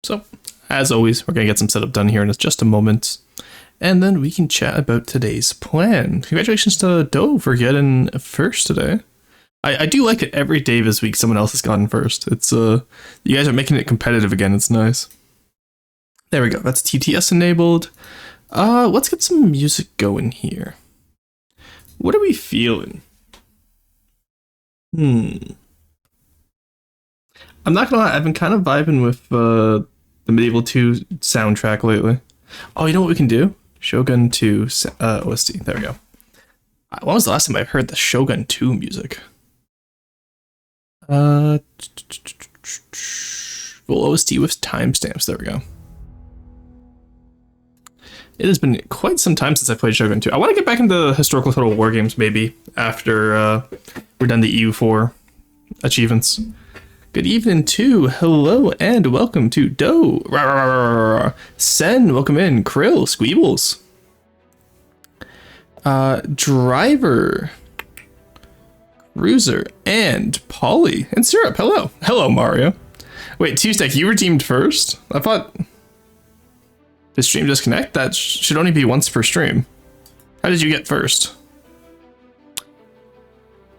So, as always, we're going to get some setup done here in just a moment. And then we can chat about today's plan. Congratulations to Doe for getting first today. I do like it every day this week someone else has gotten first. It's you guys are making it competitive again. It's nice. There we go. That's TTS enabled. Let's get some music going here. What are we feeling? I'm not gonna lie, I've been kind of vibing with the Medieval 2 soundtrack lately. Oh, you know what we can do? Shogun 2 OST. There we go. When was the last time I heard the Shogun 2 music? Full OST with timestamps. There we go. It has been quite some time since I played Shogun 2. I want to get back into historical total war games maybe after we're done the EU4 achievements. Good evening to hello and welcome to Doe. Sen, welcome in. Krill, Squeebles. Driver, Cruiser, and Polly, and Syrup. Hello. Hello, Mario. Wait, Two-Stack, you redeemed first? I thought... Did stream disconnect? That should only be once per stream. How did you get first?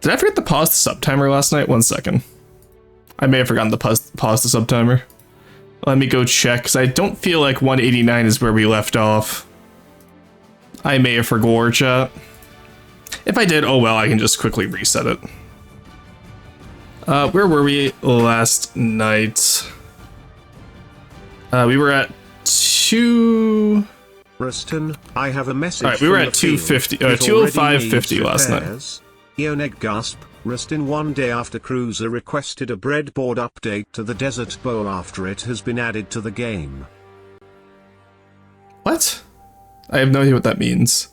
Did I forget to pause the sub timer last night? 1 second. I may have forgotten to pause the sub timer. Let me go check, because I don't feel like 189 is where we left off. I may have forgot, chat. If I did, oh well, I can just quickly reset it. Where were we last night? We were at 2... Rustin, I have a message. Alright, we were at 250, 205.50 last night. Ioneg gasp, Rustin one day after Cruiser requested a breadboard update to the Desert Bowl after it has been added to the game. What? I have no idea what that means.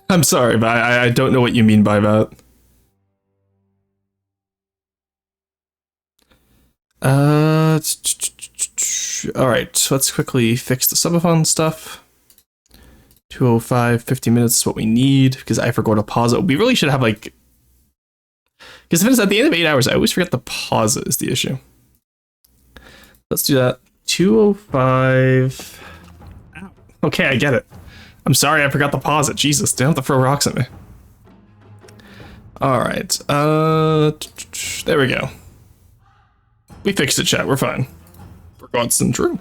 I'm sorry, but I don't know what you mean by that. Alright, let's quickly fix the subathon stuff. 205, 50 minutes is what we need, because I forgot to pause it. We really should have, like... Because if it's at the end of 8 hours, I always forget to pause it is the issue. Let's do that. 205... Ow. Okay, I get it. I'm sorry I forgot to pause it. Jesus, don't have to throw rocks at me. Alright, there we go. We fixed it, chat. We're fine. For constant true.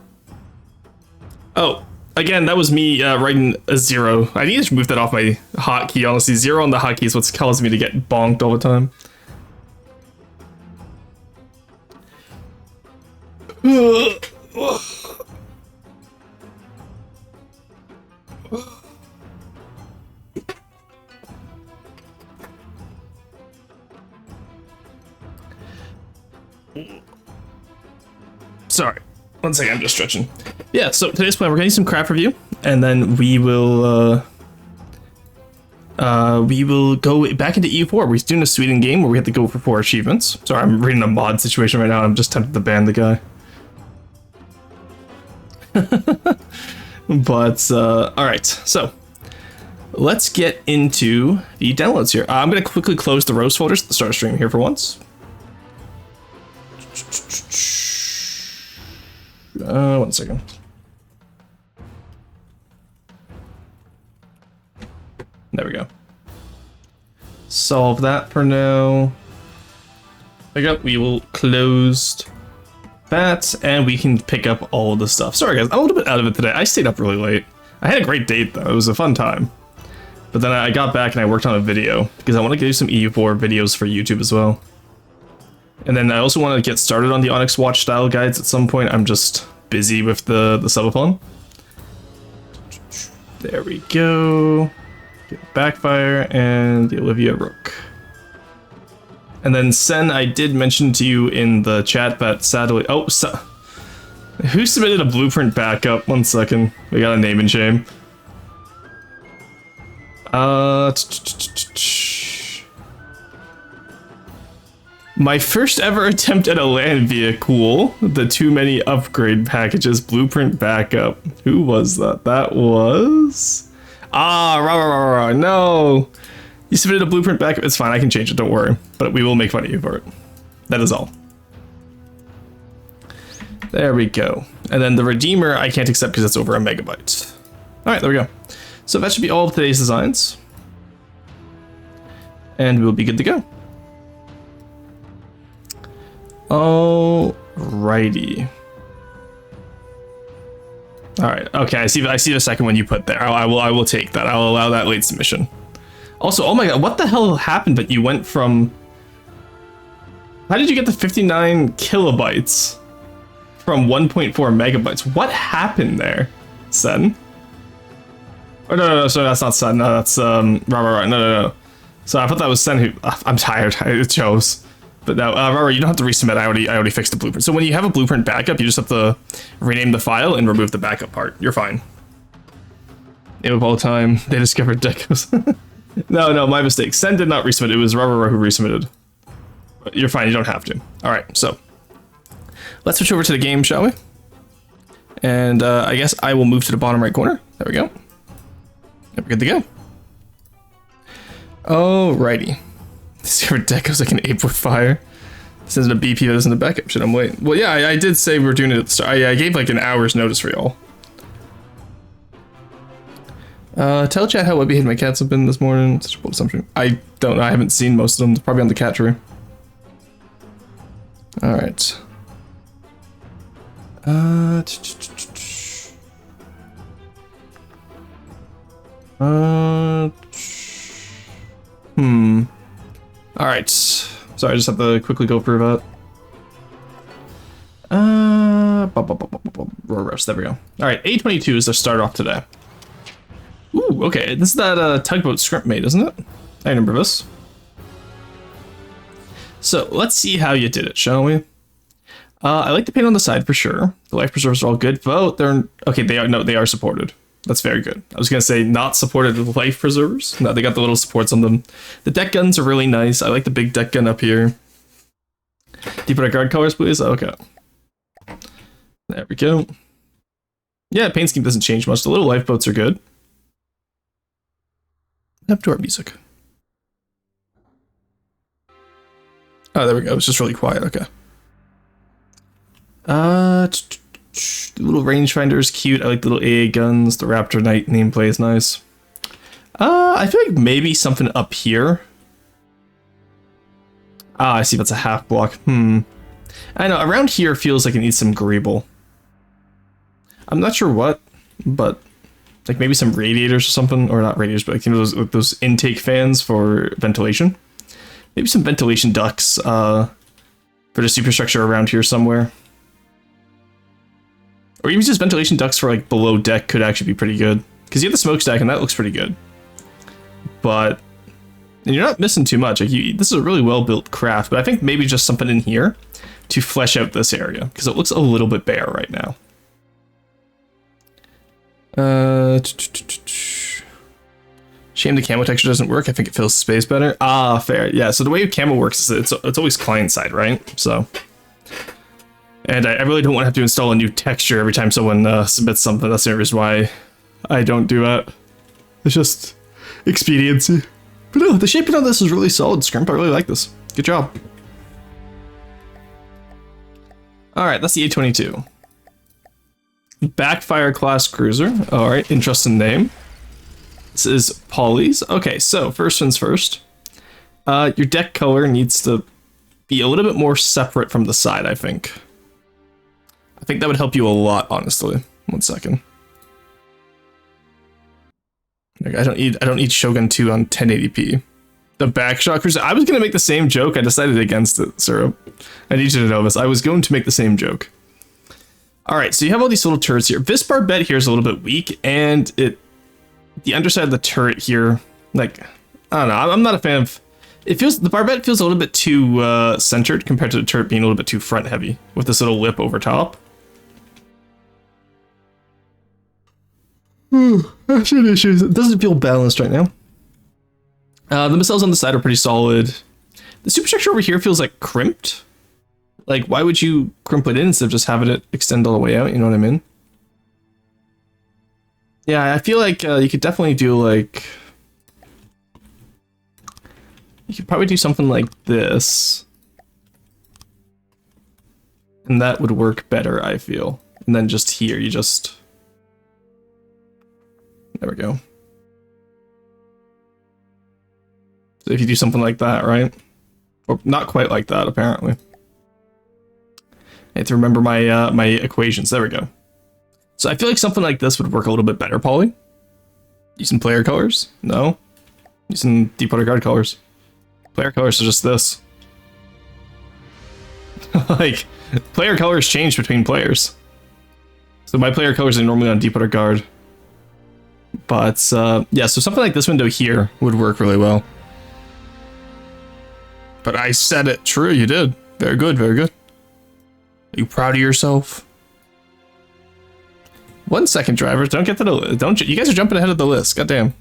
Oh, again, that was me writing a 0. I need to move that off my hotkey, honestly. 0 on the hotkey is what causing me to get bonked all the time. Sorry, 1 second, I'm just stretching. Yeah, so today's plan, we're gonna do some craft review, and then we will go back into EU4. We're doing a Sweden game where we have to go for 4 achievements. Sorry, I'm reading a mod situation right now. I'm just tempted to ban the guy. But, alright, so let's get into the downloads here. I'm gonna quickly close the roast folders at the start of stream here for once. 1 second. There we go. Solve that for now. There we go. We will close that, and we can pick up all the stuff. Sorry guys, I'm a little bit out of it today. I stayed up really late. I had a great date though. It was a fun time. But then I got back and I worked on a video because I want to do some EU4 videos for YouTube as well. And then I also want to get started on the Onyx Watch style guides at some point. I'm just busy with the subathon. There we go. Get Backfire and the Olivia Rook. And then Sen, I did mention to you in the chat that sadly... Oh, who submitted a blueprint backup? 1 second. We got a name and shame. My first ever attempt at a land vehicle. The too many upgrade packages. Blueprint backup. Who was that? That was... no. You submitted a blueprint backup. It's fine. I can change it. Don't worry. But we will make fun of you for it. That is all. There we go. And then the Redeemer I can't accept because it's over a megabyte. All right, there we go. So that should be all of today's designs. And we'll be good to go. Alrighty. All right. Okay. I see the second one you put there. I will take that. I'll allow that late submission. Also, oh my god, what the hell happened? But you went from. How did you get the 59 kilobytes from 1.4 megabytes? What happened there, Sen? Oh no, sorry, that's not Sen. No, that's right. No. So I thought that was Sen who. I'm tired. It shows. But now, Rara, you don't have to resubmit. I already fixed the blueprint. So when you have a blueprint backup, you just have to rename the file and remove the backup part. You're fine. Name of all time. They discovered decos. No, my mistake. Sen did not resubmit. It was Rara who resubmitted. But you're fine. You don't have to. All right. So let's switch over to the game, shall we? And I guess I will move to the bottom right corner. There we go. We're good to go. Alrighty. Discovered decos like an ape with fire. This isn't a BP, that isn't a backup. Shit, I'm waiting. Well, yeah, I did say we were doing it at the start. I gave like an hour's notice for y'all. Tell chat how behaved my cats have been this morning. Such a bold assumption. I don't know. I haven't seen most of them. They're probably on the cat tree. All right. All right. Sorry, I just have to quickly go through that. Rest. There we go. All right, A22 is the start off today. Ooh, okay. This is that tugboat script made, isn't it? I remember this. So let's see how you did it, shall we? I like the paint on the side for sure. The life preservers are all good. Vote. They're okay. They are supported. That's very good. I was gonna say not supported with life preservers. No, they got the little supports on them. The deck guns are really nice. I like the big deck gun up here. Do you put our guard colors, please? Okay. There we go. Yeah, paint scheme doesn't change much. The little lifeboats are good. Up to our music. Oh, there we go. It's just really quiet. Okay. The little rangefinder is cute. I like the little AA guns. The Raptor Knight nameplate is nice. I feel like maybe something up here. Ah, I see. That's a half block. I know. Around here feels like it needs some greeble. I'm not sure what, but like maybe some radiators or something, or not radiators, but like, you know, those intake fans for ventilation. Maybe some ventilation ducts for the superstructure around here somewhere. Or even just ventilation ducts for like below deck could actually be pretty good. Because you have the smokestack and that looks pretty good. But and you're not missing too much. Like this is a really well built craft, but I think maybe just something in here to flesh out this area. Because it looks a little bit bare right now. Shame the camo texture doesn't work. I think it fills space better. Ah, fair. Yeah, so the way camo works is it's always client side, right? So... And I really don't want to have to install a new texture every time someone submits something. That's the only reason why I don't do that. It's just expediency. But no, the shaping on this is really solid, Scrimp. I really like this. Good job. Alright, that's the A22. Backfire class cruiser. Alright, interesting name. This is Polly's. Okay, so first things first. Your deck color needs to be a little bit more separate from the side, I think. I think that would help you a lot, honestly. 1 second. I don't need Shogun 2 on 1080p. The backshot cruiser. I was gonna make the same joke. I decided against it, Syrup. I need you to know this. I was going to make the same joke. All right, so you have all these little turrets here. This barbette here is a little bit weak, and the underside of the turret here, like, I don't know. I'm not a fan of. The barbette feels a little bit too centered compared to the turret being a little bit too front heavy with this little lip over top. That's an issue. It doesn't feel balanced right now. The missiles on the side are pretty solid. The superstructure over here feels like crimped. Like, why would you crimp it in instead of just having it extend all the way out? You know what I mean? Yeah, I feel like you could definitely do like... You could probably do something like this. And that would work better, I feel. And then just here, you just... There we go. So if you do something like that, right? Or not quite like that, apparently. I have to remember my my equations. There we go. So I feel like something like this would work a little bit better, Polly. Using player colors? No. Using deep water guard colors. Player colors are just this. Like, player colors change between players. So my player colors are normally on deep water guard. But, yeah, so something like this window here would work really well. But I said it. True, you did. Very good, very good. Are you proud of yourself? 1 second, drivers. Don't get to the... Don't you guys are jumping ahead of the list. Goddamn.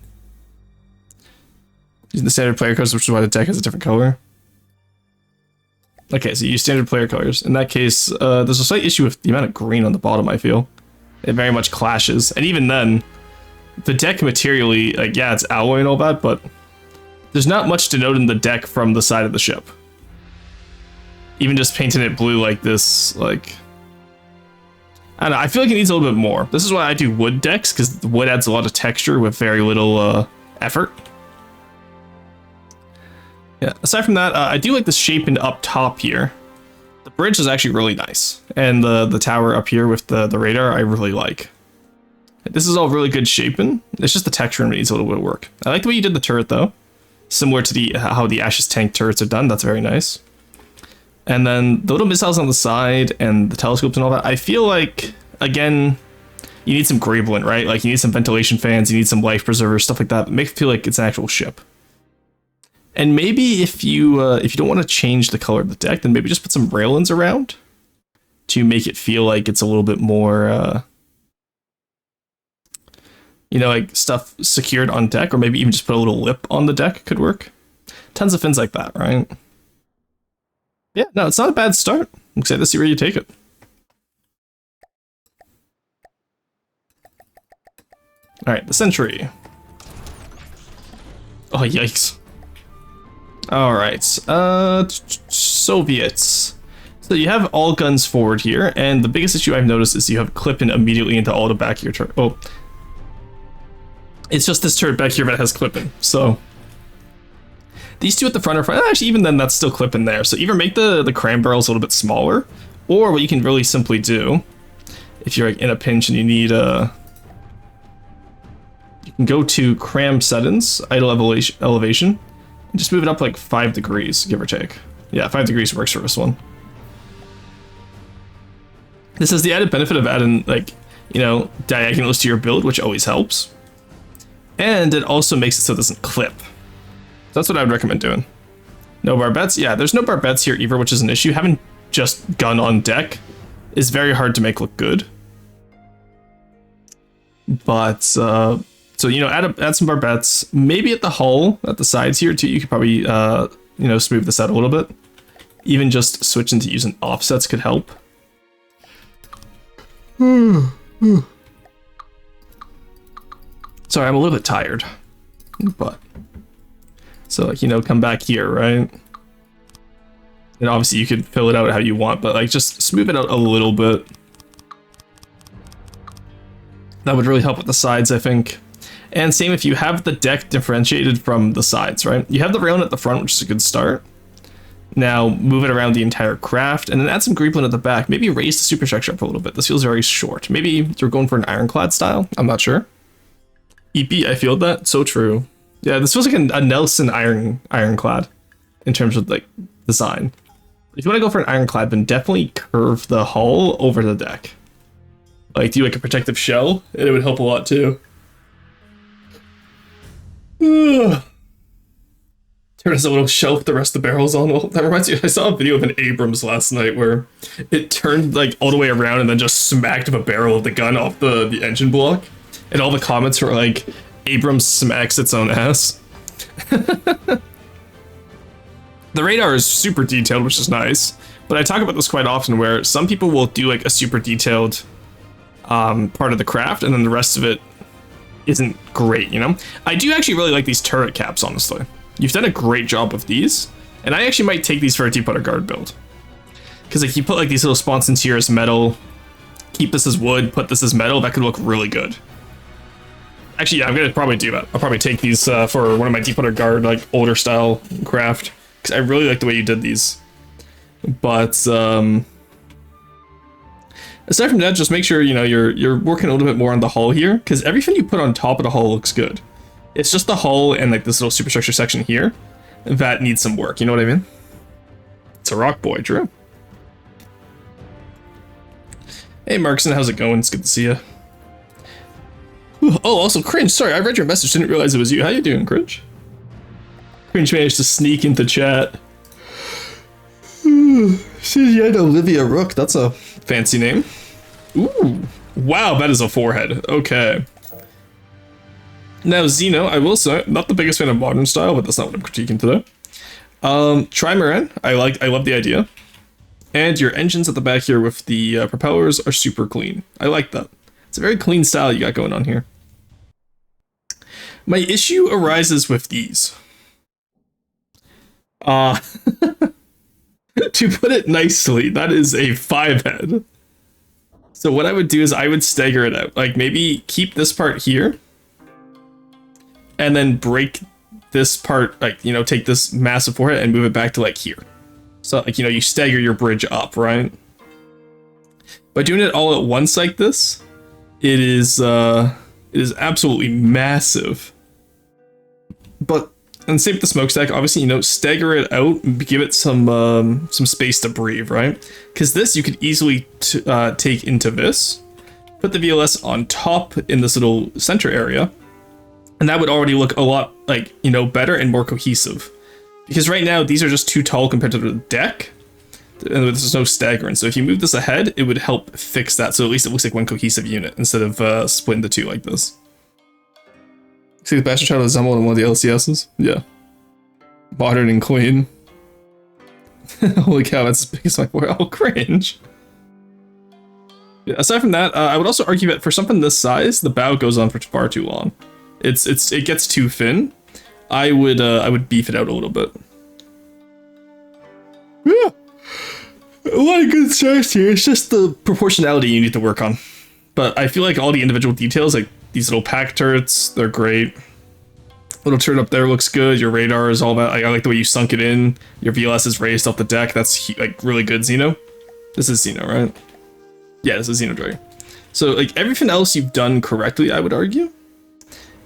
Using the standard player colors, which is why the deck has a different color. Okay, so you use standard player colors. In that case, there's a slight issue with the amount of green on the bottom, I feel. It very much clashes. And even then, the deck materially, like, yeah, it's alloy and all that, but there's not much denoting the deck from the side of the ship. Even just painting it blue like this, like... I don't know, I feel like it needs a little bit more. This is why I do wood decks, because the wood adds a lot of texture with very little effort. Yeah, aside from that, I do like the shaping up top here. The bridge is actually really nice. And the tower up here with the radar, I really like. This is all really good shaping. It's just the texture needs a little bit of work. I like the way you did the turret, though. Similar to how the Ashes tank turrets are done. That's very nice. And then the little missiles on the side and the telescopes and all that. I feel like, again, you need some graveling, right? Like, you need some ventilation fans, you need some life preservers, stuff like that. Make it feel like it's an actual ship. And maybe if you don't want to change the color of the deck, then maybe just put some railings around to make it feel like it's a little bit more, you know, like stuff secured on deck, or maybe even just put a little lip on the deck could work. Tons of things like that, right? Yeah, no, it's not a bad start. I'm excited to see where you take it. All right, the Sentry. Oh, yikes. All right, Soviets. So you have all guns forward here, and the biggest issue I've noticed is you have clipping immediately into all the back of your turret. Oh, it's just this turret back here that has clipping. So these two at the front are fine. Actually, even then, that's still clipping there. So either make the cram barrels a little bit smaller, or what you can really simply do, if you're like in a pinch and you need you can go to cram settings, idle elevation. And just move it up like 5 degrees, give or take. Yeah, 5 degrees works for this one. This has the added benefit of adding, like, you know, diagonals to your build, which always helps. And it also makes it so it doesn't clip. That's what I would recommend doing. No barbettes? Yeah, there's no barbettes here either, which is an issue. Having just gun on deck is very hard to make look good. But, so, you know, add some barbettes, maybe at the hull, at the sides here too. You could probably, you know, smooth this out a little bit. Even just switching to using offsets could help. Sorry, I'm a little bit tired, but so, like, you know, come back here, right? And obviously you could fill it out how you want, but like just smooth it out a little bit. That would really help with the sides, I think. And same if you have the deck differentiated from the sides, right? You have the railing at the front, which is a good start. Now move it around the entire craft, and then add some greebling at the back. Maybe raise the superstructure up a little bit. This feels very short. Maybe you're going for an ironclad style. I'm not sure. EP, I feel that. So true. Yeah, this feels like a Nelson ironclad in terms of like design. If you want to go for an ironclad, then definitely curve the hull over the deck. Like do like a protective shell, and it would help a lot too. Turn as a little shelf the rest of the barrels on. Well, that reminds me, I saw a video of an Abrams last night where it turned like all the way around and then just smacked the barrel of the gun off the engine block. And all the comments were like, Abrams smacks its own ass. The radar is super detailed, which is nice. But I talk about this quite often where some people will do like a super detailed part of the craft and then the rest of it isn't great, you know? I do actually really like these turret caps, honestly. You've done a great job with these, and I actually might take these for a deep water guard build. Because like you put like these little spots into here as metal, keep this as wood, put this as metal, that could look really good. Actually, yeah, I'm gonna probably do that. I'll probably take these for one of my Deep Water Guard, like older style craft, because I really like the way you did these. But aside from that, just make sure you're working a little bit more on the hull here, because everything you put on top of the hull looks good. It's just the hull and like this little superstructure section here that needs some work. You know what I mean? It's a rock boy, Drew. Hey Markson, how's it going? It's good to see you. Oh, also Cringe, sorry, I read your message, didn't realize it was you. How you doing, Cringe? Cringe managed to sneak into chat. Says you had Olivia Rook, that's a fancy name. Ooh, wow, that is a forehead. Okay. Now, Xeno, I will say, not the biggest fan of modern style, but that's not what I'm critiquing today. Trimaran, I love the idea. And your engines at the back here with the propellers are super clean. I like that. It's a very clean style you got going on here. My issue arises with these. To put it nicely, that is a 5-head. So what I would do is I would stagger it out. Like maybe keep this part here. And then break this part, like, take this massive forehead and move it back to like here. So like, you stagger your bridge up, right? By doing it all at once like this, it is absolutely massive. But and same with the smokestack, obviously, stagger it out and give it some space to breathe, right? Because this you could easily take into this, put the VLS on top in this little center area, and that would already look a lot like, better and more cohesive. Because right now these are just too tall compared to the deck, and there's no staggering. So if you move this ahead, it would help fix that. So at least it looks like one cohesive unit instead of splitting the two like this. See the Bastard Child assembled in one of the LCSs? Yeah. Modern and clean. Holy cow, that's as big as my boy. Oh, cringe. Yeah, aside from that, I would also argue that for something this size, the bow goes on for far too long. It gets too thin. I would beef it out a little bit. Yeah. A lot of good stars here. It's just the proportionality you need to work on. But I feel like all the individual details, like these little pack turrets, they're great. Little turret up there looks good. Your radar is all that. I like the way you sunk it in. Your VLS is raised off the deck. That's like really good, Xeno. This is Xeno, right? Yeah, this is Xeno Dragon. So like everything else you've done correctly, I would argue.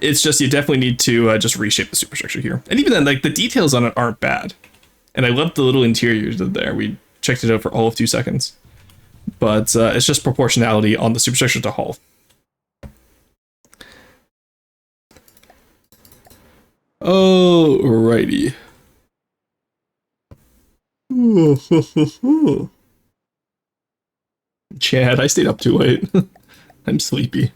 It's just you definitely need to just reshape the superstructure here. And even then, like the details on it aren't bad. And I love the little interior you did there. We checked it out for all of 2 seconds. But it's just proportionality on the superstructure to hull. Alrighty. Chad, I stayed up too late. I'm sleepy.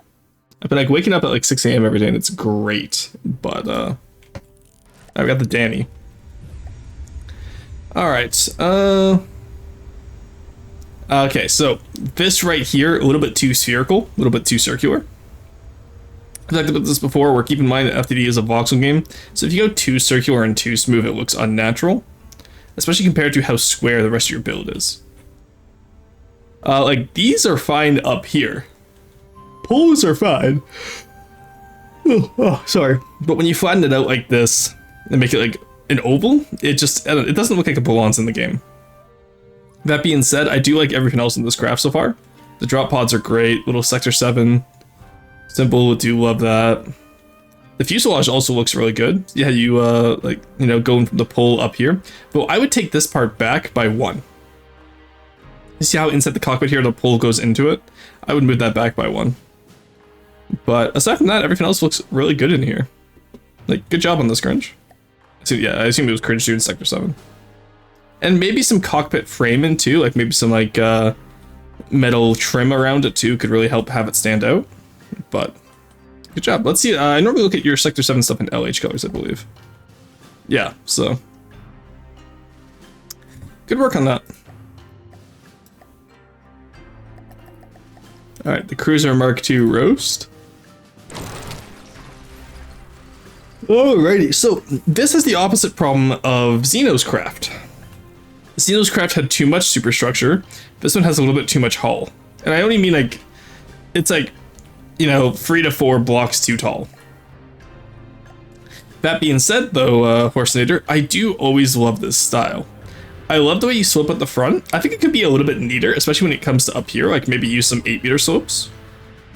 I've been like waking up at like 6 a.m. every day and it's great. But I've got the Danny. Alright, okay, so this right here, a little bit too spherical, a little bit too circular. I've talked about this before, where keep in mind that FTD is a voxel game, so if you go too circular and too smooth, it looks unnatural, especially compared to how square the rest of your build is. Like, these are fine up here. Poles are fine. Oh, sorry. But when you flatten it out like this, and make it like an oval, it doesn't look like it belongs in the game. That being said, I do like everything else in this craft so far. The drop pods are great, little Sector 7. Simple, do love that. The fuselage also looks really good. Yeah, you going from the pole up here. But I would take this part back by 1. You see how inside the cockpit here the pole goes into it? I would move that back by 1. But aside from that, everything else looks really good in here. Like, good job on this, Cringe. So yeah, I assume it was Cringe doing Sector 7. And maybe some cockpit framing too, like maybe some like metal trim around it too could really help have it stand out. But good job. Let's see. I normally look at your Sector 7 stuff in LH colors, I believe. Yeah, so good work on that. All right, the Cruiser Mark II roast. Alrighty, so this is the opposite problem of Xeno's craft. Xeno's craft had too much superstructure. This one has a little bit too much hull. And I only mean like, it's like, you know, 3 to 4 blocks too tall. That being said though, Horsenator, I do always love this style. I love the way you slope at the front. I think it could be a little bit neater, especially when it comes to up here, like maybe use some 8-meter slopes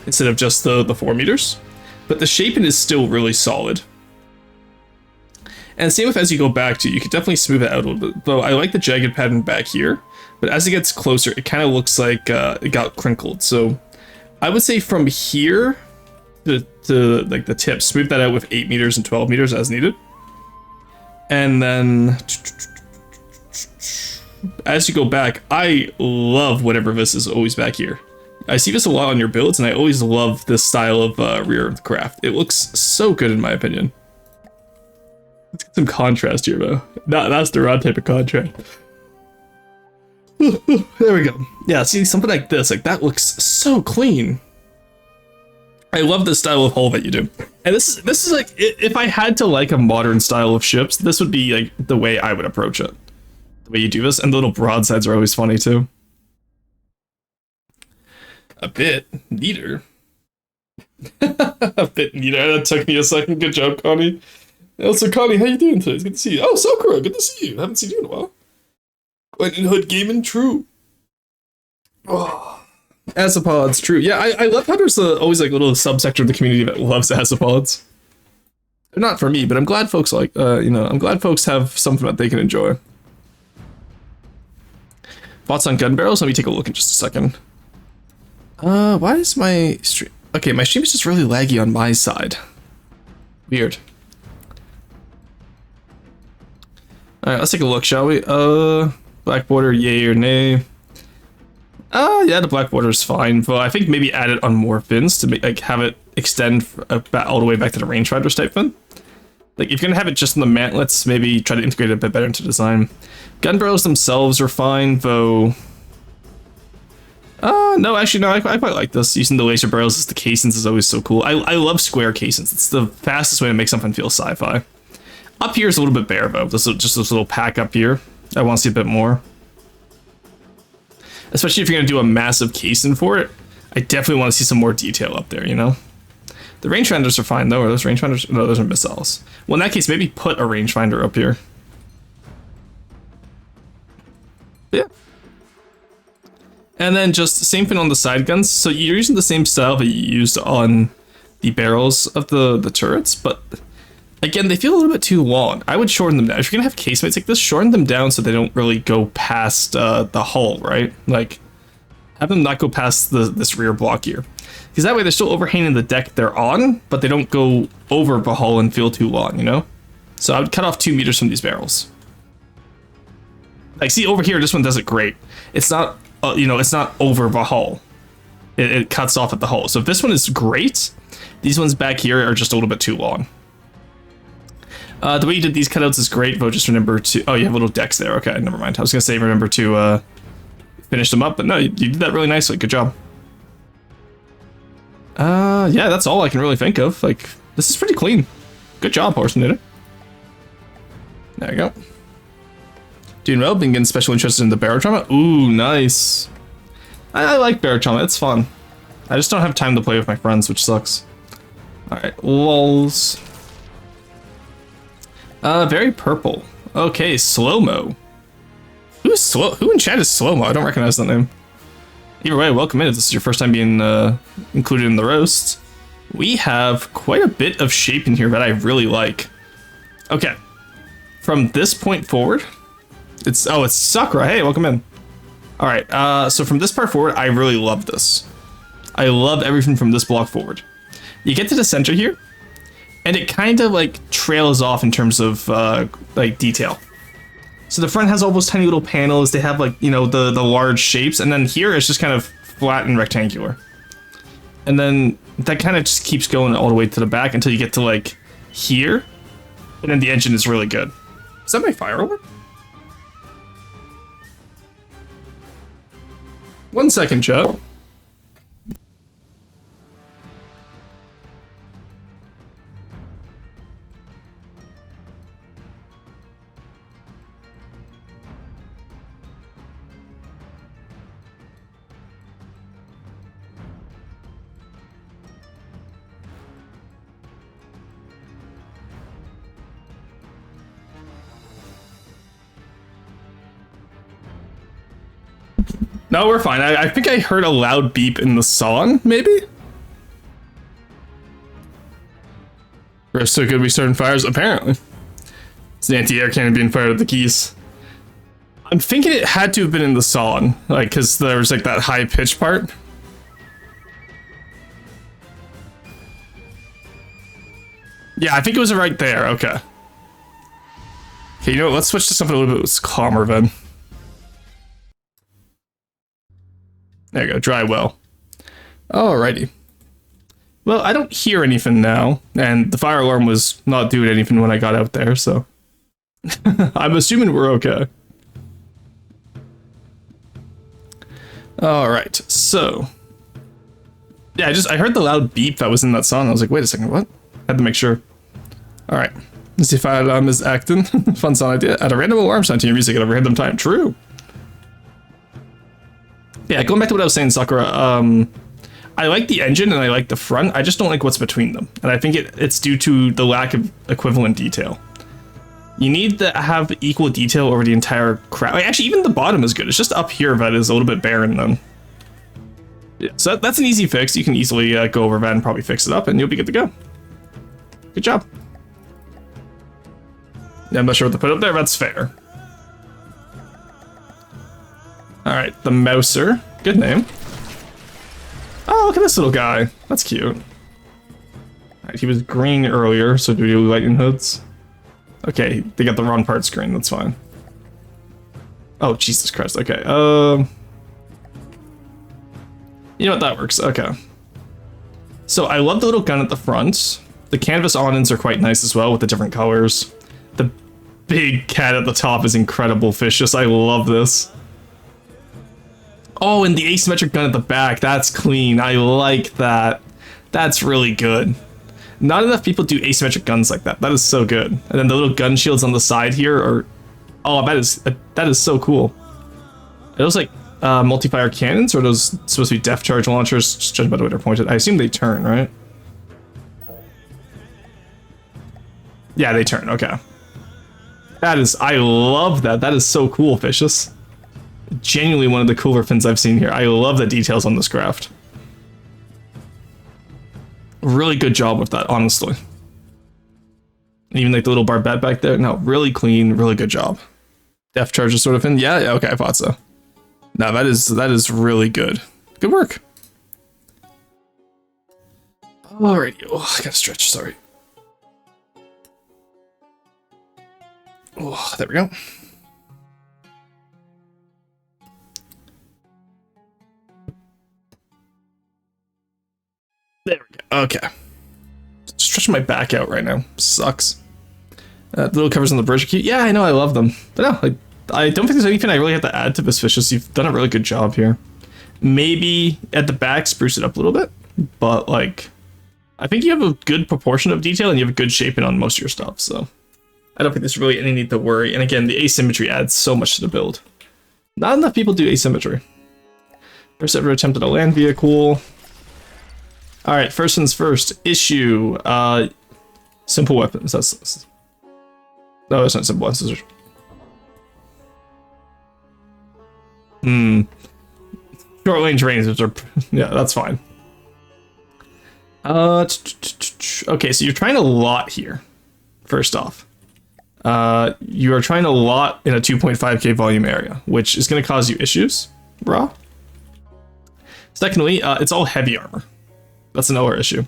instead of just the 4 meters. But the shaping is still really solid. And same with as you go back to, you could definitely smooth it out a little bit. Though I like the jagged pattern back here, but as it gets closer, it kind of looks like it got crinkled. So I would say from here to like the tip, smooth that out with 8 meters and 12 meters as needed. And then as you go back, I love whatever this is always back here. I see this a lot on your builds, and I always love this style of rear of the craft. It looks so good in my opinion. Let's get some contrast here, though. That's the wrong type of contrast. There we go. Yeah, see, something like this, like that looks so clean. I love the style of hull that you do. And this is like, if I had to like a modern style of ships, this would be like the way I would approach it. The way you do this, and the little broadsides are always funny too. A bit neater. A bit neater. That took me a second. Good job, Connie. Also, Connie, how you doing today? It's good to see you. Oh, Sakura, good to see you. Haven't seen you in a while. Quite in hood gaming, true. Oh, Asapods, true. Yeah, I love how there's always like a little subsector of the community that loves Asapods. They're not for me, but I'm glad folks like, I'm glad folks have something that they can enjoy. Thoughts on gun barrels? Let me take a look in just a second. Why is my stream... Okay, my stream is just really laggy on my side. Weird. Alright, let's take a look, shall we? Black border, yay or nay? Yeah, the black border is fine, but I think maybe add it on more fins to make, like, have it extend all the way back to the rangefinders type fin. Like, if you're gonna have it just in the mantlets, maybe try to integrate it a bit better into design. Gun barrels themselves are fine, though... no, actually, no, I quite like this. Using the laser barrels as the casings is always so cool. I love square casings. It's the fastest way to make something feel sci-fi. Up here is a little bit bare, though. Just this little pack up here. I want to see a bit more. Especially if you're going to do a massive casing for it. I definitely want to see some more detail up there, you know? The rangefinders are fine, though. Are those rangefinders? No, those are missiles. Well, in that case, maybe put a rangefinder up here. Yeah. And then just same thing on the side guns. So you're using the same style that you used on the barrels of the turrets, but again, they feel a little bit too long. I would shorten them down. If you're gonna have casemates like this, shorten them down so they don't really go past the hull, right? Like, have them not go past this rear block here. Because that way they're still overhanging the deck they're on, but they don't go over the hull and feel too long, you know? So I would cut off 2 meters from these barrels. Like, see, over here, this one does it great. It's not, it's not over the hull. It cuts off at the hull. So if this one is great, these ones back here are just a little bit too long. The way you did these cutouts is great, but just remember to... Oh, you have little decks there. Okay, never mind. I was going to say remember to finish them up, but no, you did that really nicely. Good job. Yeah, that's all I can really think of. Like, this is pretty clean. Good job, Horsenator. There you go. Doing well, been getting special interested in the barotrauma. Ooh, nice. I like barotrauma, it's fun. I just don't have time to play with my friends, which sucks. Alright, lols. Very purple. Okay, slow-mo. Who in chat is slow-mo? I don't recognize that name. Either way, welcome in if this is your first time being included in the roast. We have quite a bit of shape in here that I really like. Okay. From this point forward, it's Sakura. Hey, welcome in. All right. So from this part forward, I really love this. I love everything from this block forward. You get to the center here, and it kind of like trails off in terms of like detail. So the front has all those tiny little panels. They have like, the large shapes, and then here it's just kind of flat and rectangular. And then that kind of just keeps going all the way to the back until you get to like here, and then the engine is really good. Is that my firework? 1 second, chat. No, we're fine. I think I heard a loud beep in the song, maybe? We're so good we starting fires? Apparently. It's an anti-air cannon being fired at the keys. I'm thinking it had to have been in the song, like, because there was like that high pitch part. Yeah, I think it was right there. Okay. Okay, you know what? Let's switch to something a little bit calmer then. There you go, dry well. Alrighty. Well, I don't hear anything now, and the fire alarm was not doing anything when I got out there, so... I'm assuming we're okay. Alright, so... Yeah, I heard the loud beep that was in that song. I was like, wait a second, what? Had to make sure. Alright. Let's see if fire alarm is acting. Fun song idea. Add a random alarm sound to your music at a random time. True. Yeah, going back to what I was saying, Sakura, I like the engine and I like the front. I just don't like what's between them. And I think it's due to the lack of equivalent detail. You need to have equal detail over the entire crowd. Like, actually, even the bottom is good. It's just up here that is a little bit barren then. Yeah, so that's an easy fix. You can easily go over that and probably fix it up and you'll be good to go. Good job. Yeah, I'm not sure what to put up there. That's fair. Alright, the Mouser. Good name. Oh, look at this little guy. That's cute. Alright, he was green earlier, so do we do lightning hoods? Okay, they got the wrong part screen. That's fine. Oh, Jesus Christ. Okay, you know what? That works. Okay. So I love the little gun at the front. The canvas awnings are quite nice as well with the different colors. The big cat at the top is incredible, Vicious. I love this. Oh, and the asymmetric gun at the back. That's clean. I like that. That's really good. Not enough people do asymmetric guns like that. That is so good. And then the little gun shields on the side here are... Oh, that is so cool. Are those like multi-fire cannons, or are those supposed to be depth charge launchers? Just judging by the way they're pointed. I assume they turn, right? Yeah, they turn. Okay. That is... I love that. That is so cool, Vicious. Genuinely one of the cooler fins I've seen here. I love the details on this craft. Really good job with that, honestly. Even like the little barbette back there. No, really clean, really good job. Depth charger sort of fin. Yeah, okay, I thought so. No, that is really good. Good work. Alrighty. Oh, I gotta stretch, sorry. Oh, there we go. There we go. Okay. Stretching my back out right now. Sucks. Little covers on the bridge are cute. Yeah, I know, I love them. But no, I don't think there's anything I really have to add to this, Vicious. You've done a really good job here. Maybe at the back, spruce it up a little bit. But, like, I think you have a good proportion of detail and you have a good shaping on most of your stuff, so... I don't think there's really any need to worry. And again, the asymmetry adds so much to the build. Not enough people do asymmetry. First ever attempt at a land vehicle. Alright, first things first. Issue. Simple weapons. That's... No, that's not simple weapons. Short range ranges are... Yeah, that's fine. Okay, so you're trying to lot here. First off. You are trying to lot in a 2.5k volume area, which is going to cause you issues, bro. Secondly, it's all heavy armor. That's another issue.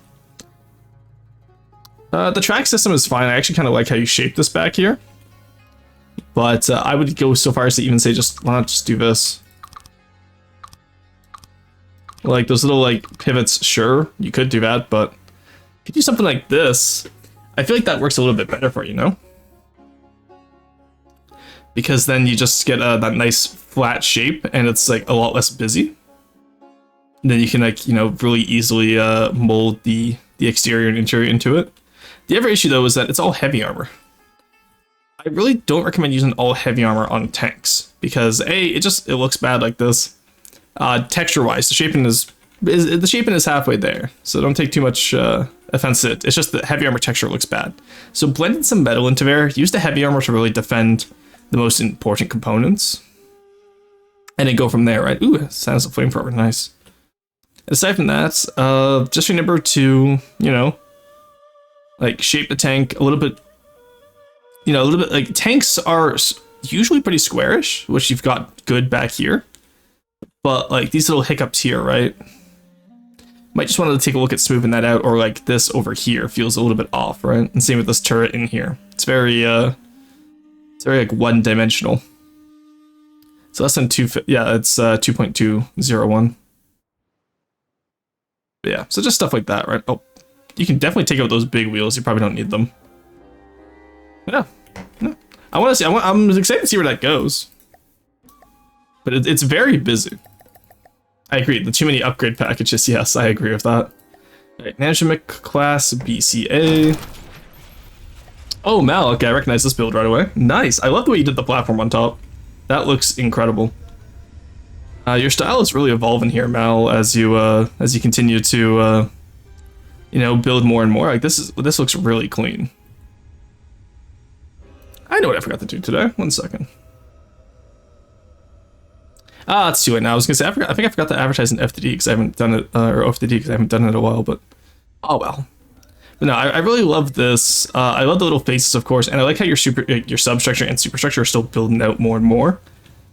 The track system is fine. I actually kind of like how you shape this back here. But I would go so far as to even say why not just do this? Like those little like pivots, sure, you could do that, but if you do something like this, I feel like that works a little bit better for you, no? Because then you just get that nice flat shape and it's like a lot less busy. And then you can like, you know, really easily mold the exterior and interior into it. The other issue though is that it's all heavy armor. I really don't recommend using all heavy armor on tanks because A, it looks bad like this. Texture wise, the shaping is halfway there, so don't take too much offense to it. It's just the heavy armor texture looks bad. So blending some metal into there, use the heavy armor to really defend the most important components. and then go from there, right? Ooh, sounds a flamethrower, nice. Aside from that, just remember to, you know, like shape the tank a little bit, you know, a little bit, like tanks are usually pretty squarish, which you've got good back here. But like these little hiccups here, right? Might just want to take a look at smoothing that out, or like this over here feels a little bit off, right? And same with this turret in here. It's very like one-dimensional. So less than 2, yeah, it's 2.201. Yeah, so just stuff like that, right? Oh, you can definitely take out those big wheels. You probably don't need them. Yeah, I want to see. I'm excited to see where that goes. But it's very busy. I agree. The too many upgrade packages. Yes, I agree with that. Right, Nanshimik class BCA. Oh, Mal. Okay, I recognize this build right away. Nice. I love the way you did the platform on top. That looks incredible. Your style is really evolving here, Mal, as you continue to you know, build more and more. Like this looks really clean. I know what I forgot to do today. 1 second. It's too late now. I was gonna say I think I forgot to advertise in FTD because I haven't done it, or OFTD because I haven't done it in a while. But oh well. But no, I really love this. I love the little faces, of course, and I like how your substructure and superstructure are still building out more and more.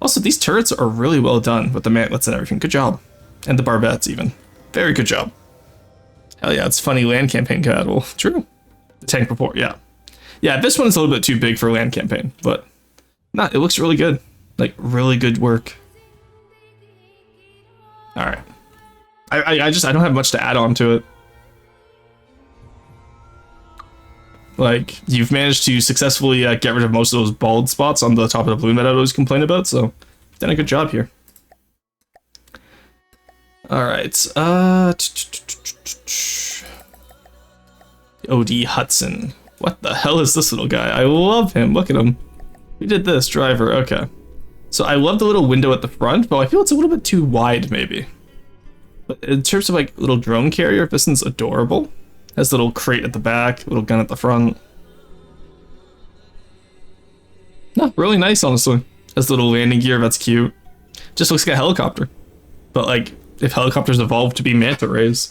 Also, these turrets are really well done with the mantlets and everything. Good job, and the barbettes even. Very good job. Hell yeah, it's funny land campaign compatible. True. The tank report, yeah. Yeah, this one's a little bit too big for land campaign, but nah, it looks really good. Like really good work. All right. I don't have much to add on to it. Like, you've managed to successfully get rid of most of those bald spots on the top of the balloon that I always complain about, so you've done a good job here. Alright, OD Hudson. What the hell is this little guy? I love him, look at him. Who did this? Driver, okay. So I love the little window at the front, but I feel it's a little bit too wide, maybe. But in terms of, like, little drone carrier, this one's adorable. Has a little crate at the back, little gun at the front. No, really nice, honestly. Has a little landing gear, that's cute. Just looks like a helicopter. But, like, if helicopters evolved to be manta rays.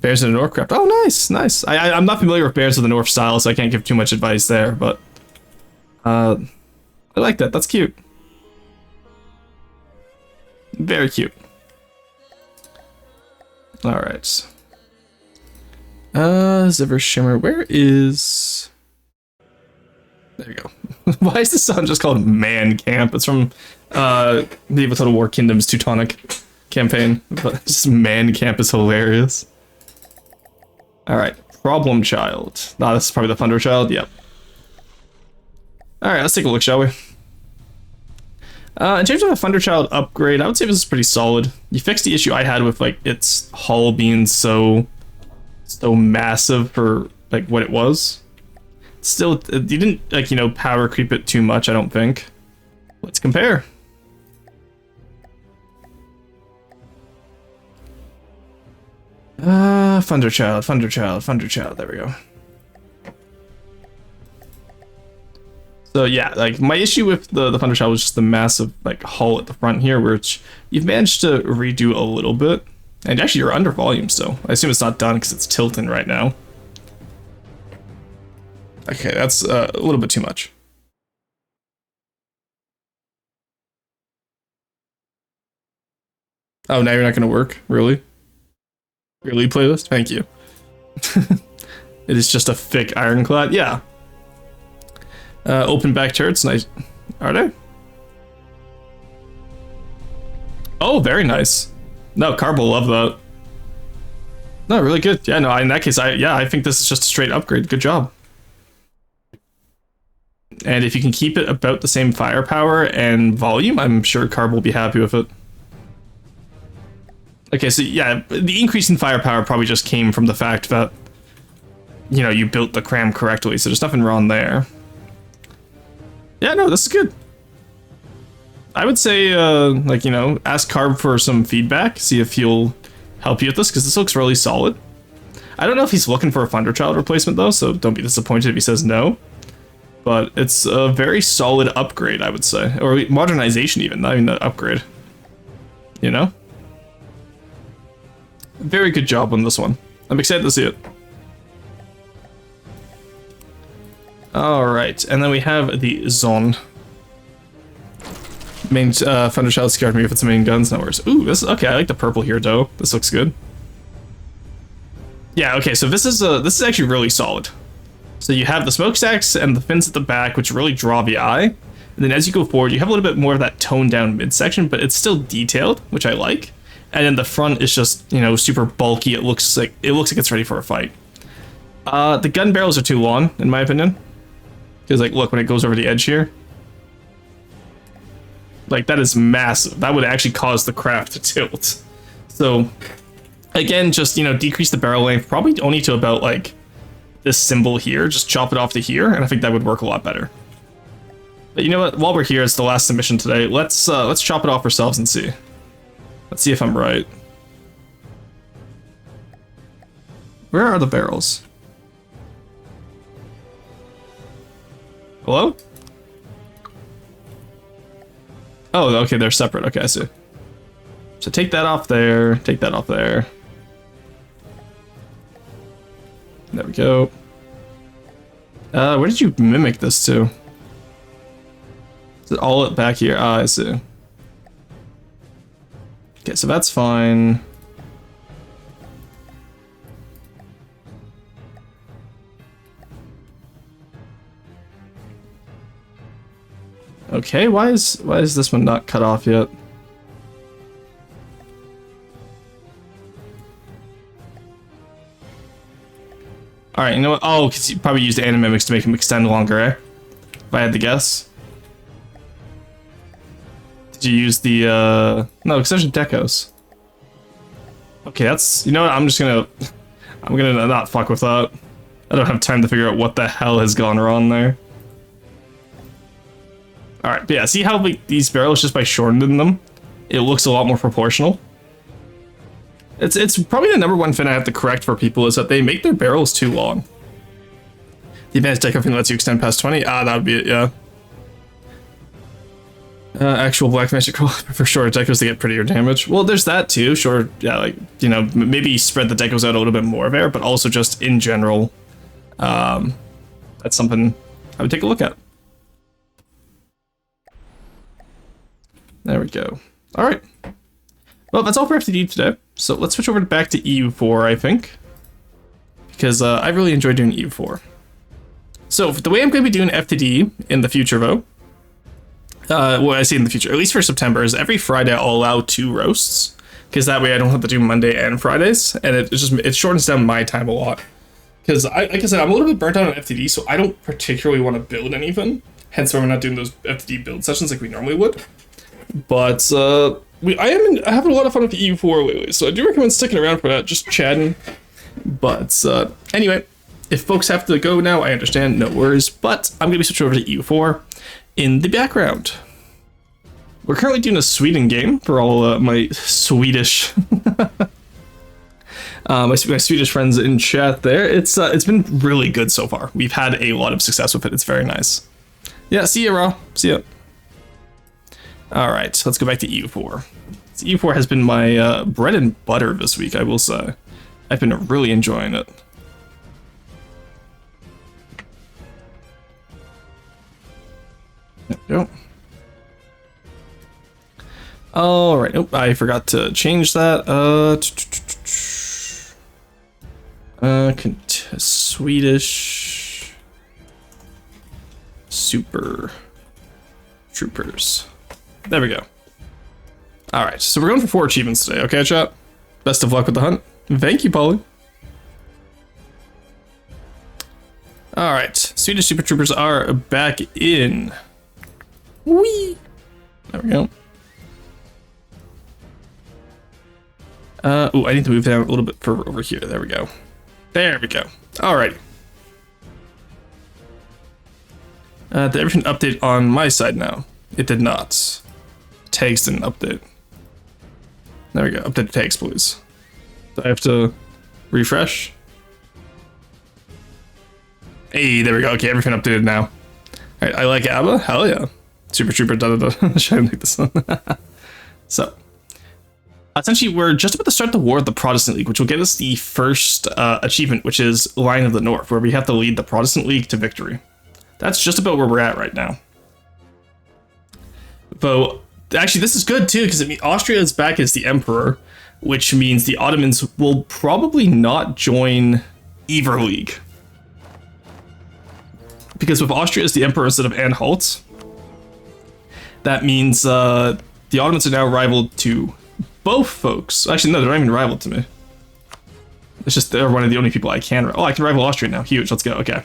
Bears in the North craft. Oh, nice, nice. I'm not familiar with Bears of the North style, so I can't give too much advice there, but... I like that, that's cute. Very cute. Alright. Ziver Shimmer, where is... There you go. Why is this song just called Man Camp? It's from Medieval Total War Kingdom's Teutonic campaign, but just Man Camp is hilarious. Alright, Problem Child. Ah, this is probably the Thunder Child, yep. Alright, let's take a look, shall we? In terms of a Thunder Child upgrade, I would say this is pretty solid. You fixed the issue I had with, like, its hull being so massive for, like, what it was. Still, you didn't, like, you know, power creep it too much, I don't think. Let's compare. Thunder Child, Thunder Child, Thunder Child, there we go. So yeah, like, my issue with the Thunder Child was just the massive, like, hull at the front here, which you've managed to redo a little bit. And actually, you're under volume still. I assume it's not done because it's tilting right now. Okay, that's a little bit too much. Oh, now you're not going to work? Really? Really, playlist? Thank you. It is just a thick ironclad? Yeah. Open back turrets, nice. Are they? Oh, very nice. No, Carb will love that. No, really good. Yeah, no, in that case, I think this is just a straight upgrade. Good job. And if you can keep it about the same firepower and volume, I'm sure Carb will be happy with it. Okay, so yeah, the increase in firepower probably just came from the fact that, you know, you built the cram correctly, so there's nothing wrong there. Yeah, no, this is good. I would say, like, you know, ask Carb for some feedback, see if he'll help you with this, because this looks really solid. I don't know if he's looking for a Thunder Child replacement, though, so don't be disappointed if he says no. but it's a very solid upgrade, I would say, or modernization even, not even an upgrade. You know? Very good job on this one. I'm excited to see it. Alright, and then we have the Zon. Main Thunderchild scared me if it's main guns, no worries. Ooh, this okay, I like the purple here though. This looks good. Yeah, okay, so this is actually really solid. So you have the smokestacks and the fins at the back, which really draw the eye. And then as you go forward, you have a little bit more of that toned down midsection, but it's still detailed, which I like. And then the front is just, you know, super bulky. It looks like it's ready for a fight. The gun barrels are too long, in my opinion. Because, like, look, when it goes over the edge here. Like, that is massive. That would actually cause the craft to tilt. So, again, just, you know, decrease the barrel length, probably only to about, like, this symbol here. Just chop it off to here, and I think that would work a lot better. But you know what? While we're here, it's the last submission today. Let's chop it off ourselves and see. Let's see if I'm right. Where are the barrels? Hello? Oh, okay, they're separate. Okay, I see. So take that off there. Take that off there. There we go. Where did you mimic this to? Is it all back here? Ah, I see. Okay, so that's fine. Okay, why is this one not cut off yet? Alright, you know what? Oh, because you probably used animimics to make him extend longer, eh? If I had to guess. Did you use the, no, extension decos. Okay, that's, you know what, I'm gonna not fuck with that. I don't have time to figure out what the hell has gone wrong there. Alright, but yeah, see how like, these barrels, just by shortening them, it looks a lot more proportional? It's probably the number one thing I have to correct for people is that they make their barrels too long. The advanced deco thing lets you extend past 20? Ah, that would be it, yeah. Actual black magic roll for shorter decos to get prettier damage. Well, there's that too, sure, yeah, like, you know, maybe spread the decos out a little bit more there, but also just in general, that's something I would take a look at. There we go. Alright. Well, that's all for FTD today. So let's switch over back to EU4, I think. Because I really enjoy doing EU4. So the way I'm going to be doing FTD in the future, though, well, I say in the future, at least for September, is every Friday I'll allow 2 roasts. Because that way I don't have to do Monday and Fridays. And it shortens down my time a lot. Because, like I said, I'm a little bit burnt out on FTD, so I don't particularly want to build anything. Hence why we're not doing those FTD build sessions like we normally would. But I am having a lot of fun with the EU4 lately, so I do recommend sticking around for that, just chatting. But anyway, if folks have to go now, I understand, no worries. But I'm going to be switching over to EU4 in the background. We're currently doing a Sweden game for all my Swedish my Swedish friends in chat there. It's been really good so far. We've had a lot of success with it. It's very nice. Yeah, see ya, Raw. See ya. Alright, let's go back to EU4. So EU4 has been my bread and butter this week, I will say. I've been really enjoying it. There we go. Alright, oh, I forgot to change that. Swedish Super Troopers. There we go. Alright, so we're going for 4 achievements today, okay, chat? Best of luck with the hunt. Thank you, Polly. Alright, Swedish Super Troopers are back in. Whee! There we go. Oh, I need to move down a little bit further over here. There we go. There we go. Alright. Did everything update on my side now? It did not. Tags didn't update. There we go. Update the tags, please. Do I have to refresh? Hey, there we go. Okay, everything updated now. Alright, I like ABBA. Hell yeah. Super Trooper, da da da. Shining like the sun. So, essentially, we're just about to start the War of the Protestant League, which will get us the first achievement, which is Lion of the North, where we have to lead the Protestant League to victory. That's just about where we're at right now. Though, actually, this is good too, because I mean, Austria is back as the Emperor, which means the Ottomans will probably not join either league. Because with Austria as the Emperor instead of Anhalt, that means the Ottomans are now rival to both folks. Actually, no, they're not even rival to me. It's just they're one of the only people I can. Oh, I can rival Austria now. Huge. Let's go. Okay.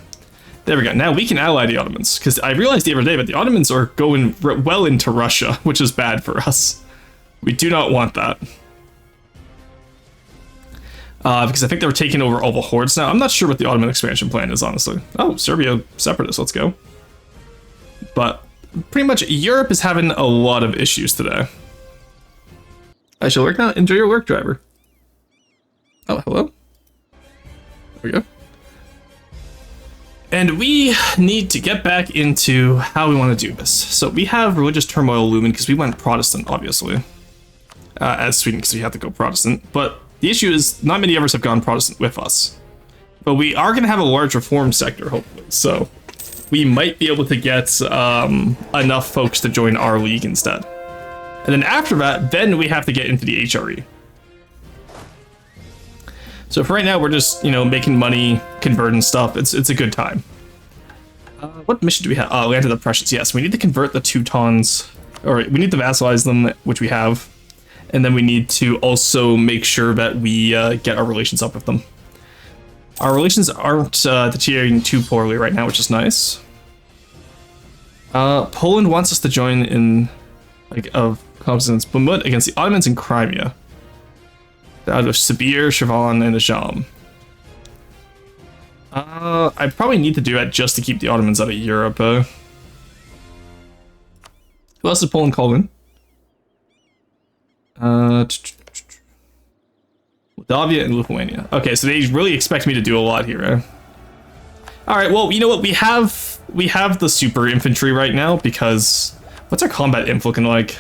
There we go. Now we can ally the Ottomans, because I realized the other day that the Ottomans are going well into Russia, which is bad for us. We do not want that. Because I think they're taking over all the hordes now. I'm not sure what the Ottoman expansion plan is, honestly. Oh, Serbia separatists. Let's go. But pretty much Europe is having a lot of issues today. I shall work now. Enjoy your work, driver. Oh, hello. There we go. And we need to get back into how we want to do this. So we have religious turmoil looming because we went Protestant, obviously. As Sweden, because we have to go Protestant. But the issue is not many of us have gone Protestant with us. But we are going to have a large reform sector, hopefully. So we might be able to get enough folks to join our league instead. And then after that, then we have to get into the HRE. So for right now, we're just, you know, making money, converting stuff. It's a good time. What mission do we have? Oh, Land of the Precious. Yes, we need to convert the Teutons, or we need to vassalize them, which we have. And then we need to also make sure that we get our relations up with them. Our relations aren't deteriorating too poorly right now, which is nice. Poland wants us to join in, like, of Constance Bumut against the Ottomans in Crimea. Out of Sibir, Shirvan, and Ajam. I probably need to do that just to keep the Ottomans out of Europe. Who else is Poland called in? Moldavia and Lithuania. Okay, so they really expect me to do a lot here, eh? Alright, well, you know what? We have the super infantry right now because... What's our combat inf looking like?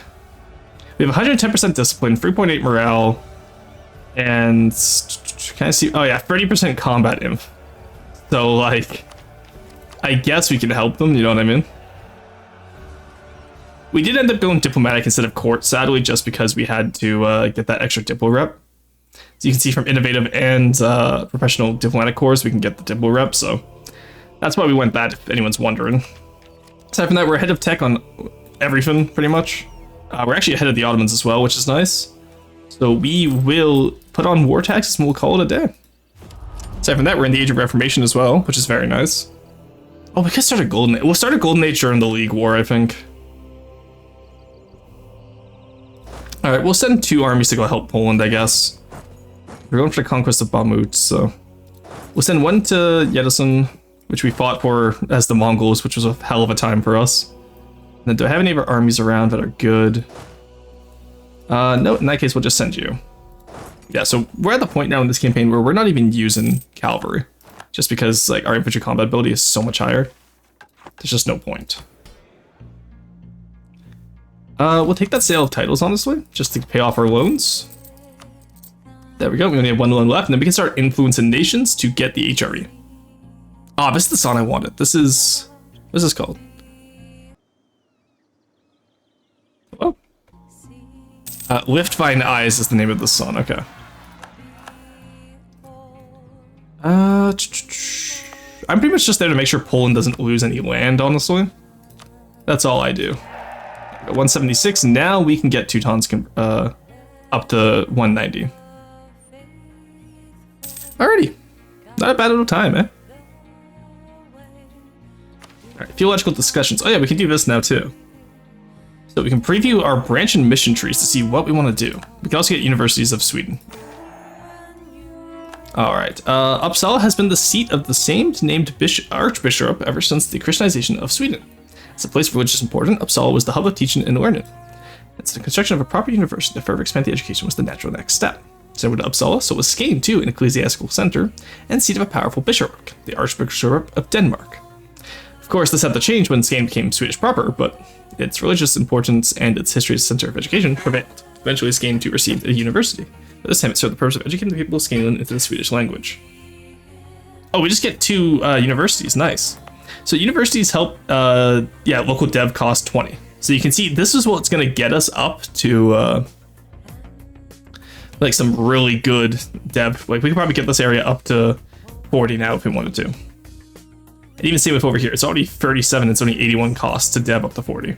We have 110% discipline, 3.8 morale, and... Can I see? Oh yeah, 30% combat inf. So, like... I guess we can help them, you know what I mean? We did end up going diplomatic instead of court, sadly, just because we had to get that extra diplo rep. So you can see from innovative and professional diplomatic corps, we can get the diplo rep, so that's why we went that, if anyone's wondering. Aside from that, we're ahead of tech on everything, pretty much. We're actually ahead of the Ottomans as well, which is nice. So we will put on war taxes and we'll call it a day. Aside from that, we're in the Age of Reformation as well, which is very nice. Oh, we could start a Golden Age. We'll start a Golden Age during the League War, I think. Alright, we'll send 2 armies to go help Poland, I guess. We're going for the conquest of Bamut, so... We'll send 1 to Yedison, which we fought for as the Mongols, which was a hell of a time for us. And then do I have any of our armies around that are good? No, in that case, we'll just send you. Yeah, so we're at the point now in this campaign where we're not even using cavalry. Just because, like, our infantry combat ability is so much higher. There's just no point. We'll take that sale of titles, honestly, just to pay off our loans. There we go, we only have 1 loan left, and then we can start influencing nations to get the HRE. Ah, this is the song I wanted. This is... What's this called? Oh. Lift Thine Eyes is the name of this song, okay. I'm pretty much just there to make sure Poland doesn't lose any land, honestly. That's all I do. 176, now we can get Teutons up to 190. Alrighty. Not a bad little time, eh? Alright, theological discussions. Oh yeah, we can do this now too. So we can preview our branch and mission trees to see what we want to do. We can also get universities of Sweden. Alright, Uppsala has been the seat of the same named archbishop ever since the Christianization of Sweden. It's a place of religious importance. Uppsala was the hub of teaching and learning. It's the construction of a proper university to further expand the education was the natural next step. Similar to Uppsala, so was Skane too, an ecclesiastical center and seat of a powerful bishopric, the Archbishop of Denmark. course, this had to change when this game became Swedish proper, but its religious importance and its history as a center of education prevailed. Eventually, Skane too received a university. But this time it served the purpose of educating the people of Skane into the Swedish language. Oh, we just get 2 universities. Nice. So universities help, local dev cost 20. So you can see this is what's going to get us up to, like some really good dev. Like we could probably get this area up to 40 now if we wanted to. And even same with over here. It's already 37. It's only 81 costs to dev up to 40.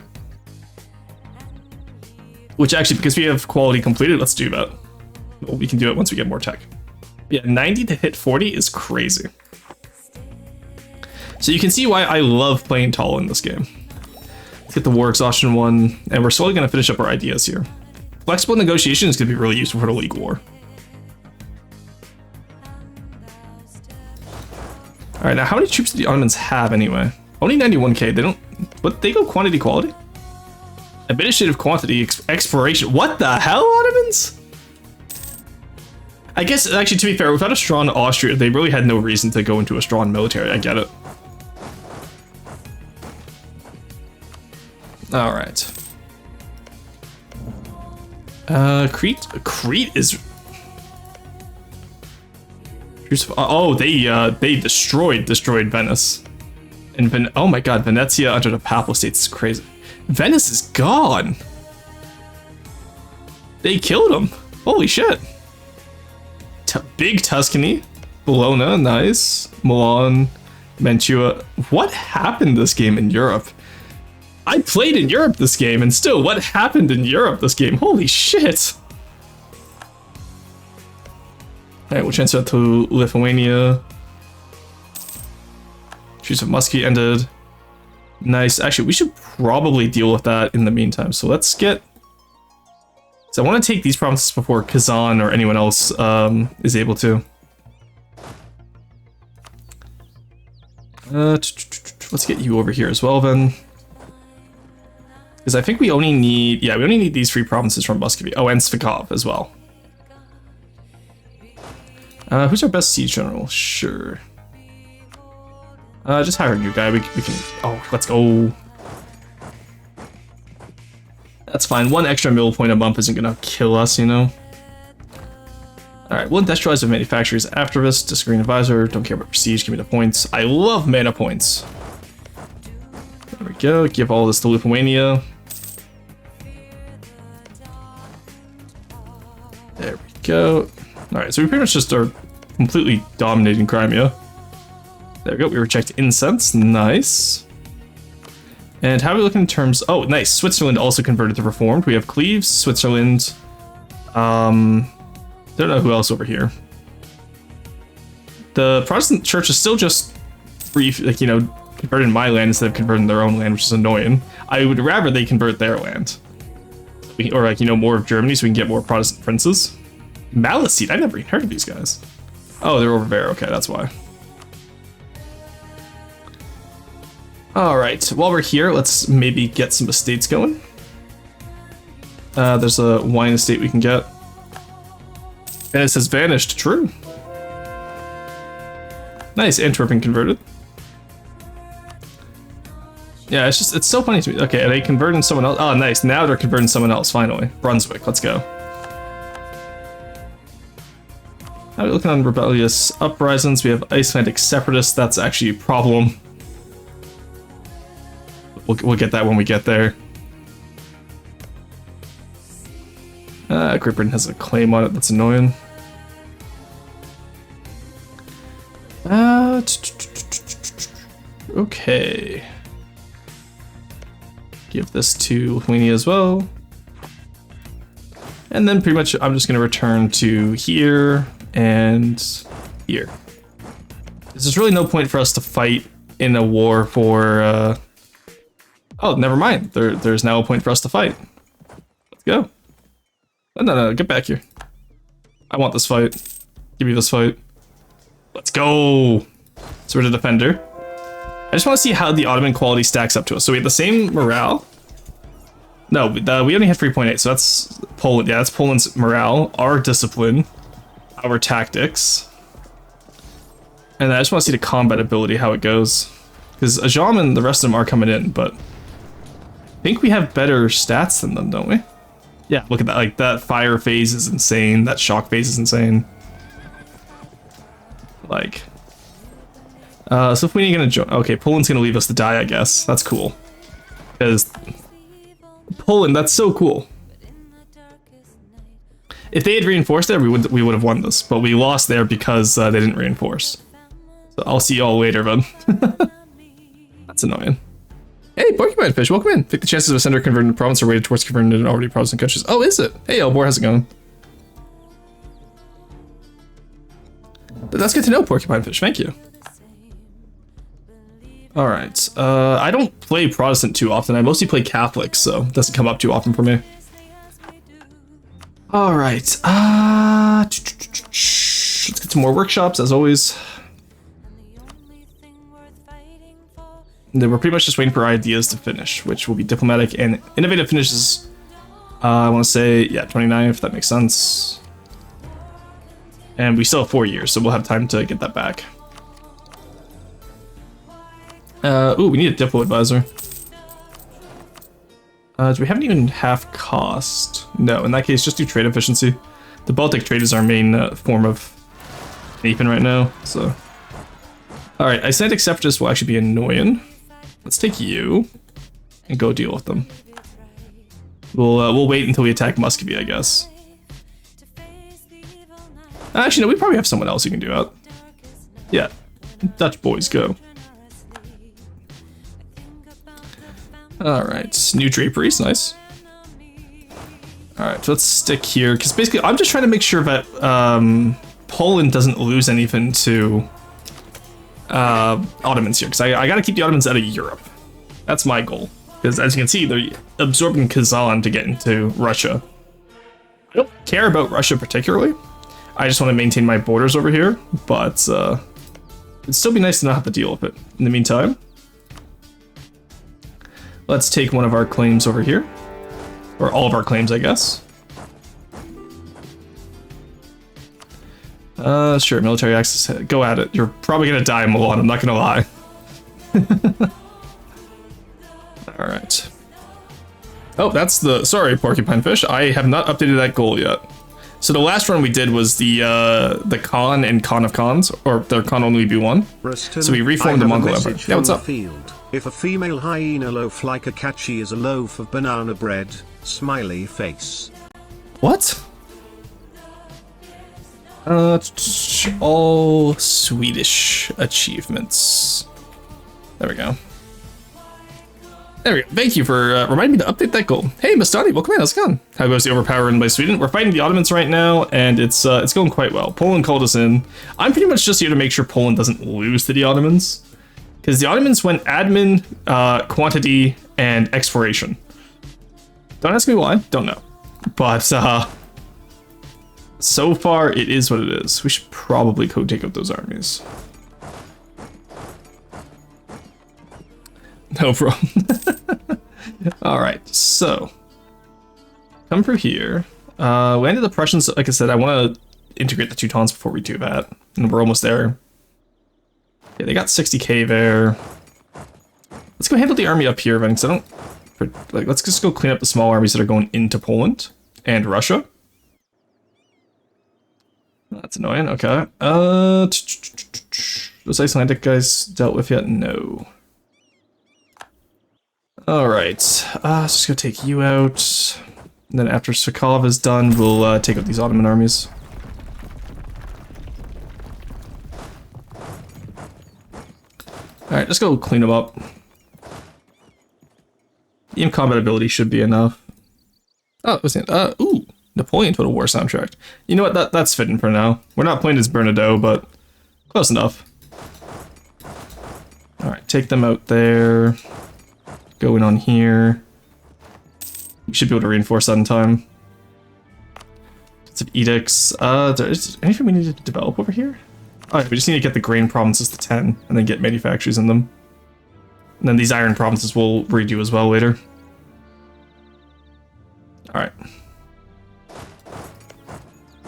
Which actually, because we have quality completed, let's do that. Well, we can do it once we get more tech. Yeah, 90 to hit 40 is crazy. So you can see why I love playing tall in this game. Let's get the war exhaustion one, and we're slowly going to finish up our ideas here. Flexible negotiation is going to be really useful for the League War. All right, now how many troops do the Ottomans have anyway? Only 91k. They don't, but they go quantity quality. Administrative quantity exploration. What the hell, Ottomans? I guess actually, to be fair, without a strong Austria, they really had no reason to go into a strong military. I get it. All right. Crete is. Oh, they destroyed Venice, and oh my God, Venezia under the Papal States is crazy. Venice is gone. They killed him. Holy shit. Big Tuscany, Bologna, nice. Milan, Mantua. What happened this game in Europe? I played in Europe this game, and still, what happened in Europe this game? Holy shit. Alright, we'll transfer to Lithuania. Truce of Musky ended. Nice. Actually, we should probably deal with that in the meantime. So let's get... So I want to take these provinces before Kazan or anyone else is able to. Let's get you over here as well then. Because I think we only need... Yeah, we only need these 3 provinces from Muscovy. Oh, and Svikov as well. Who's our best siege general? Sure. Just hire a new guy. We can... Oh, let's go. That's fine. 1 extra mill point a month isn't gonna kill us, you know? Alright, we'll industrialize the manufacturers after this. Disagreeing advisor. Don't care about prestige. Give me the points. I love mana points. There we go. Give all this to Lithuania. There we go. Alright, so we pretty much just are completely dominating Crimea. There we go. We reject incense. Nice. And how are we looking in terms... Oh, nice. Switzerland also converted to Reformed. We have Cleves, Switzerland. Don't know who else over here. The Protestant church is still just free, like, you know, converting my land instead of converting their own land, which is annoying. I would rather they convert their land. Or, like, you know, more of Germany so we can get more Protestant princes. Maliseed, I never even heard of these guys. Oh, they're over there. Okay, that's why. Alright, while we're here, let's maybe get some estates going. There's a wine estate we can get. And it says vanished. True. Nice, Antwerpen converted. Yeah, it's so funny to me. Okay, are they converting someone else? Oh, nice. Now they're converting someone else, finally. Brunswick, let's go. How are we looking on rebellious uprisings? We have Icelandic separatists. That's actually a problem. We'll get that when we get there. Great Britain has a claim on it. That's annoying. Okay. Give this to Lithuania as well. And then pretty much I'm just going to return to here and here. There's really no point for us to fight in a war for... Oh, never mind. There's now a point for us to fight. Let's go. No, get back here. I want this fight. Give me this fight. Let's go. So we're the defender. I just want to see how the Ottoman quality stacks up to us. So we have the same morale. No, we only have 3.8, so that's Poland. Yeah, that's Poland's morale, our discipline, our tactics. And I just want to see the combat ability, how it goes. Because Ajam and the rest of them are coming in, but I think we have better stats than them, don't we? Yeah, look at that. Like, that fire phase is insane. That shock phase is insane. Like, so if we're gonna join, okay, Poland's gonna leave us to die, I guess. That's cool. Because Poland, that's so cool. If they had reinforced there, we would have won this, but we lost there because they didn't reinforce. So I'll see y'all later, bud. That's annoying. Hey, Porcupine Fish, welcome in. I think the chances of a center converted to province are weighted towards converting into already Protestant countries. Oh, is it? Hey, Elbor, how's it going? That's good to know, Porcupine Fish. Thank you. All right. I don't play Protestant too often. I mostly play Catholic, so it doesn't come up too often for me. All right. Let's get some more workshops, as always. And then we're pretty much just waiting for ideas to finish, which will be diplomatic and innovative finishes. I want to say, yeah, 29, if that makes sense. And we still have 4 years, so we'll have time to get that back. Ooh, we need a Diplo advisor. Do we have even half cost? No, in that case, just do trade efficiency. The Baltic trade is our main form of Nathan right now, so. Alright, Icelandic Separatists will actually be annoying. Let's take you and go deal with them. We'll wait until we attack Muscovy, I guess. Actually, no, we probably have someone else who can do that. Yeah, Dutch boys, go. Alright, new draperies, nice. Alright, so let's stick here, because basically I'm just trying to make sure that Poland doesn't lose anything to Ottomans here, because I gotta keep the Ottomans out of Europe. That's my goal. Because as you can see, they're absorbing Kazan to get into Russia. I don't care about Russia particularly. I just want to maintain my borders over here, but it'd still be nice to not have to deal with it. In the meantime, let's take one of our claims over here. Or all of our claims, I guess. Sure, military access, go at it. You're probably gonna die, Milan, I'm not gonna lie. Alright. Oh, that's the, sorry, Porcupine Fish, I have not updated that goal yet. So the last run we did was the Khan and Khan of Khans, or their Khan only be one. Ruston, so we reformed the Mongol Empire. Yeah, what's up? Field. If a female hyena loaf like a catchy is a loaf of banana bread, smiley face. What? All Swedish achievements. There we go. There we go. Thank you for reminding me to update that goal. Hey, Mastani, welcome in. How's it going? How goes the overpowering by Sweden? We're fighting the Ottomans right now, and it's going quite well. Poland called us in. I'm pretty much just here to make sure Poland doesn't lose to the Ottomans, because the Ottomans went admin, quantity, and exploration. Don't ask me why. Don't know. But so far, it is what it is. We should probably go take out those armies. No problem. Alright, so. Come through here. We ended the Prussians, like I said, I want to integrate the Teutons before we do that. And we're almost there. Yeah, they got 60k there. Let's go handle the army up here, then, because I don't... Like, let's just go clean up the small armies that are going into Poland and Russia. That's annoying, okay. Those Icelandic guys dealt with yet? No. Alright, let's just go take you out. And then after Sokolov is done, we'll take out these Ottoman armies. Alright, let's go clean them up. The combat ability should be enough. Oh, it was ooh, Napoleon Total War soundtrack. You know what, that's fitting for now. We're not playing as Bernadotte, but close enough. Alright, take them out there. Going on here. We should be able to reinforce that in time. Some edicts. Is there anything we need to develop over here? Oh, yeah, we just need to get the grain provinces to 10 and then get manufactories in them. And then these iron provinces we'll redo as well later. Alright.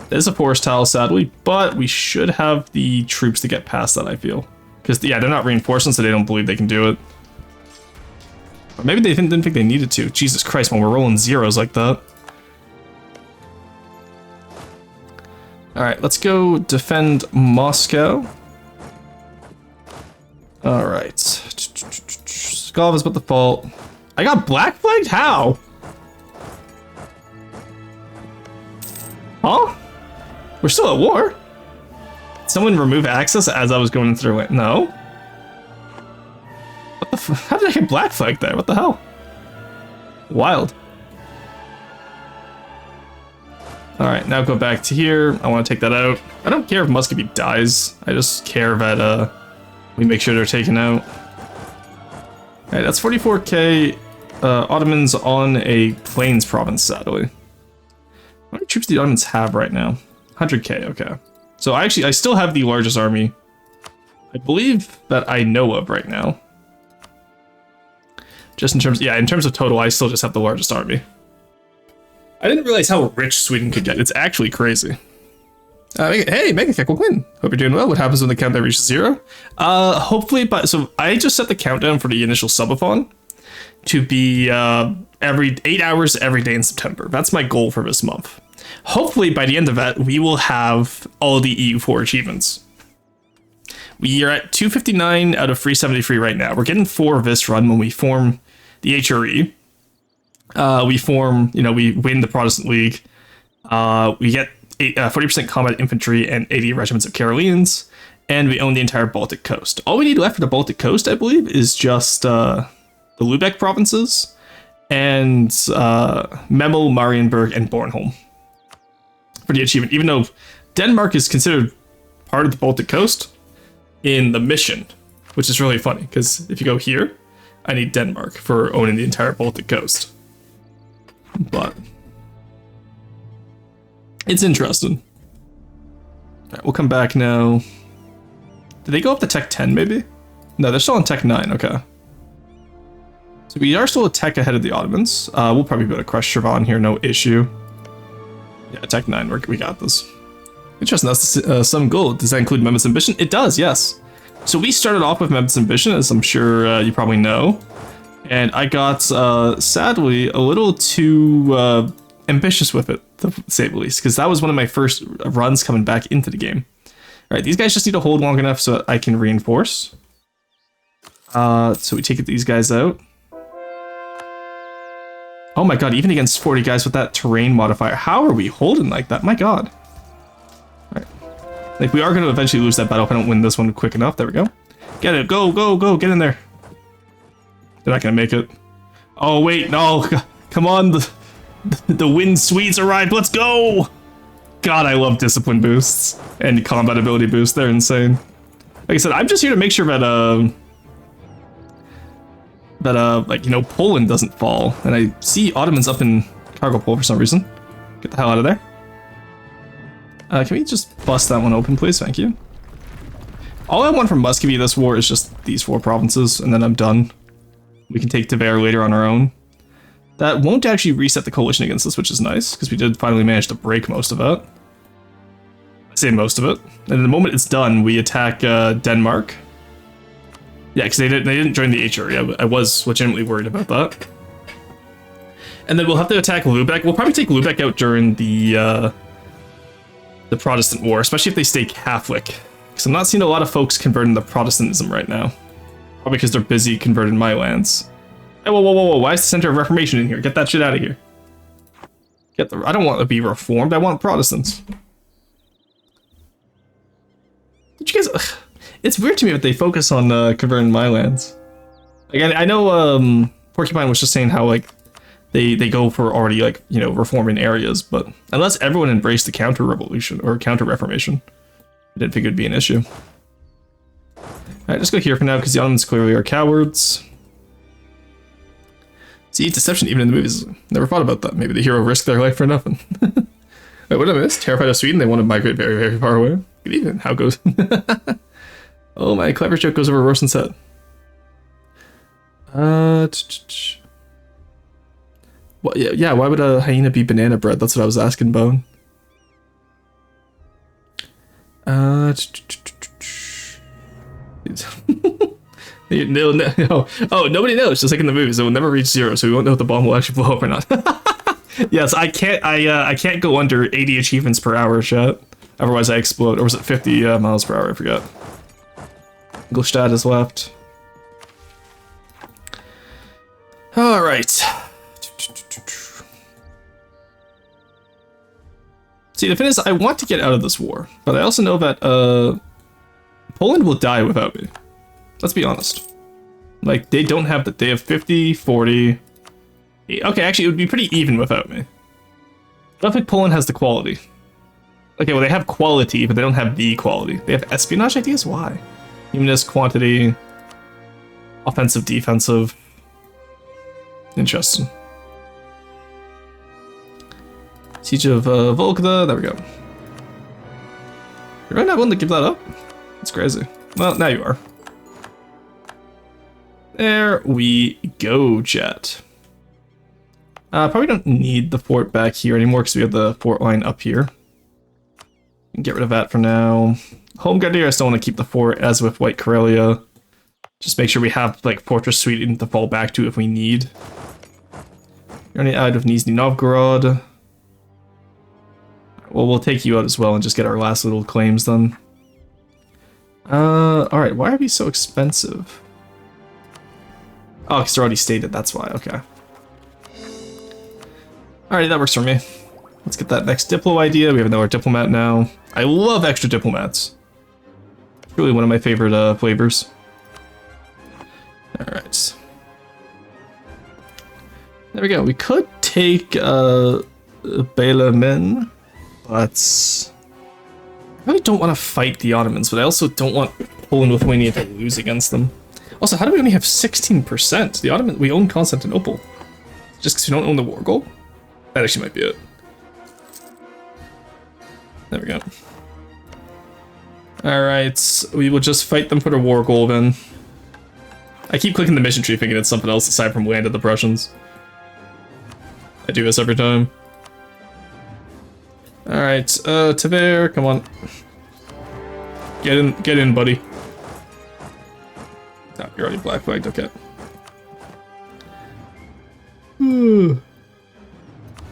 There's a forest tile, sadly, but we should have the troops to get past that, I feel. Because, yeah, they're not reinforcing, so they don't believe they can do it. Or maybe they didn't think they needed to. Jesus Christ, when we're rolling zeros like that. Alright, let's go defend Moscow. Alright. Skov is about to fall. I got black flagged? How? Huh? We're still at war. Did someone remove access as I was going through it? No. What the f— how did I get black flagged there? What the hell? Wild. Alright, now go back to here. I want to take that out. I don't care if Muscovy dies. I just care that we make sure they're taken out. Alright, that's 44k Ottomans on a Plains province, sadly. How many troops do the Ottomans have right now? 100k, okay. So I still have the largest army, I believe, that I know of right now. Just in terms, yeah, in terms of total, I still just have the largest army. I didn't realize how rich Sweden could get. It's actually crazy. Hey, Megakek will win. Hope you're doing well. What happens when the countdown reaches 0? Hopefully, so I just set the countdown for the initial subathon to be every 8 hours every day in September. That's my goal for this month. Hopefully, by the end of that, we will have all the EU4 achievements. We are at 259 out of 373 right now. We're getting 4 this run when we form the HRE. We form, we win the Protestant League. We get 40% combat infantry and 80 regiments of Karelians, and we own the entire Baltic coast. All we need left for the Baltic coast, I believe, is just the Lubeck provinces and Memel, Marienburg, and Bornholm for the achievement. Even though Denmark is considered part of the Baltic coast in the mission, which is really funny because if you go here, I need Denmark for owning the entire Baltic coast. But it's interesting. Alright, we'll come back now. Did they go up to Tech 10 maybe? No, they're still on Tech 9, okay. So we are still a tech ahead of the Ottomans. We'll probably be able to crush Subathon here, no issue. Yeah, Tech 9, we got this. Interesting, that's some gold. Does that include Mehmet's Ambition? It does, yes. So we started off with Mehmet's Ambition, as I'm sure you probably know. And I got, sadly, a little too ambitious with it, to say the least, because that was one of my first runs coming back into the game. Alright, these guys just need to hold long enough so that I can reinforce. So we take these guys out. Oh my god, even against 40 guys with that terrain modifier, how are we holding like that? My god. Alright. Like, we are going to eventually lose that battle if I don't win this one quick enough. There we go. Get it, go, go, go, get in there. They're not gonna make it. Oh wait, no, come on, the wind Swedes arrived, let's go! God, I love discipline boosts and combat ability boosts, they're insane. Like I said, I'm just here to make sure that, Poland doesn't fall. And I see Ottomans up in Kargopol for some reason. Get the hell out of there. Can we just bust that one open, please? Thank you. All I want from Muscovy this war is just these 4 provinces, and then I'm done. We can take Tver later on our own. That won't actually reset the coalition against us, which is nice, because we did finally manage to break most of it. I say most of it. And the moment it's done, we attack Denmark. Yeah, because they didn't join the HRE. I was legitimately worried about that. And then we'll have to attack Lubeck. We'll probably take Lubeck out during the Protestant War, especially if they stay Catholic. Because I'm not seeing a lot of folks converting to Protestantism right now. Probably because they're busy converting my lands. Hey, whoa, whoa, whoa, whoa, why is the Center of Reformation in here? Get that shit out of here. I don't want to be reformed, I want Protestants. Did you guys... Ugh, it's weird to me that they focus on converting my lands. Again, I know Porcupine was just saying how, like, they go for already, like, reforming areas, but unless everyone embraced the counter-revolution or counter-reformation, I didn't think it'd be an issue. Alright, just go here for now, because the Ottomans clearly are cowards. See, deception even in the movies. Never thought about that. Maybe the hero risked their life for nothing. Wait, what did I miss? Terrified of Sweden? They want to migrate very, very far away. Good evening. How goes? Oh, my clever joke goes over Rosen's head. Well, yeah, why would a hyena be banana bread? That's what I was asking, Bone. No. Oh, nobody knows. Just like in the movies, it will never reach 0, so we won't know if the bomb will actually blow up or not. Yes, I can't. I can't go under 80 achievements per hour, chat. Otherwise, I explode. Or was it 50 miles per hour? I forgot. Englishstad is left. All right. See, the thing is, I want to get out of this war, but I also know that Poland will die without me. Let's be honest. Like, they don't have they have 50, 40. Okay, actually, it would be pretty even without me. I don't think Poland has the quality. Okay, well, they have quality, but they don't have the quality. They have espionage ideas? Why? Humanist, quantity, offensive, defensive. Interesting. Siege of Volga, there we go. You're not willing to give that up? That's crazy. Well, now you are. There we go, chat. Probably don't need the fort back here anymore because we have the fort line up here. Get rid of that for now. Home Guardier, I still want to keep the fort as with White Karelia. Just make sure we have like Fortress Sweden to fall back to if we need. You're only out of Nizhny Novgorod. Well, we'll take you out as well and just get our last little claims done. Alright, why are we so expensive? Oh, because they're already stated, that's why, okay. Alright, that works for me. Let's get that next Diplo idea. We have another diplomat now. I love extra diplomats. It's really one of my favorite flavors. Alright. There we go. We could take Belamin, but I really don't want to fight the Ottomans, but I also don't want Poland and Lithuania to lose against them. Also, how do we only have 16%? The Ottoman, we own Constantinople. Just because we don't own the war goal? That actually might be it. There we go. Alright, we will just fight them for the war goal then. I keep clicking the mission tree thinking it's something else aside from land of the Prussians. I do this every time. Alright, Tver, come on. Get in, buddy. Oh, you're already black flagged, okay.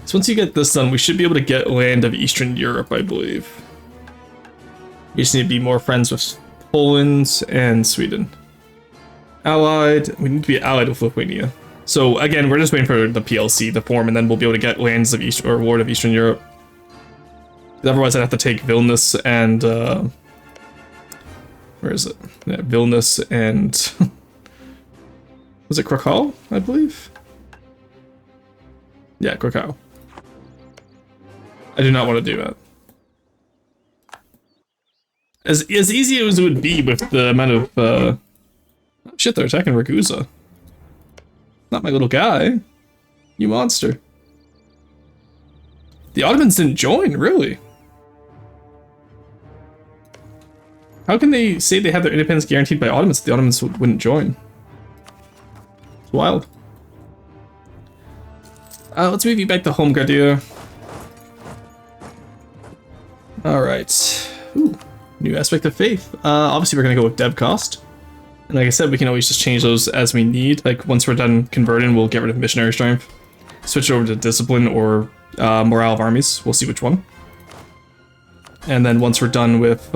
So once you get this done, we should be able to get land of Eastern Europe, I believe. We just need to be more friends with Poland and Sweden. Allied, we need to be allied with Lithuania. So again, we're just waiting for the PLC to form, and then we'll be able to get lands of East or Ward of Eastern Europe. Otherwise, I'd have to take Vilnius and where is it? Yeah, Vilnius and was it Krakow? I believe. Yeah, Krakow. I do not want to do that. As easy as it would be with the amount of shit, they're attacking Ragusa. Not my little guy. You monster. The Ottomans didn't join, really. How can they say they have their independence guaranteed by Ottomans if the Ottomans wouldn't join? It's wild. Let's move you back to Home Guardier. Alright. Ooh, new aspect of faith. Obviously we're gonna go with dev cost. And like I said, we can always just change those as we need. Like once we're done converting, we'll get rid of missionary strength. Switch over to discipline or morale of armies. We'll see which one. And then once we're done with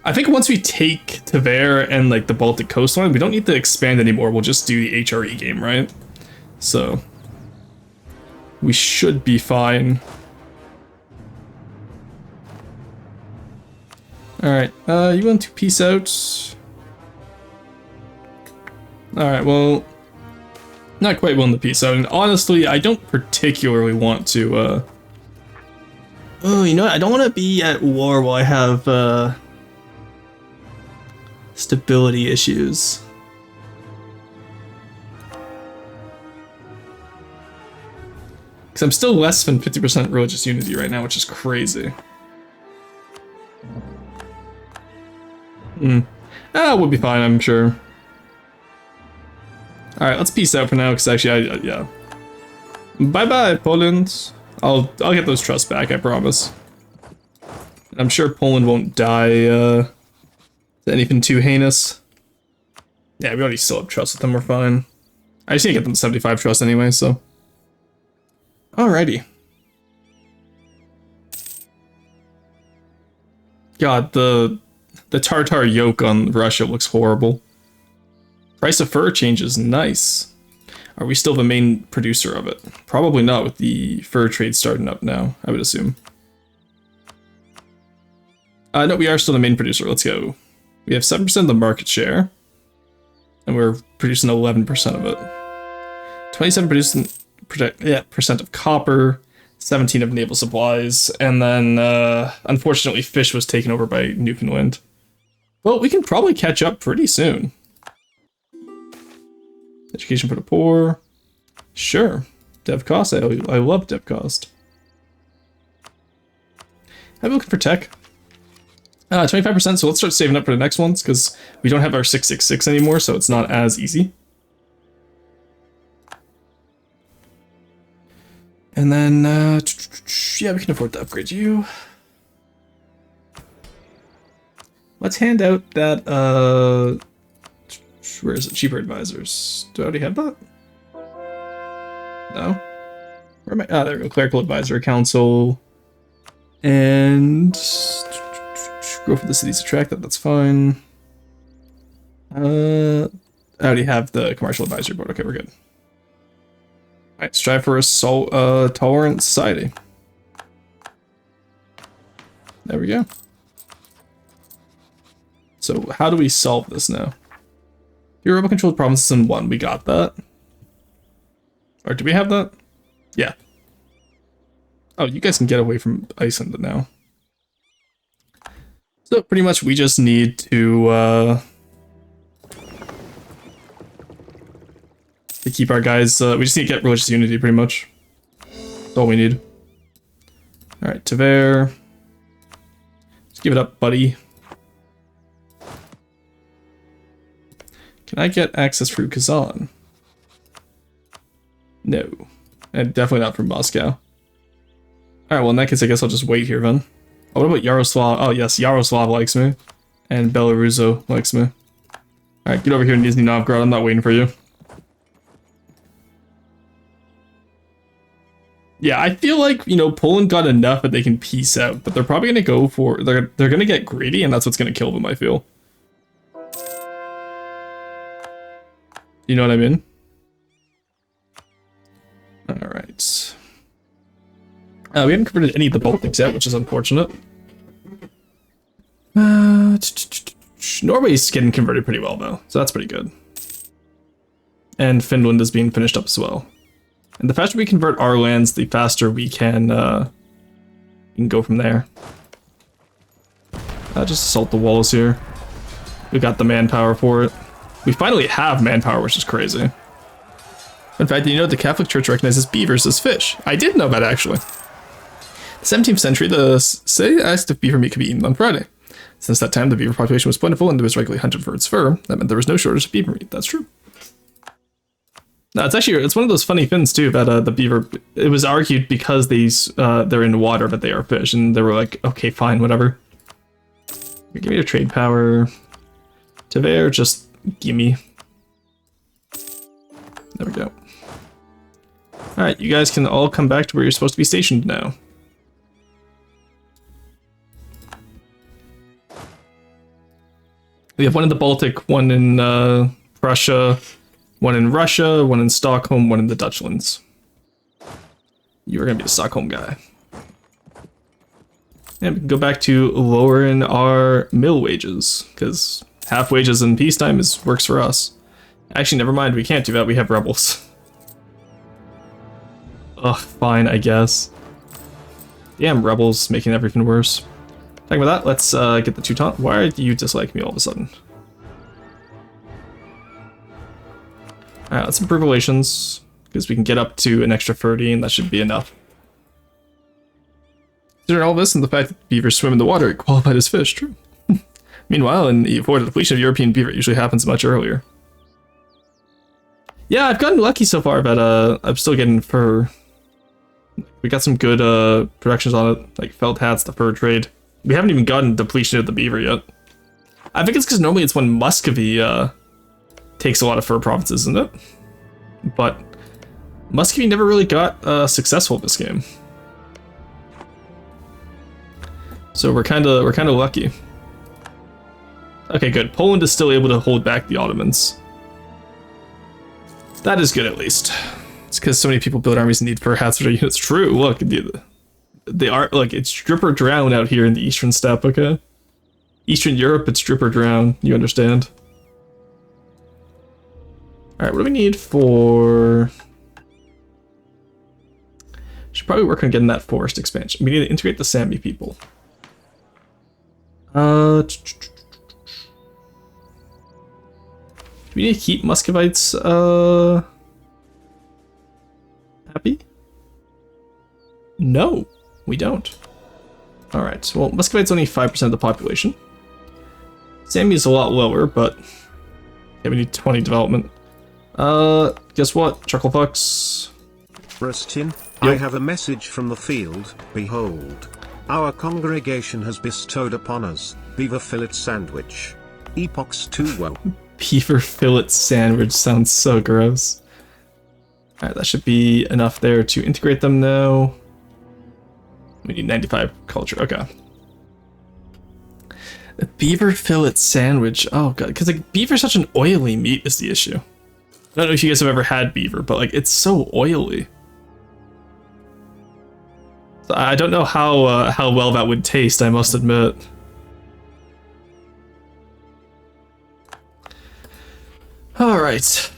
I think once we take Tver and like the Baltic coastline, we don't need to expand anymore. We'll just do the HRE game, right? So we should be fine. Alright, you want to peace out? Alright, well, not quite willing to peace out. And honestly, I don't particularly want to, oh, you know what? I don't want to be at war while I have, stability issues. Because I'm still less than 50% religious unity right now, which is crazy. We'll be fine, I'm sure. Alright, let's peace out for now, because actually, yeah. Bye-bye, Poland. I'll get those trusts back, I promise. I'm sure Poland won't die to anything too heinous. Yeah, we already still have trust with them, we're fine. I just need to get them 75 trust anyway, so. Alrighty. God, the tartar yoke on Russia looks horrible. Price of fur changes, nice. Are we still the main producer of it? Probably not with the fur trade starting up now, I would assume. No, we are still the main producer, let's go. We have 7% of the market share. And we're producing 11% of it. 27% percent of copper, 17 of naval supplies, and then unfortunately fish was taken over by Newfoundland. Well, we can probably catch up pretty soon. Education for the poor. Sure. Dev cost, I love dev cost. I'm looking for tech. 25%, so let's start saving up for the next ones, because we don't have our 666 anymore, so it's not as easy. And then, yeah, we can afford to upgrade you. Let's hand out that, where is it? Cheaper advisors. Do I already have that? No? Where am I? Ah, there we go. Clerical Advisor Council. And go for the cities to track that, that's fine. I already have the Commercial Advisory Board. Okay, we're good. Alright, strive for a tolerant society. There we go. So, how do we solve this now? Europa controlled provinces in 1, we got that. Or do we have that? Yeah. Oh, you guys can get away from Iceland now. So pretty much we just need to keep our guys, we just need to get religious unity pretty much. That's all we need. Alright, Tver. Just give it up, buddy. Can I get access through Kazan? No. And definitely not from Moscow. Alright, well in that case I guess I'll just wait here then. Oh, what about Yaroslav? Oh yes, Yaroslav likes me. And Belaruso likes me. Alright, get over here, Nizhny Novgorod, I'm not waiting for you. Yeah, I feel like, you know, Poland got enough that they can peace out, but they're probably gonna go for, they're gonna get greedy, and that's what's gonna kill them, I feel. You know what I mean? Alright. We haven't converted any of the Baltics yet, which is unfortunate. Norway's getting converted pretty well, though, so that's pretty good. And Finland is being finished up as well. And the faster we convert our lands, the faster we can go from there. Just assault the walls here. We got the manpower for it. We finally have manpower, which is crazy. In fact, you know the Catholic Church recognizes beavers as fish. I did know that, actually. 17th century, the city asked if beaver meat could be eaten on Friday. Since that time, the beaver population was plentiful and it was regularly hunted for its fur. That meant there was no shortage of beaver meat. That's true. No, it's one of those funny things too that the beaver. It was argued because they're in the water that they are fish, and they were like, okay, fine, whatever. Give me your trade power. Tver, just gimme. There we go. All right, you guys can all come back to where you're supposed to be stationed now. We have one in the Baltic, one in Prussia, one in Russia, one in Stockholm, one in the Dutchlands. You're gonna be the Stockholm guy. And we can go back to lowering our mill wages, because half wages in peacetime works for us. Actually, never mind, we can't do that, we have rebels. Ugh, fine, I guess. Damn, rebels making everything worse. Talking about that, let's get the Teuton. Why do you dislike me all of a sudden? Alright, let's improve relations, because we can get up to an extra 30, and that should be enough. Considering all this and the fact that beavers swim in the water, it qualified as fish, true. Meanwhile, in the avoided depletion of European beaver usually happens much earlier. Yeah, I've gotten lucky so far, but I'm still getting fur. We got some good productions on it, like felt hats, the fur trade. We haven't even gotten depletion of the beaver yet. I think it's because normally it's when Muscovy takes a lot of fur provinces, isn't it? But Muscovy never really got successful this game. So we're kind of lucky. Okay, good. Poland is still able to hold back the Ottomans. That is good, at least. It's because so many people build armies and need fur hats, which are, it's true. Look, they are like, it's drip or drown out here in the Eastern Steppe. Okay, Eastern Europe, it's drip or drown. You understand? All right, what do we need for? Should probably work on getting that forest expansion. We need to integrate the Sami people. Do we need to keep Muscovites happy? No, we don't. Alright, well, Muscovite's only 5% of the population. Sami is a lot lower, but yeah, we need 20 development. Guess what? Chucklefucks. Rustin, Yep. I have a message from the field. Behold, our congregation has bestowed upon us beaver fillet sandwich. Epochs 2 woe. Beaver fillet sandwich sounds so gross. Alright, that should be enough there to integrate them now. We need 95 culture, okay. A beaver fillet sandwich, oh god, because like beaver's such an oily meat is the issue. I don't know if you guys have ever had beaver, but like it's so oily. So I don't know how well that would taste, I must admit. Alright,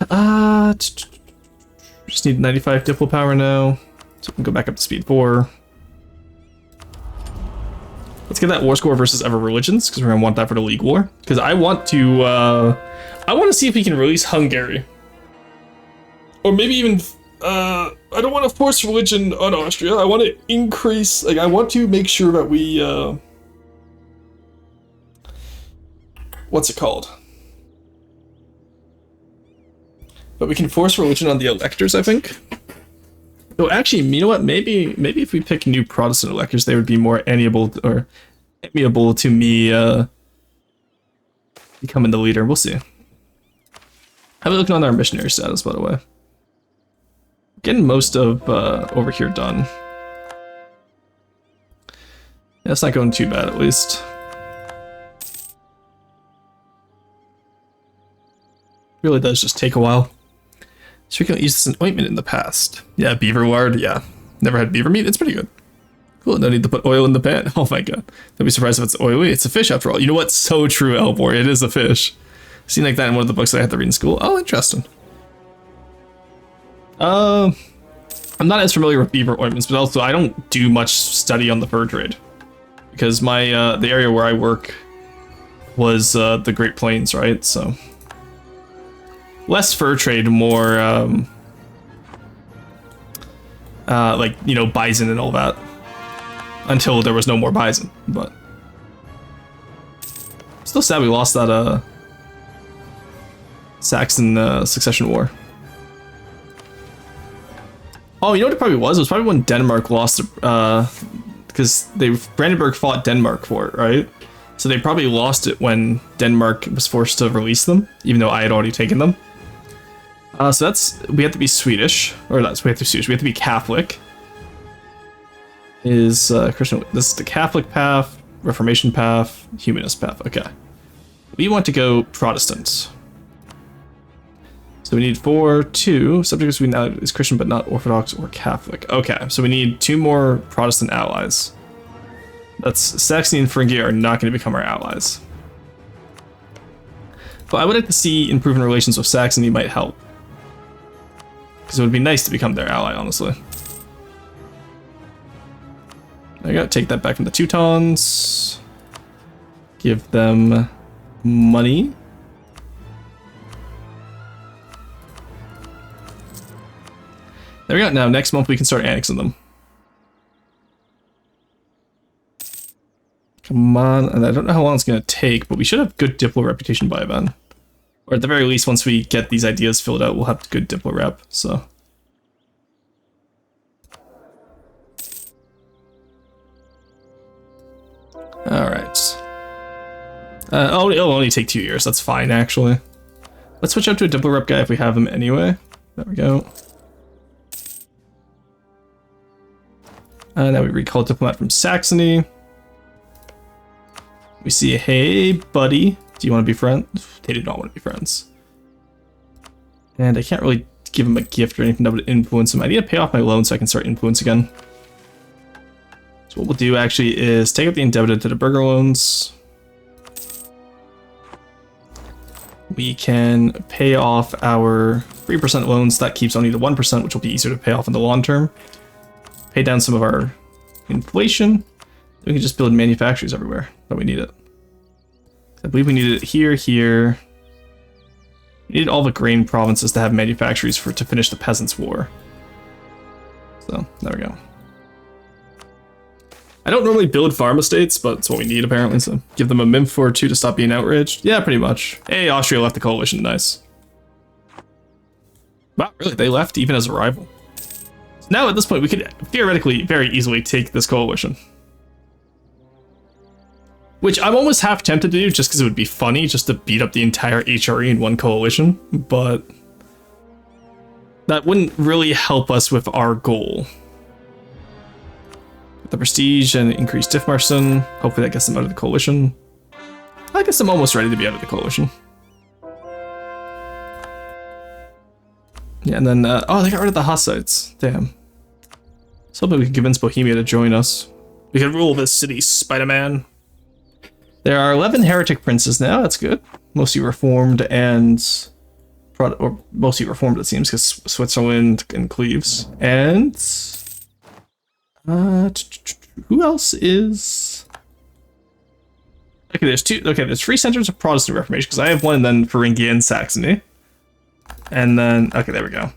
just need 95 diplo power now, so we can go back up to speed 4. Let's get that war score versus ever religions, because we're gonna want that for the League War. Because I want to see if we can release Hungary. Or maybe even, I don't want to force religion on Austria, I want to increase, like, I want to make sure that we, what's it called? But we can force religion on the electors, I think. Oh, actually, you know what? Maybe if we pick new Protestant electors, they would be more amiable to me becoming the leader. We'll see. How are we looking on our missionary status, by the way? Getting most of over here done. Yeah, it's not going too bad, at least. Really does just take a while. So we can use this as an ointment in the past. Yeah, beaver lard, yeah. Never had beaver meat, it's pretty good. Cool, no need to put oil in the pan. Oh my god. Don't be surprised if it's oily. It's a fish after all. You know what's so true, Elbor? It is a fish. Seen like that in one of the books that I had to read in school. Oh, interesting. I'm not as familiar with beaver ointments, but also I don't do much study on the fur trade. Because my, the area where I work was the Great Plains, right? So less fur trade, more like, you know, bison and all that. Until there was no more bison, but still sad we lost that Saxon succession war. Oh, you know what it probably was? It was probably when Denmark lost, because Brandenburg fought Denmark for it, right? So they probably lost it when Denmark was forced to release them, even though I had already taken them. So we have to be Swedish, or that's we have to be Catholic. Is Christian? This is the Catholic path, Reformation path, Humanist path. Okay, we want to go Protestant. So we need 2 subjects we now is Christian but not Orthodox or Catholic. Okay, so we need 2 more Protestant allies. That's Saxony and Thuringia are not going to become our allies. But I would like to see improving relations with Saxony might help. Because it would be nice to become their ally, honestly. I gotta take that back from the Teutons. Give them money. There we go. Now, next month we can start annexing them. Come on. And I don't know how long it's going to take, but we should have good Diplo reputation by then. Or at the very least, once we get these ideas filled out, we'll have good Diplo rep, so. Alright. It'll only take 2 years. That's fine, actually. Let's switch out to a double rep guy if we have him anyway. There we go. Now we recall a diplomat from Saxony. We see, hey, buddy, do you want to be friends? They do not want to be friends. And I can't really give him a gift or anything that would influence him. I need to pay off my loan so I can start influence again. So what we'll do actually is take out the indebted to the burger loans. We can pay off our 3% loans. That keeps only the 1%, which will be easier to pay off in the long term. Pay down some of our inflation. We can just build manufactories everywhere that we need it. I believe we need it here, here. We need all the grain provinces to have manufactories to finish the Peasants' War. So, there we go. I don't normally build farm estates, but it's what we need apparently, so give them a MIMF or two to stop being outraged. Yeah, pretty much. Hey, Austria left the coalition, nice. Wow, really, they left even as a rival. So now at this point, we could theoretically very easily take this coalition. Which I'm almost half tempted to do just because it would be funny just to beat up the entire HRE in one coalition, but that wouldn't really help us with our goal. The prestige and increased Diffmarson. Hopefully that gets them out of the coalition. I guess I'm almost ready to be out of the coalition. Yeah, and then, oh, they got rid of the Hussites. Damn. So hopefully we can convince Bohemia to join us. We can rule this city, Spider-Man. There are 11 heretic princes now, that's good. Mostly reformed and... or mostly reformed it seems, because Switzerland and Cleves. And... who else is... Okay, there's two. Okay, there's 3 centers of Protestant Reformation, because I have one, and then Thuringia and Saxony. And then... Okay, there we go.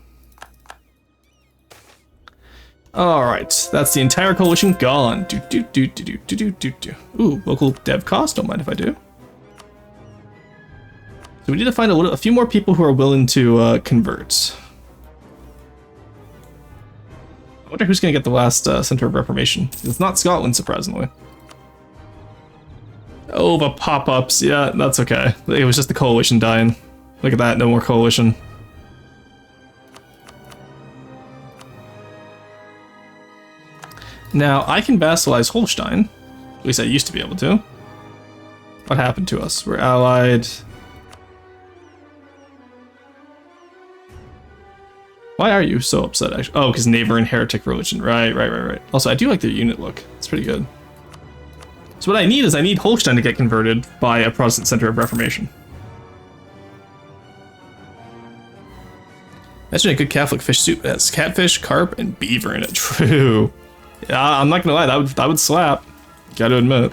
Alright, that's the entire coalition gone. Ooh, local dev cost, don't mind if I do. So we need to find a few more people who are willing to convert. I wonder who's going to get the last Center of Reformation. It's not Scotland, surprisingly. Oh, the pop-ups. Yeah, that's okay. It was just the coalition dying. Look at that, no more coalition. Now, I can vassalize Holstein. At least I used to be able to. What happened to us? We're allied. Why are you so upset, actually? Oh, because neighbor and heretic religion. Right. Also, I do like their unit look. It's pretty good. So what I need is I need Holstein to get converted by a Protestant Center of Reformation. Imagine a good Catholic fish soup that has catfish, carp, and beaver in it. True. Yeah, I'm not gonna lie, that would slap. Gotta admit.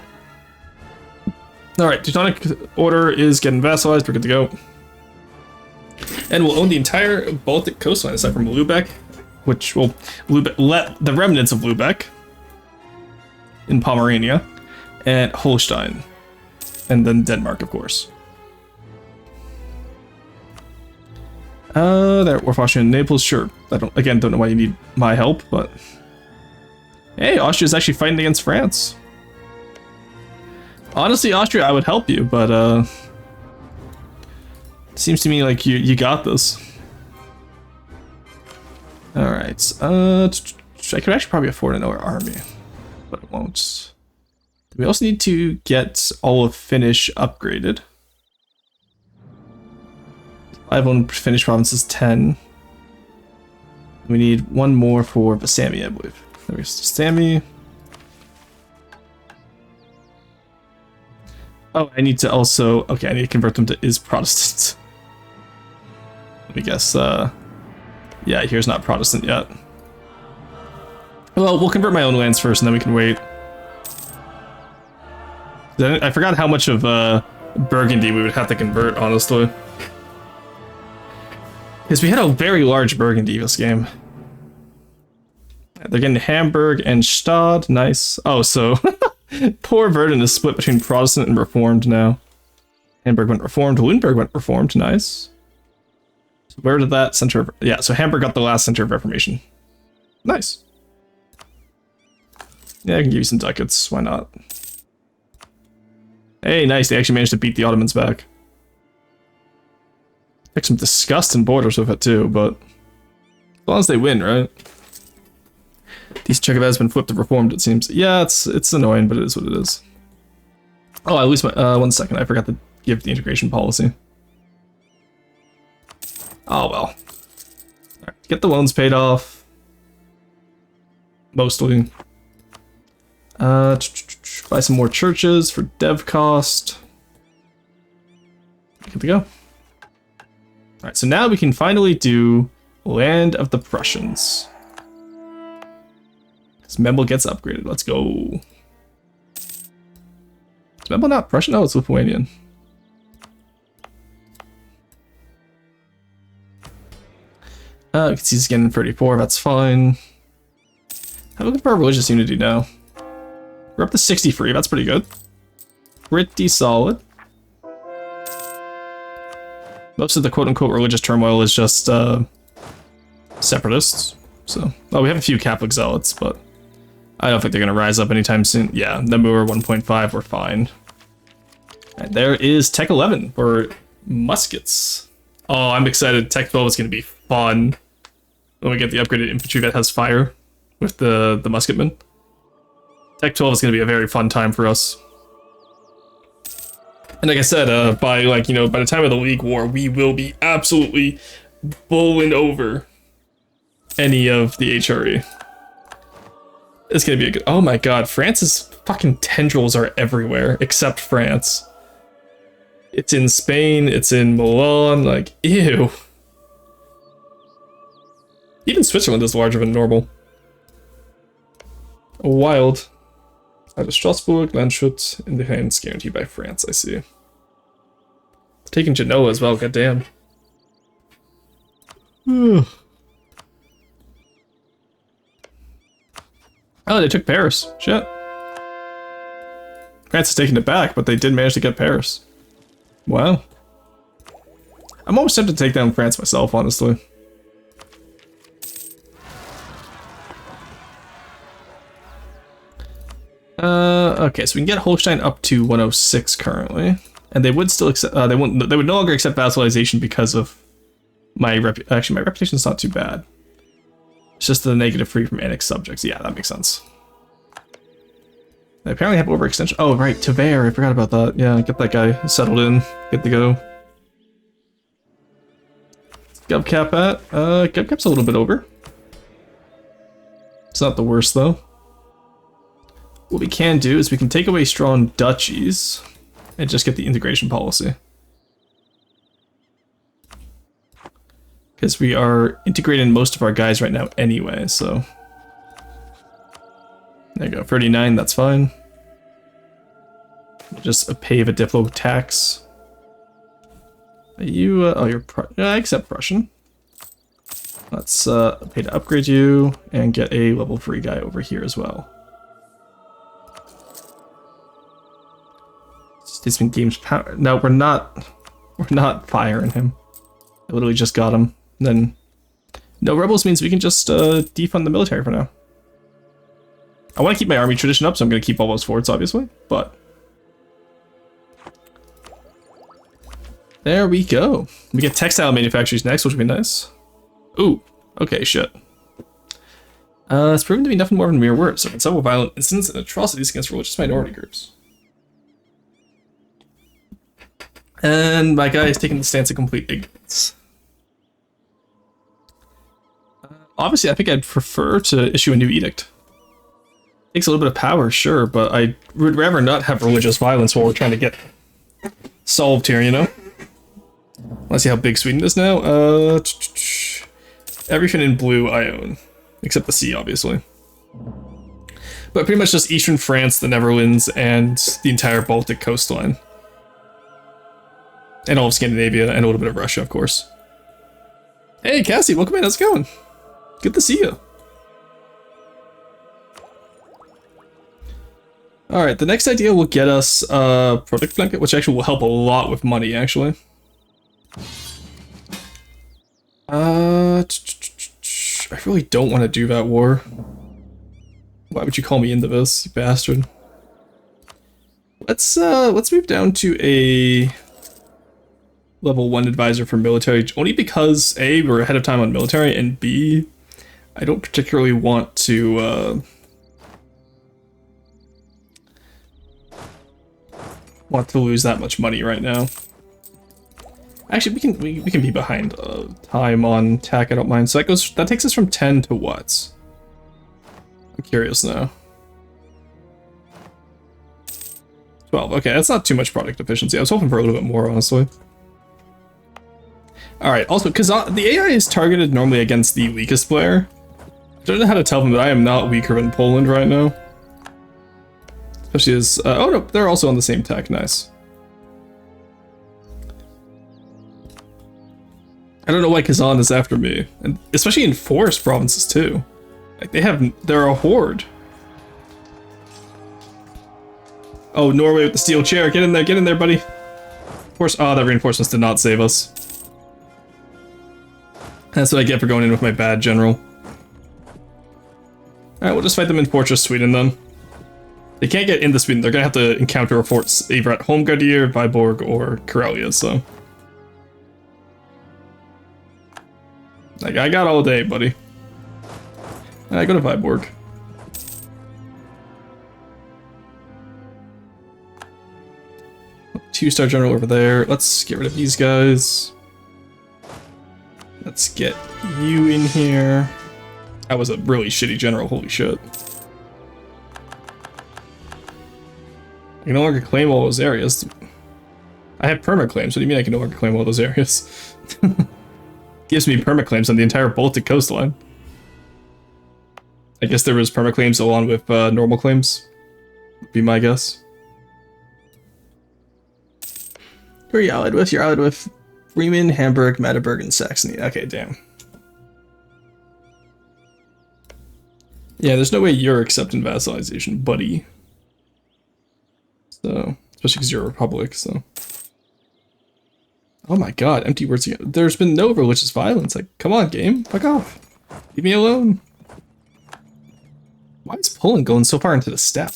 Alright, Teutonic Order is getting vassalized, we're good to go. And we'll own the entire Baltic coastline aside from Lubeck, which will let the remnants of Lubeck in Pomerania, and Holstein, and then Denmark, of course. There, War of Austria and Naples, sure. I don't know why you need my help, but... Hey, Austria's actually fighting against France. Honestly, Austria, I would help you, but, seems to me like you got this. Alright, I could actually probably afford another army, but it won't. We also need to get all of Finnish upgraded. 5 on Finnish provinces, 10. We need one more for Vasami, I believe. There we go, Vasami. Oh, I need to also... Okay, I need to convert them to is Protestant. Let me guess, yeah, here's not Protestant yet. Well, we'll convert my own lands first, and then we can wait. I forgot how much of Burgundy we would have to convert, honestly. Because we had a very large Burgundy this game. They're getting Hamburg and Stad, nice. Oh, so poor Verdun is split between Protestant and Reformed now. Hamburg went Reformed, Lüneburg went Reformed, nice. So where did that center of... Yeah, so Hamburg got the last center of Reformation. Nice. Yeah, I can give you some ducats, why not? Hey, nice. They actually managed to beat the Ottomans back. Like some disgusting borders with it too, but as long as they win, right? These Czechoslovakia has been flipped and reformed, it seems. Yeah, it's annoying, but it is what it is. Oh, I lose my 1 second. I forgot to give the integration policy. Oh well. All right, get the loans paid off. Mostly. Buy some more churches for dev cost. Good to go. Alright, so now we can finally do Land of the Prussians. Because Memel gets upgraded. Let's go. Is Memel not Prussian? No, it's Lithuanian. You can see he's getting 34, that's fine. I'm looking for our religious unity now. We're up to 63, that's pretty good. Pretty solid. Most of the quote-unquote religious turmoil is just separatists. So, well, we have a few Catholic zealots, but I don't think they're going to rise up anytime soon. Yeah, Namur 1.5, we're fine. And there is Tech 11 for muskets. Oh, I'm excited. Tech 12 is going to be fun when we get the upgraded infantry that has fire with the musketmen. Tech 12 is going to be a very fun time for us. And like I said, by by the time of the League War, we will be absolutely bowling over any of the HRE. It's gonna be a good. Oh my god, France's fucking tendrils are everywhere except France. It's in Spain, it's in Milan, like, ew. Even Switzerland is larger than normal. Wild. Out of Strasbourg, Landshut, independence guaranteed by France, I see. Taking Genoa as well, goddamn. Oh, they took Paris. Shit. France is taking it back, but they did manage to get Paris. Wow. I'm almost tempted to take down France myself, honestly. Okay, so we can get Holstein up to 106 currently, and they would still accept. They would no longer accept vassalization because of my Actually, my reputation's not too bad. It's just the negative free from annexed subjects. Yeah, that makes sense. They apparently have overextension. Oh, right, Tver. I forgot about that. Yeah, get that guy settled in. Good to go. GovCap at? GovCap's a little bit over. It's not the worst, though. What we can do is we can take away strong duchies and just get the integration policy. Because we are integrating most of our guys right now anyway, so... There you go, 39, that's fine. Just pay a Diplo tax. Are you, oh, you're, I accept Prussian. Let's pay to upgrade you and get a level 3 guy over here as well. Statesman Games power. No, we're not firing him. I literally just got him. Then no rebels means we can just defund the military for now. I want to keep my army tradition up, so I'm going to keep all those forts, obviously, but there we go. We get textile manufacturers next, which would be nice. Ooh, okay, shit. It's proven to be nothing more than mere words, so several violent incidents and atrocities against religious minority groups. And my guy is taking the stance of complete ignorance. Obviously, I think I'd prefer to issue a new edict. Takes a little bit of power, sure, but I would rather not have religious violence while we're trying to get solved here, you know? Let's see how big Sweden is now. Everything in blue I own, except the sea, obviously. But pretty much just eastern France, the Netherlands, and the entire Baltic coastline. And all of Scandinavia, and a little bit of Russia, of course. Hey, Cassie, welcome in. How's it going? Good to see you. Alright, the next idea will get us Product Blanket, which actually will help a lot with money, actually. I really don't want to do that war. Why would you call me into this, you bastard? Let's move down to a level 1 advisor for military, only because A, we're ahead of time on military, and B, I don't particularly want to lose that much money right now. Actually, we can be behind time on tech. I don't mind. So that takes us from 10 to what? I'm curious now. 12. Okay, that's not too much product efficiency. I was hoping for a little bit more, honestly. All right. Also, because the AI is targeted normally against the weakest player. I don't know how to tell them that I am not weaker than Poland right now. Especially as oh no, they're also on the same tech. Nice. I don't know why Kazan is after me, and especially in forest provinces too. Like they're a horde. Oh, Norway with the steel chair, get in there, buddy. Of course, that reinforcements did not save us. That's what I get for going in with my bad general. Alright, we'll just fight them in Fortress Sweden then. They can't get into Sweden, they're gonna have to encounter a fort either at Holmgardier, Viborg, or Karelia, so. Like, I got all day, buddy. I go to Viborg. Two-star general over there. Let's get rid of these guys. Let's get you in here. That was a really shitty general, holy shit. I can no longer claim all those areas. I have perma-claims, what do you mean I can no longer claim all those areas? Gives me perma-claims on the entire Baltic coastline. I guess there was perma-claims along with normal claims. Would be my guess. Who are you allied with? You're allied with Bremen, Hamburg, Magdeburg, and Saxony. Okay, damn. Yeah, there's no way you're accepting vassalization, buddy. So, especially because you're a republic, so. Oh my god, empty words again. There's been no religious violence. Like, come on, game. Fuck off. Leave me alone. Why is Poland going so far into the steppe?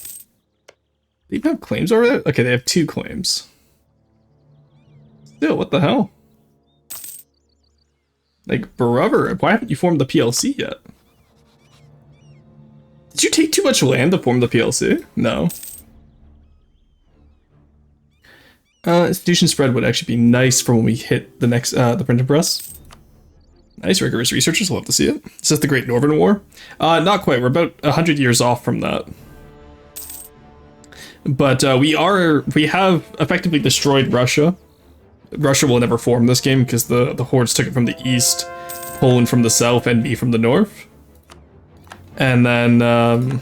They even have claims over there? Okay, they have 2 claims. Still, what the hell? Like, brother, why haven't you formed the PLC yet? Did you take too much land to form the PLC? No. Institution spread would actually be nice for when we hit the next, the printing press. Nice, rigorous researchers, love to see it. Is this the Great Northern War? Not quite, we're about 100 years off from that. But we have effectively destroyed Russia. Russia will never form this game because the hordes took it from the east, Poland from the south, and me from the north. And then I'm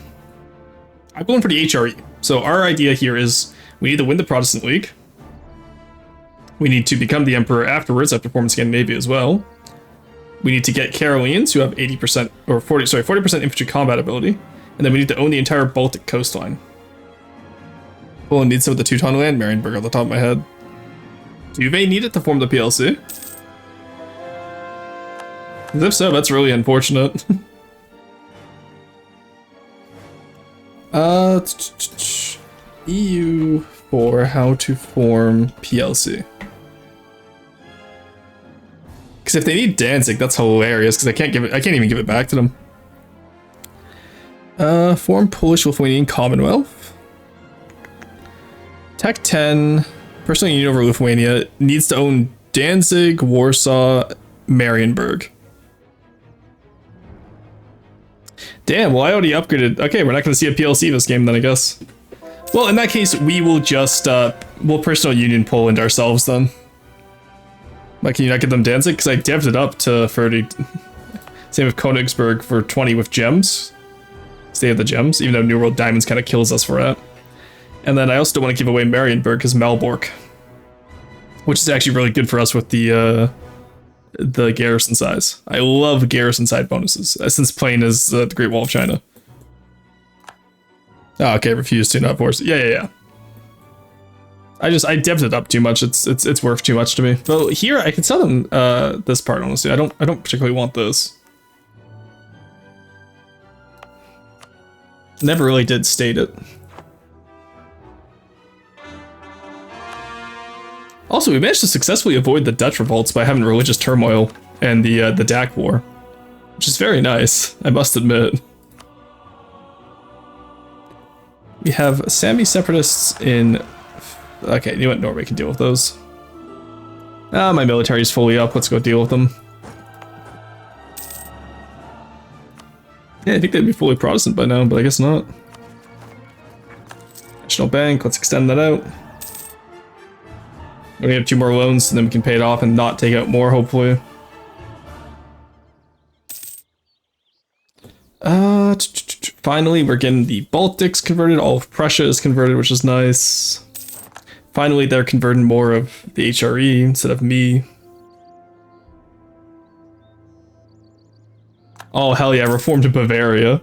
going for the HRE. So our idea here is we need to win the Protestant League. We need to become the emperor afterwards after forming Scandinavia as well. We need to get Karelians who have 80% or 40% infantry combat ability, and then we need to own the entire Baltic coastline. Poland needs some of the Teuton land, Marienburg on the top of my head. Do they need it to form the PLC? If so, that's really unfortunate. EU for how to form PLC. Because if they need Danzig, that's hilarious. Because I can't even give it back to them. Form Polish-Lithuanian Commonwealth. Tech 10. Personal union over Lithuania needs to own Danzig, Warsaw, Marienburg. Damn, well I already upgraded. Okay, we're not going to see a PLC this game then, I guess. Well, in that case, we will just, we'll personal union Poland ourselves then. Like, can you not get them Danzig? Because I devved it up to 30. Same with Königsberg for 20 with gems. Stay of the gems, even though New World Diamonds kind of kills us for it. And then I also don't want to give away Marienburg because Malbork. Which is actually really good for us with the garrison size. I love garrison size bonuses, since playing as the Great Wall of China. Oh, okay, refuse to not force. Yeah. I devved it up too much. It's worth too much to me. Well, here I can sell them this part. Honestly, I don't particularly want this. Never really did state it. Also, we managed to successfully avoid the Dutch revolts by having religious turmoil and the Dak War, which is very nice, I must admit. We have Sami separatists in... Okay, you know what? Norway can deal with those. My military is fully up. Let's go deal with them. Yeah, I think they'd be fully Protestant by now, but I guess not. National Bank, let's extend that out. We have 2 more loans, and then we can pay it off and not take out more, hopefully. Finally, we're getting the Baltics converted. All of Prussia is converted, which is nice. Finally, they're converting more of the HRE instead of me. Oh, hell yeah, reformed to Bavaria.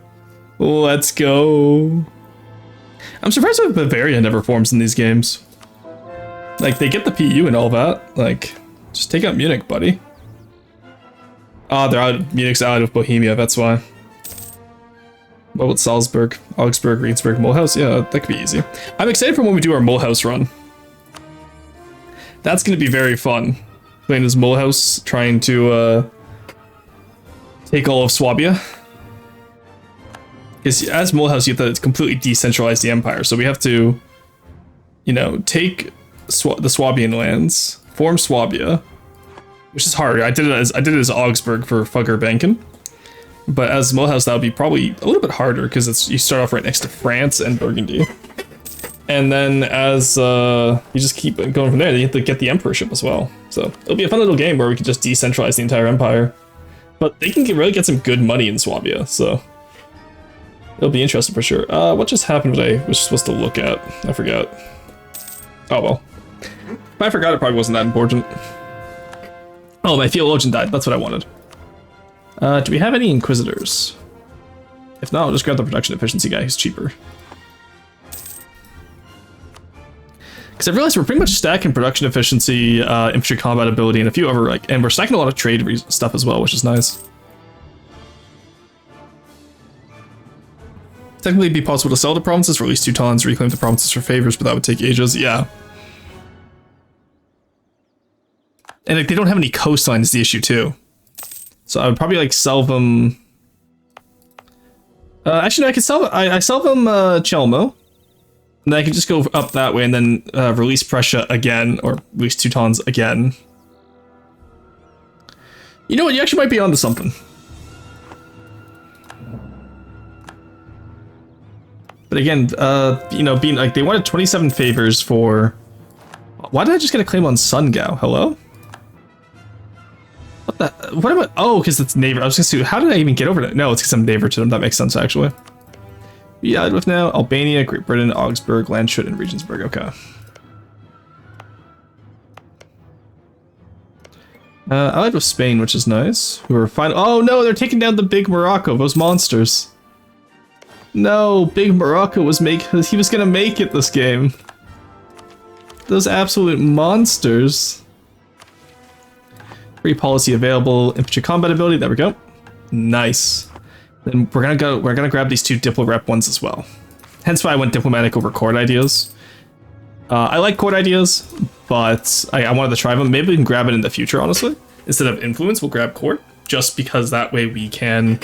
Let's go. I'm surprised that Bavaria never forms in these games. Like, they get the PU and all that. Like, just take out Munich, buddy. Ah, they're out. Munich's out of Bohemia, that's why. What about Salzburg, Augsburg, Regensburg, Mulhouse? Yeah, that could be easy. I'm excited for when we do our Mulhouse run. That's going to be very fun. Playing as Mulhouse, trying to take all of Swabia. Because as Mulhouse, you have to completely decentralize the empire. So we have to, you know, take the Swabian lands, form Swabia, which is hard. I did it as Augsburg for Fuggerbanken. But as Mulhouse, that would be probably a little bit harder because you start off right next to France and Burgundy. And then as you just keep going from there, you have to get the emperorship as well. So it'll be a fun little game where we can just decentralize the entire empire. But they can really get some good money in Swabia, so it'll be interesting for sure. What just happened that I was supposed to look at? I forgot. Oh well. If I forgot, it probably wasn't that important. Oh, my theologian died. That's what I wanted. Do we have any inquisitors? If not, I'll just grab the production efficiency guy who's cheaper. Because I realized we're pretty much stacking production efficiency, infantry combat ability, and a few other, and we're stacking a lot of trade stuff as well, which is nice. Technically, it'd be possible to sell the provinces, release Teutons, reclaim the provinces for favors, but that would take ages. Yeah. And they don't have any coastline is the issue too. So I would probably sell them. Actually, no, I could sell. I sell them Chelmo. And then I can just go up that way and then release Prussia again, or release Teutons again. You know what? You actually might be onto something. But again, you know, being they wanted 27 favors for. Why did I just get a claim on Sungao? Hello? What the? What about? Oh, because it's neighbor. I was just how did I even get over that? No, it's because I'm neighbor to them. That makes sense actually. We allied with now Albania, Great Britain, Augsburg, Landshut, and Regensburg. Okay. Allied with Spain, which is nice. Who are fine. Oh no, they're taking down the big Morocco. Those monsters. No, big Morocco was he was gonna make it this game. Those absolute monsters. Free policy available, infantry combat ability. There we go. Nice. Then we're gonna grab these 2 Diplo rep ones as well. Hence why I went diplomatic over court ideas. I like court ideas, but I wanted to try them. Maybe we can grab it in the future, honestly. Instead of influence, we'll grab court, just because that way we can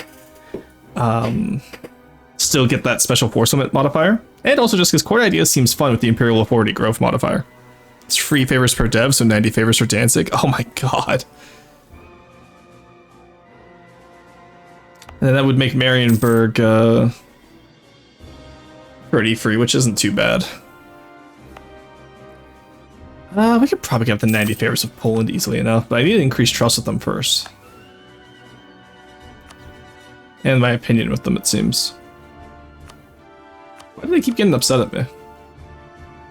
still get that special force limit modifier. And also just because court ideas seems fun with the imperial authority growth modifier. It's 3 favors per dev, so 90 favors for Danzig. Oh my god. And then that would make Marienburg pretty free, which isn't too bad. We could probably get up to 90 favors of Poland easily enough, but I need to increase trust with them first. And my opinion with them, it seems. Why do they keep getting upset at me?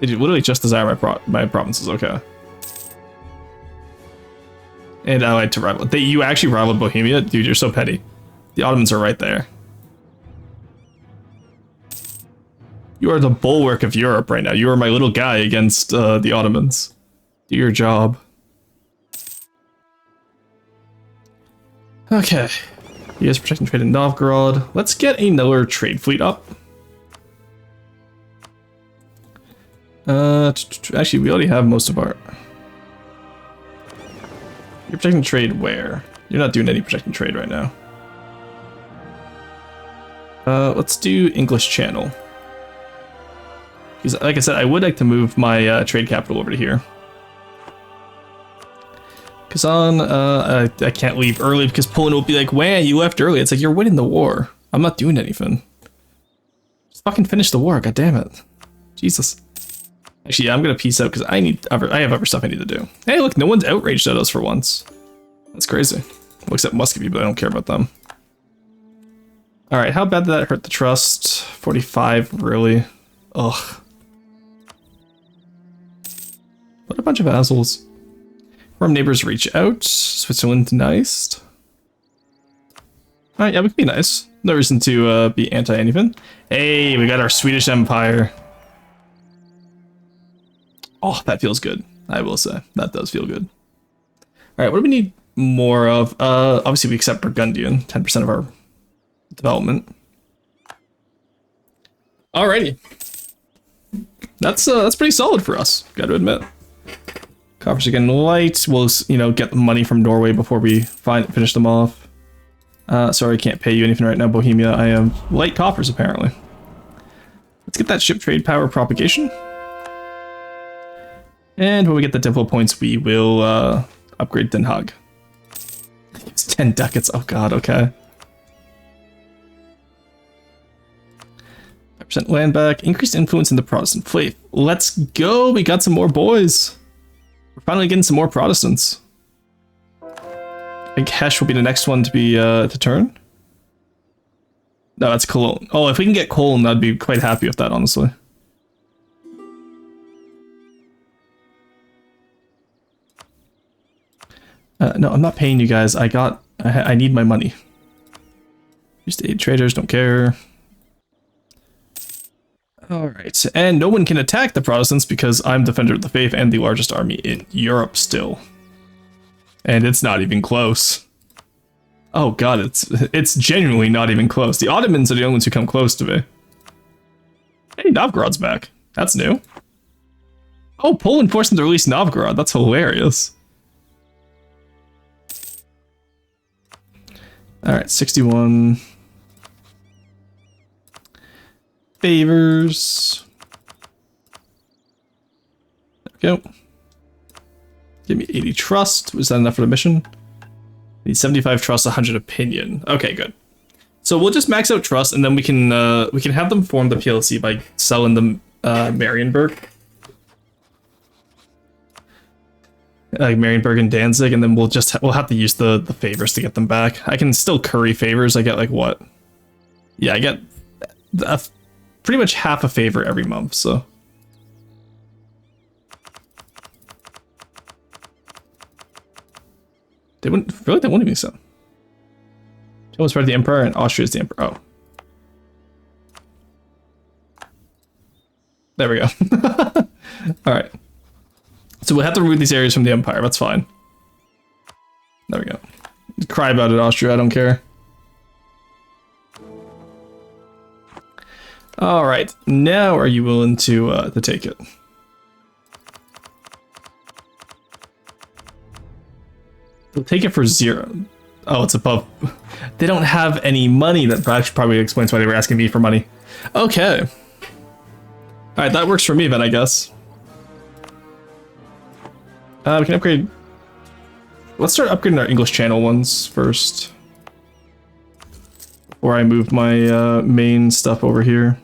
They literally just desire my provinces, okay. And allied to rival. You actually rivaled Bohemia? Dude, you're so petty. The Ottomans are right there. You are the bulwark of Europe right now. You are my little guy against the Ottomans. Do your job. Okay. You guys protecting trade in Novgorod. Let's get another trade fleet up. Actually, we already have most of our... You're protecting trade where? You're not doing any protecting trade right now. Let's do English Channel. Because, like I said, I would like to move my trade capital over to here. Kazan, I can't leave early because Poland will be like, "Wah, you left early." It's like, you're winning the war. I'm not doing anything. Just fucking finish the war, god damn it. Jesus. Actually, yeah, I'm gonna peace out because I have other stuff I need to do. Hey, look, no one's outraged at us for once. That's crazy. Well, except Muscovy, but I don't care about them. Alright, how bad did that hurt the trust? 45, really? Ugh. What a bunch of assholes. Warm neighbors reach out. Switzerland nice. Alright, yeah, we can be nice. No reason to be anti-anything. Hey, we got our Swedish Empire. Oh, that feels good. I will say. That does feel good. Alright, what do we need more of? Obviously we accept Burgundian. 10% of our development. Alrighty. That's pretty solid for us, gotta admit. Coffers are getting light. We'll, you know, get the money from Norway before we finish them off. Sorry, I can't pay you anything right now, Bohemia. I have light coffers, apparently. Let's get that ship trade power propagation. And when we get the diplo points, we will upgrade Den Haag. It's 10 ducats. Oh god, okay. 5% land back. Increased influence in the Protestant faith. Let's go! We got some more boys. We're finally getting some more Protestants. I think Hesh will be the next one to be to turn. No, that's Cologne. Oh, if we can get Cologne, I'd be quite happy with that, honestly. No, I'm not paying you guys. I need my money. Used to aid traders, don't care. Alright, and no one can attack the Protestants because I'm Defender of the Faith and the largest army in Europe still. And it's not even close. Oh god, it's genuinely not even close. The Ottomans are the only ones who come close to me. Hey, Novgorod's back. That's new. Oh, Poland forced them to release Novgorod. That's hilarious. Alright, 61. Favors. There we go. Give me 80 trust. Was that enough for the mission? Need 75 trust, 100 opinion. Okay, good. So we'll just max out trust, and then we can have them form the PLC by selling them Marienburg. Like Marienburg and Danzig, and then we'll have to use the favors to get them back. I can still curry favors. I get like what? Yeah, I get pretty much half a favor every month, so. They wouldn't even sell. Poland's part of the Empire and Austria is the Emperor. Oh. There we go. Alright. So we'll have to remove these areas from the Empire, that's fine. There we go. Cry about it, Austria, I don't care. Alright, now are you willing to take it? We'll take it for 0. Oh, it's above. They don't have any money. That actually probably explains why they were asking me for money. Okay. Alright, that works for me then, I guess. We can upgrade. Let's start upgrading our English Channel ones first. Before I move my main stuff over here.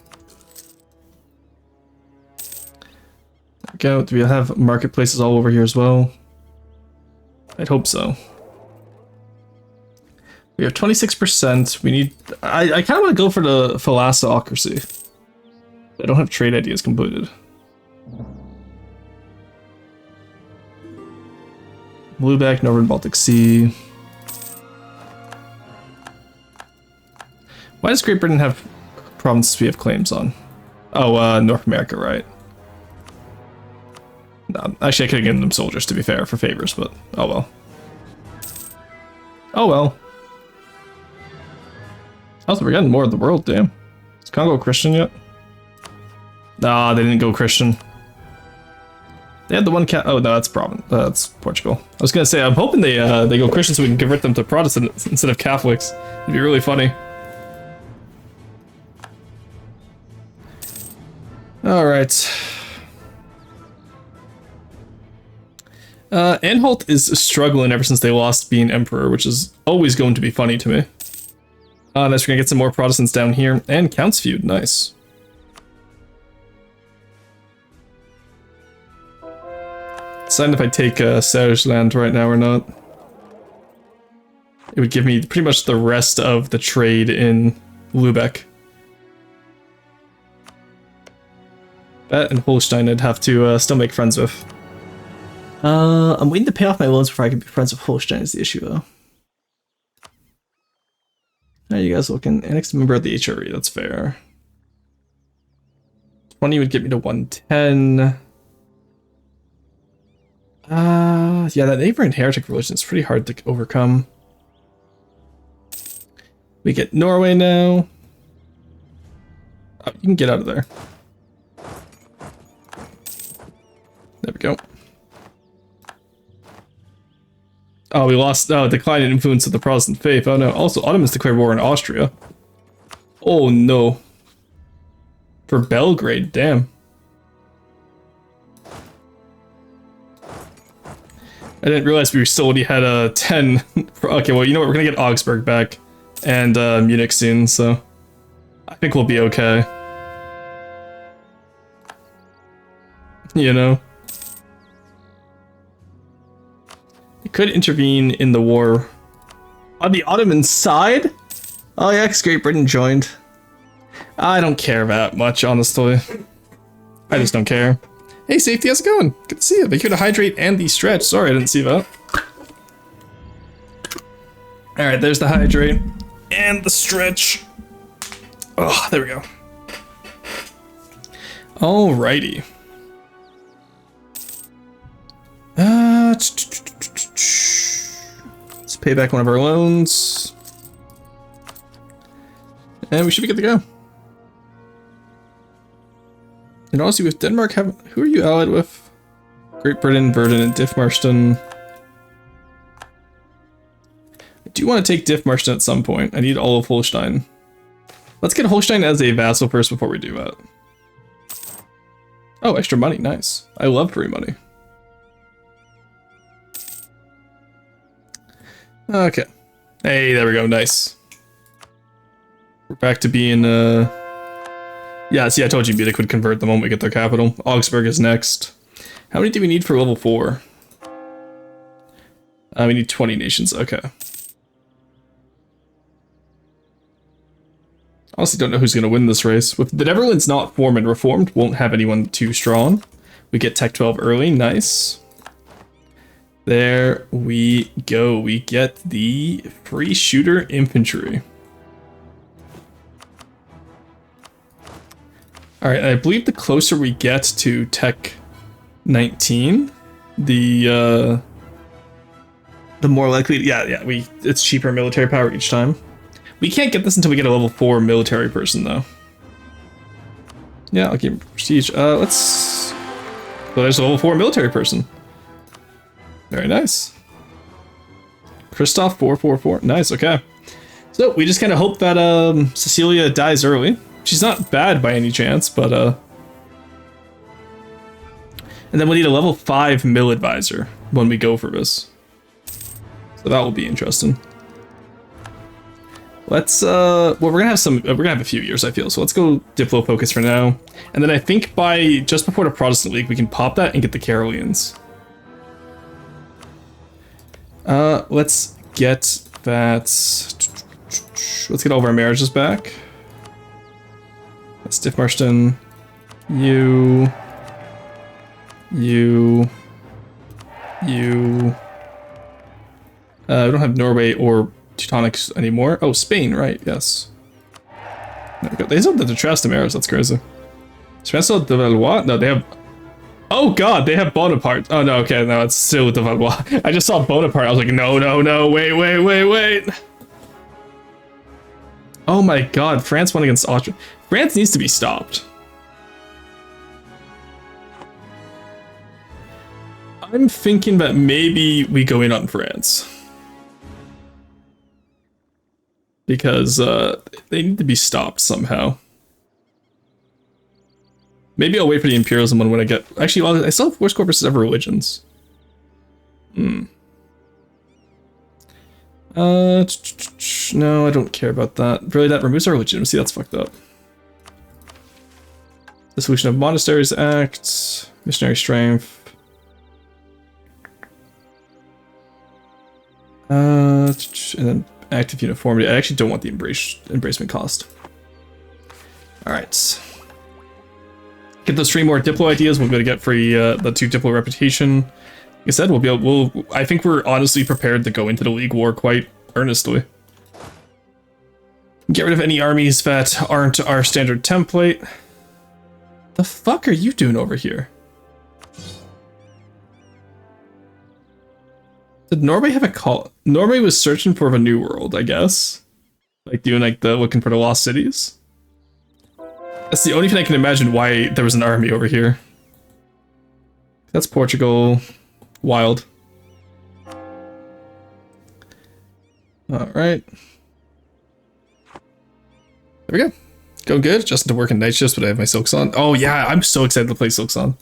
There we go. Do we have marketplaces all over here as well? I'd hope so. We have 26%. We need. I kind of want to go for the Thalassocracy. I don't have trade ideas completed. Blueback, Northern Baltic Sea. Why does Great Britain have provinces we have claims on? Oh, North America, right? No, actually, I could have given them soldiers, to be fair, for favors, but oh well. Oh well. Also, we're getting more of the world, damn. Is Congo Christian yet? Nah, they didn't go Christian. They had the one cat. Oh no, that's that's Portugal. I was gonna say I'm hoping they go Christian so we can convert them to Protestant instead of Catholics. It'd be really funny. All right. Anhalt is struggling ever since they lost being emperor, which is always going to be funny to me. Nice, we're gonna get some more Protestants down here, and Count's feud, nice. Decide if I take Serge land right now or not. It would give me pretty much the rest of the trade in Lübeck. That and Holstein I'd have to still make friends with. I'm waiting to pay off my loans before I can be friends with Holstein is the issue though. How are you guys looking? Annexed member of the HRE, that's fair. 20 would get me to 110. Yeah, that neighboring heretic religion is pretty hard to overcome. We get Norway now. Oh, you can get out of there. There we go. Oh, we lost. Oh, decline in influence of the Protestant faith. Oh no. Also, Ottomans declared war in Austria. Oh no. For Belgrade, damn. I didn't realize we still only had a 10. Okay, well, you know what? We're gonna get Augsburg back and Munich soon, so I think we'll be okay. You know. It could intervene in the war on the Ottoman side. Oh yeah, 'cause Great Britain joined. I don't care that much, honestly. I just don't care. Hey, Safety, how's it going? Good to see you. They're here to hydrate and the stretch. Sorry, I didn't see that. Alright, there's the hydrate and the stretch. Oh, there we go. Alrighty. Let's pay back one of our loans. And we should be good to go. And honestly, with Denmark, who are you allied with? Great Britain, Verdun, and Diffmarston. I do want to take Diffmarston at some point. I need all of Holstein. Let's get Holstein as a vassal first before we do that. Oh, extra money, nice. I love free money. Okay. Hey, there we go, nice. We're back to being, yeah, see, I told you Munich would convert the moment we get their capital. Augsburg is next. How many do we need for level 4? We need 20 nations, okay. Honestly don't know who's gonna win this race. With the Netherlands not formed and reformed, won't have anyone too strong. We get Tech 12 early, nice. There we go. We get the free shooter infantry. Alright, I believe the closer we get to Tech 19, the more likely, yeah, it's cheaper military power each time. We can't get this until we get a level 4 military person, though. Yeah, I'll give him prestige. Let's... Well, there's a level 4 military person. Very nice. Christoph 444. Nice, okay. So, we just kind of hope that Cecilia dies early. She's not bad by any chance, but... And then we need a level 5 mill advisor when we go for this. So that will be interesting. Let's, well, we're gonna have a few years, I feel, so let's go Diplo focus for now. And then I think by, just before the Protestant League, we can pop that and get the Carolingians. Let's get that, let's get all of our marriages back. That's Diffmarston, you, we don't have Norway or Teutonics anymore. Oh, Spain, right, yes. There we go. They still have the Trastamares, that's crazy. Spencer de Valois? No, they have... Oh god, they have Bonaparte. Oh no, okay, no, it's still de Valois. I just saw Bonaparte, I was like, no, wait. Oh my god, France won against Austria. France needs to be stopped. I'm thinking that maybe we go in on France. Because they need to be stopped somehow. Maybe I'll wait for the Imperialism one when I get... Actually, well, I still have Force Corps versus other religions. No, I don't care about that. Really, that removes our legitimacy? That's fucked up. Dissolution of Monasteries Act. Missionary Strength. And then active uniformity. I actually don't want the embracement cost. Alright. Get those 3 more Diplo ideas. We'll be able to get free the 2 Diplo reputation. Like I said, we'll be able. I think we're honestly prepared to go into the League War quite earnestly. Get rid of any armies that aren't our standard template. The fuck are you doing over here? Did Norway have a call? Norway was searching for a new world, I guess. Like doing like the looking for the lost cities. That's the only thing I can imagine why there was an army over here. That's Portugal. Wild. Alright. There we go. Going good. Just into work and night shifts, but I have my silks on. Oh yeah, I'm so excited to play silks on.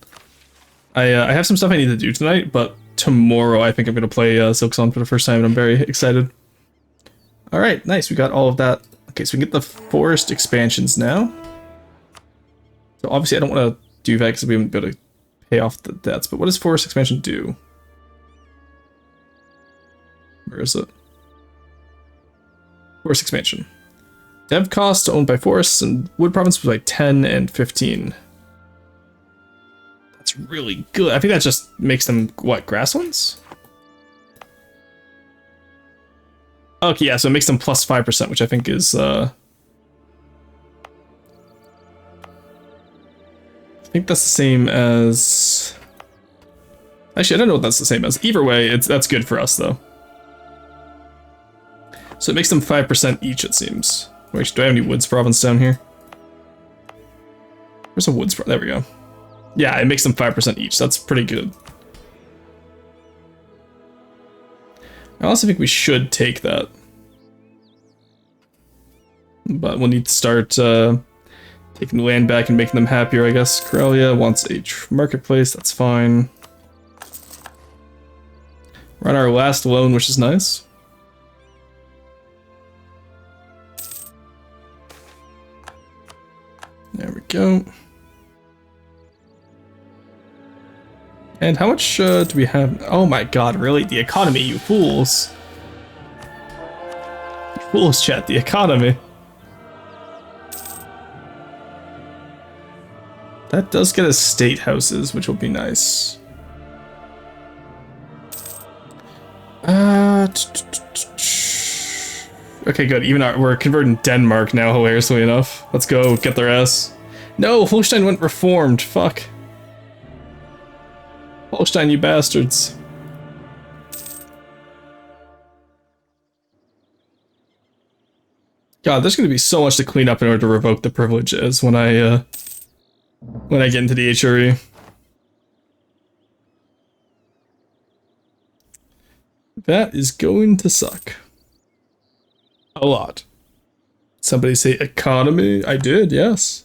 I have some stuff I need to do tonight, but tomorrow I think I'm going to play silks on for the first time, and I'm very excited. Alright, nice. We got all of that. Okay, so we can get the forest expansions now. So obviously I don't want to do that because we haven't been able to pay off the debts, but what does forest expansion do? Where is it? Forest expansion. Dev cost owned by forests and wood province was like 10 and 15. That's really good. I think that just makes them, what, grasslands? Okay, yeah, so it makes them plus 5%, which I think is, I think that's the same as... Actually, I don't know what that's the same as. Either way, that's good for us, though. So it makes them 5% each, it seems. Wait, do I have any woods province down here? Where's a woods province? There we go. Yeah, it makes them 5% each. That's pretty good. I also think we should take that. But we'll need to start taking land back and making them happier, I guess. Corellia wants a marketplace. That's fine. We're on our last loan, which is nice. There we go. And how much do we have? Oh my god, really? The economy, you fools. You fools, chat, the economy. That does get us state houses, which will be nice. Okay, good. Even we're converting Denmark now, hilariously enough. Let's go get their ass. No, Holstein went reformed. Fuck. Holstein, you bastards. God, there's gonna be so much to clean up in order to revoke the privileges when I get into the HRE. That is going to suck. A lot. Somebody say economy? I did, yes.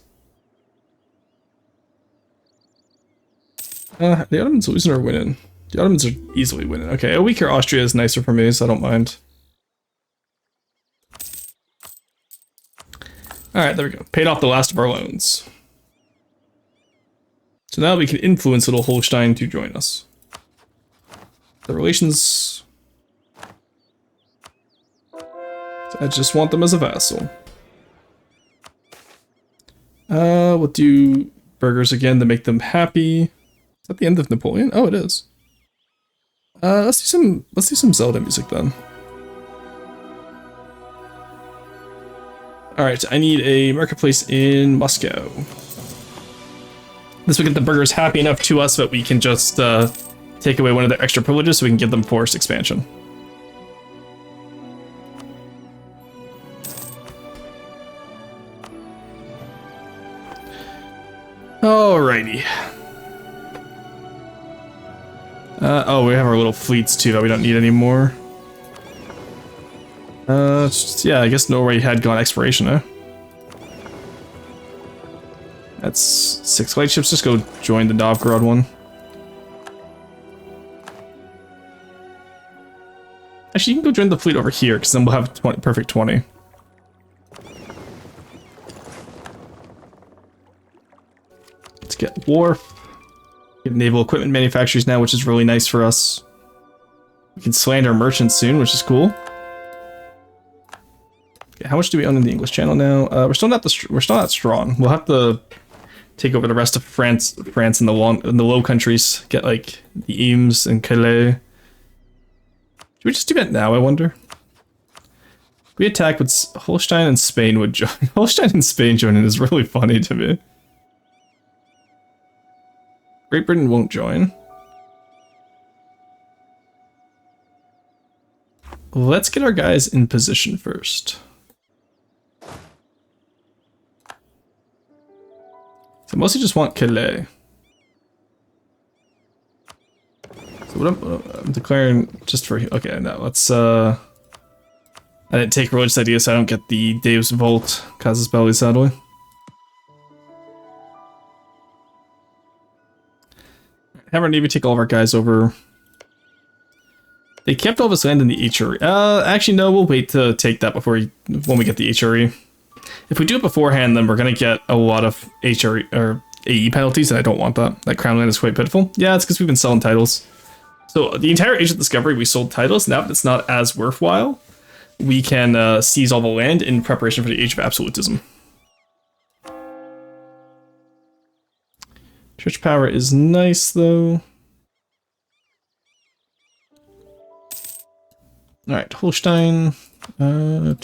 The Ottomans are losing or winning? The Ottomans are easily winning. Okay, a weaker Austria is nicer for me, so I don't mind. Alright, there we go. Paid off the last of our loans. So now we can influence little Holstein to join us. The relations... I just want them as a vassal. We'll do burgers again to make them happy. Is that the end of Napoleon? Oh, it is. Let's do some Zelda music then. All right, I need a marketplace in Moscow. This will get the burgers happy enough to us that we can just take away one of their extra privileges so we can give them forest expansion. Alrighty. Oh, we have our little fleets too that we don't need anymore. Yeah, I guess Norway had gone exploration, huh? That's 6 light ships. Just go join the Novgorod one. Actually, you can go join the fleet over here, because then we'll have 20, perfect 20. Let's get wharf. Get naval equipment manufacturers now, which is really nice for us. We can slander merchants soon, which is cool. Okay, how much do we own in the English Channel now? We're still not strong. We'll have to take over the rest of France in the Low Countries. Get like the Eames and Calais. Should we just do that now, I wonder? If we attack with Holstein and Spain would join. Holstein and Spain joining is really funny to me. Great Britain won't join. Let's get our guys in position first. So mostly just want Calais. So what I'm declaring just for, okay, no, let's, I didn't take religious ideas, so I don't get the Deus Volt Casus Belli, sadly. Have our navy take all of our guys over. They kept all this land in the HRE. Actually, no, we'll wait to take that when we get the HRE. If we do it beforehand, then we're gonna get a lot of HRE or AE penalties, and I don't want that. That crown land is quite pitiful. Yeah, it's because we've been selling titles. So the entire Age of Discovery, we sold titles. Now that it's not as worthwhile, we can seize all the land in preparation for the Age of Absolutism. Church power is nice, though. Alright, Holstein. How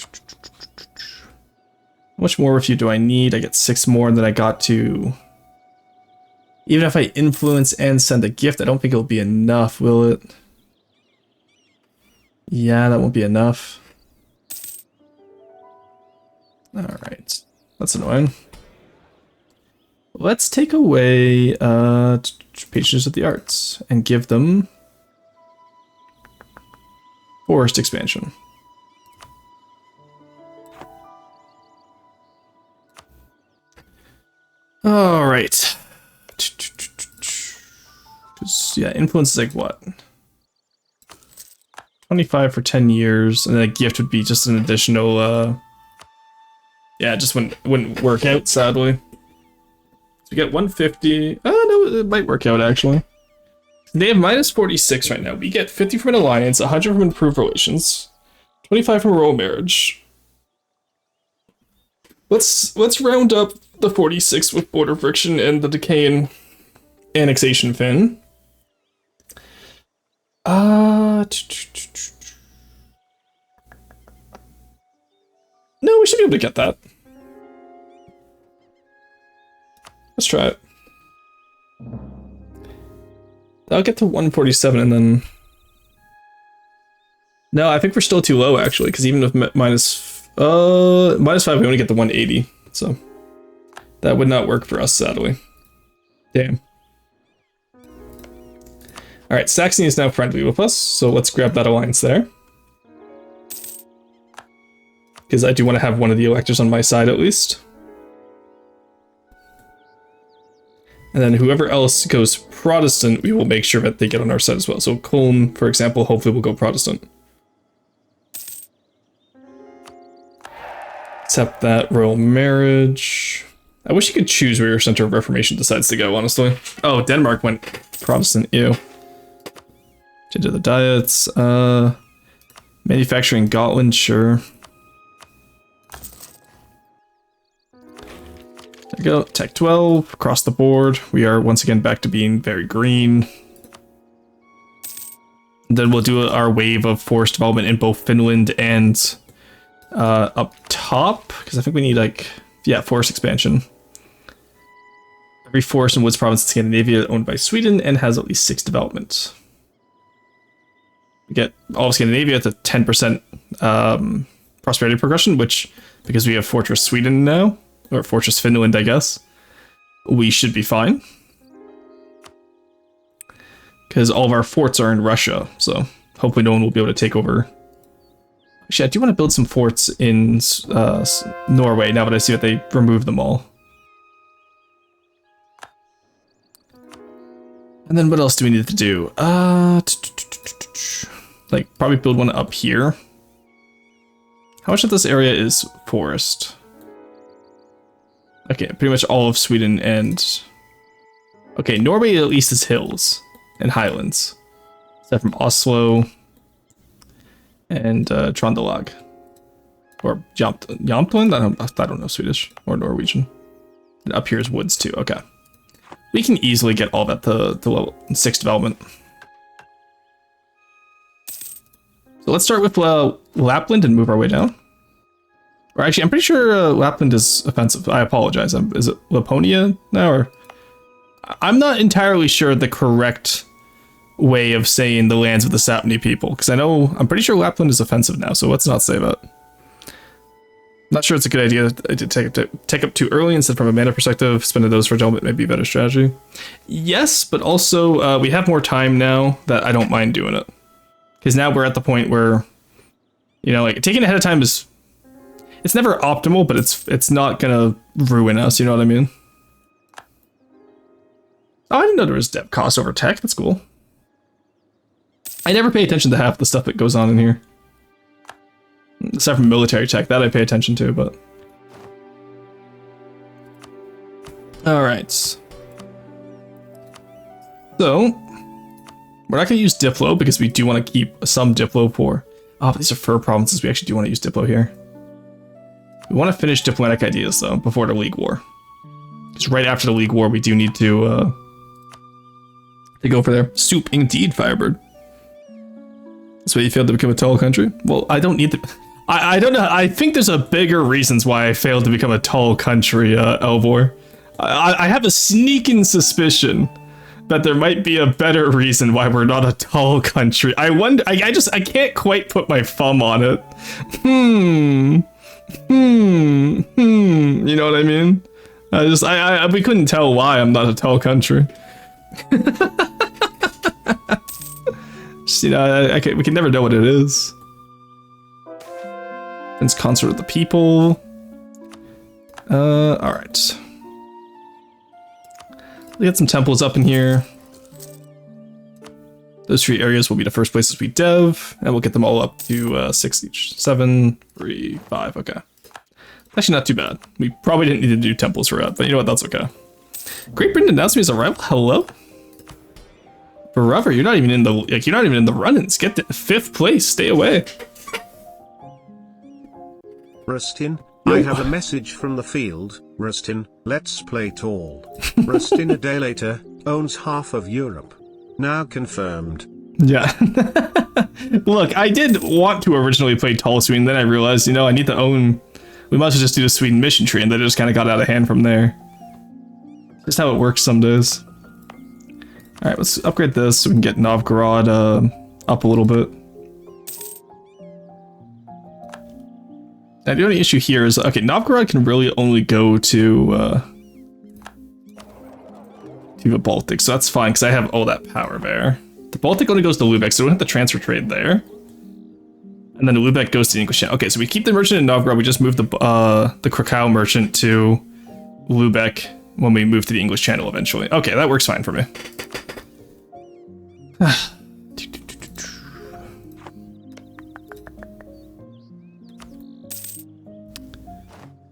much more of you do I need? I get 6 more than I got to... Even if I influence and send a gift, I don't think it'll be enough, will it? Yeah, that won't be enough. Alright. That's annoying. Let's take away Patrons of the Arts and give them forest expansion. Alright. Yeah, influence is like what? 25 for 10 years, and then a gift would be just an additional, yeah, it just wouldn't work out, sadly. So we get 150. Oh, no, it might work out, actually. They have minus 46 right now. We get 50 from an alliance, 100 from improved relations, 25 from royal marriage. Let's round up the 46 with border friction and the decaying annexation fin. No, we should be able to get that. Let's try it. I'll get to 147 and then... No, I think we're still too low, actually, because even with minus 5, we only get the 180, so... That would not work for us, sadly. Damn. Alright, Saxony is now friendly with us, so let's grab that alliance there. Because I do want to have one of the electors on my side, at least. And then whoever else goes Protestant, we will make sure that they get on our side as well. So Cologne, for example, hopefully will go Protestant. Accept that royal marriage. I wish you could choose where your center of reformation decides to go, honestly. Oh, Denmark went Protestant, ew. Change of the diets. Manufacturing Gotland, sure. There we go, Tech 12, across the board. We are once again back to being very green. And then we'll do our wave of forest development in both Finland and up top, because I think we need like, yeah, forest expansion. Every forest and woods province in Scandinavia owned by Sweden and has at least 6 developments. We get all of Scandinavia at the 10% prosperity progression, which, because we have Fortress Sweden now, or Fortress Finland, I guess, we should be fine. because all of our forts are in Russia, so hopefully no one will be able to take over. Actually, I do want to build some forts in Norway now that I see that they removed them all. And then what else do we need to do? Like, probably build one up here. How much of this area is forest? Okay, pretty much all of Sweden and... Okay, Norway at least is hills and highlands. Except from Oslo and Trondelag. Or Jamtland? I don't know Swedish or Norwegian. And up here is woods too, okay. We can easily get all that to level 6 development. So let's start with Lapland and move our way down. Or actually, I'm pretty sure Lapland is offensive. I apologize. Is it Laponia now? Or I'm not entirely sure the correct way of saying the lands of the Sapni people, because I'm pretty sure Lapland is offensive now. So let's not say that. Not sure it's a good idea to take up too early. Instead, from a mana perspective, spending those for development may be a better strategy. Yes, but also we have more time now that I don't mind doing it. Because now we're at the point where, you know, like taking ahead of time is, it's never optimal, but it's not gonna ruin us. You know what I mean? Oh, I didn't know there was dev cost over tech. That's cool. I never pay attention to half the stuff that goes on in here. Aside from military tech, that I pay attention to, but... Alright. So, we're not going to use Diplo, because we do want to keep some Diplo for... Oh, but these are fur provinces, we actually do want to use Diplo here. We want to finish diplomatic ideas, though, before the League War. Because right after the League War, we do need to go for there. Soup, indeed, Firebird. That's why you failed to become a tall country? Well, I don't need to... I don't know. I think there's a bigger reasons why I failed to become a tall country, Elvor. I have a sneaking suspicion that there might be a better reason why we're not a tall country. I wonder. I can't quite put my thumb on it. You know what I mean? We couldn't tell why I'm not a tall country. Just, you know, we can never know what it is. Prince Consort of the People. Alright. We got some temples up in here. Those 3 areas will be the first places we dev, and we'll get them all up to 6 each. 7, 3, 5, okay. Actually not too bad. We probably didn't need to do temples for that, but you know what, that's okay. Great Britain announced me as a rival. Hello? Forever, you're not even in the run-ins. Get to 5th place, stay away. Rustin, I have a message from the field. Rustin, let's play tall. Rustin a day later, owns half of Europe. Now confirmed. Yeah. Look, I did want to originally play tall Sweden, then I realized, you know, I need to own... We might as well just do the Sweden mission tree, and then it just kind of got out of hand from there. Just how it works some days. Alright, let's upgrade this so we can get Novgorod up a little bit. Now, the only issue here is, okay, Novgorod can really only go to the Baltic, so that's fine, because I have all that power there. The Baltic only goes to Lubeck, so we don't have to transfer trade there. And then Lubeck goes to the English Channel. Okay, so we keep the merchant in Novgorod, we just move the Krakow merchant to Lubeck when we move to the English Channel eventually. Okay, that works fine for me. I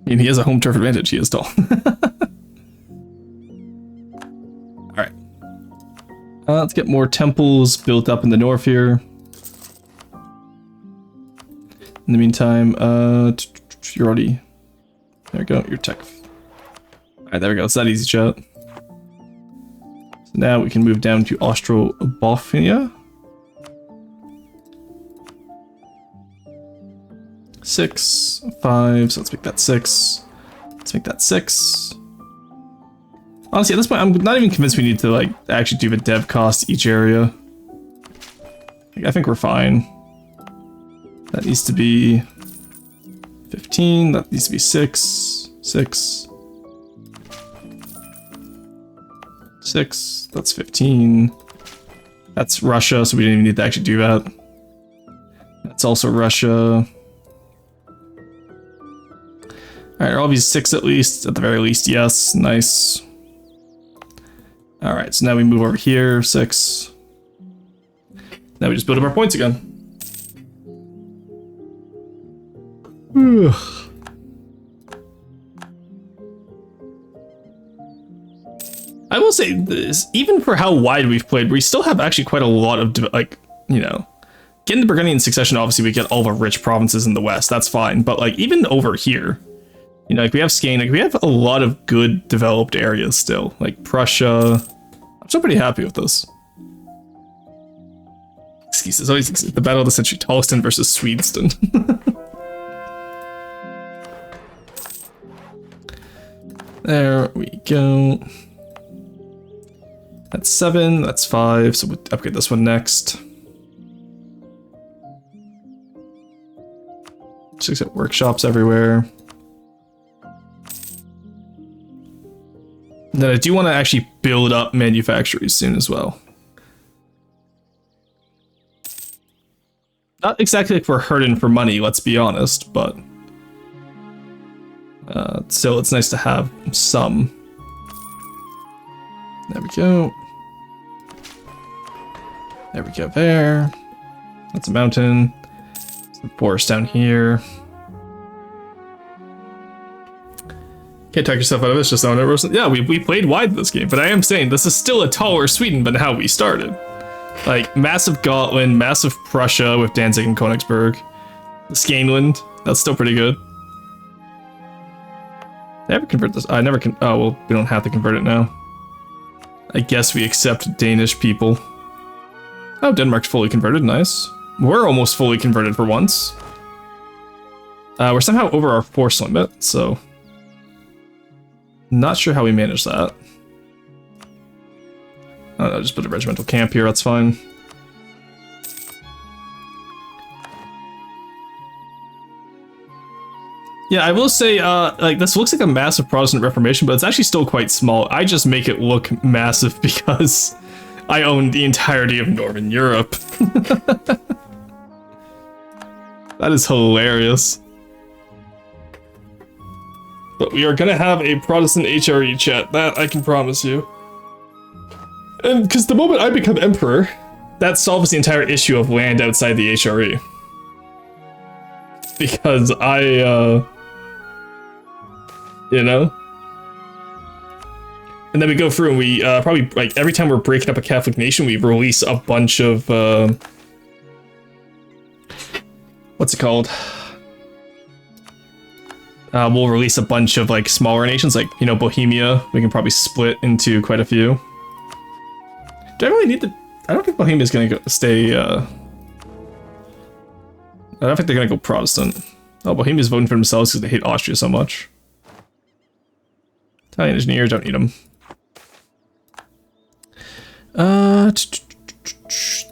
mean, he has a home turf advantage, he is tall. Alright. Let's get more temples built up in the north here. In the meantime, you're already... There we go, you're tech. Alright, there we go, it's that easy chat. So now we can move down to Austro-Bothnia. 6, 5, so let's make that 6. Let's make that 6. Honestly, at this point, I'm not even convinced we need to, like, actually do the dev cost each area. Like, I think we're fine. That needs to be 15, that needs to be 6, 6. 6, that's 15. That's Russia, so we didn't even need to actually do that. That's also Russia. Alright, are all these 6 at least? At the very least, yes. Nice. Alright, so now we move over here, 6. Now we just build up our points again. I will say this, even for how wide we've played, we still have actually quite a lot of, like, you know, getting the Burgundian succession, obviously we get all the rich provinces in the west, that's fine, but like, even over here, you know, like we have Skane, like we have a lot of good developed areas still, like Prussia. I'm still pretty happy with this. Excuses, always the battle of the century, Tolston versus Swedeston. There we go. That's 7, that's 5, so we'll upgrade this one next. 6 at workshops everywhere. And then I do want to actually build up manufactories soon as well. Not exactly like we're hurting for money, let's be honest, but still it's nice to have some. There we go. There we go there. That's a mountain. Some forest down here. Can't talk yourself out of this, just on it. Yeah, we played wide this game, but I am saying this is still a taller Sweden than how we started. Like, massive Gotland, massive Prussia with Danzig and Königsberg. Skaneland, that's still pretty good. Did I ever convert this? I never can. Oh, well, we don't have to convert it now. I guess we accept Danish people. Oh, Denmark's fully converted, nice. We're almost fully converted for once. We're somehow over our force limit, so... Not sure how we manage that. I don't know, just put a regimental camp here, that's fine. Yeah, I will say, like, this looks like a massive Protestant Reformation, but it's actually still quite small. I just make it look massive because I own the entirety of Northern Europe. That is hilarious. But we are gonna have a Protestant HRE chat, that I can promise you. And because the moment I become emperor, that solves the entire issue of land outside the HRE. Because you know? And then we go through and we probably, like, every time we're breaking up a Catholic nation, we release a bunch of, what's it called? We'll release a bunch of, like, smaller nations, like, you know, Bohemia. We can probably split into quite a few. Do I really need to... I don't think Bohemia's gonna stay, I don't think they're gonna go Protestant. Oh, Bohemia's voting for themselves because they hate Austria so much. Italian engineers, don't need them.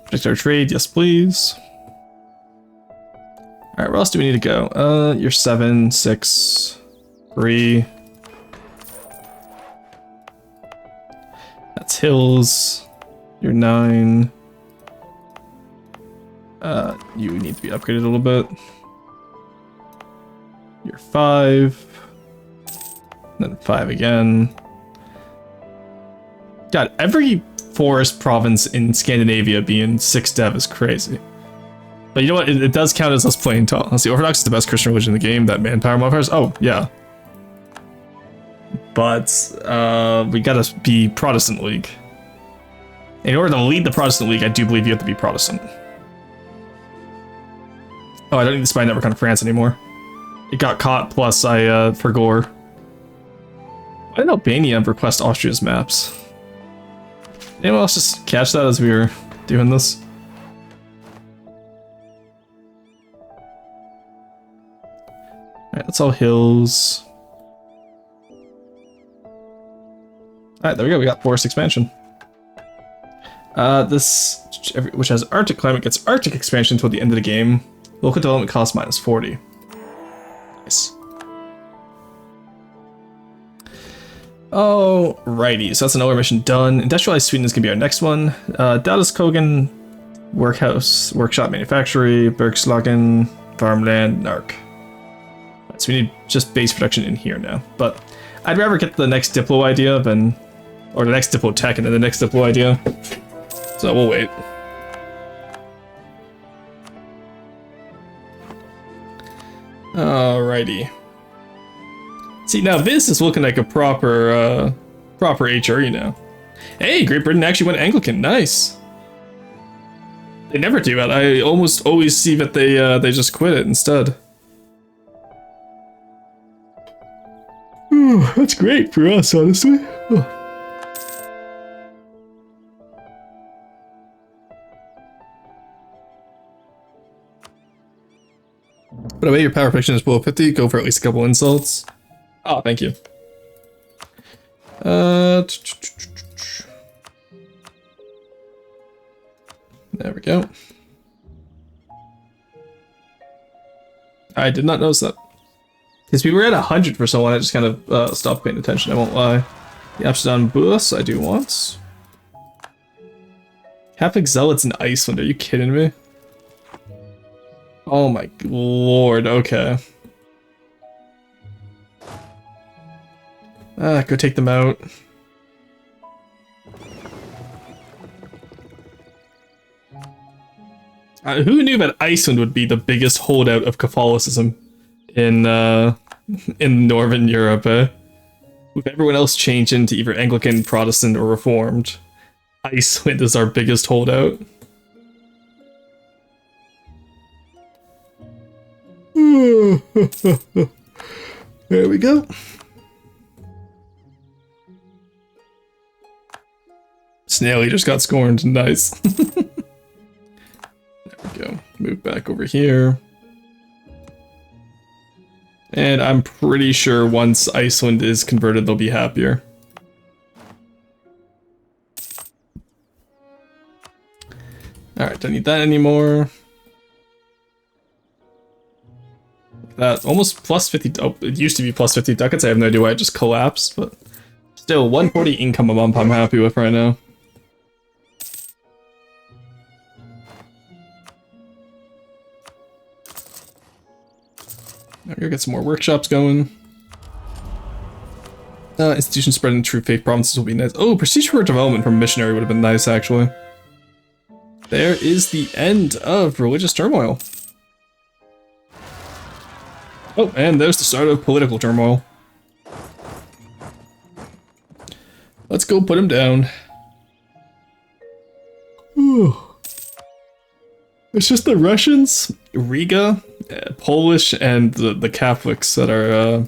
Protect our trade, yes please. Alright, where else do we need to go? You're 7, 6, 3. That's hills. You're 9. You need to be upgraded a little bit. You're 5. Then 5 again. God, every forest province in Scandinavia being 6 dev is crazy. But you know what? It does count as us playing tall. Let's see, Orthodox is the best Christian religion in the game. That manpower modifiers. Oh, yeah. But we gotta be Protestant League. In order to lead the Protestant League, I do believe you have to be Protestant. Oh, I don't need to spy network on France anymore. It got caught, plus I forgore. Why did Albania request Austria's maps? Anyone else just catch that as we were doing this? Alright, that's all hills. Alright, there we go, we got forest expansion. This, which has Arctic climate, gets Arctic expansion until the end of the game. Local development cost minus 40. Nice. Alrighty, so that's another mission done. Industrialized Sweden is gonna be our next one. Dalleskogen, Workhouse, Workshop Manufactory, Bergslagen, Farmland, Narc. So we need just base production in here now. But I'd rather get the next Diplo idea than, or the next Diplo tech and then the next Diplo idea. So we'll wait. Alrighty. See, now this is looking like a proper HRE now. Hey, Great Britain actually went Anglican. Nice. They never do that. I almost always see that they just quit it instead. Ooh, that's great for us, honestly. Oh. By the way, your power prediction is below 50. Go for at least a couple insults. Oh, thank you. There we go. I did not notice that. Because we were at 100 for so long, I just kind of stopped paying attention, I won't lie. The Amsterdam bus, I do want. Catholic Zealots in Iceland, are you kidding me? Oh my lord, okay. Go take them out. Who knew that Iceland would be the biggest holdout of Catholicism in Northern Europe, eh? With everyone else changing to either Anglican, Protestant, or Reformed, Iceland is our biggest holdout. There we go. Snaily just got scorned. Nice. There we go. Move back over here. And I'm pretty sure once Iceland is converted, they'll be happier. Alright, don't need that anymore. That almost plus 50. Oh, it used to be plus 50 ducats. I have no idea why it just collapsed, but still 140 income a month I'm happy with right now. I'm gonna get some more workshops going. Institution spread in true faith provinces will be nice. Oh, prestige for development from missionary would have been nice, actually. There is the end of religious turmoil. Oh, and there's the start of political turmoil. Let's go put him down. Whew. It's just the Russians, Riga, Polish, and the Catholics that are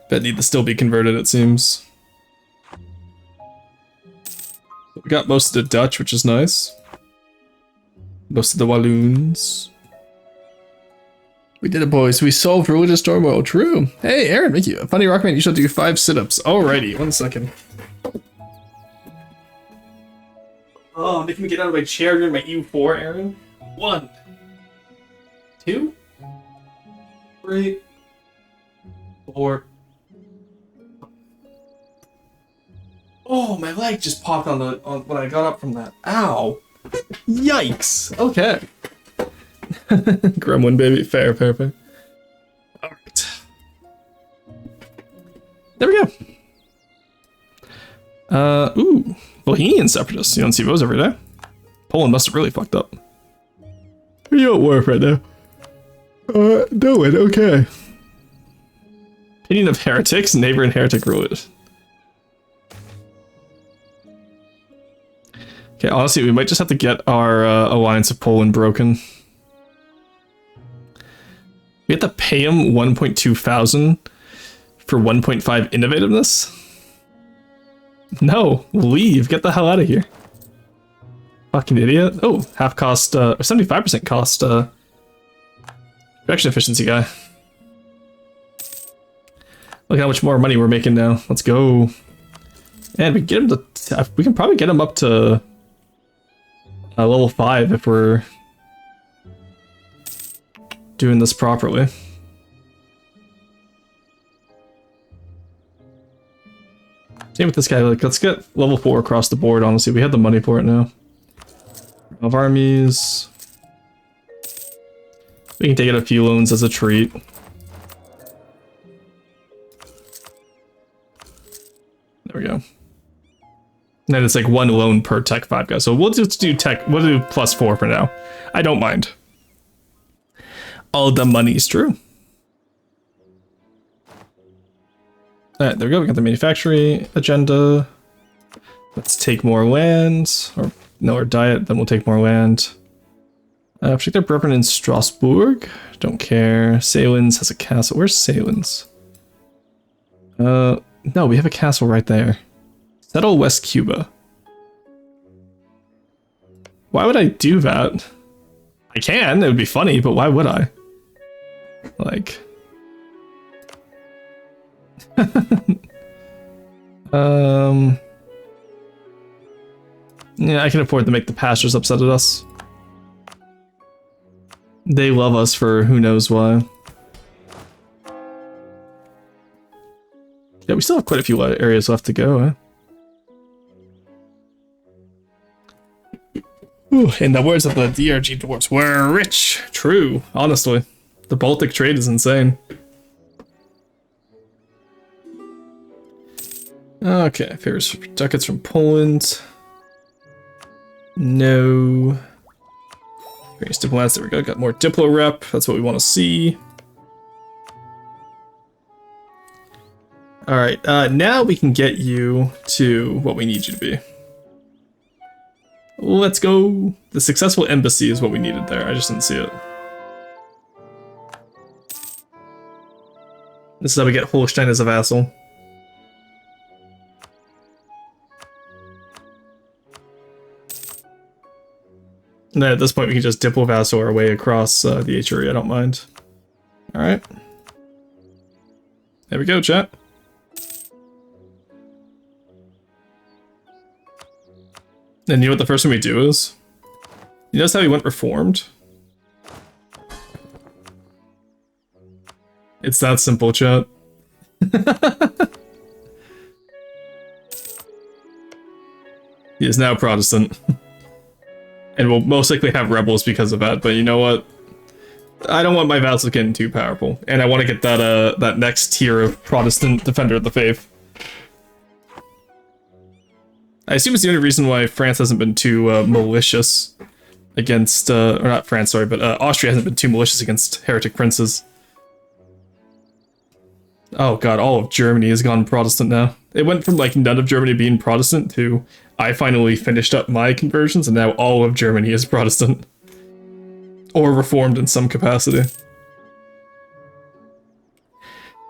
that need to still be converted, it seems. We got most of the Dutch, which is nice. Most of the Walloons. We did it, boys. We solved religious turmoil. True. Hey, Aaron, thank you. Funny Rockman, you shall do 5 sit-ups. Alrighty, 1 second. Oh, making me get out of my chair during my U4, Aaron. 1, 2, 3, 4. Oh, my leg just popped on when I got up from that. Ow. Yikes. Okay. Gremlin, baby. Fair, fair, fair. Alright. There we go. Ooh. Bohemian separatists. You don't see those every day. Poland must have really fucked up. Are you at war right now? No it, okay. Opinion of heretics, neighbor and heretic ruled. Okay, honestly, we might just have to get our alliance of Poland broken. We have to pay him 1.2 thousand for 1.5 innovativeness? No, leave. Get the hell out of here. Fucking idiot. Oh, half cost, or 75% cost, production efficiency guy. Look how much more money we're making now. Let's go. And we can get him to, we can probably get him up to level 5 if we're doing this properly. Same with this guy. Like, let's get level 4 across the board, honestly. We have the money for it now. Of armies. We can take out a few loans as a treat. There we go. And then it's like 1 loan per tech 5 guy. So we'll just do tech, we'll do +4 for now. I don't mind. All the money's true. Alright, there we go. We got the manufacturing agenda. Let's take more land. Or no, our diet, then we'll take more land. Project Brooklyn in Strasbourg. Don't care. Salins has a castle. Where's Salins? No, we have a castle right there. Settle West Cuba. Why would I do that? I can, it would be funny, but why would I? Like... Yeah, I can afford to make the pastors upset at us. They love us for who knows why. Yeah, we still have quite a few areas left to go, eh? Ooh, in the words of the DRG dwarves, we're rich. True, honestly. The Baltic trade is insane. Okay, favors ducats from Poland. No. Various diplomats, there we go. Got more diplo rep. That's what we want to see. Alright, now we can get you to what we need you to be. Let's go. The successful embassy is what we needed there. I just didn't see it. This is how we get Holstein as a vassal. And then at this point we can just diplo vassal our way across the HRE, I don't mind. Alright. There we go, chat. And you know what the first thing we do is? You notice how he went reformed? It's that simple, chat. He is now Protestant. And we'll most likely have rebels because of that, but you know what? I don't want my vassals getting too powerful. And I want to get that that next tier of Protestant Defender of the Faith. I assume it's the only reason why France hasn't been too malicious against, or not France, sorry, but Austria hasn't been too malicious against heretic princes. Oh god, all of Germany has gone Protestant now. It went from like none of Germany being Protestant to I finally finished up my conversions and now all of Germany is Protestant. Or reformed in some capacity.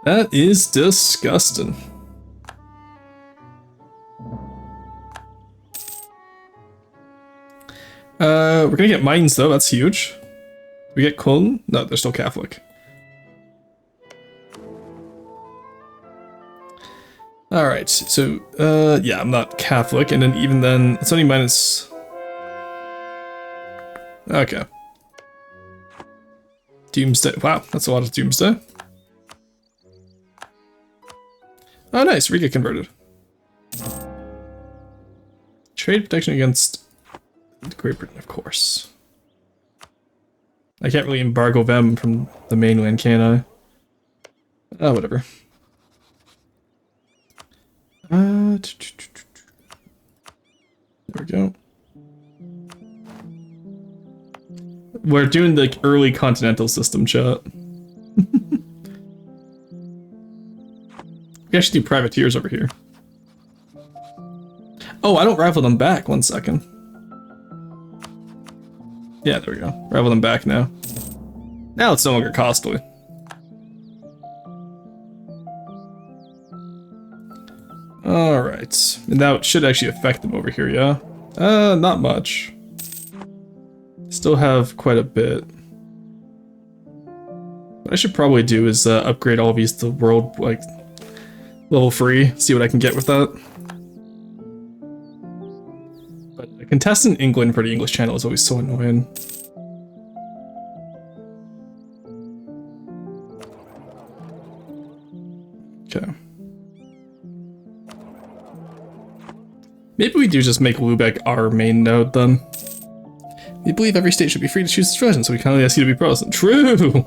That is disgusting. We're gonna get mines though, that's huge. We get Cologne? No, they're still Catholic. Alright, so, yeah, I'm not Catholic, and then even then, it's only minus... Okay. Doomsday, wow, that's a lot of Doomsday. Oh nice, Riga converted. Trade protection against Great Britain, of course. I can't really embargo them from the mainland, can I? Oh, whatever. There we go. We're doing the early continental system, chat. We actually do privateers over here. Oh, I don't rival them back. 1 second. Yeah, there we go. Rival them back now. Now it's no longer costly. Alright. And that should actually affect them over here, yeah? Not much. Still have quite a bit. What I should probably do is upgrade all of these to world, like, level 3. See what I can get with that. But a contestant in England for the English channel is always so annoying. Okay. Maybe we do just make Lubeck our main node then. We believe every state should be free to choose its religion, so we kindly ask you to be Protestant. True!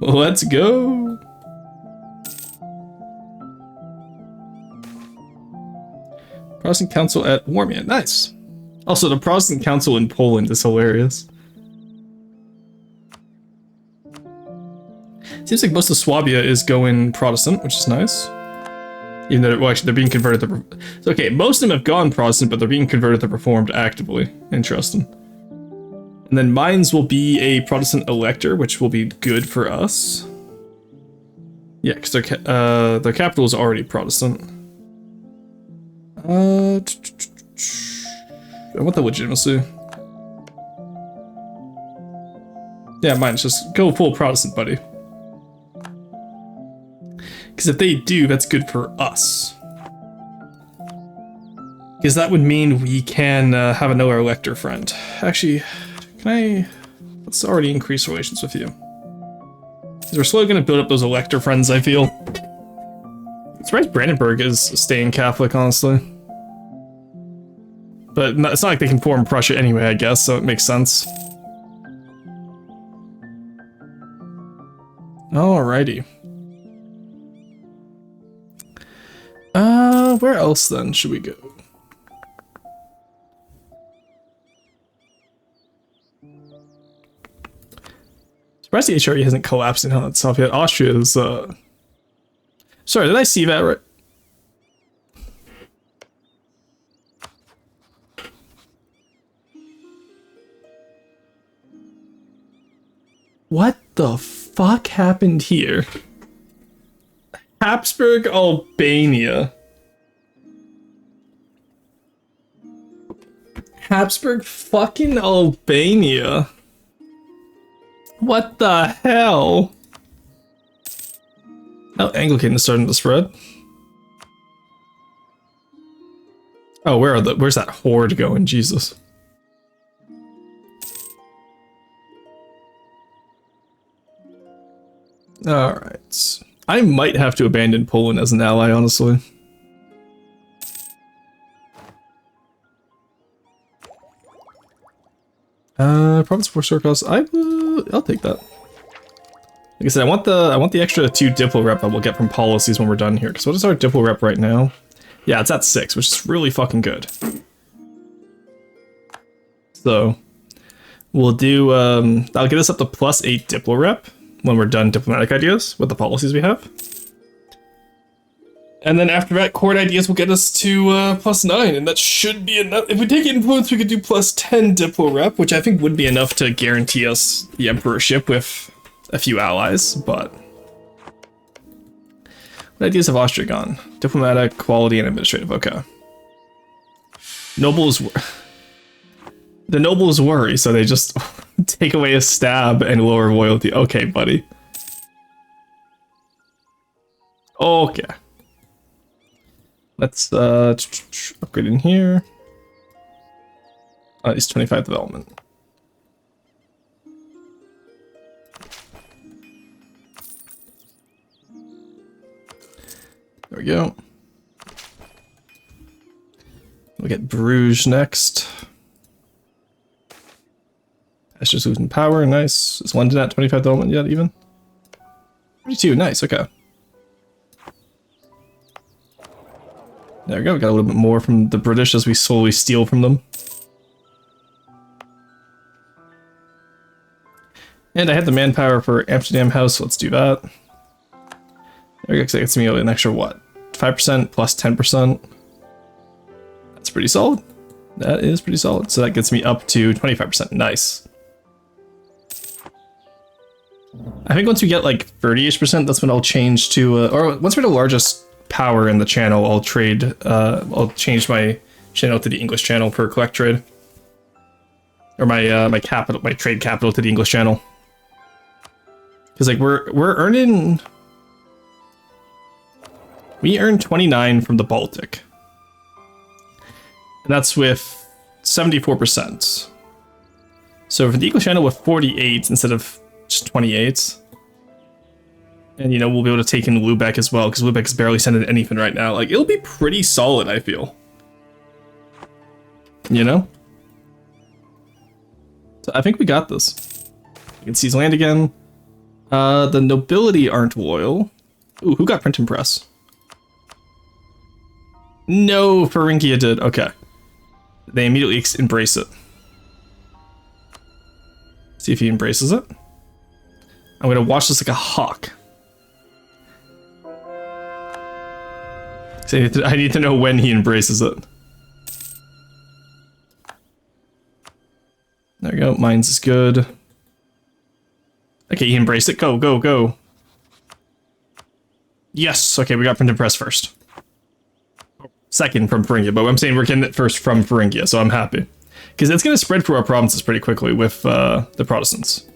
Let's go! Protestant Council at Warmia. Nice! Also, the Protestant Council in Poland is hilarious. Seems like most of Swabia is going Protestant, which is nice. Even though, well, actually, they're being converted to... So, okay, most of them have gone Protestant, but they're being converted to Reformed actively. Interesting. And then Mainz will be a Protestant elector, which will be good for us. Yeah, because their capital is already Protestant. I want the legitimacy. Yeah, Mainz, just go full Protestant, buddy. Because if they do, that's good for us. Because that would mean we can have another elector friend. Actually, can I... Let's already increase relations with you. Because we're slowly going to build up those elector friends, I feel. I'm surprised Brandenburg is staying Catholic, honestly. But it's not like they can form Prussia anyway, I guess, so it makes sense. Alrighty. Where else then should we go? Surprised the HRE hasn't collapsed in on itself yet. Austria is, Sorry, did I see that right? What the fuck happened here? Habsburg, Albania. Habsburg fucking Albania. What the hell? Oh, Anglican is starting to spread. Oh, where's that horde going? Jesus. Alright. I might have to abandon Poland as an ally, honestly. Province for Circus. I'll take that. Like I said, I want the extra 2 Diplo rep that we'll get from policies when we're done here. Because what is our Diplo rep right now? Yeah, it's at 6, which is really fucking good. So we'll do that'll get us up to +8 Diplo rep when we're done diplomatic ideas with the policies we have. And then after that, court ideas will get us to +9, and that should be enough. If we take influence, we could do +10 Diplo rep, which I think would be enough to guarantee us the emperorship with a few allies, but... What ideas have Austria gone? Diplomatic, quality, and administrative, okay. Nobles... The nobles worry, so they just take away a stab and lower loyalty. Okay, buddy. Okay. Let's upgrade in here. At least 25 development. There we go. We'll get Bruges next. That's just losing power, nice. Is London at 25 development yet, even? 32, nice, okay. There we go, we got a little bit more from the British as we slowly steal from them. And I had the manpower for Amsterdam House, so let's do that. There we go, that gets me an extra, what? 5% plus 10%. That's pretty solid. That is pretty solid. So that gets me up to 25%, nice. I think once we get like 30-ish%, that's when I'll change to, or once we're the largest power in the channel, I'll change my channel to the English channel for collect trade. Or my trade capital to the English channel. Because like we're earning... We earn 29 from the Baltic. And that's with 74%. So for the English channel with 48 instead of just 28. And, you know, we'll be able to take in Lubeck as well, because Lubeck is barely sending anything right now. Like, it'll be pretty solid, I feel. You know? So I think we got this. You can seize land again. The nobility aren't loyal. Ooh, who got printing press? No, Thuringia did. Okay. They immediately embrace it. See if he embraces it. I'm gonna watch this like a hawk. So I need to know when he embraces it. There we go. Mine's is good. Okay, he embraced it. Go, go, go. Yes. Okay, we got printing press first. Second from Thuringia, but I'm saying we're getting it first from Thuringia, so I'm happy. Because it's going to spread through our provinces pretty quickly with the Protestants.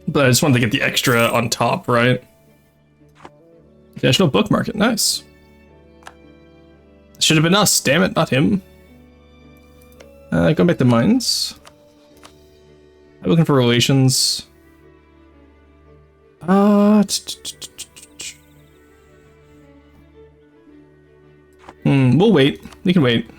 But I just wanted to get the extra on top, right? National Book Market, nice. Should have been us, damn it, not him. Going back to mines. I'm looking for relations. We'll wait. We can wait.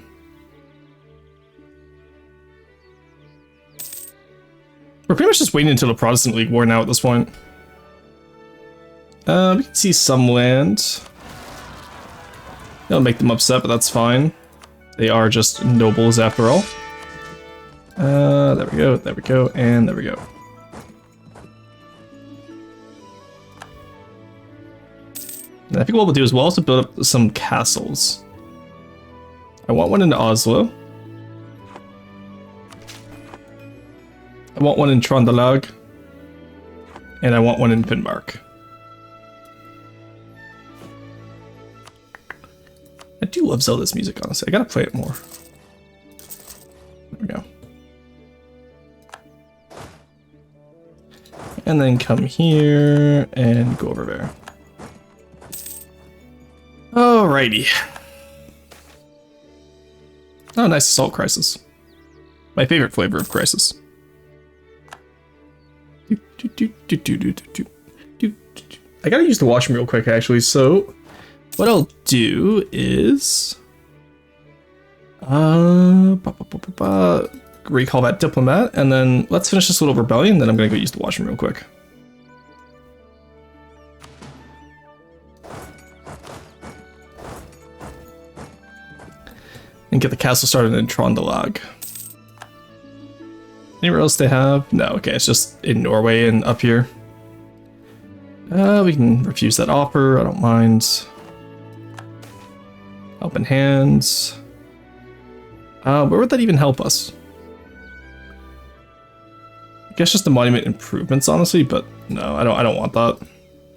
We're pretty much just waiting until the Protestant League war now at this point. We can see some land. That'll make them upset, but that's fine. They are just nobles after all. There we go, and there we go. And I think what we'll do is we'll also build up some castles. I want one in Oslo. I want one in Trondelag. And I want one in Finnmark. I do love Zelda's music, honestly. I gotta play it more. There we go. And then come here and go over there. Alrighty. Oh, nice assault crisis. My favorite flavor of crisis. I gotta use the washroom real quick, actually, so what I'll do is recall that diplomat, and then let's finish this little rebellion, then I'm gonna go use the washroom real quick. And get the castle started in Trondelag. Anywhere else they have? No, okay, it's just in Norway and up here. We can refuse that offer, I don't mind. Open hands. Where would that even help us? I guess just the monument improvements, honestly, but no, I don't want that.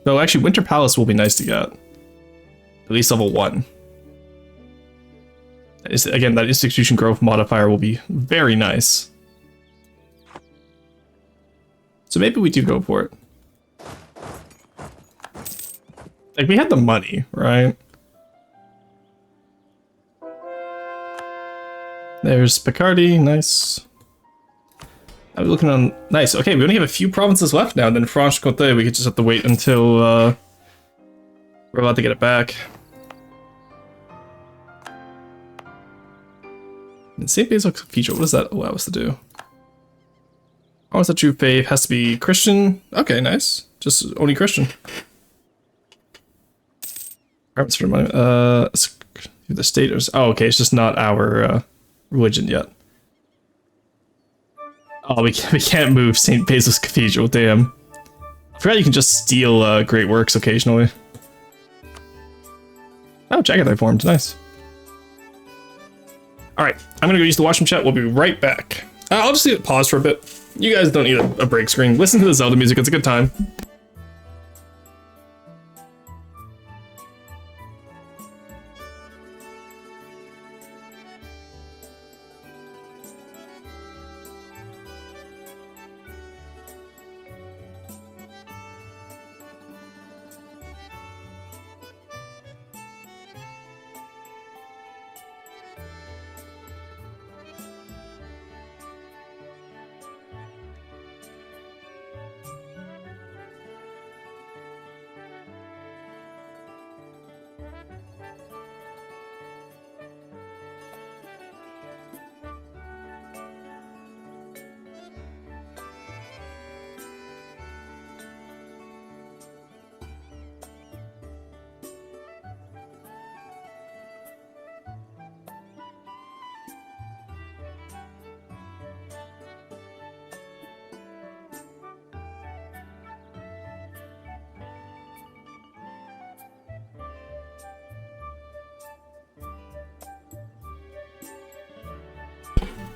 Though actually, Winter Palace will be nice to get. At least level 1. Again, that institution growth modifier will be very nice. So maybe we do go for it. Like, we had the money, right? There's Picardy, nice. I'm looking on, nice. Okay, we only have a few provinces left now, and then Franche-Comté, we could just have to wait until we're about to get it back. And St. Basil's Cathedral, what does that allow us to do? Oh, is that true faith? Has to be Christian? Okay, nice. Just only Christian. Requirements for money. The state is. Oh, okay, it's just not our religion yet. Oh, we can't move St. Basil's Cathedral, damn. I forgot you can just steal great works occasionally. Oh, Jagged formed, nice. Alright, I'm gonna go use the washroom chat, we'll be right back. I'll just leave it pause for a bit. You guys don't need a break screen. Listen to the Zelda music, it's a good time.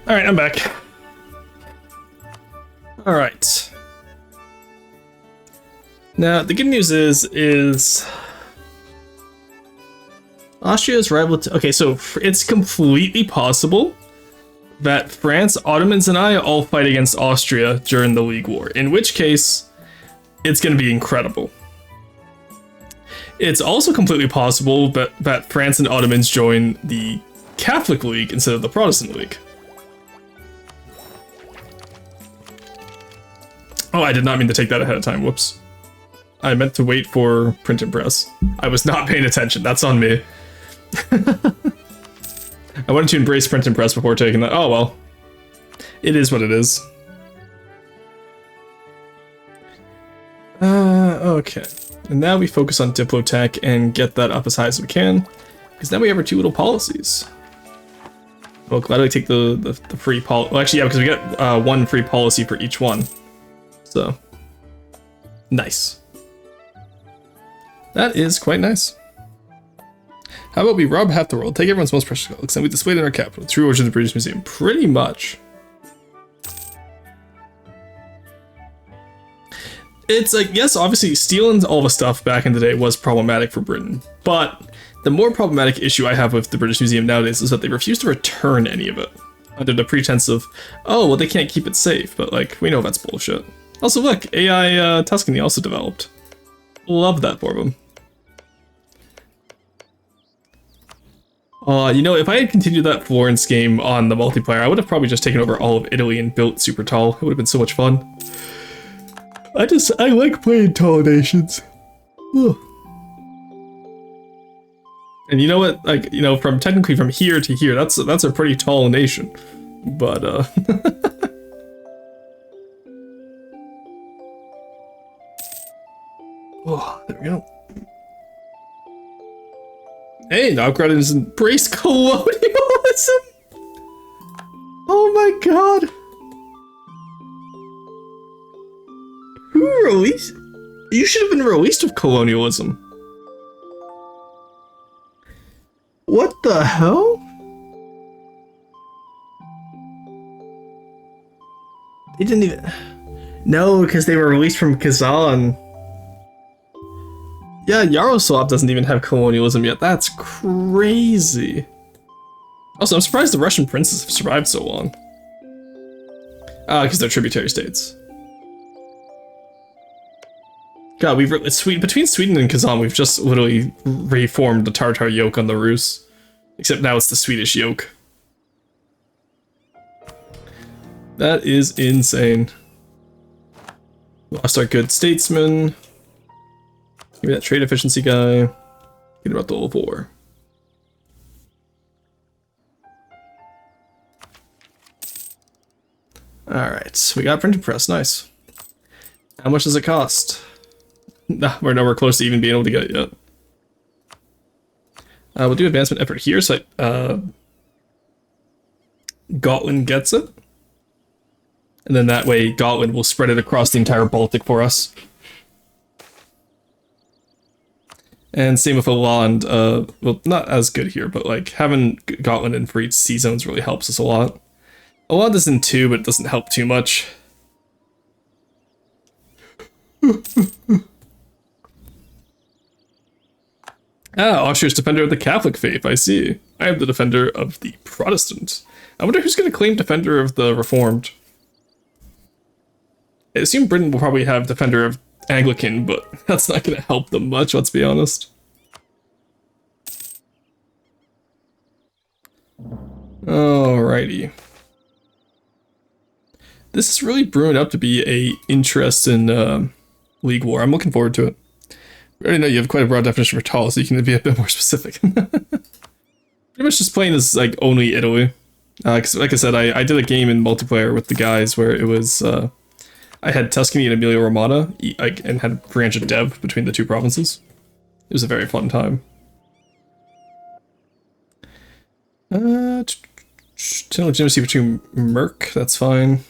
All right, I'm back. All right. Now, the good news is Austria's rival. Okay, so it's completely possible that France, Ottomans, and I all fight against Austria during the League War, in which case it's going to be incredible. It's also completely possible that France and Ottomans join the Catholic League instead of the Protestant League. Oh, I did not mean to take that ahead of time. Whoops. I meant to wait for print and press. I was not paying attention. That's on me. I wanted to embrace print and press before taking that. Oh, well. It is what it is. Okay. And now we focus on Diplotech and get that up as high as we can. Because now we have our 2 little policies. Well, glad I take the free policy. Well, actually, yeah, because we get 1 free policy for each one. So, nice. That is quite nice. How about we rob half the world, take everyone's most precious relics, and we display it in our capital, true origin of the British Museum? Pretty much. It's like, yes, obviously stealing all the stuff back in the day was problematic for Britain, but the more problematic issue I have with the British Museum nowadays is that they refuse to return any of it, under the pretense of, oh, well, they can't keep it safe, but like, we know that's bullshit. Also, look, AI Tuscany also developed. Love that for them. You know, if I had continued that Florence game on the multiplayer, I would have probably just taken over all of Italy and built super tall. It would have been so much fun. I like playing tall nations. Ugh. And you know what? Like, you know, technically from here to here, that's a pretty tall nation. But, oh, there we go. Hey, Novgorod has embraced colonialism! Oh my god! Who released? You should have been released with colonialism. What the hell? They didn't even... No, because they were released from Kazan. Yeah, Yaroslav doesn't even have colonialism yet. That's crazy. Also, I'm surprised the Russian princes have survived so long. Because they're tributary states. God, between Sweden and Kazan, we've just literally reformed the Tartar yoke on the Rus. Except now it's the Swedish yoke. That is insane. Lost our good statesman. Give me that trade efficiency guy. Get about the old war. Alright, so we got printing press, nice. How much does it cost? Nah, we're nowhere close to even being able to get it yet. We'll do advancement effort here, so Gotland gets it. And then that way, Gotland will spread it across the entire Baltic for us. And same with Oland, well, not as good here, but like having Gotland in for each sea zones really helps us a lot. Oland is in 2, but it doesn't help too much. Austria's defender of the Catholic faith, I see. I am the defender of the Protestant. I wonder who's going to claim defender of the Reformed. I assume Britain will probably have defender of Anglican, but that's not going to help them much, let's be honest. Alrighty. This is really brewing up to be a interesting League War. I'm looking forward to it. I already know you have quite a broad definition for tall, so you can be a bit more specific. Pretty much just playing as like only Italy. Cause like I said, I did a game in multiplayer with the guys where it was I had Tuscany and Emilia Romagna, and had a branch of dev between the two provinces. It was a very fun time. Legitimacy between Merc, that's fine.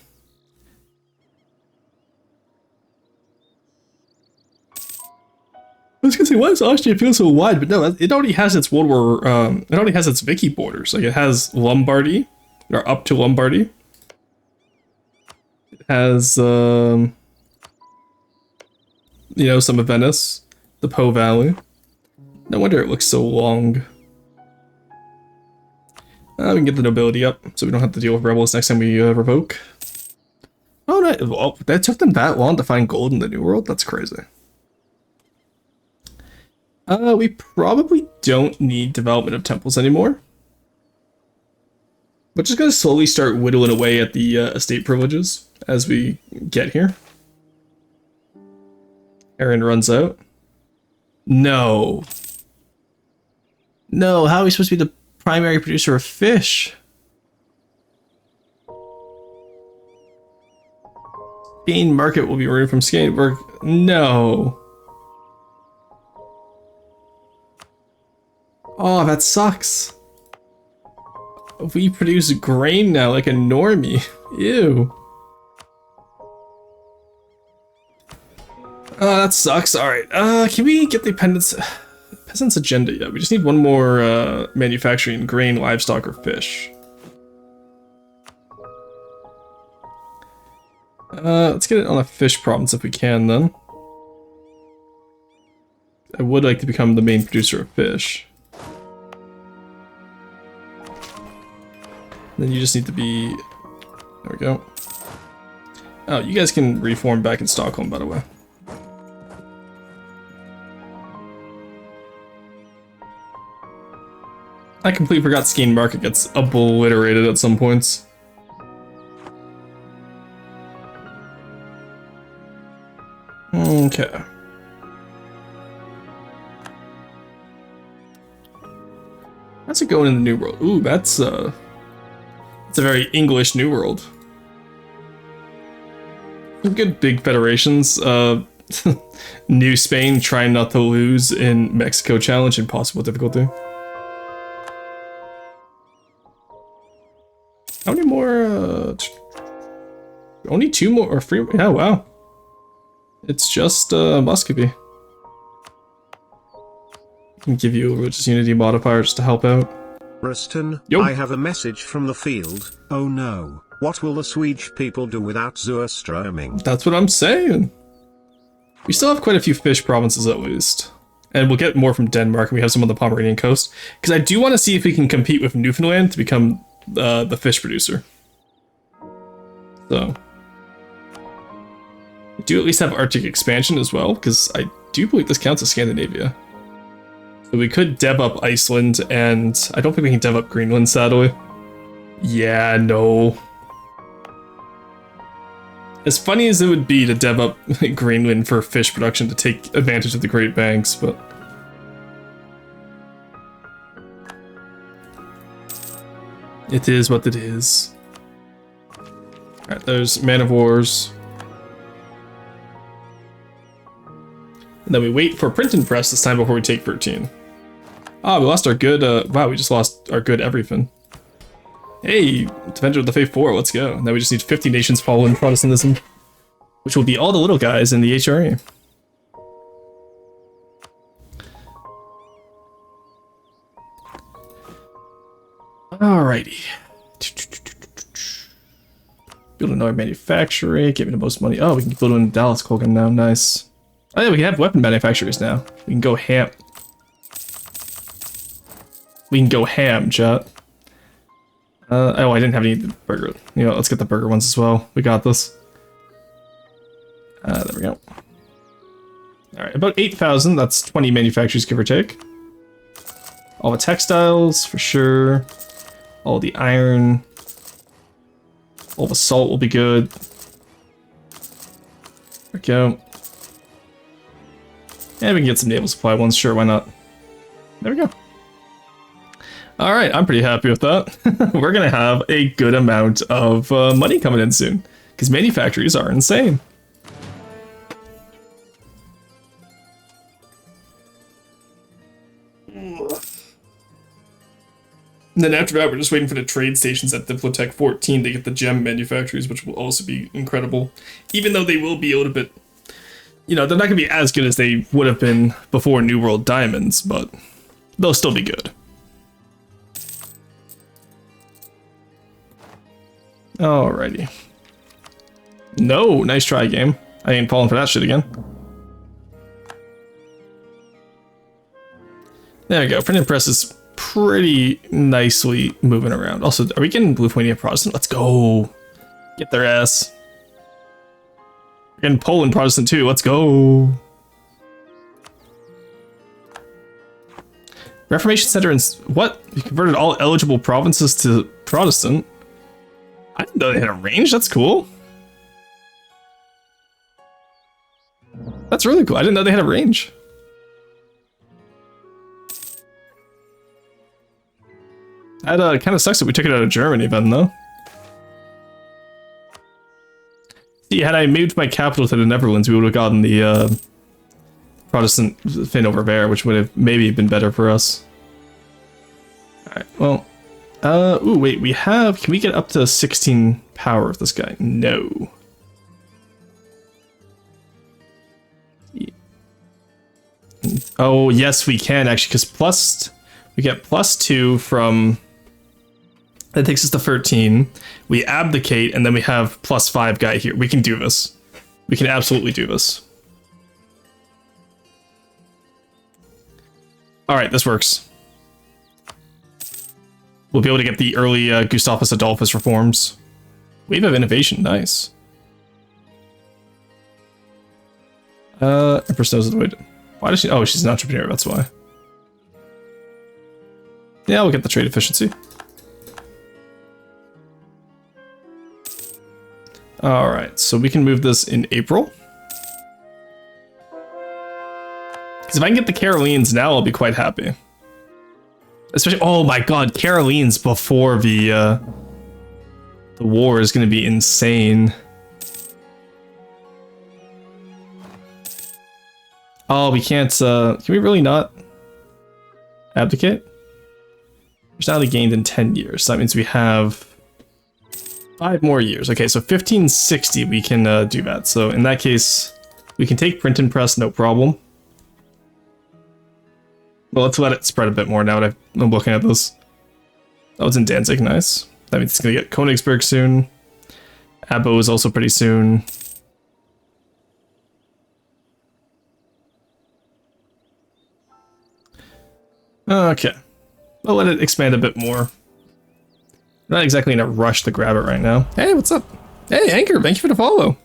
I was gonna say, why does Austria feel so wide? But no, it already has its World War, it already has its Vicky borders. Like, it has Lombardy, or up to Lombardy. It has, you know, some of Venice, the Po Valley. No wonder it looks so long. We can get the nobility up, so we don't have to deal with rebels next time we revoke. Oh, no, well, that took them that long to find gold in the New World? That's crazy. We probably don't need development of temples anymore. We're just gonna slowly start whittling away at the estate privileges as we get here. Aaron runs out. No. No, how are we supposed to be the primary producer of fish? Spain market will be removed from Spain. No. Oh, that sucks. We produce grain now like a normie. Ew. That sucks. Alright, can we get the peasants agenda yet? We just need one more manufacturing grain, livestock, or fish. Let's get it on a fish province if we can then. I would like to become the main producer of fish. Then you just need to be... There we go. Oh, you guys can reform back in Stockholm, by the way. I completely forgot Skene Market gets obliterated at some points. Okay. How's it going in the New World? Ooh, that's a very English New World. Some good big federations. New Spain trying not to lose in Mexico Challenge, impossible difficulty. How many more? Only 2 more or 3? Yeah, wow. It's just Muscovy. I can give you a religious unity modifier just to help out. Rustin, Yo. I have a message from the field. Oh no, what will the Swedish people do without Surströmming? That's what I'm saying. We still have quite a few fish provinces at least. And we'll get more from Denmark, and we have some on the Pomeranian coast. Because I do want to see if we can compete with Newfoundland to become the fish producer. So. We do at least have Arctic expansion as well, because I do believe this counts as Scandinavia. So we could dev up Iceland, and I don't think we can dev up Greenland, sadly. Yeah, no. As funny as it would be to dev up Greenland for fish production to take advantage of the Great Banks, but... It is what it is. Alright, there's Man of Wars. And then we wait for Printing Press this time before we take 13. Ah, we lost our good, wow, we just lost our good everything. Hey, Defender of the Faith 4, let's go. Now we just need 50 nations following Protestantism, which will be all the little guys in the HRA. Alrighty. Build another manufactory, give me the most money. Oh, we can build one in Dallas, Colgan now, nice. Oh yeah, we can have weapon manufacturers now. We can go ham. We can go ham, chat. Oh, I didn't have any burger. You know, let's get the burger ones as well. We got this. There we go. Alright, about 8,000. That's 20 manufacturers, give or take. All the textiles, for sure. All the iron. All the salt will be good. There we go. And we can get some naval supply ones, sure, why not? There we go. Alright, I'm pretty happy with that. We're gonna have a good amount of money coming in soon, because manufactories are insane. And then after that, we're just waiting for the trade stations at Diplotech 14 to get the gem manufactories, which will also be incredible. Even though they will be a little bit, you know, they're not going to be as good as they would have been before New World Diamonds, but they'll still be good. Alrighty. No, nice try, game. I ain't falling for that shit again. There we go. Printing press is pretty nicely moving around. Also, are we getting Lithuania Protestant? Let's go. Get their ass. We're getting Poland Protestant too. Let's go. Reformation Center and what? You converted all eligible provinces to Protestant. I didn't know they had a range. That's cool. That's really cool. I didn't know they had a range. That kind of sucks that we took it out of Germany then, though. See, had I moved my capital to the Netherlands, we would have gotten the Protestant thing over there, which would have maybe been better for us. Alright, well. Ooh, wait, we have... Can we get up to 16 power with this guy? No. Oh, yes, we can, actually, because we get +2 from... That takes us to 13. We abdicate, and then we have +5 guy here. We can do this. We can absolutely do this. Alright, this works. We'll be able to get the early Gustavus Adolphus reforms. Wave of innovation, nice. Empress knows the way to... Why does she... Oh, she's an entrepreneur, that's why. Yeah, we'll get the trade efficiency. Alright, so we can move this in April. Because if I can get the Carolines now, I'll be quite happy. Especially, oh my god, Carolines before the war is going to be insane. Oh, we can't, can we really not abdicate? Personality gained in 10 years, so that means we have 5 more years. Okay, so 1560 we can do that. So in that case, we can take print and press, no problem. Well, let's let it spread a bit more now that I'm looking at this. Oh, it's in Danzig, nice. That means it's gonna get Königsberg soon. Abo is also pretty soon. Okay. I'll let it expand a bit more. I'm not exactly in a rush to grab it right now. Hey, what's up? Hey, Anchor, thank you for the follow.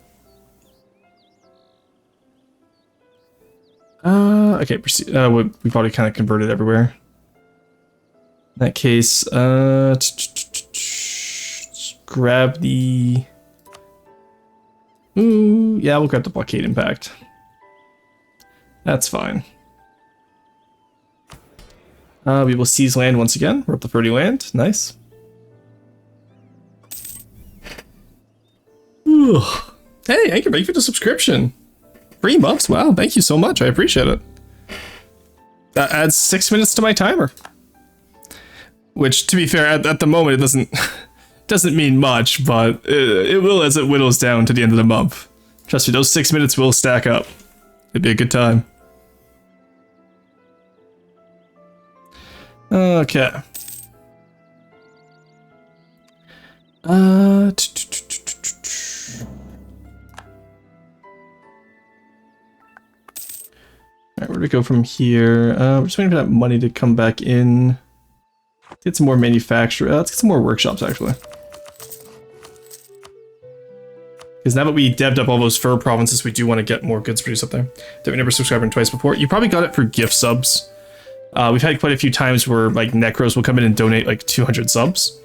Okay, proceed. We've already kind of converted everywhere. In that case, grab the... Ooh, yeah, we'll grab the blockade impact. That's fine. We will seize land once again. We're up to 30 land. Nice. Ooh. Hey, Anchor, thank you for the subscription. 3 months? Wow, thank you so much. I appreciate it. That adds 6 minutes to my timer. Which, to be fair, at the moment, it doesn't mean much, but it will as it whittles down to the end of the month. Trust me, those 6 minutes will stack up. It'd be a good time. Okay. Alright, where do we go from here? We're just waiting for that money to come back in. Get some more manufacturer. Let's get some more workshops, actually. Because now that we devved up all those fur provinces, we do want to get more goods produced up there. That we never subscribed twice before. You probably got it for gift subs. We've had quite a few times where, like, Necros will come in and donate, like, 200 subs.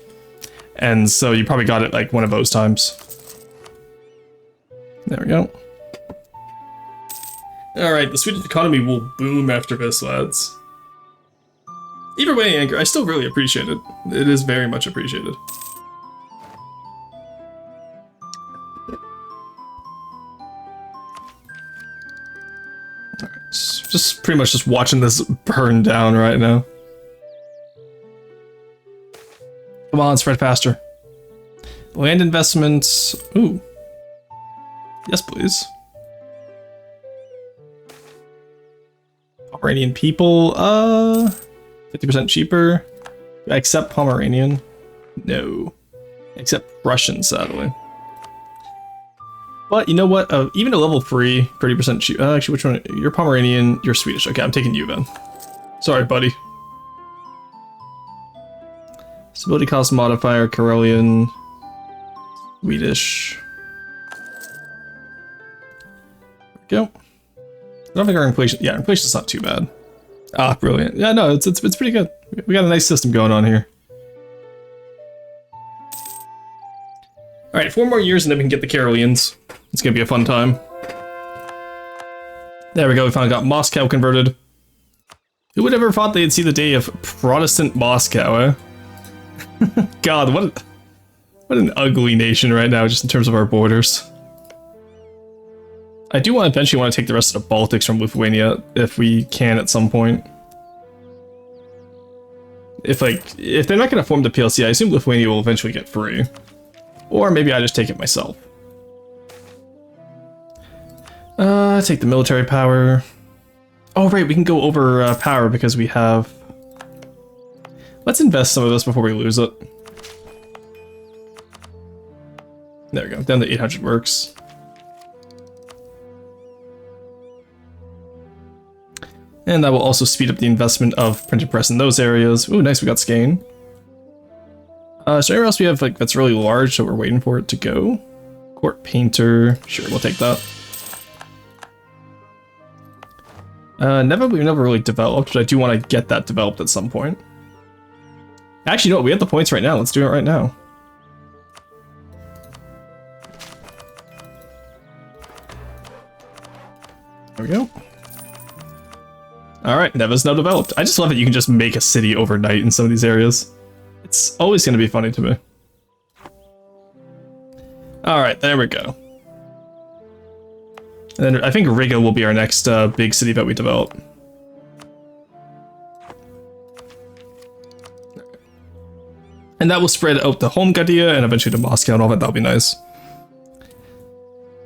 And so you probably got it, like, one of those times. There we go. Alright, the Swedish economy will boom after this, lads. Either way, Anchor, I still really appreciate it. It is very much appreciated. Alright, just pretty much just watching this burn down right now. Come on, spread faster. Land investments. Ooh. Yes, please. Pomeranian people. 50% cheaper. Accept Pomeranian. No. Except Russian, sadly. But you know what? Even a level 3, 30% cheap. Actually, which one? You're Pomeranian. You're Swedish. Okay, I'm taking you then. Sorry, buddy. Stability cost modifier, Karelian, Swedish. There we go. I don't think our inflation. Yeah, inflation's not too bad. Ah, brilliant. Yeah, no, it's pretty good. We got a nice system going on here. All right, 4 more years and then we can get the Karelians. It's gonna be a fun time. There we go. We finally got Moscow converted. Who would ever thought they'd see the day of Protestant Moscow? Eh? God, what an ugly nation right now, just in terms of our borders. I do eventually want to take the rest of the Baltics from Lithuania, if we can at some point. If they're not going to form the PLC, I assume Lithuania will eventually get free. Or maybe I just take it myself. Take the military power. Oh right, we can go over power because we have... Let's invest some of this before we lose it. There we go, down to 800 works. And that will also speed up the investment of printing press in those areas. Ooh, nice, we got Skane. Is there anywhere else we have that's really large, so we're waiting for it to go? Court painter, sure, we'll take that. We've never really developed, but I do want to get that developed at some point. Actually, you know what? We have the points right now. Let's do it right now. There we go. Alright, Neva's now developed. I just love that you can just make a city overnight in some of these areas. It's always going to be funny to me. Alright, there we go. And then I think Riga will be our next big city that we develop. And that will spread out to Holmgardia and eventually to Moscow and all that. That'll be nice.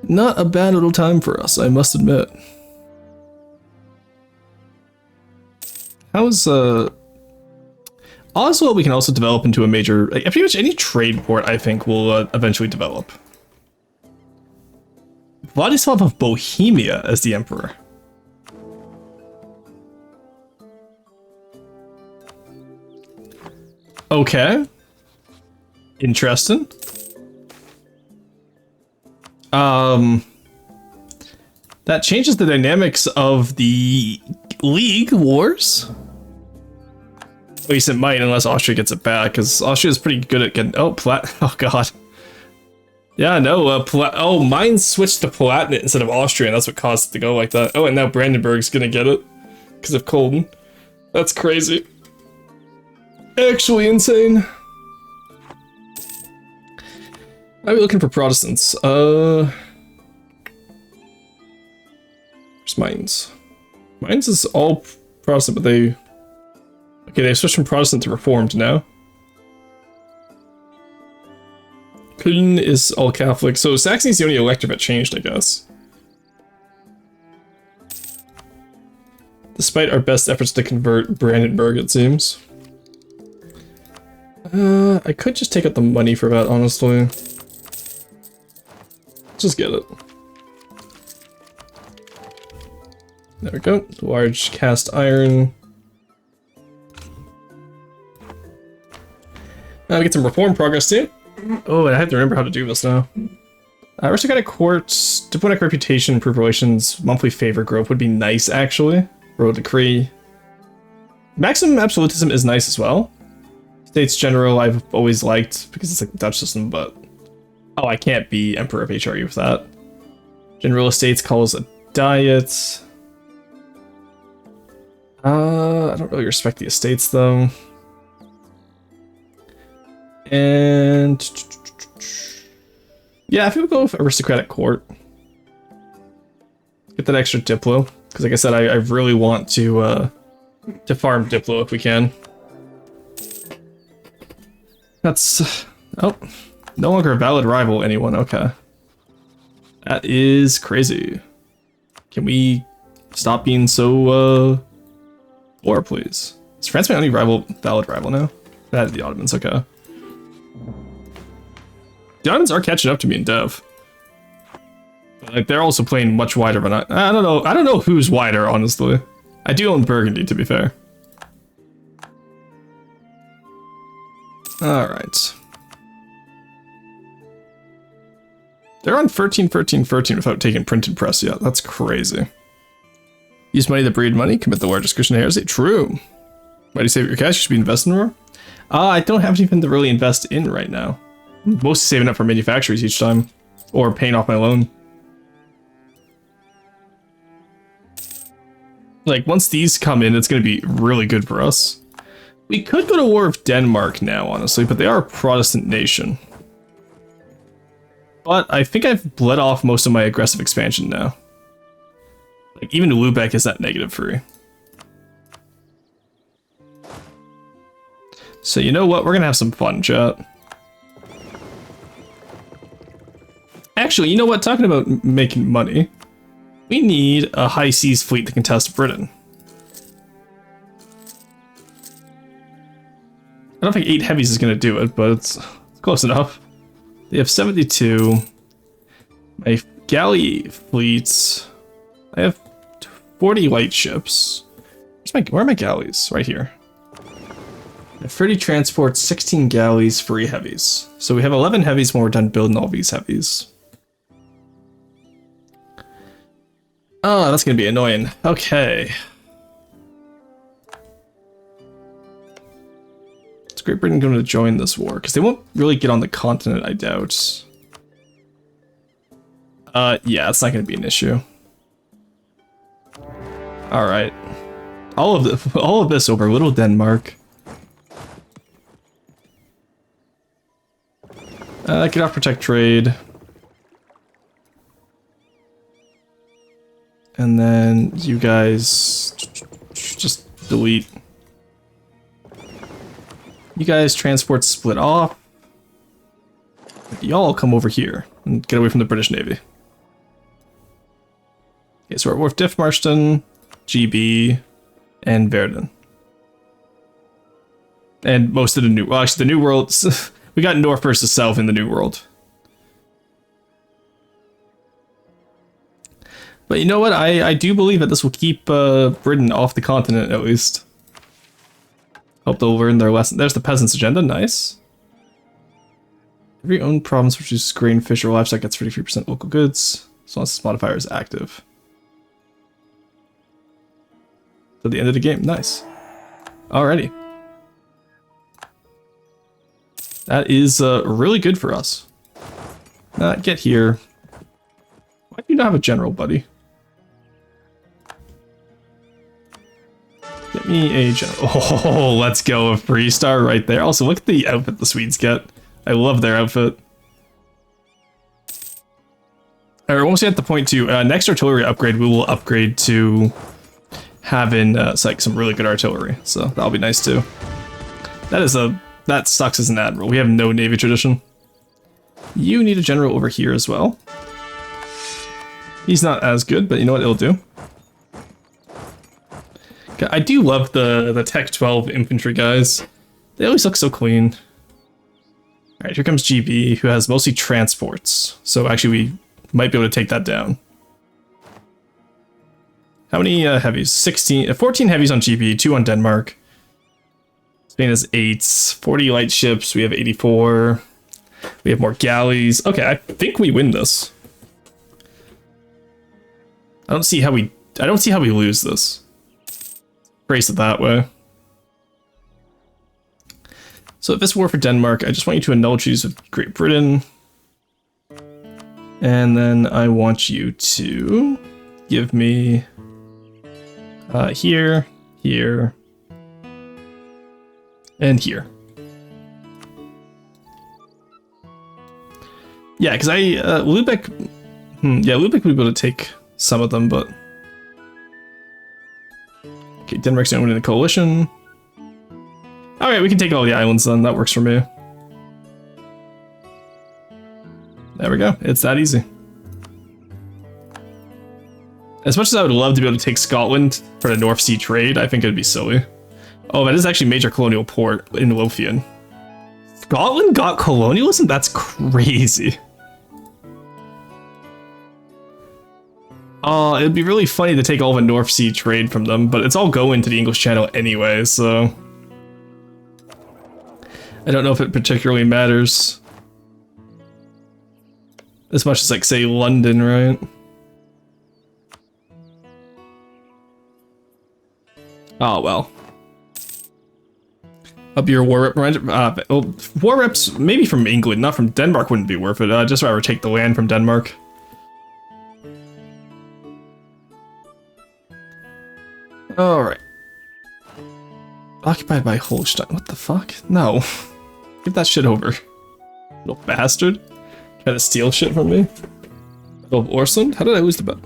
Not a bad little time for us, I must admit. How's Oslo we can also develop into a major... pretty much any trade port, I think, will eventually develop. Vladislav of Bohemia as the emperor. Okay. Interesting. That changes the dynamics of the League Wars. At least it might, unless Austria gets it back, because Austria is pretty good at getting... Oh, oh god. Yeah, no, oh, mine switched to Palatinate instead of Austria, and that's what caused it to go like that. Oh, and now Brandenburg's gonna get it, because of Colden. That's crazy. Actually insane. I'll be looking for Protestants. Where's Mainz? Mainz is all Protestant, but they... Okay, they switched from Protestant to Reformed now. Köln is all Catholic, so Saxony's the only electorate that changed, I guess. Despite our best efforts to convert Brandenburg, it seems. I could just take out the money for that, honestly. Just get it. There we go. Large cast iron. Now we get some reform progress too. Oh, and I have to remember how to do this now. Aristocratic courts, diplomatic reputation, improved relations, monthly favor growth would be nice, actually. Royal decree. Maximum absolutism is nice as well. States General I've always liked because it's like the Dutch system, but... Oh, I can't be Emperor of HRU with that. General Estates calls a diet. I don't really respect the estates though. And yeah, I think we'll go with aristocratic court. Get that extra Diplo, because like I said, I really want to farm Diplo if we can. That's oh, no longer a valid rival. Anyone? Okay, that is crazy. Can we stop being so war, please? Is France my only valid rival now? That the Ottomans. Okay. The Ottomans are catching up to me in dev. Like they're also playing much wider, but I don't know. I don't know who's wider, honestly. I do own Burgundy, to be fair. All right. They're on 13, 13, 13 without taking printed press yet. That's crazy. Use money to breed money. Commit the largest cushion of heresy. True. Why do you save your cash? You should be investing more. I don't have anything to really invest in right now. I'm mostly saving up for manufacturers each time, or paying off my loan. Like once these come in, it's going to be really good for us. We could go to war with Denmark now, honestly, but they are a Protestant nation. But I think I've bled off most of my aggressive expansion now. Like even Lubeck is at -3. So you know what? We're gonna have some fun, chat. Actually, you know what? Talking about making money, we need a high seas fleet to contest Britain. I don't think 8 heavies is gonna do it, but it's close enough. They have 72. My galley fleets. I have 40 light ships. Where are my galleys? Right here. 30 transports, 16 galleys, 3 heavies. So we have 11 heavies when we're done building all these heavies. Oh, that's gonna be annoying. Okay. Is Great Britain going to join this war? Because they won't really get on the continent, I doubt. Yeah, it's not gonna be an issue. Alright. All of this over little Denmark. Get off protect trade. And then you guys just delete. You guys transport split off. Y'all come over here and get away from the British Navy. Okay, so we're at Wharf Diffmarston, GB, and Verdun. And most of the new, well, actually the New World, we got North versus South in the New World. But you know what, I do believe that this will keep Britain off the continent at least. Hope they'll learn their lesson. There's the peasants' agenda, nice. Every owned province which uses grain, fish, or livestock gets 33% local goods, as long as this modifier is active. To the end of the game, nice. Alrighty. That is really good for us. Get here. Why do you not have a general, buddy? Get me a general. Oh, let's go. A 3-star right there. Also, look at the outfit the Swedes get. I love their outfit. Alright, we're almost at the point too. Next artillery upgrade, we will upgrade to having like some really good artillery. So that'll be nice too. That sucks as an admiral. We have no navy tradition. You need a general over here as well. He's not as good, but you know what? It'll do. I do love the Tech 12 infantry guys. They always look so clean. Alright, here comes GB, who has mostly transports. So actually we might be able to take that down. How many heavies? 14 heavies on GB, 2 on Denmark. Spain has 8, 40 light ships, we have 84. We have more galleys. Okay, I think we win this. I don't see how we lose this. Phrase it that way. So if this war for Denmark, I just want you to annul treaties with Great Britain. And then I want you to give me here here, and here. Yeah, because Lubeck, yeah, Lubeck would be able to take some of them, but... Okay, Denmark's going to win in the coalition. Alright, we can take all the islands then, that works for me. There we go, it's that easy. As much as I would love to be able to take Scotland for the North Sea trade, I think it would be silly. Oh, that is actually a major colonial port in Lothian. Scotland got colonialism? That's crazy. It'd be really funny to take all the North Sea trade from them, but it's all going to the English Channel anyway, so... I don't know if it particularly matters. As much as, like, say, London, right? Oh, well. Up your war rep, war reps, maybe from England, not from Denmark wouldn't be worth it. Just rather take the land from Denmark. Alright. Occupied by Holstein. What the fuck? No. Give that shit over. Little bastard. Trying to steal shit from me. Battle of Orsland? How did I lose the bet?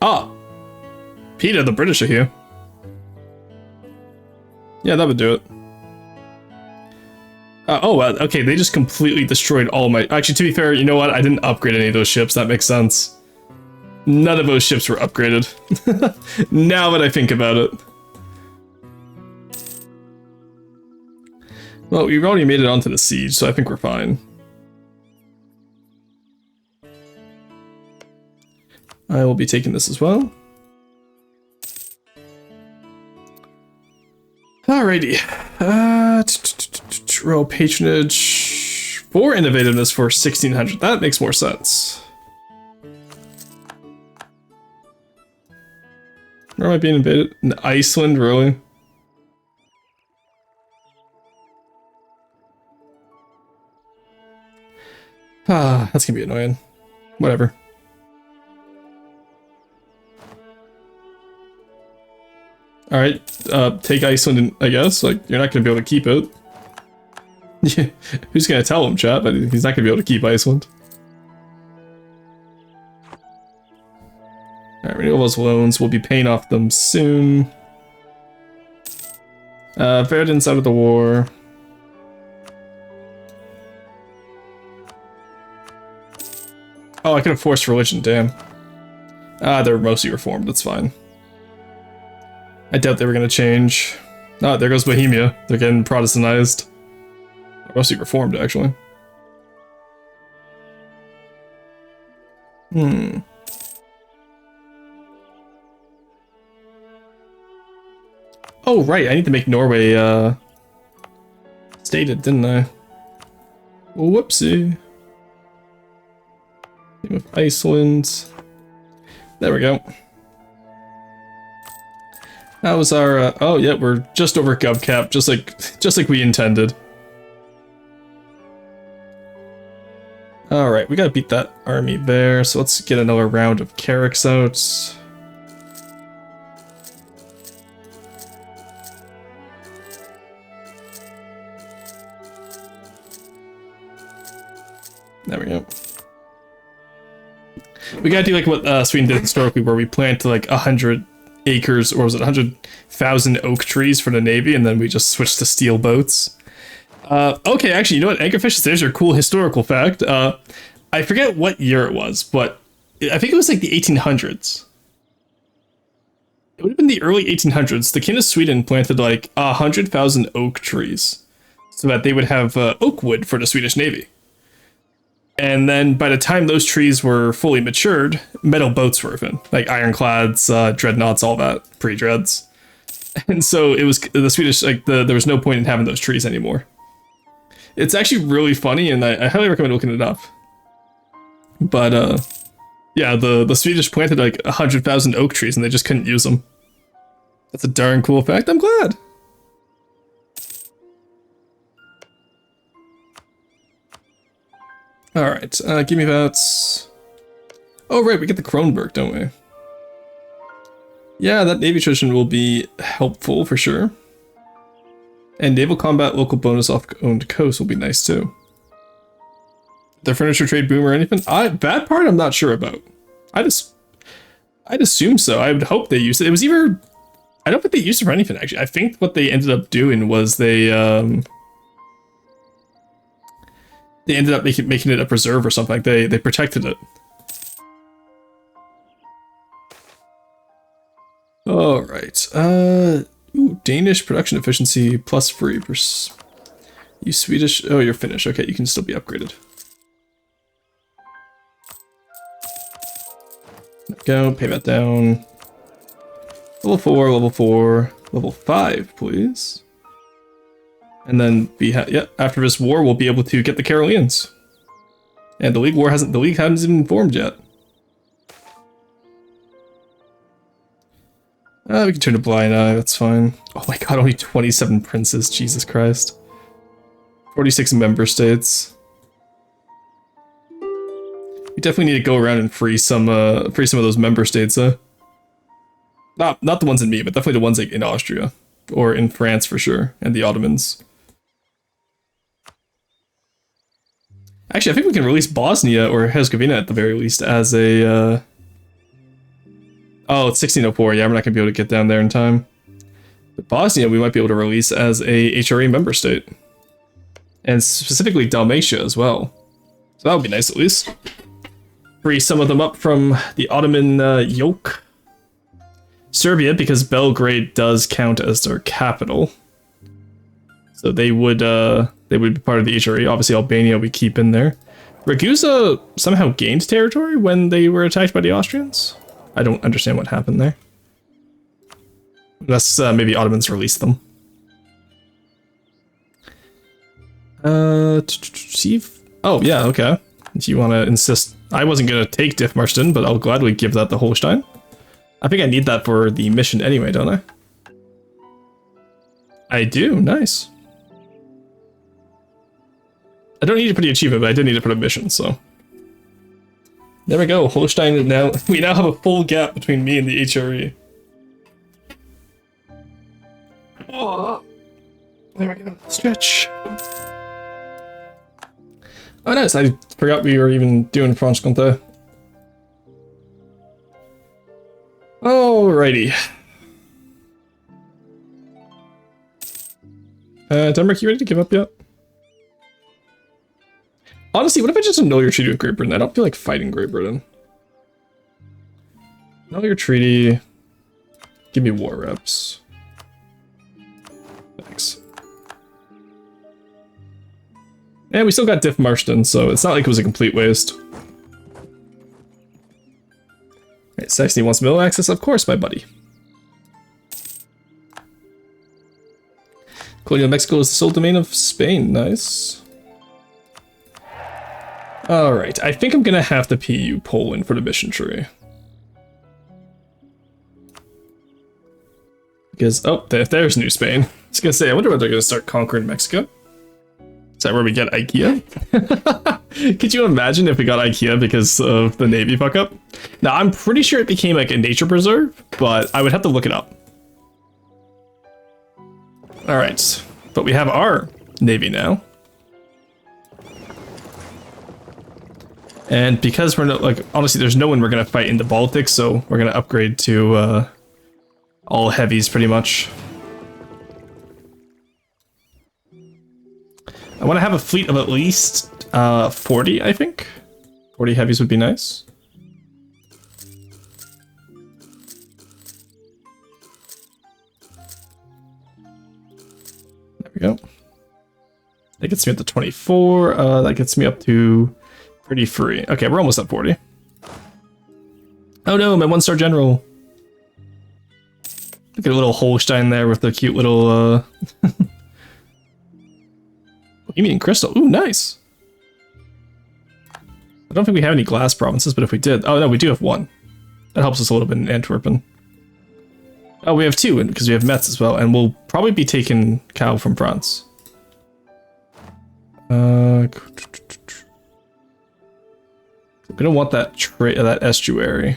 Ah! Peter, the British are here. Yeah, that would do it. Okay, they just completely destroyed all my... Actually, to be fair, you know what? I didn't upgrade any of those ships. That makes sense. None of those ships were upgraded. Now that I think about it. Well, we've already made it onto the siege, so I think we're fine. I will be taking this as well. Alrighty. Royal patronage. 4 innovativeness for 1600. That makes more sense. Where am I being invaded? In Iceland, really? Ah, that's gonna be annoying. Whatever. Alright, take Iceland, I guess. Like, you're not gonna be able to keep it. Yeah, who's gonna tell him, chat? But he's not gonna be able to keep Iceland. Alright, renewal those loans. We'll be paying off them soon. Verdun's out of the war. Oh, I could have forced religion, damn. They're mostly reformed, that's fine. I doubt they were gonna change. Ah, there goes Bohemia. They're getting Protestantized. They're mostly reformed, actually. Oh, right, I need to make Norway, stated, didn't I? Whoopsie. Same with Iceland. There we go. That was our, oh yeah, we're just over gov cap, just like we intended. Alright, we gotta beat that army there, so let's get another round of Carracks out. There we go. We gotta do like what Sweden did historically, where we plant like 100 acres, or was it 100,000 oak trees for the navy, and then we just switched to steel boats. Okay, actually, you know what? Anchorfish, there's your cool historical fact. I forget what year it was, but I think it was like the 1800s. It would have been the early 1800s. The king of Sweden planted like 100,000 oak trees so that they would have oak wood for the Swedish navy. And then by the time those trees were fully matured, metal boats were in, like ironclads, dreadnoughts, all that, pre-dreads. And so it was the Swedish, like there was no point in having those trees anymore. It's actually really funny, and I highly recommend looking it up. But yeah, the Swedish planted like 100,000 oak trees, and they just couldn't use them. That's a darn cool fact. I'm glad. Alright, give me that. Oh right, we get the Kronberg, don't we? Yeah, that Navy tradition will be helpful for sure. And naval combat local bonus off owned coast will be nice too. The furniture trade boom or anything? That part I'm not sure about. I'd assume so. I would hope they used it. It was either... I don't think they used it for anything, actually. I think what they ended up doing was they ended up making it a preserve or something. Like they protected it. All right. Ooh, Danish production efficiency plus 3%. You Swedish? Oh, you're Finnish. Okay, you can still be upgraded. Go, pay that down. Level 4, level 4, level 5, please. And then after this war, we'll be able to get the Caroleans. And the League hasn't even formed yet. We can turn a blind eye, that's fine. Oh my god, only 27 princes, Jesus Christ. 46 member states. We definitely need to go around and free some of those member states, Not the ones in me, but definitely the ones like in Austria. Or in France for sure, and the Ottomans. Actually, I think we can release Bosnia or Herzegovina at the very least as a, Oh, it's 1604. Yeah, we're not going to be able to get down there in time. But Bosnia, we might be able to release as a HRE member state. And specifically Dalmatia as well. So that would be nice at least. Free some of them up from the Ottoman yoke. Serbia, because Belgrade does count as their capital. So they would be part of the HRE. Obviously Albania we keep in there. Ragusa somehow gained territory when they were attacked by the Austrians. I don't understand what happened there. Unless maybe Ottomans released them. Oh yeah, okay. If you want to insist, I wasn't gonna take Dithmarschen, but I'll gladly give that to Holstein. I think I need that for the mission anyway, don't I? I do, nice. I don't need to put the achievement, but I do need to put a mission, so. There we go, Holstein we now have a full gap between me and the HRE. Oh, there we go, stretch. Oh nice, I forgot we were even doing Franche-Comté. Alrighty. Denmark, you ready to give up yet? Honestly, what if I just annul your treaty with Great Britain? I don't feel like fighting Great Britain. Annul your treaty. Give me war reps. Thanks. And we still got Dithmarschen, so it's not like it was a complete waste. Alright, Saxony wants middle access? Of course, my buddy. Colonial Mexico is the sole domain of Spain. Nice. Alright, I think I'm gonna have to PU Poland for the mission tree. Because, oh, there's New Spain. I was gonna say, I wonder when they're gonna start conquering Mexico. Is that where we get IKEA? Could you imagine if we got IKEA because of the Navy fuck up? Now, I'm pretty sure it became like a nature preserve, but I would have to look it up. Alright, but we have our Navy now. And because we're not, like, honestly, there's no one we're gonna fight in the Baltics, so we're gonna upgrade to all heavies pretty much. I want to have a fleet of at least 40, I think. 40 heavies would be nice. There we go. That gets me up to 24. That gets me up to 33. Okay, we're almost at 40. Oh no, my one-star general. Look at a little Holstein there with the cute little Bohemian crystal. Ooh, nice. I don't think we have any glass provinces, but if we did... Oh, no, we do have one. That helps us a little bit in Antwerpen. Oh, we have two, because we have Metz as well, and we'll probably be taking cow from France. I'm gonna want that estuary.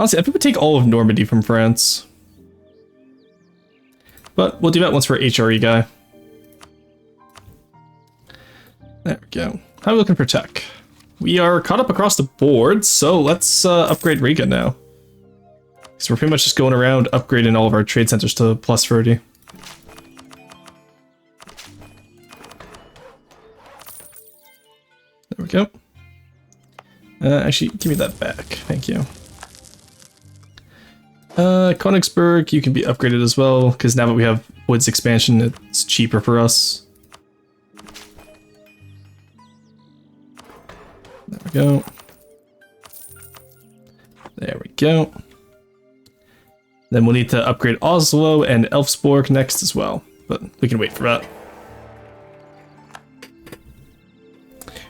Honestly, I think we take all of Normandy from France. But we'll do that once we're HRE guy. There we go. How are we looking for tech? We are caught up across the board, so let's upgrade Riga now. So we're pretty much just going around upgrading all of our trade centers to plus 30. There we go. Actually, give me that back. Thank you. Königsberg, you can be upgraded as well, because now that we have woods expansion, it's cheaper for us. There we go. There we go. Then we'll need to upgrade Oslo and Elfsborg next as well, but we can wait for that.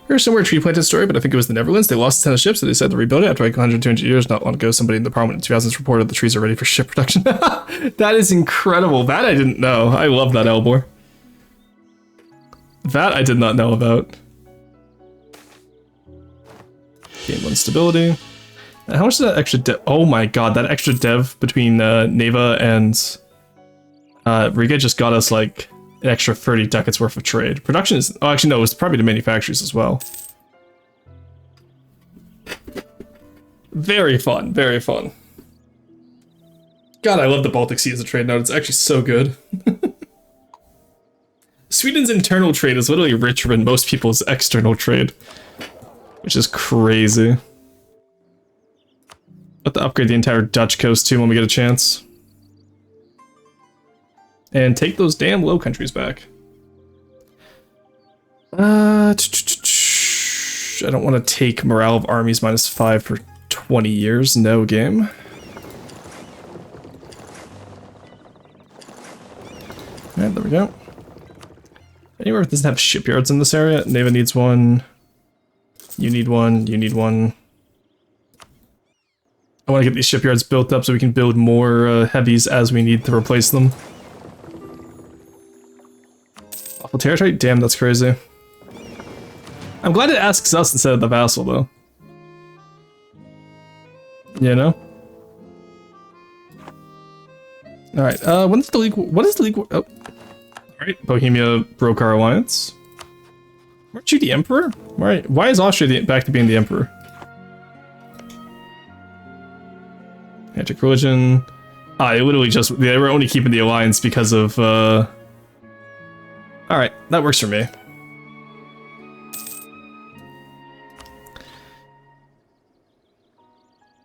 Here's somewhere tree planted story, but I think it was the Netherlands. They lost a ton of ships, so they said to rebuild it after like 100, 200 years. Not long ago, somebody in the prominent 2000s reported the trees are ready for ship production. That is incredible. That I didn't know. I love that, Elbor. That I did not know about. Gain 1 stability. And how much did that extra dev? Oh my god, that extra dev between Neva and Riga just got us like an extra 30 ducats worth of trade. Production is... Oh, actually, no, it was probably the manufacturers as well. Very fun, very fun. God, I love the Baltic Sea as a trade node. It's actually so good. Sweden's internal trade is literally richer than most people's external trade, which is crazy. Let to upgrade the entire Dutch coast too when we get a chance. And take those damn Low Countries back. I don't want to take morale of armies -5 for 20 years. No game. Alright, there we go. Anywhere that doesn't have shipyards in this area. Neva needs one. You need one. You need one. I want to get these shipyards built up so we can build more heavies as we need to replace them. Awful territory? Damn, that's crazy. I'm glad it asks us instead of the vassal, though. You know? Alright, when's the league? What is the league? Oh. Alright, Bohemia broke our alliance. Weren't you the emperor? Why is Austria back to being the emperor? Antic religion. It literally just... They were only keeping the alliance because of, Alright, that works for me.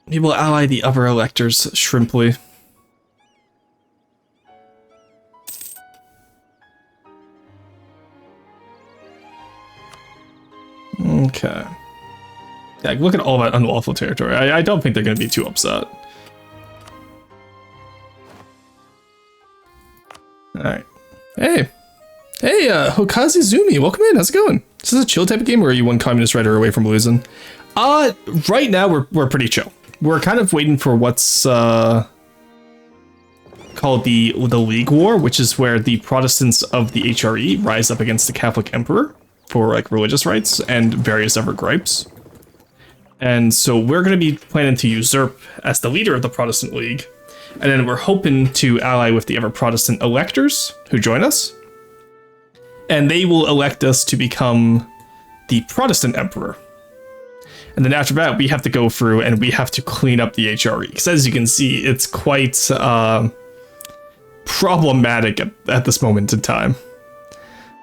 We will ally the other electors shrimply. Okay. Yeah, look at all that unlawful territory. I don't think they're going to be too upset. Alright. Hey! Hey, Hokazi Zumi, welcome in. How's it going? Is this a chill type of game, or are you one communist writer away from losing? Right now we're pretty chill. We're kind of waiting for what's called the League War, which is where the Protestants of the HRE rise up against the Catholic Emperor for like religious rights and various other gripes. And so we're going to be planning to usurp as the leader of the Protestant League, and then we're hoping to ally with the other Protestant electors who join us. And they will elect us to become the Protestant Emperor. And then after that, we have to go through and we have to clean up the HRE. Because as you can see, it's quite problematic at this moment in time.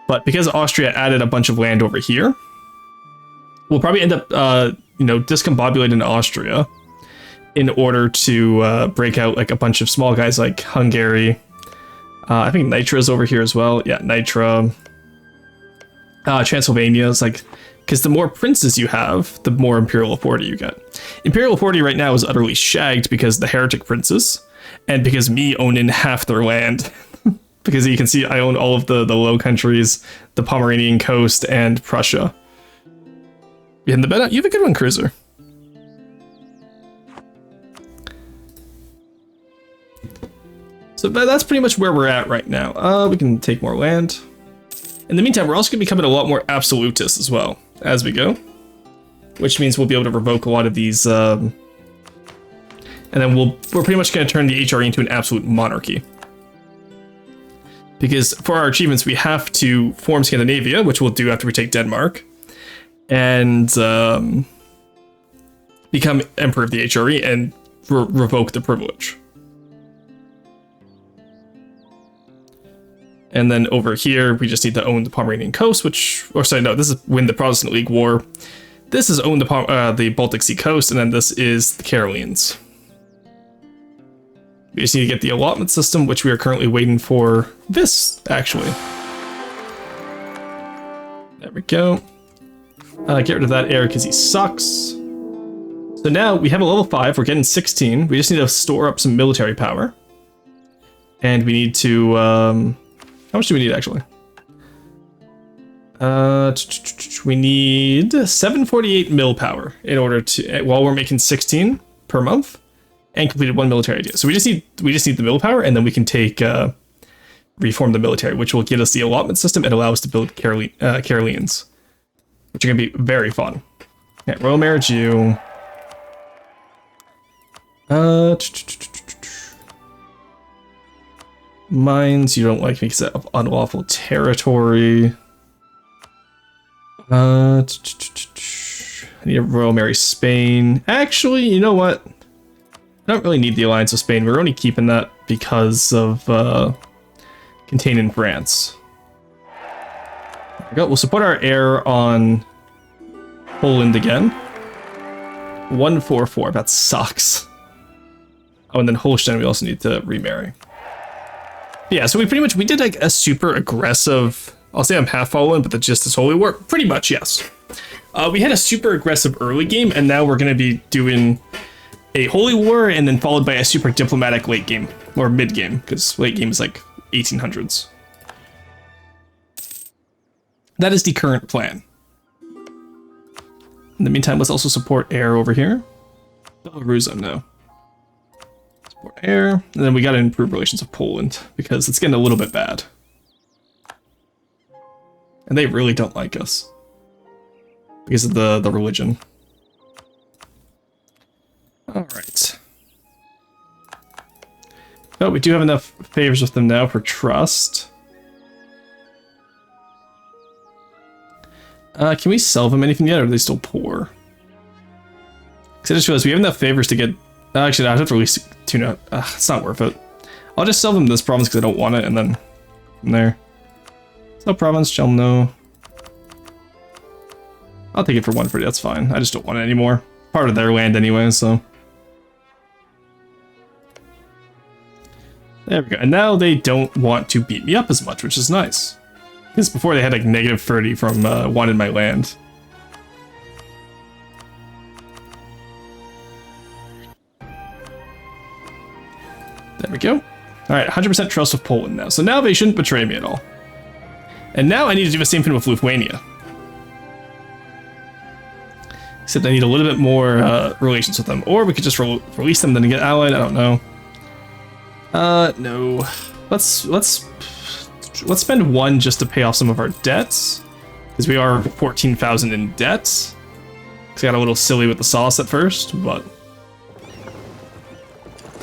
But because Austria added a bunch of land over here, we'll probably end up, discombobulating Austria in order to break out like a bunch of small guys like Hungary. I think Nitra is over here as well. Yeah, Nitra. Transylvania is like, because the more princes you have, the more imperial authority you get. Imperial authority right now is utterly shagged because the heretic princes, and because me owning half their land. Because you can see I own all of the Low Countries, the Pomeranian coast, and Prussia. You have a good one, Cruiser. So that's pretty much where we're at right now. We can take more land. In the meantime, we're also going to be becoming a lot more absolutist as well as we go. Which means we'll be able to revoke a lot of these And then we're pretty much going to turn the HRE into an absolute monarchy. Because for our achievements, we have to form Scandinavia, which we'll do after we take Denmark, and become Emperor of the HRE and revoke the privilege. And then over here, we just need to own the Pomeranian coast, this is win the Protestant League War. This is own the Baltic Sea coast, and then this is the Karelians. We just need to get the allotment system, which we are currently waiting for this, actually. There we go. Get rid of that heir because he sucks. So now we have a level 5, we're getting 16. We just need to store up some military power. And we need to, how much do we need, actually? We need 748 mil power in order to, while we're making 16 per month, and completed 1 military idea. So we just need the mil power, and then we can take, reform the military, which will give us the allotment system and allow us to build Karelians, which are going to be very fun. Okay, Royal Marriage you. Mines, you don't like me because of unlawful territory. I need a Royal Marry Spain. Actually, you know what? I don't really need the alliance with Spain. We're only keeping that because of containing France. There we go. We'll support our heir on Poland again. 144. That sucks. Oh, and then Holstein we also need to remarry. Yeah, so we did like a super aggressive, I'll say I'm half following, but the gist is Holy War. Pretty much, yes. We had a super aggressive early game, and now we're going to be doing a Holy War, and then followed by a super diplomatic late game, or mid game, because late game is like 1800s. That is the current plan. In the meantime, let's also support air over here. Belarus, no. Support air, and then we got to improve relations with Poland, because it's getting a little bit bad. And they really don't like us. Because of the religion. Alright. Oh, we do have enough favors with them now for trust. Can we sell them anything yet, or are they still poor? Because I just realized we have enough favors to get... actually, I have to release tuna. It's not worth it. I'll just sell them this province because I don't want it, and then from there. Sell province, shall no. I'll take it for 140, that's fine. I just don't want it anymore. Part of their land anyway, so... There we go. And now they don't want to beat me up as much, which is nice. Because before they had like negative 30 from wanted my land. There we go. Alright, 100% trust with Poland now. So now they shouldn't betray me at all. And now I need to do the same thing with Lithuania. Except I need a little bit more relations with them. Or we could just release them then get allied, I don't know. No. Let's spend 1 just to pay off some of our debts. Because we are 14,000 in debt. Because I got a little silly with the sauce at first, but...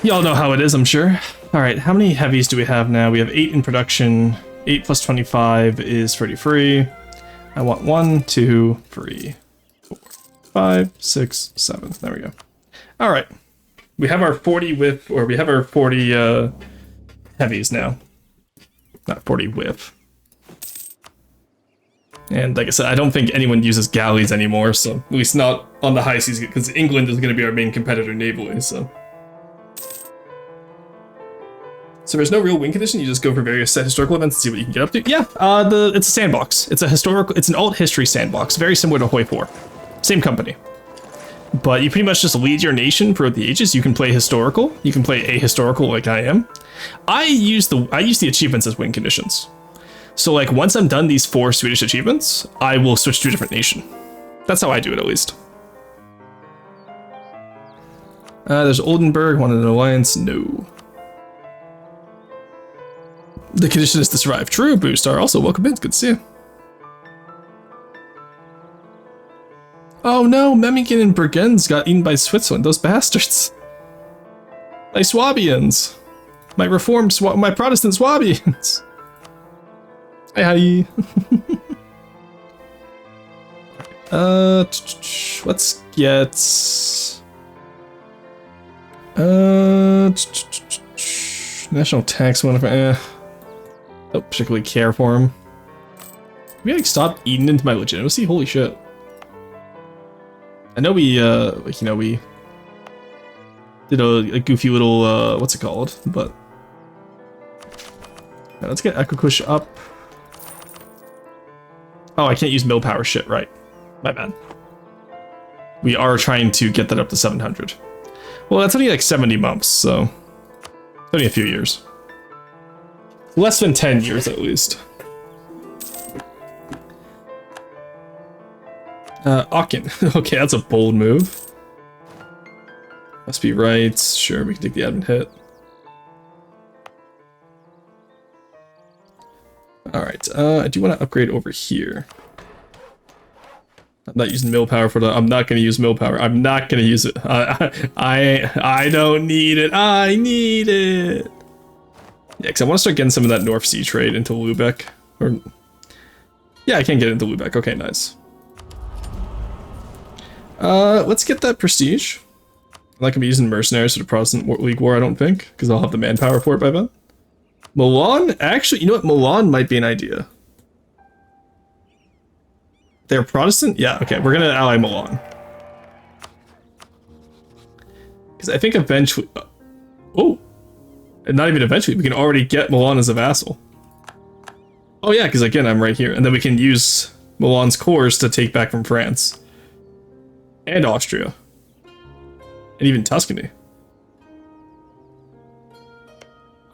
Y'all know how it is, I'm sure. Alright, how many heavies do we have now? We have 8 in production. 8 plus 25 is 33. I want 1, 2, 3, 4, 5, 6, 7. There we go. Alright. We have our 40 whip, or we have our 40 heavies now. Not 40 whip. And like I said, I don't think anyone uses galleys anymore, so at least not on the high seas, because England is going to be our main competitor navally, so. So there's no real win condition, you just go for various set historical events and see what you can get up to. Yeah, it's a sandbox. It's an alt history sandbox, very similar to Hoi 4. Same company. But you pretty much just lead your nation throughout the ages. You can play historical, you can play ahistorical like I am. I use the achievements as win conditions. So like once I'm done these 4 Swedish achievements, I will switch to a different nation. That's how I do it at least. There's Oldenburg, wanted an alliance, no. The condition is to survive. True, Boostar. Also, welcome in. Good to see you. Oh no, Memmingen and Bregenz got eaten by Switzerland. Those bastards. My Swabians. My reformed my Protestant Swabians. Hi. Let's get national tax one. Don't particularly care for him. We like stopped eating into my legitimacy. Holy shit! I know we you know, we did a goofy little what's it called? But right, let's get Echo Kush up. Oh, I can't use mill power. Shit, right? My bad. We are trying to get that up to 700. Well, that's only like 70 months, so it's only a few years. Less than 10 years, at least. Aachen. Okay, that's a bold move. Must be right. Sure, we can take the admin hit. Alright, I do want to upgrade over here. I'm not using mill power for the. I'm not going to use mill power. I'm not going to use it. I don't need it. I need it. Yeah, because I want to start getting some of that North Sea trade into Lübeck. Or yeah, I can get into Lübeck. Okay, nice. Let's get that prestige. I'm not going to be using mercenaries for the Protestant League War, I don't think, because I'll have the manpower for it by then. Milan? Actually, you know what? Milan might be an idea. They're Protestant? Yeah, okay, we're gonna ally Milan. Because I think eventually... oh! And not even eventually, we can already get Milan as a vassal. Oh yeah, because again, I'm right here. And then we can use Milan's cores to take back from France. And Austria. And even Tuscany.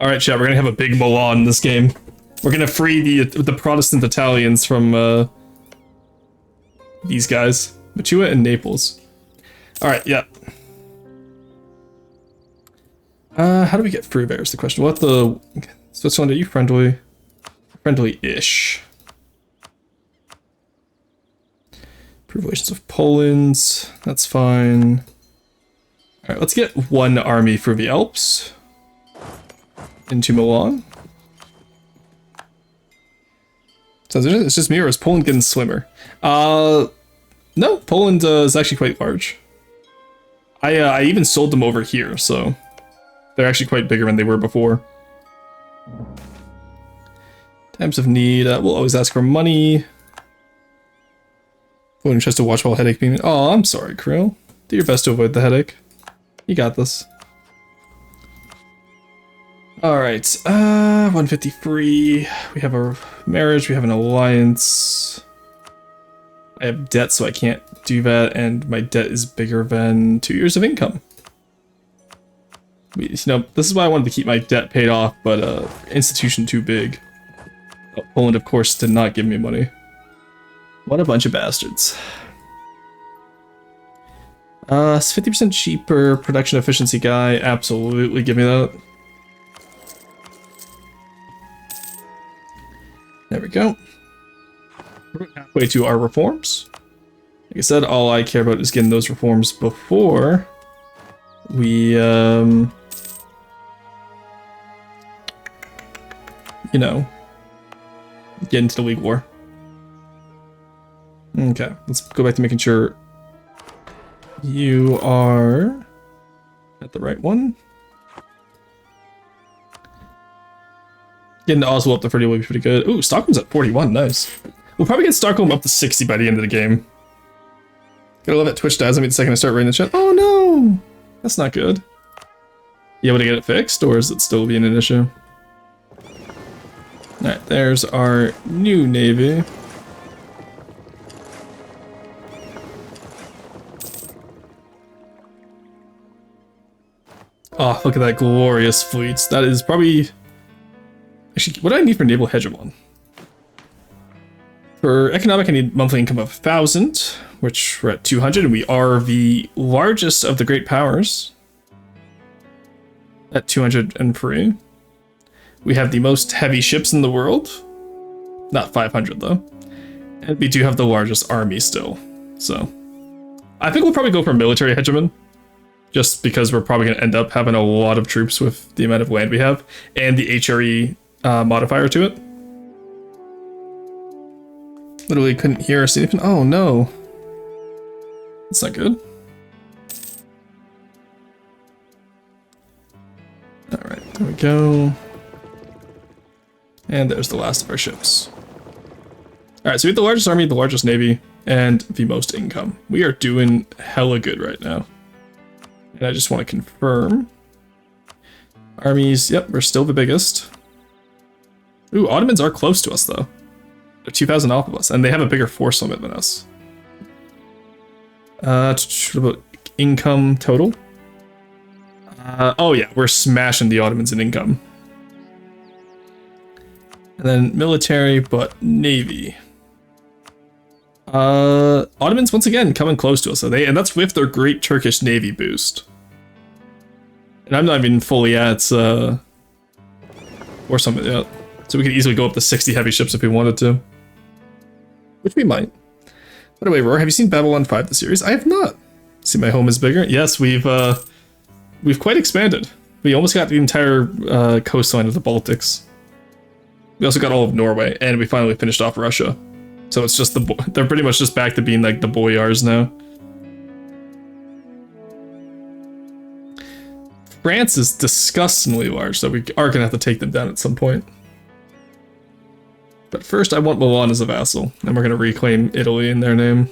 Alright, chat, we're gonna have a big Milan in this game. We're gonna free the Protestant Italians from, these guys. Mantua and Naples. Alright, yeah. How do we get free bears? The question. What the... Switzerland, are you friendly? Friendly-ish. Improve relations with Poland. That's fine. Alright, let's get one army for the Alps. Into Milan. So it's just me, or is Poland getting slimmer? No, Poland is actually quite large. I even sold them over here, so they're actually quite bigger than they were before. Times of need, we'll always ask for money. Poland tries to watch while headache being. Oh, I'm sorry, Krill. Do your best to avoid the headache. You got this. Alright, 153. We have a marriage, we have an alliance. I have debt, so I can't do that, and my debt is bigger than 2 years of income. You know, this is why I wanted to keep my debt paid off, but institution too big. Oh, Poland, of course, did not give me money. What a bunch of bastards. It's 50% cheaper production efficiency guy. Absolutely, give me that. There we go. We're halfway to our reforms. Like I said, all I care about is getting those reforms before we, you know, get into the League War. Okay, let's go back to making sure you are at the right one. Getting Oslo up to 30 will be pretty good. Ooh, Stockholm's at 41, nice. We'll probably get Stockholm up to 60 by the end of the game. Gotta love that Twitch dies on me the second I start reading the chat. Oh no! That's not good. You able to get it fixed, or is it still being an issue? Alright, there's our new navy. Oh, look at that glorious fleet. That is probably... Actually, what do I need for naval hegemon? For economic, I need monthly income of 1,000, which we're at 200, and we are the largest of the great powers at 203. We have the most heavy ships in the world, not 500 though, and we do have the largest army still. So, I think we'll probably go for military hegemon, just because we're probably going to end up having a lot of troops with the amount of land we have, and the HRE modifier to it. Literally couldn't hear or see anything. Oh no. That's not good. Alright, there we go. And there's the last of our ships. Alright, so we have the largest army, the largest navy, and the most income. We are doing hella good right now. And I just want to confirm. Armies, yep, we're still the biggest. Ooh, Ottomans are close to us though. They're 2,000 off of us, and they have a bigger force limit than us. What about income total? Oh yeah, we're smashing the Ottomans in income. And then military, but navy. Ottomans once again coming close to us, and that's with their Great Turkish Navy boost. And I'm not even fully at or something yet, so we could easily go up to 60 heavy ships if we wanted to, which we might. By the way, Roar, have you seen Babylon 5 the series? I have not. See, my home is bigger. Yes, we've quite expanded. We almost got the entire coastline of the Baltics. We also got all of Norway, and we finally finished off Russia. So it's just they're pretty much just back to being like the boyars now. France is disgustingly large, so we are gonna have to take them down at some point. But first, I want Milan as a vassal, and we're gonna reclaim Italy in their name.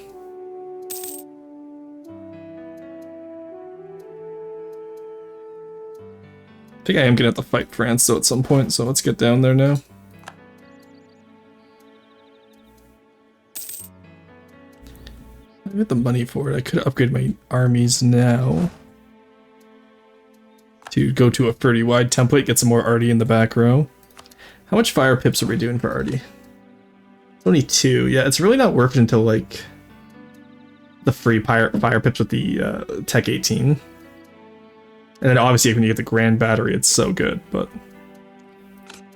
I think I am gonna have to fight France though at some point, so let's get down there now. I have the money for it. I could upgrade my armies now to go to a 30 wide template, get some more arty in the back row. How much fire pips are we doing for arty? Only 2. Yeah, it's really not working until like the free fire pips with the Tech 18. And then obviously when you get the Grand Battery, it's so good, but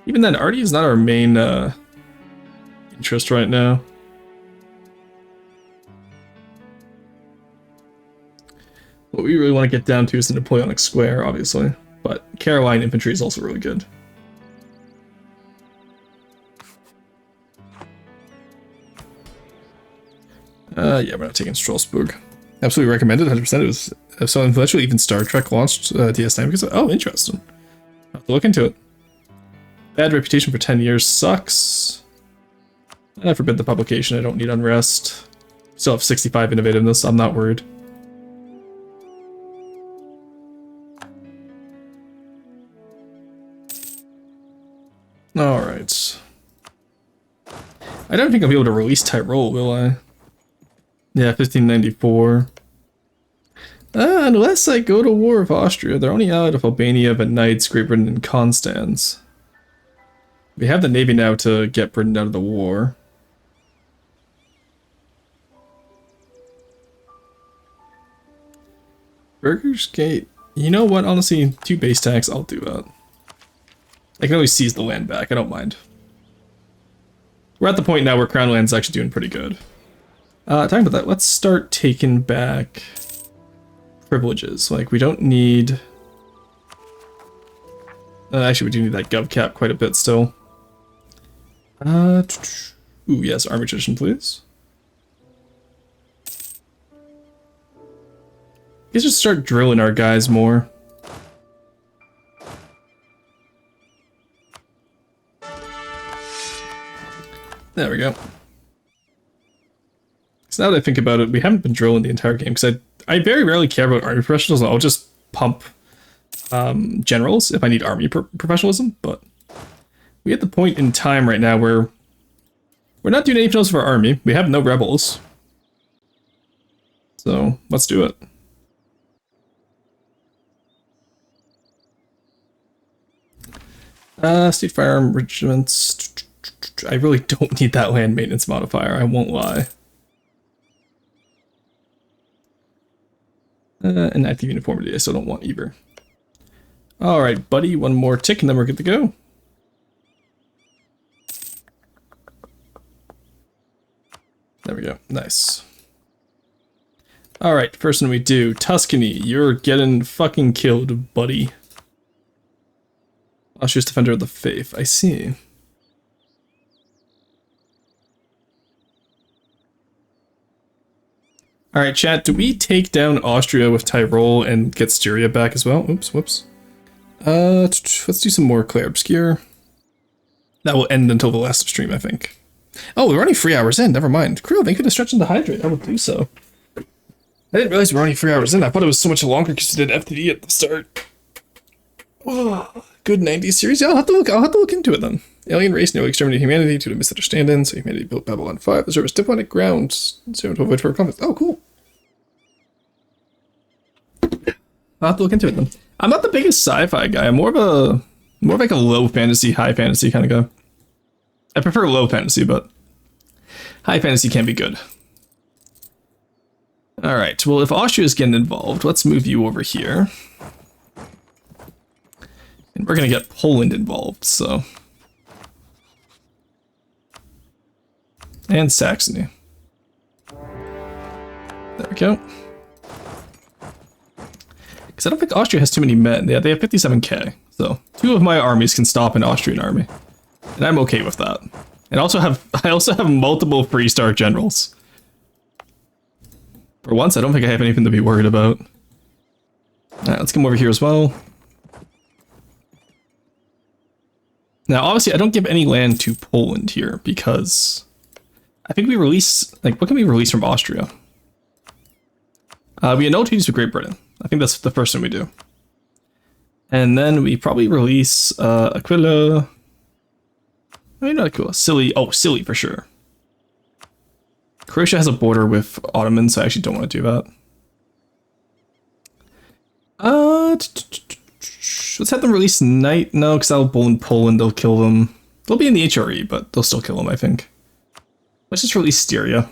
even then, arty is not our main interest right now. What we really want to get down to is the Napoleonic Square, obviously, but Caroline infantry is also really good. Yeah, we're not taking Strasbourg. Absolutely recommended, 100%. It was so influential. Even Star Trek launched DS9 because oh, interesting. I'll have to look into it. Bad reputation for 10 years sucks. I forbid the publication. I don't need unrest. Still have 65 innovativeness. I'm not worried. Alright. I don't think I'll be able to release Tyrol, will I? Yeah, 1594. Unless I go to war with Austria. They're only out of Albania, but Knights, Great Britain, and Constance. We have the navy now to get Britain out of the war. Burger's Gate. You know what? Honestly, 2 base tax, I'll do that. I can always seize the land back, I don't mind. We're at the point now where Crown Land's actually doing pretty good. Talking about that, let's start taking back privileges. Like, we don't need... actually, we do need that gov cap quite a bit still. Ooh, yes, army tradition, please. Let's just start drilling our guys more. There we go. So now that I think about it, we haven't been drilling the entire game because I very rarely care about army professionals. I'll just pump generals if I need army professionalism, but we at the point in time right now where we're not doing anything else for our army. We have no rebels. So let's do it. State firearm regiments. I really don't need that land maintenance modifier, I won't lie. And active uniformity, I still don't want either. Alright, buddy, one more tick and then we're good to go. There we go, nice. Alright, first one we do. Tuscany, you're getting fucking killed, buddy. Austria's Defender of the Faith, I see. Alright, chat, do we take down Austria with Tyrol and get Styria back as well? Oops, whoops. Let's do some more Clair Obscure. That will end until the last stream, I think. Oh, we're only 3 hours in, never mind. Crew, thank you for stretching to hydrate, I will do so. I didn't realize we were only 3 hours in, I thought it was so much longer because you did FTD at the start. Oh, good 90s series, yeah, I'll have to look into it then. Alien race, no exterminate humanity due to misunderstanding, so humanity built Babylon 5, the service diplomatic grounds, so to avoid further conflict. Oh, cool. I'll have to look into it then. I'm not the biggest sci-fi guy, I'm more of like a low fantasy, high fantasy kind of guy. I prefer low fantasy, but high fantasy can be good. Alright, well if Austria is getting involved, let's move you over here. And we're gonna get Poland involved, so. And Saxony. There we go. Because I don't think Austria has too many men. They have 57k. So 2 of my armies can stop an Austrian army. And I'm okay with that. And I also have multiple 3-star generals. For once, I don't think I have anything to be worried about. Alright, let's come over here as well. Now, obviously, I don't give any land to Poland here because I think we release, like, what can we release from Austria? We annul treaties with Great Britain. I think that's the first thing we do. And then we probably release Aquila. Maybe not Aquila. Scilly. Oh, Scilly for sure. Croatia has a border with Ottomans, so I actually don't want to do that. Let's have them release Knight. No, because that'll bull in Poland. They'll kill them. They'll be in the HRE, but they'll still kill them, I think. Let's just release Styria.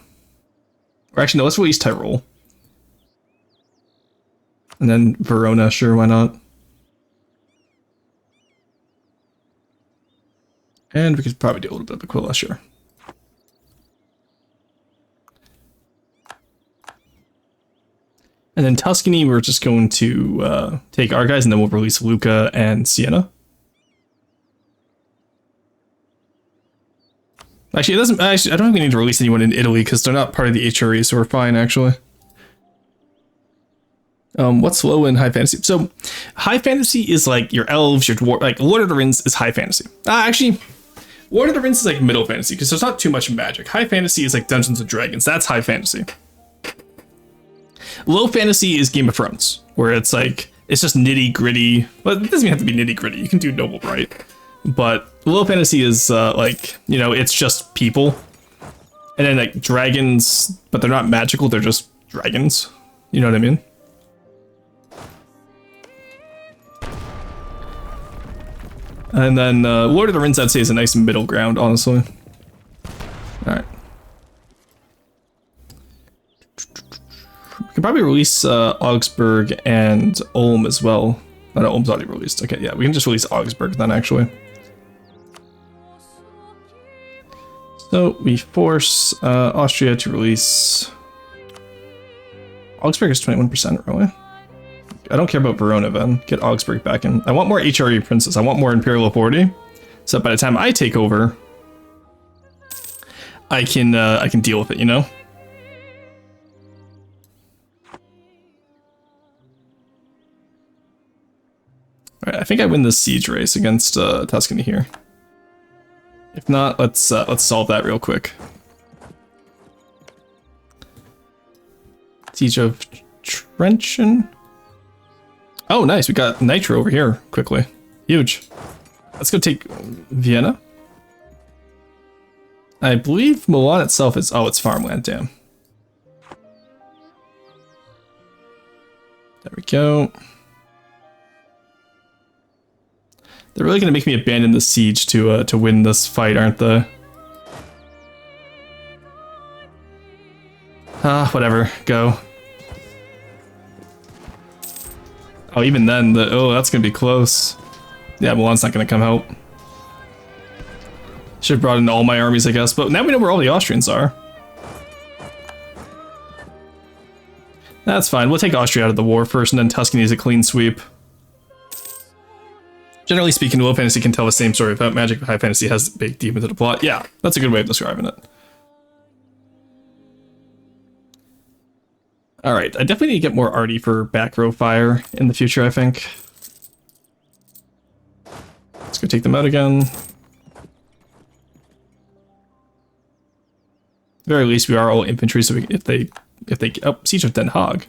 Or actually, no, let's release Tyrol. And then Verona, sure, why not? And we could probably do a little bit of Aquila, sure. And then Tuscany, we're just going to take our guys, and then we'll release Lucca and Siena. Actually, it doesn't. Actually, I don't think we need to release anyone in Italy because they're not part of the HRE, so we're fine actually. What's low in high fantasy? So, high fantasy is like your elves, your dwarf. Like Lord of the Rings is high fantasy. Actually, Lord of the Rings is like middle fantasy because there's not too much magic. High fantasy is like Dungeons and Dragons. That's high fantasy. Low fantasy is Game of Thrones, where it's like it's just nitty gritty. But it doesn't even have to be nitty gritty. You can do noble bright. But low fantasy is like, you know, it's just people, and then like dragons, but they're not magical. They're just dragons. You know what I mean? And then Lord of the Rings, I'd say, is a nice middle ground, honestly. Alright. We could probably release Augsburg and Ulm as well. Oh, no, Ulm's already released. Okay, yeah, we can just release Augsburg then, actually. So, we force Austria to release... Augsburg is 21%, really? I don't care about Verona then. Get Augsburg back in. I want more HRE princes. I want more Imperial authority. So by the time I take over, I can deal with it, you know? Alright, I think I win this siege race against Tuscany here. If not, let's solve that real quick. Siege of Trenchen. Oh, nice. We got Nitro over here quickly. Huge. Let's go take Vienna. I believe Milan itself is... Oh, it's farmland, damn. There we go. They're really going to make me abandon the siege to win this fight, aren't they? Whatever. Go. Oh, even then, that's gonna be close. Yeah, Milan's not gonna come help. Should have brought in all my armies, I guess, but now we know where all the Austrians are. That's fine. We'll take Austria out of the war first, and then Tuscany is a clean sweep. Generally speaking, low fantasy can tell the same story without magic, but high fantasy has baked deep into the plot. Yeah, that's a good way of describing it. Alright, I definitely need to get more arty for back row fire in the future, I think. Let's go take them out again. At the very least, we are all infantry, so if they oh, Siege of Den Haag.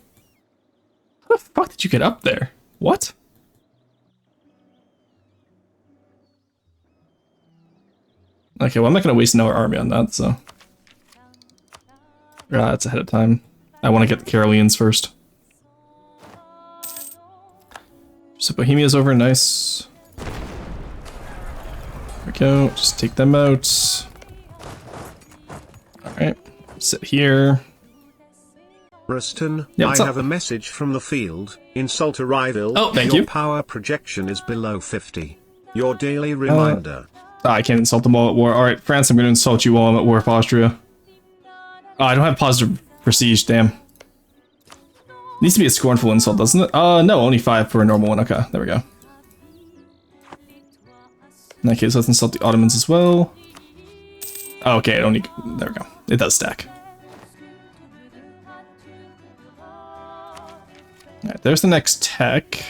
How the fuck did you get up there? What? Okay, well, I'm not going to waste another army on that, so... that's ahead of time. I want to get the Caroleans first. So Bohemia's over, nice. There we go, just take them out. Alright, sit here. Rustin, Yeah, I have a message from the field. Insult a rival. Oh, thank Your you. power projection is below 50. Your daily reminder. I can't insult them all at war. Alright, France, I'm going to insult you while I'm at war with Austria. Oh, I don't have positive prestige, damn. Needs to be a scornful insult, doesn't it? No, only 5 for a normal one. Okay, there we go. In that case, let's insult the Ottomans as well. Oh, okay, there we go. It does stack. Alright, there's the next tech.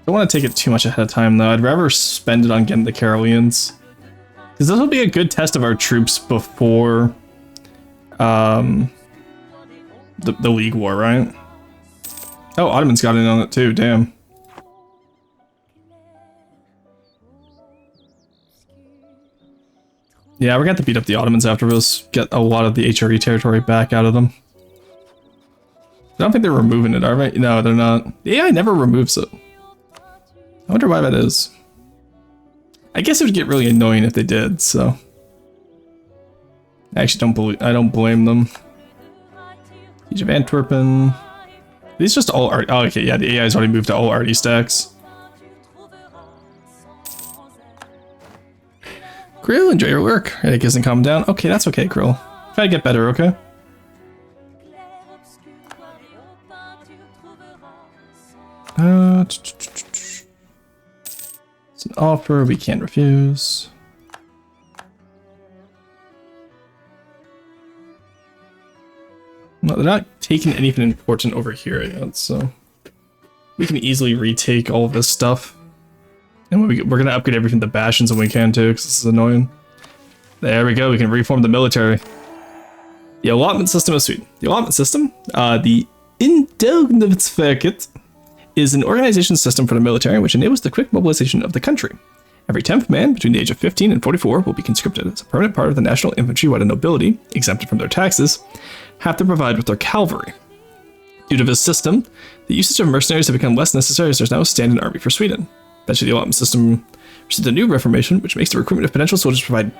Don't want to take it too much ahead of time, though. I'd rather spend it on getting the Caroleans. Because this will be a good test of our troops before the League War, right? Oh, Ottomans got in on it too, damn. Yeah, we're going to have to beat up the Ottomans after this. Get a lot of the HRE territory back out of them. I don't think they're removing it, are they? No, they're not. The AI never removes it. I wonder why that is. I guess it would get really annoying if they did, so. I actually don't blame them. Siege of Antwerpen. These just all are. Oh, okay, yeah, the AI's already moved to all arty stacks. Krill, enjoy your work. It isn't calm down. Okay, that's okay, Krill. Try to get better, okay? It's an offer we can't refuse. No, they're not taking anything important over here yet, so we can easily retake all of this stuff. And we're going to upgrade everything to bastions when we can too, because this is annoying. There we go, we can reform the military. The allotment system is sweet. The allotment system, the Indelgensverket, is an organization system for the military which enables the quick mobilization of the country. Every 10th man between the age of 15 and 44 will be conscripted as a permanent part of the national infantry, while the nobility, exempted from their taxes, have to provide with their cavalry. Due to this system, the usage of mercenaries have become less necessary as there's now a standing army for Sweden. Eventually, the allotment system received a new reformation, which makes the recruitment of potential soldiers provide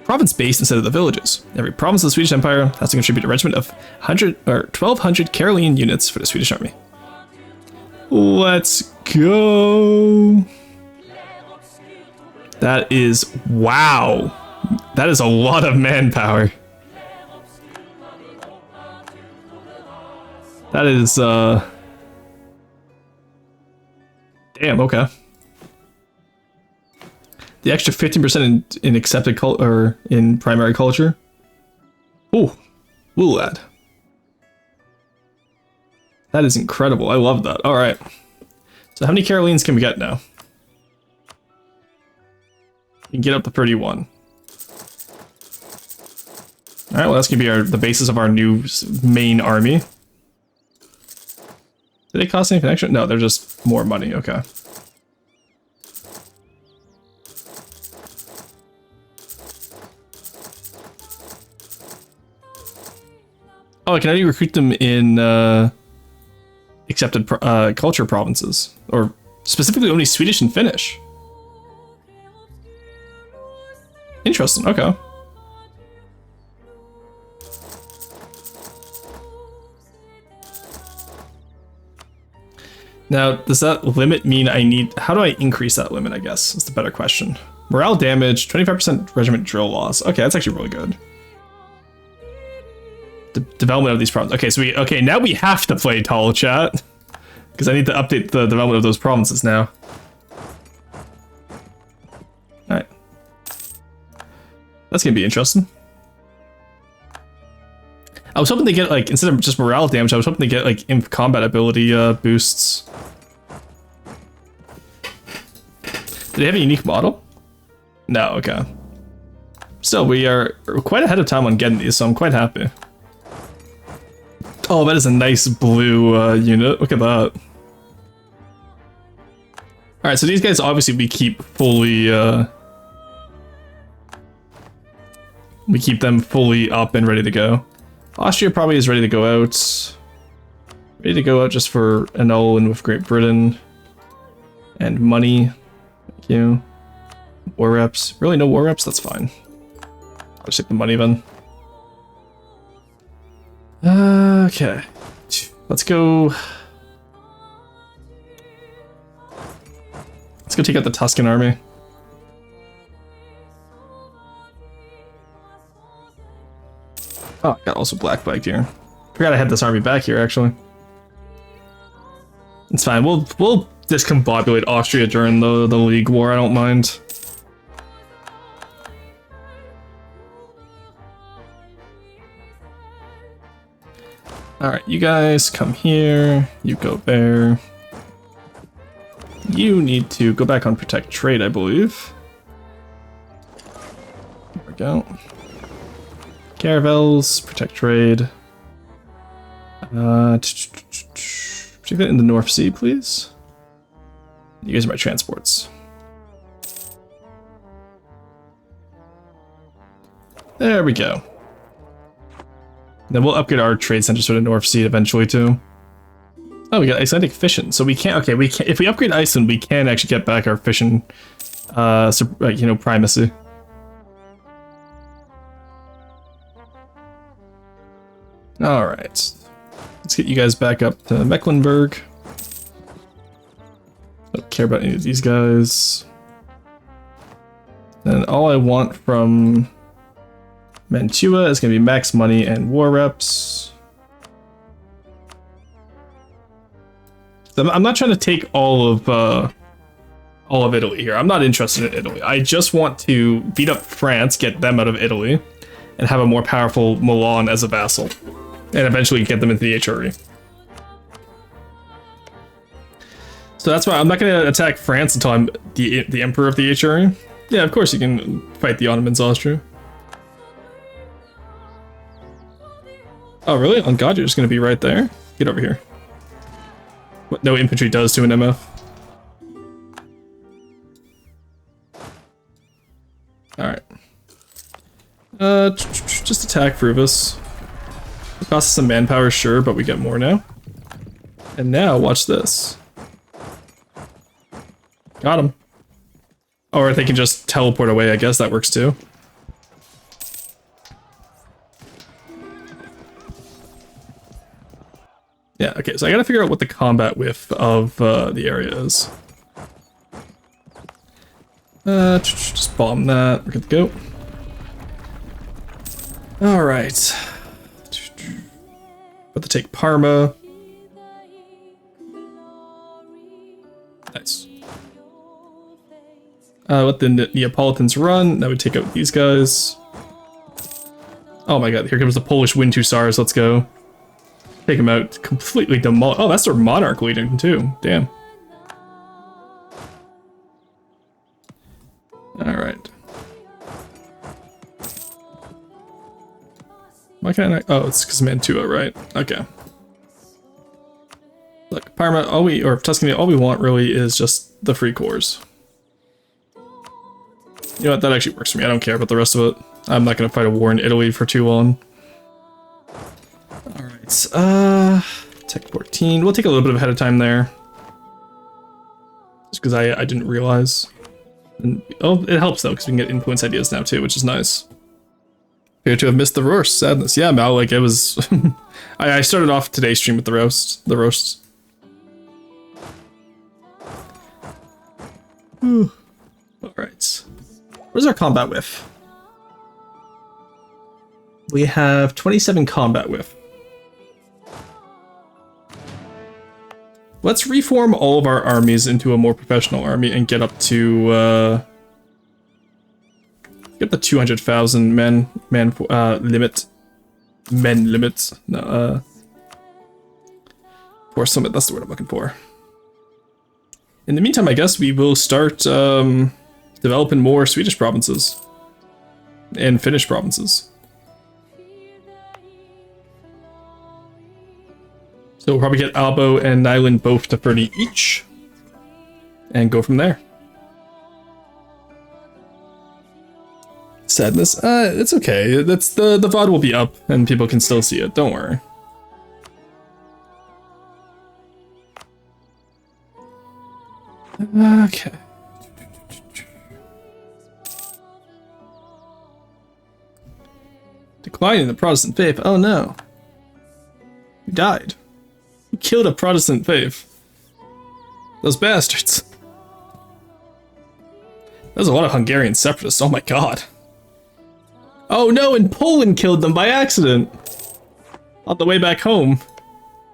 province-based instead of the villages. Every province of the Swedish Empire has to contribute a regiment of 1,200 Caroline units for the Swedish army. Let's go. That is, wow. That is a lot of manpower. That is, damn, okay. The extra 15% in accepted or in primary culture. Ooh, ooh, lad. That is incredible. I love that. All right. So how many Carolines can we get now? We can get up to 31. All right. Well, that's gonna be the basis of our new main army. Do they cost anything extra? No, they're just more money. Okay. Oh, I can only recruit them in accepted culture provinces, or specifically only Swedish and Finnish. Interesting. Okay. Now, does that limit mean I need... How do I increase that limit, I guess, is the better question. Morale damage, 25% regiment drill loss. Okay, that's actually really good. The development of these provinces. Okay, so now we have to play tall, chat. Because I need to update the development of those provinces now. Alright. That's gonna be interesting. I was hoping to get, like, instead of just morale damage, I was hoping to get, like, imp combat ability boosts. Do they have a unique model? No, okay. Still, we are quite ahead of time on getting these, so I'm quite happy. Oh, that is a nice blue unit. Look at that. Alright, so these guys obviously we keep fully, we keep them fully up and ready to go. Austria probably is ready to go out. Ready to go out just for annul and with Great Britain. And money. Thank you. War reps. Really, no war reps? That's fine. I'll just take the money then. Okay. Let's go. Let's go take out the Tuscan army. Oh, I got also black flagged here. Forgot I had this army back here, actually. It's fine. We'll discombobulate Austria during the League War. I don't mind. All right, you guys come here. You go there. You need to go back on protect trade, I believe. There we go. Caravels, protect trade. Take that in the North Sea, please. You guys are my transports. There we go. Then we'll upgrade our trade center to the North Sea eventually too. Oh, we got Icelandic fission, so we can't. Okay, we can. If we upgrade Iceland, we can actually get back our fission, you know, primacy. All right, let's get you guys back up to Mecklenburg. Don't care about any of these guys. And all I want from Mantua is going to be max money and war reps. I'm not trying to take all of Italy here. I'm not interested in Italy. I just want to beat up France, get them out of Italy, and have a more powerful Milan as a vassal, and eventually get them into the HRE. So that's why I'm not going to attack France until I'm the emperor of the HRE. Yeah, of course you can fight the Ottomans, Austria. Oh, really? On God, you're just going to be right there? Get over here. What no infantry does to an MF. Alright. Just attack Fruvis. It costs us some manpower, sure, but we get more now. And now, watch this. Got him. Or they can just teleport away, I guess that works too. Yeah, okay, so I gotta figure out what the combat width of the area is. Just bomb that. We're good to go. Alright. About to take Parma. Nice. Let the Neapolitans run. Now we take out these guys. Oh my god, here comes the Polish Wind Hussars. Let's go. Take them out. Completely demolish. Oh, that's their Monarch leading too. Damn. Alright. Why can't I? Oh, it's because Mantua, right? Okay. Look, Parma, or Tuscany, all we want really is just the free cores. You know what? That actually works for me. I don't care about the rest of it. I'm not going to fight a war in Italy for too long. Alright, Tech 14. We'll take a little bit of ahead of time there. Just because I didn't realize. And, oh, it helps though, because we can get influence ideas now too, which is nice. Appear to have missed the roast. Sadness. Yeah, Mal, like it was... I started off today's stream with the roast. The roasts. Alright. Where's our combat with? We have 27 combat with. Let's reform all of our armies into a more professional army and get up to get the 200,000 men limit. Men limit. No, for summit. That's the word I'm looking for. In the meantime, I guess we will start developing more Swedish provinces and Finnish provinces. So we'll probably get Abo and Nyland both to 30 each, and go from there. Sadness? It's okay. That's the VOD will be up, and people can still see it. Don't worry. Okay. Decline in the Protestant faith. Oh no. You died. You killed a Protestant faith. Those bastards. There's a lot of Hungarian separatists. Oh my god. Oh no, and Poland killed them by accident. On the way back home.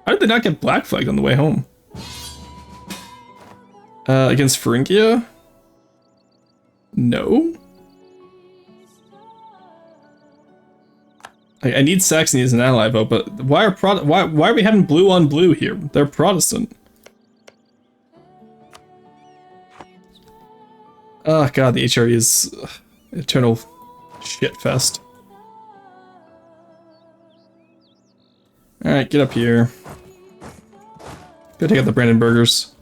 How did they not get black flagged on the way home? Against Thuringia? No. I need Saxony as an ally vote, but why are we having blue on blue here? They're Protestant. Oh god, the HRE is eternal shit fest. Alright, get up here. Go take out the Brandenburgers.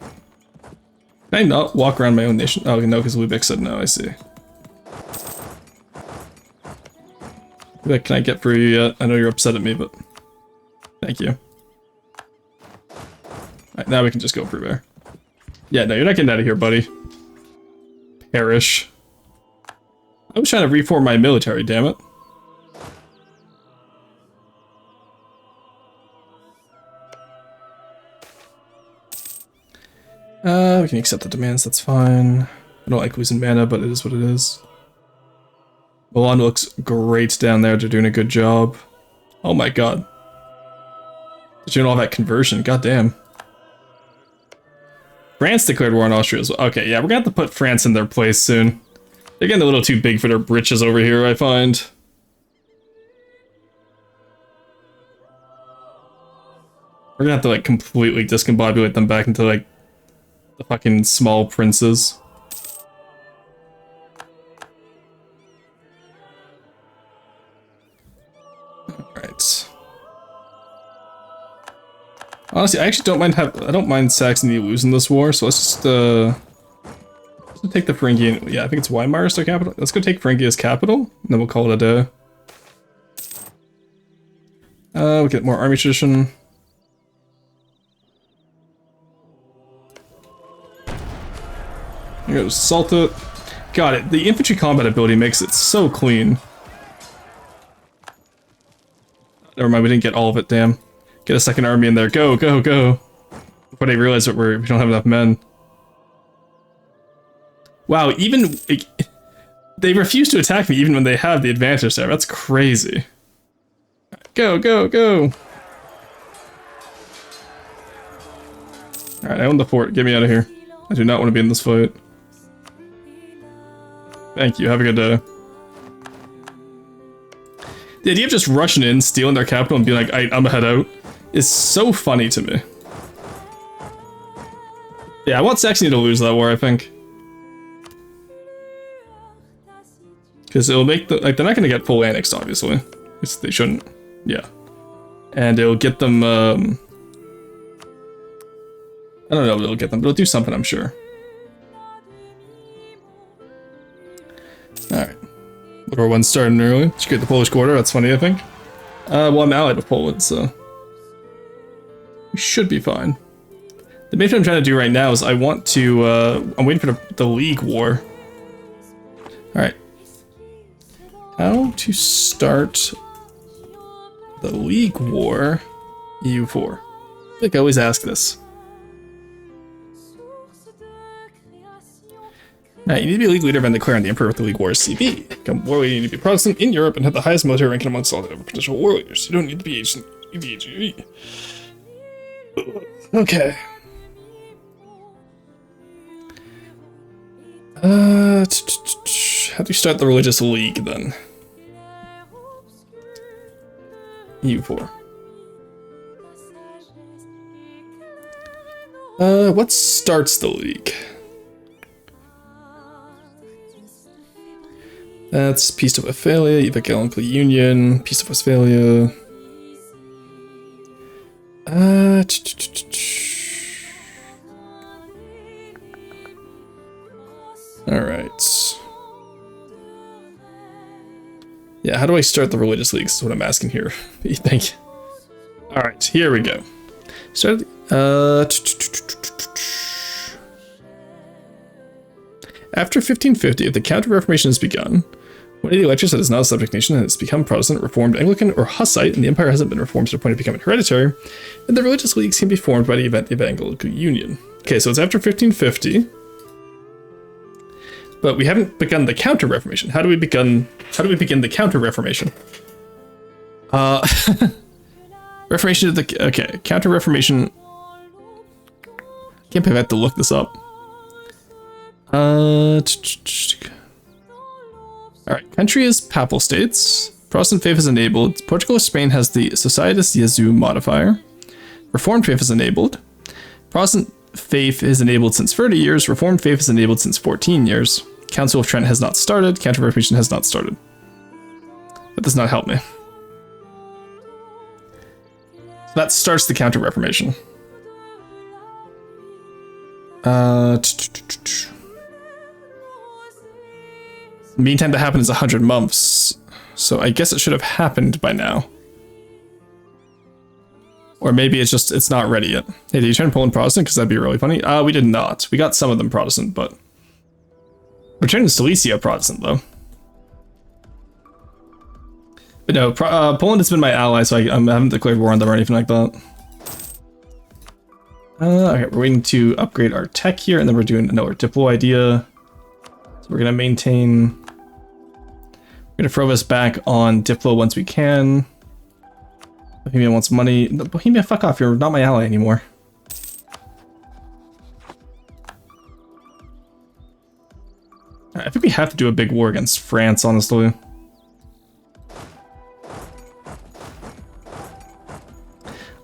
Can I not walk around my own nation? Oh, no, because Lubeck said no, I see. Lubeck, can I get through you yet? I know you're upset at me, but... Thank you. Alright, now we can just go through there. Yeah, no, you're not getting out of here, buddy. Perish. I was trying to reform my military, damn it. We can accept the demands, that's fine. I don't like losing mana, but it is what it is. Milan looks great down there, they're doing a good job. Oh my god. They're doing all that conversion, goddamn. France declared war on Austria as well. Okay, yeah, we're gonna have to put France in their place soon. They're getting a little too big for their britches over here, I find. We're gonna have to, like, completely discombobulate them back into, like, the fucking small princes. Alright. Honestly, I actually don't mind Saxony losing this war, so let's just, let's take the Thuringian, yeah, I think it's Weimar as their capital. Let's go take Thuringia as capital, and then we'll call it a day. We'll get more army tradition. You go assault it. Got it. The infantry combat ability makes it so clean. Never mind, we didn't get all of it, damn. Get a second army in there. Go, go, go. Before they realize that we don't have enough men. Wow, even... They refuse to attack me even when they have the advantage there. That's crazy. Go, go, go. Alright, I own the fort. Get me out of here. I do not want to be in this fight. Thank you, have a good day. The idea of just rushing in, stealing their capital, and being like, I'm gonna head out, is so funny to me. Yeah, I want Saxony to lose that war, I think. Because it'll make the, like, they're not gonna get full annexed, obviously. They shouldn't. Yeah. And it'll get them, I don't know what it'll get them, but it'll do something, I'm sure. Alright. World War I starting early. Should get the Polish quarter, that's funny, I think. Well, I'm allied with Poland, so... we should be fine. The main thing I'm trying to do right now is I want to, I'm waiting for the League War. Alright. How to start the League War EU4. I think I always ask this. Now, you need to be a league leader and declaring the Emperor with the League Wars CB. Become war leader, you need to be Protestant in Europe and have the highest military ranking amongst all the other potential war leaders. You don't need to be HGV. Okay. How do you start the religious league then? U4. What starts the league? That's Peace of Westphalia, Evangelical Union, Peace of Westphalia. Alright. Yeah, how do I start the religious leagues is what I'm asking here. What do you think? Alright, here we go. Start After 1550, if the Counter-Reformation has begun, one of the electors that is not a subject nation has become Protestant, Reformed, Anglican, or Hussite, and the empire hasn't been reformed to the point of becoming hereditary, then the religious leagues can be formed by the event of the Evangelical Union. Okay, so it's after 1550, but we haven't begun the Counter-Reformation. How do we begin the Counter-Reformation? Reformation of the... Okay, Counter-Reformation... Can't believe I have to look this up. Alright, country is Papal States. Protestant faith is enabled. Portugal or Spain has the Societas Jesu modifier. Reformed faith is enabled. Protestant faith is enabled since 30 years. Reformed faith is enabled since 14 years. Council of Trent has not started. Counter-Reformation has not started. That does not help me. So that starts the Counter-Reformation. Meantime to happen is 100 months, so I guess it should have happened by now. Or maybe it's not ready yet. Hey, did you turn Poland Protestant? Because that'd be really funny. We did not. We got some of them Protestant, but we're turning Silesia Protestant though. But no, Poland has been my ally, so I haven't declared war on them or anything like that. Okay, we're waiting to upgrade our tech here, and then we're doing another Diplo idea. So we're gonna maintain. We're gonna throw this back on Diplo once we can. Bohemia wants money. No, Bohemia, fuck off! You're not my ally anymore. I think we have to do a big war against France, honestly.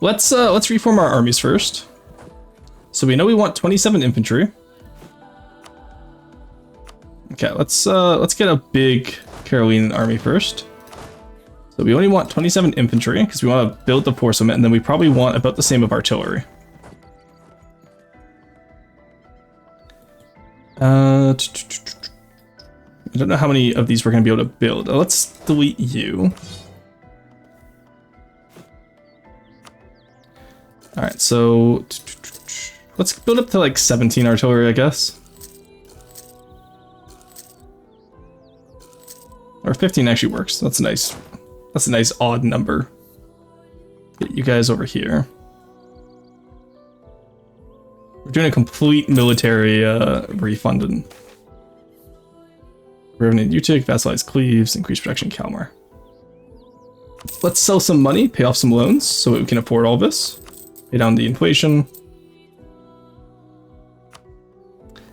Let's reform our armies first. So we know we want 27 infantry. Okay, let's get a big Carolingian army first. So we only want 27 infantry because we want to build the force of it, and then we probably want about the same of artillery. I don't know how many of these we're going to be able to build. Let's delete you. Alright, so let's build up to like 17 artillery, I guess. Or 15 actually works. That's nice. That's a nice odd number. Get you guys over here. We're doing a complete military refunding. Revenant Utic, vassalize Cleves, increase production Kalmar. Let's sell some money, pay off some loans so that we can afford all this. Pay down the inflation.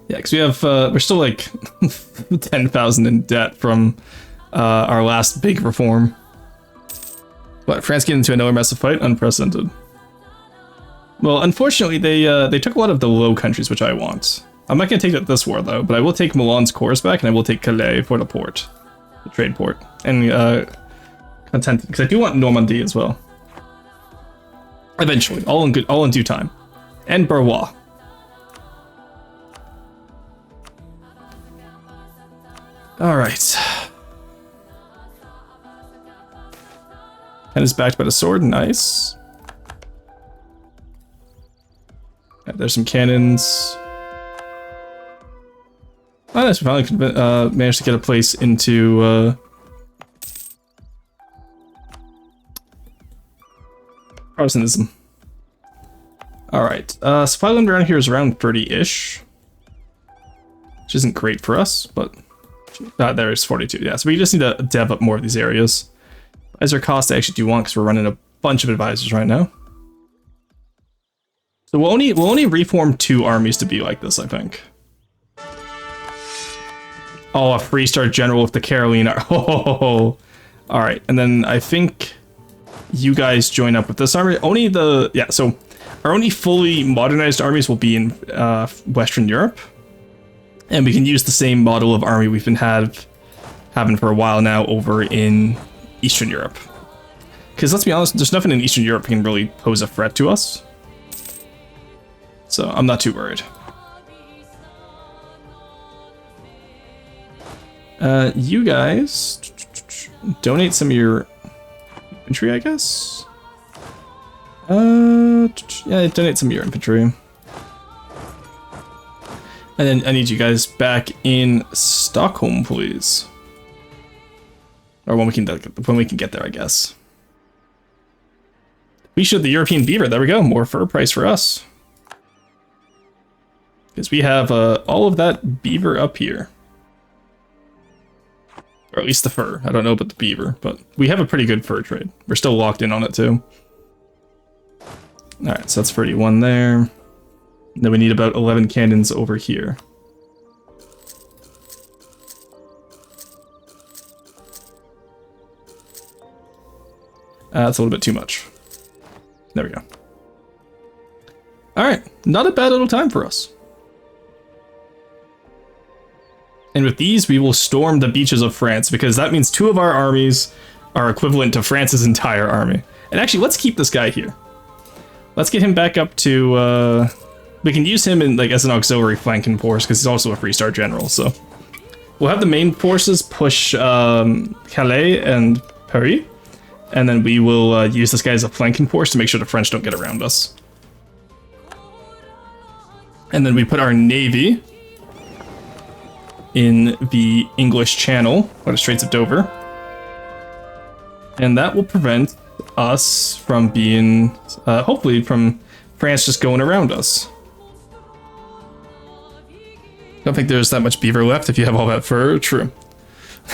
Yeah, because we have we're still like 10,000 in debt from our last big reform. But France get into another massive fight, unprecedented. Well, unfortunately, they took a lot of the Low Countries, which I want. I'm not gonna take it this war though, but I will take Milan's cores back, and I will take Calais for the port, the trade port, and content because I do want Normandy as well. Eventually, all in due time, and Barrois. All right. And is backed by the sword. Nice. Yeah, there's some cannons. Oh, nice. We finally managed to get a place into Protestantism. All right. Supply limit around here is around 30-ish. which isn't great for us, but there's 42. Yeah, so we just need to dev up more of these areas. Advisor cost I actually do want because we're running a bunch of advisors right now. So we'll only reform 2 armies to be like this, I think. Oh, a 3-star general with the Caroline. Oh, all right, and then I think you guys join up with this army. So our only fully modernized armies will be in Western Europe, and we can use the same model of army we've been having for a while now over in Eastern Europe. Because let's be honest, there's nothing in Eastern Europe that can really pose a threat to us. So I'm not too worried. You guys donate some of your infantry, I guess? Yeah, donate some of your infantry. And then I need you guys back in Stockholm, please. Or when we can get there, I guess. We should the European beaver. There we go. More fur price for us. Because we have all of that beaver up here. Or at least the fur. I don't know about the beaver, but we have a pretty good fur trade. We're still locked in on it too. Alright, so that's 31 there. And then we need about 11 cannons over here. That's a little bit too much. There we go. Alright, not a bad little time for us. And with these, we will storm the beaches of France, because that means 2 of our armies are equivalent to France's entire army. And actually, let's keep this guy here. Let's get him back up to... we can use him in as an auxiliary flanking force, because he's also a 3-star general, so... We'll have the main forces push Calais and Paris, and then we will use this guy as a flanking force to make sure the French don't get around us. And then we put our navy in the English Channel, or the Straits of Dover. And that will prevent us from being, hopefully from France just going around us. Don't think there's that much beaver left if you have all that fur. True.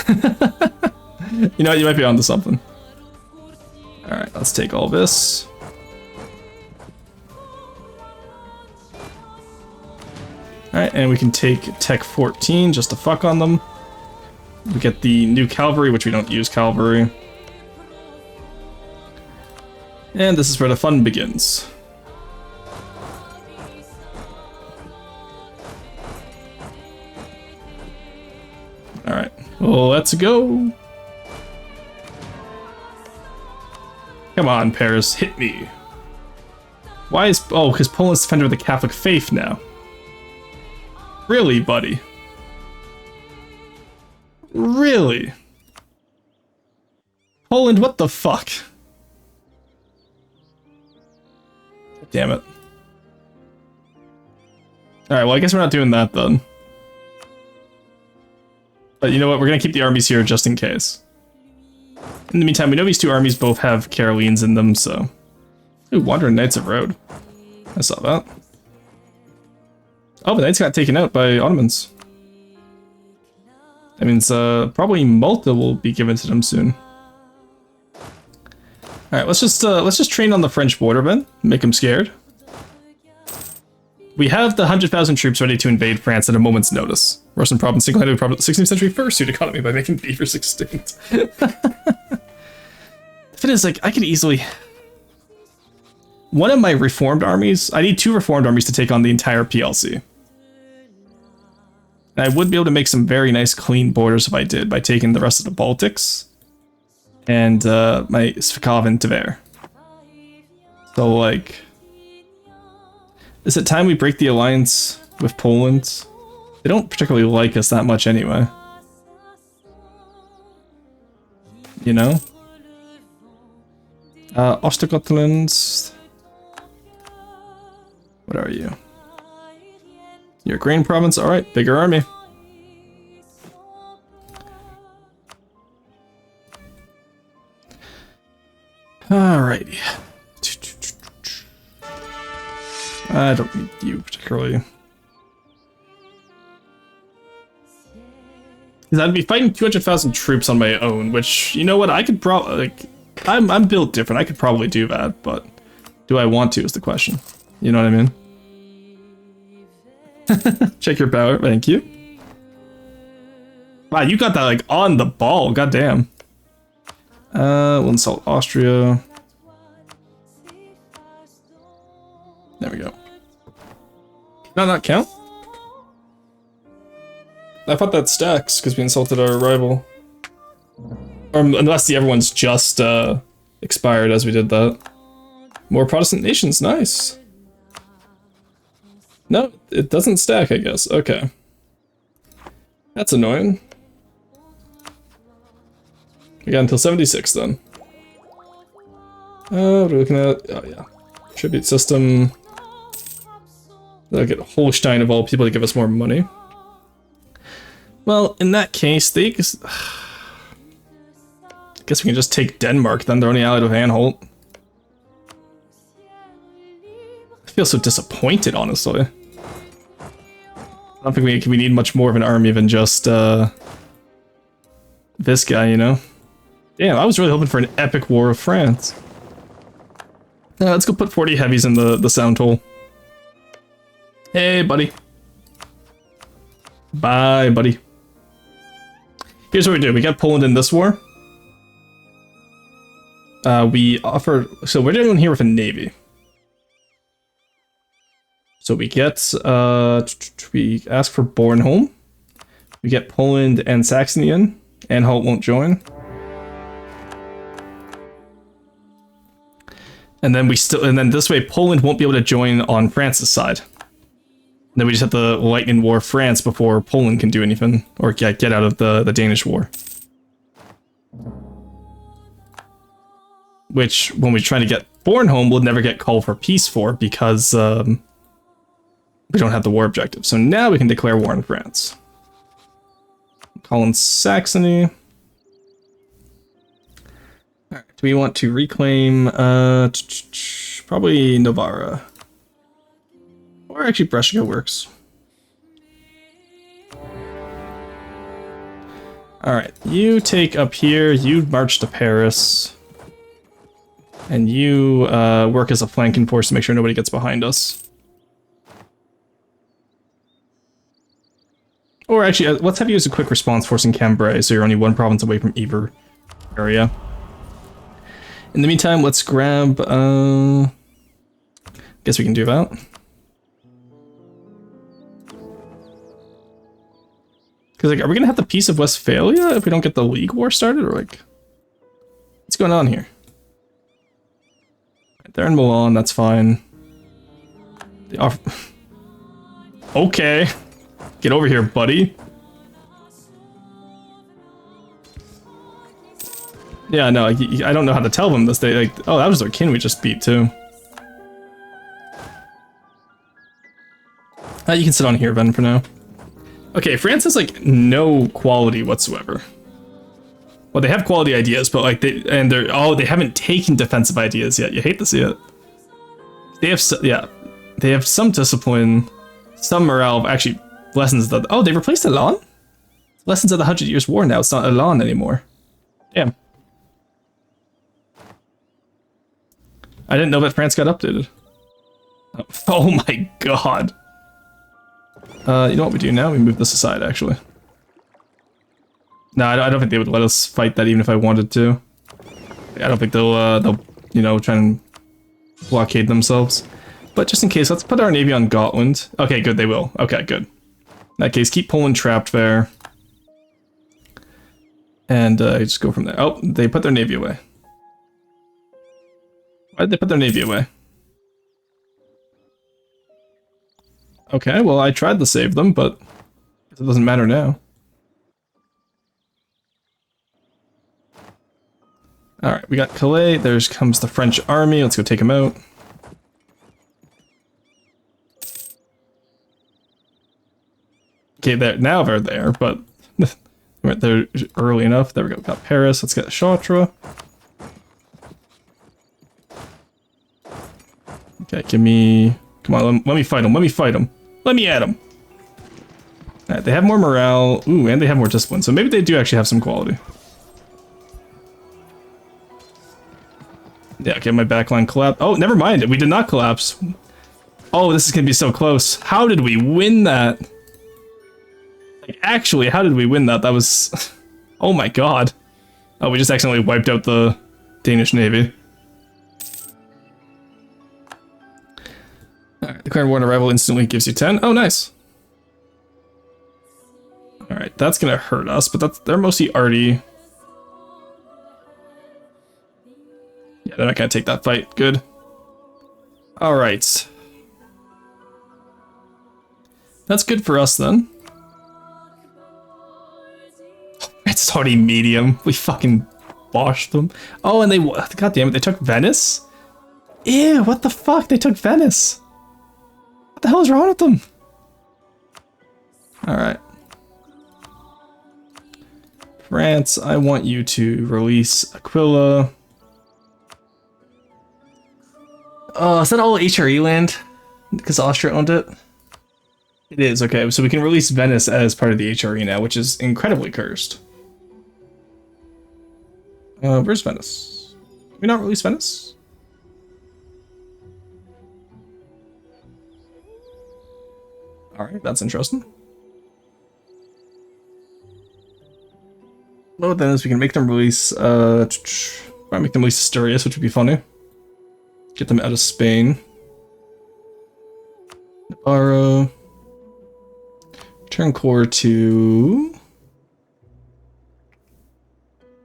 You know what, you might be onto something. Alright, let's take all this. Alright, and we can take Tech 14 just to fuck on them. We get the new cavalry, which we don't use cavalry. And this is where the fun begins. Alright, well, let's go. Come on, Paris, hit me. Why is... Oh, because Poland's defender of the Catholic faith now. Really, buddy? Really? Poland, what the fuck? Damn it. Alright, well, I guess we're not doing that then. But you know what? We're gonna keep the armies here just in case. In the meantime, we know these 2 armies both have Carolines in them, so... Ooh, Wandering Knights of Road. I saw that. Oh, the Knights got taken out by Ottomans. That means probably Malta will be given to them soon. Alright, let's just train on the French border then. Make them scared. We have the 100,000 troops ready to invade France at a moment's notice. Russian province single-handedly propped up the 16th century fursuit economy by making beavers extinct. The thing is, I could easily... One of my reformed armies... I need 2 reformed armies to take on the entire PLC. And I would be able to make some very nice clean borders if I did, by taking the rest of the Baltics. And my Svekov and Tver. So, is it time we break the alliance with Poland? They don't particularly like us that much anyway. You know? Ostergotland. What are you? You're a grain province? Alright, bigger army. Alrighty. I don't need you particularly. Because I'd be fighting 200,000 troops on my own, which, you know what, I could probably, like, I'm built different. I could probably do that, but do I want to is the question. You know what I mean? Check your power, thank you. Wow, you got that, like, on the ball, goddamn. We'll insult Austria. There we go. No, not count? I thought that stacks, because we insulted our rival. Or unless the everyone's just, expired as we did that. More Protestant nations, nice. No, it doesn't stack, I guess. Okay. That's annoying. We got until 76 then. What are we looking at? Oh yeah. Tribute system. They'll get Holstein of all people to give us more money. Well, in that case, I guess we can just take Denmark then. They're only allied with Anhalt. I feel so disappointed, honestly. I don't think we need much more of an army than just this guy, you know? Damn, I was really hoping for an epic war of France. Let's go put 40 heavies in the sound hole. Hey, buddy. Bye, buddy. Here's what we do. We got Poland in this war. We offer... So we're doing here with a navy. So we get... we ask for Bornholm. We get Poland and Saxony in. Anhalt won't join. And then this way Poland won't be able to join on France's side. And then we just have to lightning war France before Poland can do anything, or get out of the Danish war. Which, when we try to get Bornholm, we'll never get called for peace for, because we don't have the war objective. So now we can declare war on France. Call in Saxony. Alright, do we want to reclaim, probably Novara. Or actually Brescia works. Alright, you take up here, you march to Paris. And you work as a flanking force to make sure nobody gets behind us. Or actually, let's have you as a quick response force in Cambrai, so you're only one province away from Eber area. In the meantime, let's grab, guess we can do that. Because, like, are we gonna have the Peace of Westphalia if we don't get the League War started, or, like, what's going on here? They're in Milan, that's fine. They offer... Okay. Get over here, buddy. Yeah, no, I don't know how to tell them this. They, like, oh, that was their kin we just beat, too. You can sit on here, Ben, for now. Okay, France has, like, no quality whatsoever. Well, they have quality ideas, but, like, they haven't taken defensive ideas yet. You hate to see it. They have, they have some discipline, some morale, actually, lessons that, oh, they replaced Elan? Lessons of the 100 Years' War now, it's not Elan anymore. Damn. I didn't know that France got updated. Oh my god. You know what we do now? We move this aside, actually. No, I don't think they would let us fight that even if I wanted to. I don't think they'll you know, try and blockade themselves. But just in case, let's put our navy on Gotland. Okay, good, they will. Okay, good. In that case, keep Poland trapped there. And just go from there. Oh, they put their navy away. Why did they put their navy away? Okay, well, I tried to save them, but it doesn't matter now. Alright, we got Calais. There comes the French army. Let's go take them out. Okay, now they're there, but they're early enough. There we go. We got Paris. Let's get Chartres. Okay, give me... Come on, let me fight him. Let me fight him. Let me at him. Alright, they have more morale. Ooh, and they have more discipline. So maybe they do actually have some quality. Yeah, okay, my backline collapsed. Oh, never mind. We did not collapse. Oh, this is gonna be so close. How did we win that? Like, actually, how did we win that? That was... Oh my god. Oh, we just accidentally wiped out the Danish Navy. Alright, declaring war on arrival instantly gives you 10. Oh, nice. Alright, that's gonna hurt us, but they're mostly arty. Yeah, they're not gonna take that fight. Good. Alright. That's good for us then. It's already medium. We fucking boshed them. Oh, and they... God damn it, they took Venice? Ew, what the fuck? They took Venice. What the hell is wrong with them? Alright. France, I want you to release Aquila. Oh, is that all HRE land? Because Austria owned it? It is, okay. So we can release Venice as part of the HRE now, which is incredibly cursed. Where's Venice? Can we not release Venice? Alright, that's interesting. Well, then is we can make them release, make them release Asturias, which would be funny. Get them out of Spain. Navarro. Turn core to...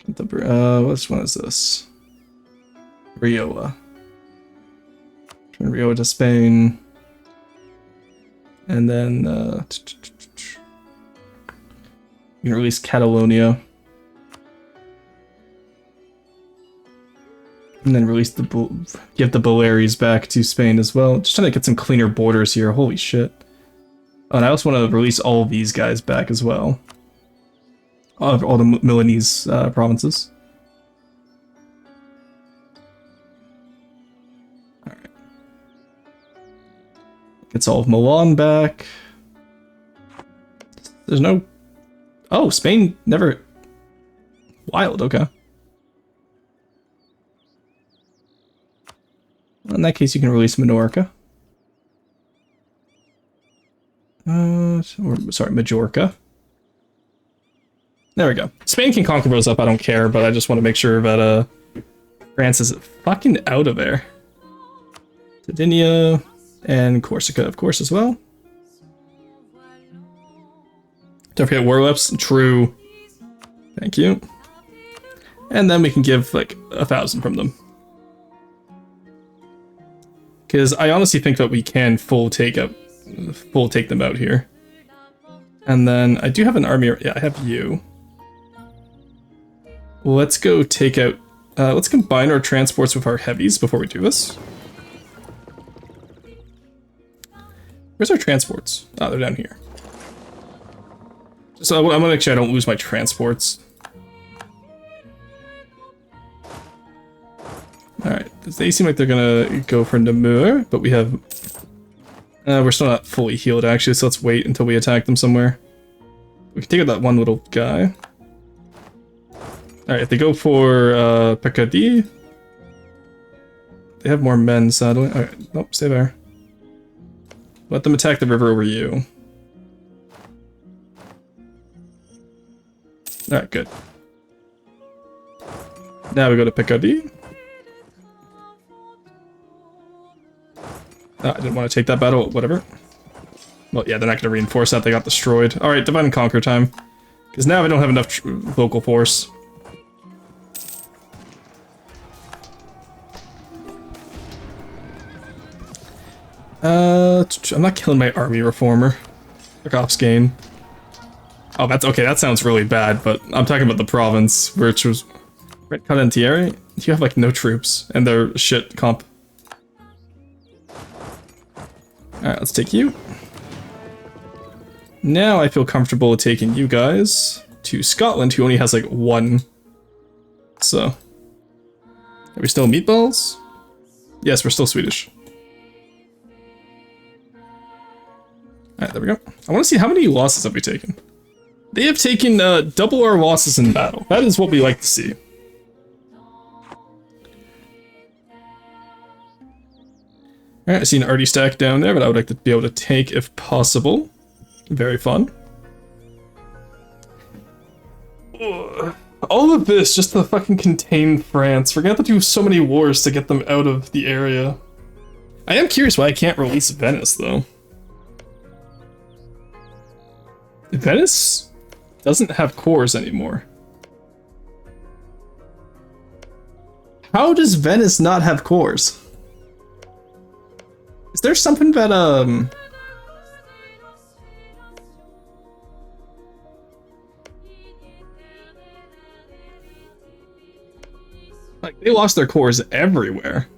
which one is this? Rioja. Turn Rioja to Spain. And then, you can release Catalonia. And then release give the Baleares back to Spain as well. Just trying to get some cleaner borders here. Holy shit. Oh, and I also want to release all of these guys back as well. All the Milanese provinces. Alright. Gets all of Milan back. There's no... Oh, Spain never... Wild, okay. In that case, you can release Minorca. Sorry, Majorca. There we go. Spain can conquer those up, I don't care, but I just want to make sure that France is fucking out of there. Sardinia and Corsica, of course, as well. Don't forget Warlips. True. Thank you. And then we can give like 1,000 from them. Because I honestly think that we can full take them out here. And then I do have an army. Yeah, I have you. Let's go take out... let's combine our transports with our heavies before we do this. Where's our transports? Oh, they're down here. So I'm gonna make sure I don't lose my transports. Alright, they seem like they're gonna go for Namur, but we have... we're still not fully healed actually, so let's wait until we attack them somewhere. We can take out that one little guy. Alright, if they go for Picardy, they have more men, sadly. Alright, nope, stay there. Let them attack the river over you. Alright, good. Now we go to Picardy. I didn't want to take that battle, whatever. Well, yeah, they're not going to reinforce that, they got destroyed. Alright, Divide and Conquer time. Because now I don't have enough local force. I'm not killing my army reformer. Like ops gain. Oh, that's okay, that sounds really bad, but I'm talking about the province, which was... Red Cadentieri? You have like no troops, and they're shit comp. Alright, let's take you. Now I feel comfortable taking you guys to Scotland, who only has like one. So. Are we still meatballs? Yes, we're still Swedish. Alright, there we go. I want to see how many losses have we taken. They have taken double our losses in battle. That is what we like to see. Alright, I see an arty stack down there, but I would like to be able to take if possible. Very fun. All of this just to fucking contain France. We're gonna have to do so many wars to get them out of the area. I am curious why I can't release Venice, though. Venice doesn't have cores anymore. How does Venice not have cores? Is there something that, like, they lost their cores everywhere.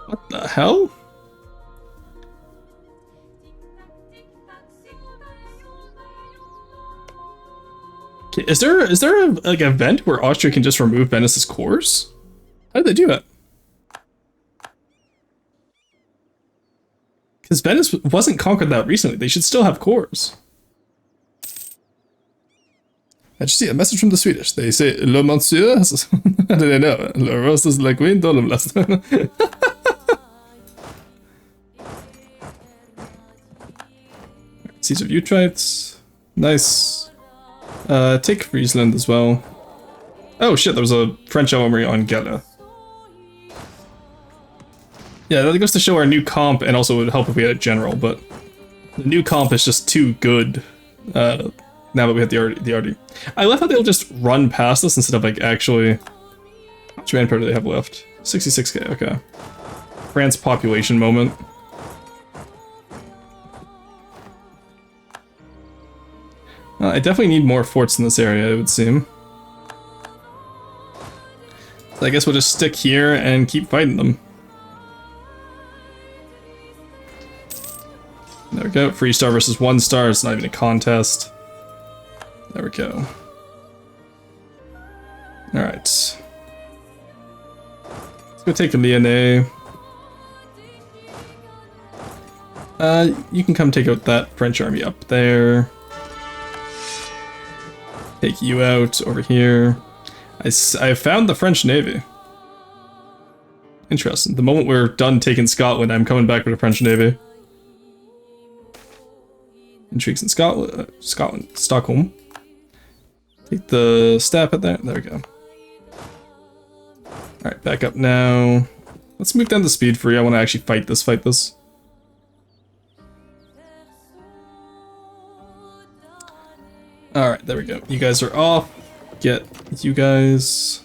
What the hell? Okay, is there a, like, event where Austria can just remove Venice's cores? How did they do that? Because Venice wasn't conquered that recently. They should still have cores. I just see a message from the Swedish. They say, Le Monsieur, how do they know? Le Rose is like Queen Dolomlast. Siege of Utrecht. Nice. Take Friesland as well. Oh shit, there was a French armory on Gela. Yeah, that goes to show our new comp, and also would help if we had a general, but the new comp is just too good now that we have the RD. I love how they'll just run past us instead of like actually... How much manpower do they have left? 66k, okay. France population moment. I definitely need more forts in this area, it would seem. So I guess we'll just stick here and keep fighting them. There we go, 3 star versus 1 star, it's not even a contest. There we go. Alright. Let's go take the Lyonnais. You can come take out that French army up there. Take you out over here. I found the French Navy. Interesting. The moment we're done taking Scotland, I'm coming back with the French Navy. Intrigues in Scotland, Stockholm. Take the staff at there. There we go. Alright, back up now. Let's move down the speed for you. I want to actually fight this. Alright, there we go. You guys are off. Get you guys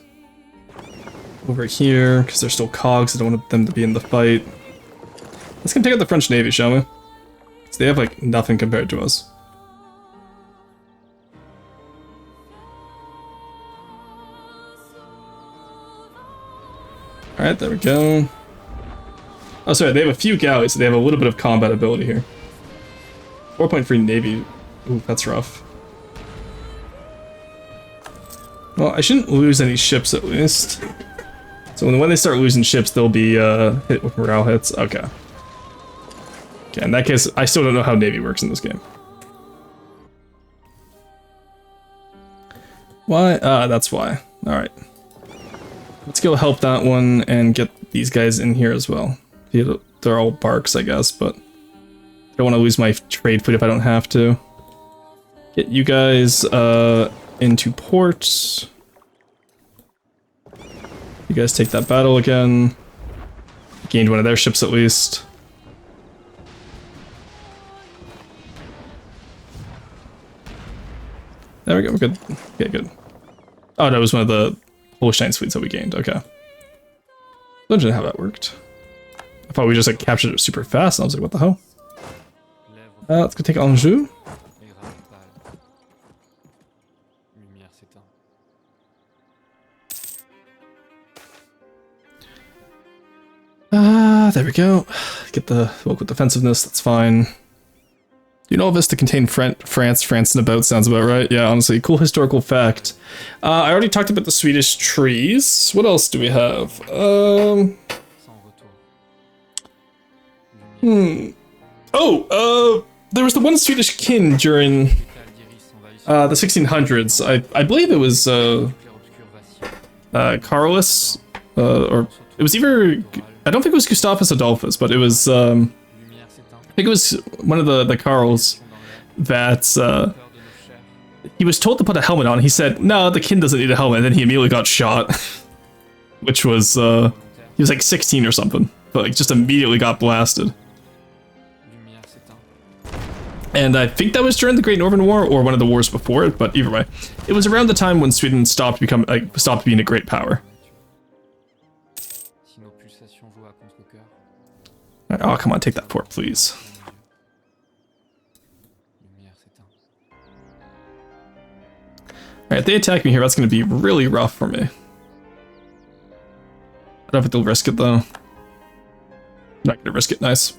over here, because they're still cogs. I don't want them to be in the fight. Let's come take out the French Navy, shall we? They have like nothing compared to us. Alright, there we go. Oh, sorry, they have a few galleys, so they have a little bit of combat ability here. 4.3 Navy. Ooh, that's rough. Well, I shouldn't lose any ships at least. So when they start losing ships, they'll be hit with morale hits. Okay. Okay, in that case, I still don't know how Navy works in this game. Why? That's why. Alright. Let's go help that one and get these guys in here as well. They're all barks, I guess, but I don't want to lose my trade fleet if I don't have to. Get you guys into port. You guys take that battle again. Gained one of their ships at least. There we go, we're good. Okay, good. Oh, that was one of the Holstein fleets that we gained, okay. Don't know how that worked. I thought we just like captured it super fast, and I was like, what the hell? Let's go take Anjou. There we go. Get the local defensiveness, that's fine. You know all this to contain France and about sounds about right. Yeah, honestly, cool historical fact. I already talked about the Swedish trees. What else do we have? Oh, there was the one Swedish king during the 1600s. I believe it was Carolus, or it was either, I don't think it was Gustavus Adolphus, but it was I think it was one of the Carls that he was told to put a helmet on. He said, "No, the king doesn't need a helmet," and then he immediately got shot, which was he was like 16 or something, but like just immediately got blasted. And I think that was during the Great Northern War or one of the wars before it, but either way, it was around the time when Sweden stopped being a great power. Oh, come on, take that port, please. Alright, if they attack me here, that's going to be really rough for me. I don't know if they'll risk it, though. Not going to risk it, nice.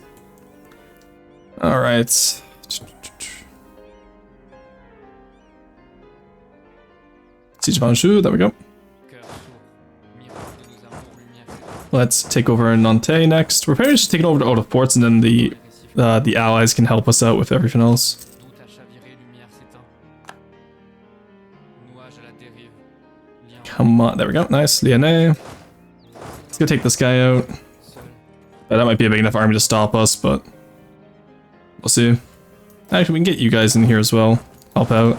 Alright. Siege of Anjou, there we go. Let's take over Nantes next. We're probably just taking over all the forts, and then the allies can help us out with everything else. Come on, there we go, nice, Lyonnais. Let's go take this guy out. That might be a big enough army to stop us, but we'll see. Actually, we can get you guys in here as well. Help out.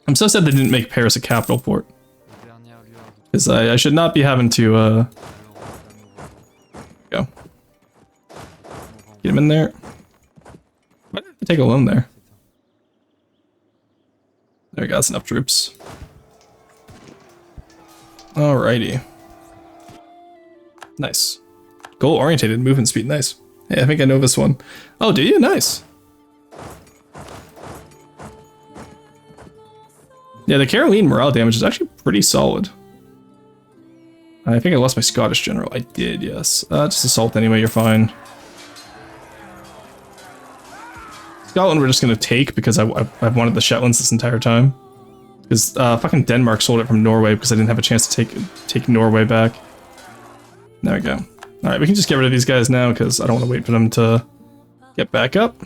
I'm so sad they didn't make Paris a capital port. Because I should not be having to, go. Get him in there. Why did I take a loan there? There we go, that's enough troops. Alrighty. Nice. Goal-orientated movement speed, nice. Hey, I think I know this one. Oh, do you? Nice. Yeah, the Caroline morale damage is actually pretty solid. I think I lost my Scottish general. I did, yes. Just assault anyway, you're fine. Scotland we're just gonna take because I've wanted the Shetlands this entire time. Because fucking Denmark sold it from Norway because I didn't have a chance to take Norway back. There we go. Alright, we can just get rid of these guys now because I don't want to wait for them to get back up.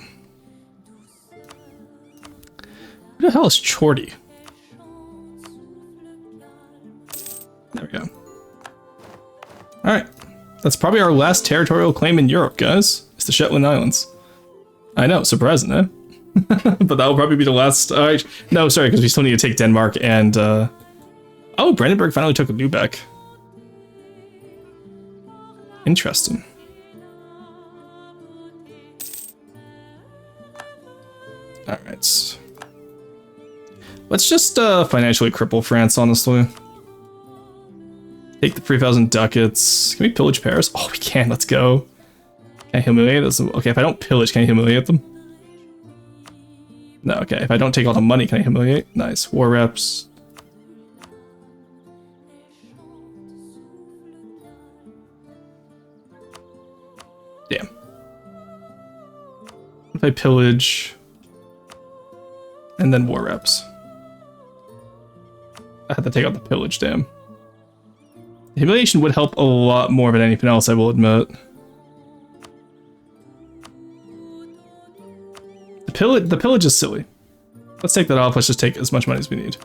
Who the hell is Chorty? There we go. Alright. That's probably our last territorial claim in Europe, guys. It's the Shetland Islands. I know, surprising, eh? But that will probably be the last... no, sorry, because we still need to take Denmark and... Oh, Brandenburg finally took Lübeck. Interesting. Alright. Let's just financially cripple France, honestly. Take the 3,000 ducats. Can we pillage Paris? Oh, we can. Let's go. Can I humiliate this? Okay, if I don't pillage, can I humiliate them? No, okay. If I don't take all the money, can I humiliate? Nice. War reps. Damn. If I pillage... and then war reps. I had to take out the pillage, damn. Humiliation would help a lot more than anything else, I will admit. The pillage is silly. Let's take that off, let's just take as much money as we need.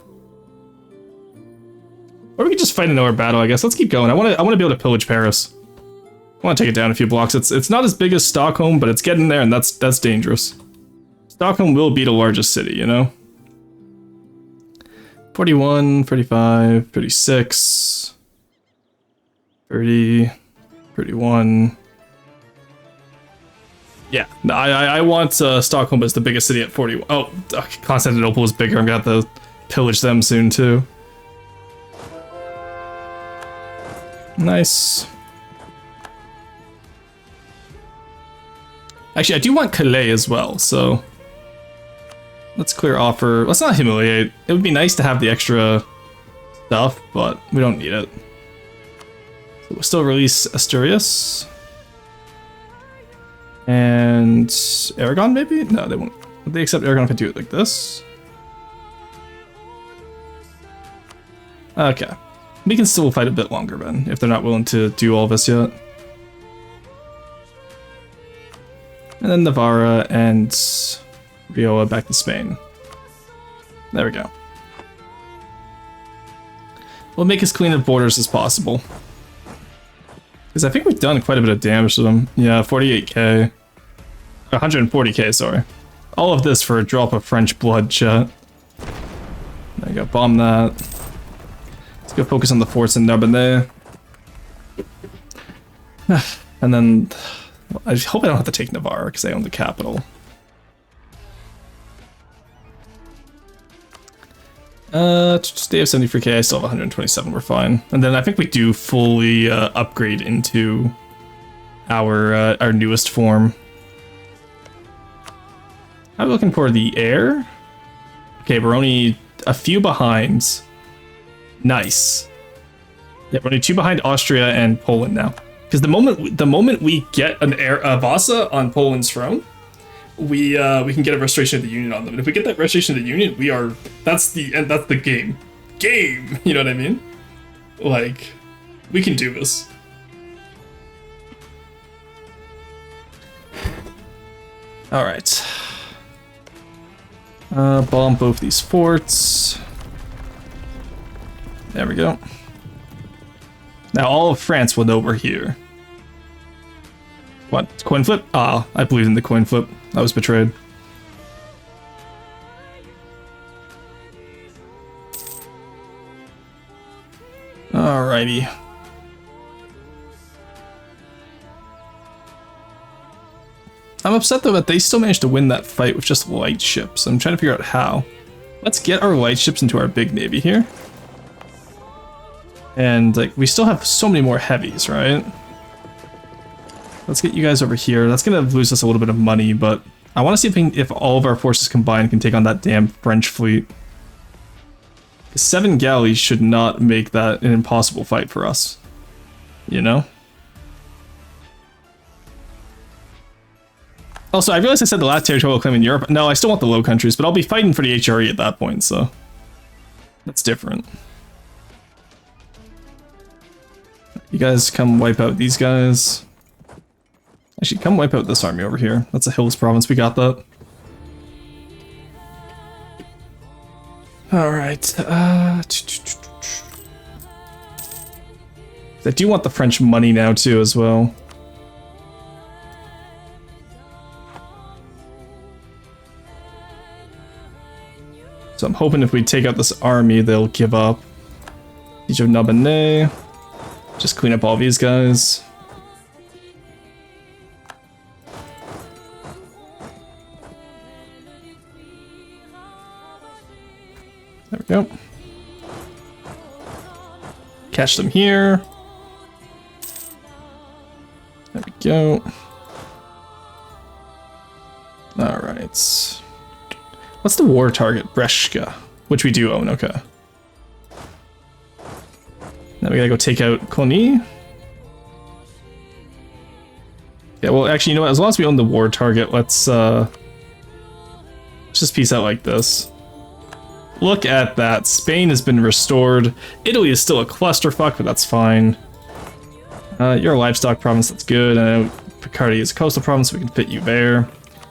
Or we could just fight another battle, I guess. Let's keep going. I want to be able to pillage Paris. I want to take it down a few blocks. It's not as big as Stockholm, but it's getting there, and that's dangerous. Stockholm will be the largest city, you know? 41, 35, 36... 30, 31. Yeah, I want Stockholm as the biggest city at 41. Oh, Constantinople is bigger. I'm gonna have to pillage them soon too. Nice. Actually, I do want Calais as well, so let's clear offer. Let's not humiliate. It would be nice to have the extra stuff, but we don't need it. We'll still release Asturias. And Aragon, maybe? No, they won't. Would they accept Aragon if I do it like this? Okay. we can still fight a bit longer, then, if they're not willing to do all this yet. And then Navarra and Rioja back to Spain. There we go. We'll make as clean of borders as possible. Because I think we've done quite a bit of damage to them. Yeah, 48k. 140k, sorry. All of this for a drop of French blood, chat. There you go, bomb that. Let's go focus on the forts in Narbonne. And then... I hope I don't have to take Navarre, because I own the capital. They have 73k, I still have 127, we're fine. And then I think we do fully upgrade into our newest form. I'm looking for the air. Okay, we're only a few behind. Nice. Yeah, we're only 2 behind Austria and Poland now. Because the moment we get an Vasa on Poland's throne, we can get a restoration of the Union on them. And if we get that restoration of the Union, that's the game. You know what I mean? Like, we can do this. All right. Bomb both these forts. There we go. Now all of France will know we're here. What? Coin flip? Ah, I believe in the coin flip. I was betrayed. Alrighty. I'm upset though that they still managed to win that fight with just light ships. I'm trying to figure out how. Let's get our light ships into our big navy here. And like we still have so many more heavies, right? Let's get you guys over here. That's gonna lose us a little bit of money, but I want to see if all of our forces combined can take on that damn French fleet. 7 galleys should not make that an impossible fight for us, you know? Also, I realized I said the last territorial claim in Europe. No, I still want the Low Countries, but I'll be fighting for the HRE at that point, so that's different. You guys come wipe out these guys. Actually, come wipe out this army over here. That's a Hills province. We got that. Alright. I do want the French money now, too, as well. So I'm hoping if we take out this army, they'll give up. Siege of Narbonne. Just clean up all these guys. There we go. Catch them here. There we go. Alright. What's the war target? Breshka, which we do own, okay. Now we gotta go take out Cluny. Yeah, well, actually, you know what? As long as we own the war target, let's just peace out like this. Look at that. Spain has been restored. Italy is still a clusterfuck, but that's fine. You're a livestock province, that's good. I know Picardy is a coastal province, so we can fit you there.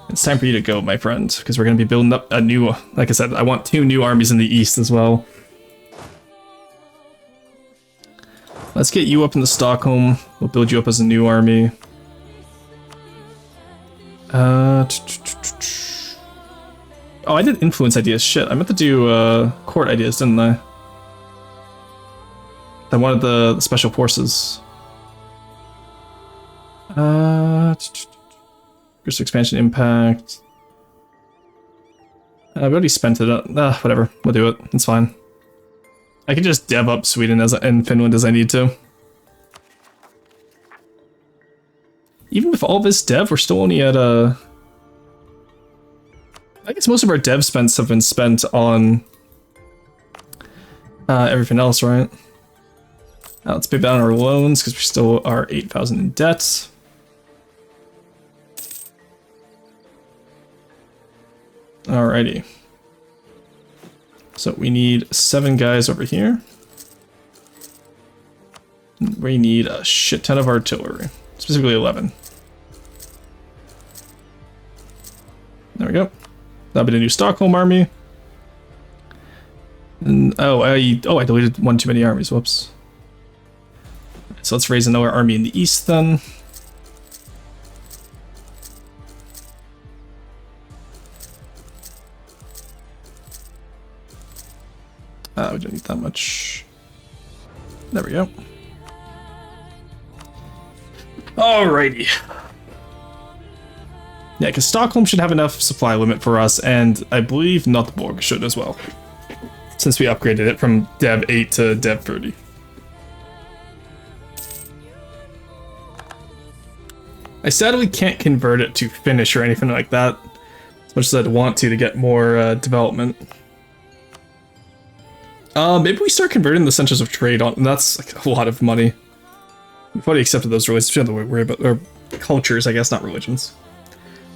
It's time for you to go, my friend, because we're going to be building up a new... Like I said, I want 2 new armies in the east as well. Let's get you up into Stockholm. We'll build you up as a new army. Oh, I did influence ideas. Shit, I meant to do court ideas, didn't I? I wanted the special forces. First expansion impact. We already spent it. Whatever. We'll do it. It's fine. I can just dev up Sweden and Finland as I need to. Even with all this dev, we're still only at I guess most of our dev spends have been spent on everything else, right? Let's pay down our loans because we still are 8,000 in debt. Alrighty. So we need 7 guys over here. we need a shit ton of artillery, specifically 11. There we go. That'll be the new Stockholm army. And I deleted one too many armies. Whoops. So let's raise another army in the east then. We don't need that much. There we go. Alrighty. Yeah, because Stockholm should have enough supply limit for us, and I believe Notborg should as well, since we upgraded it from Dev 8 to Dev 30. I sadly can't convert it to Finnish or anything like that, as much as I'd want to get more development. Maybe we start converting the centers of trade on, and that's like a lot of money. We've already accepted those religions. We don't have to worry about or cultures, I guess, not religions.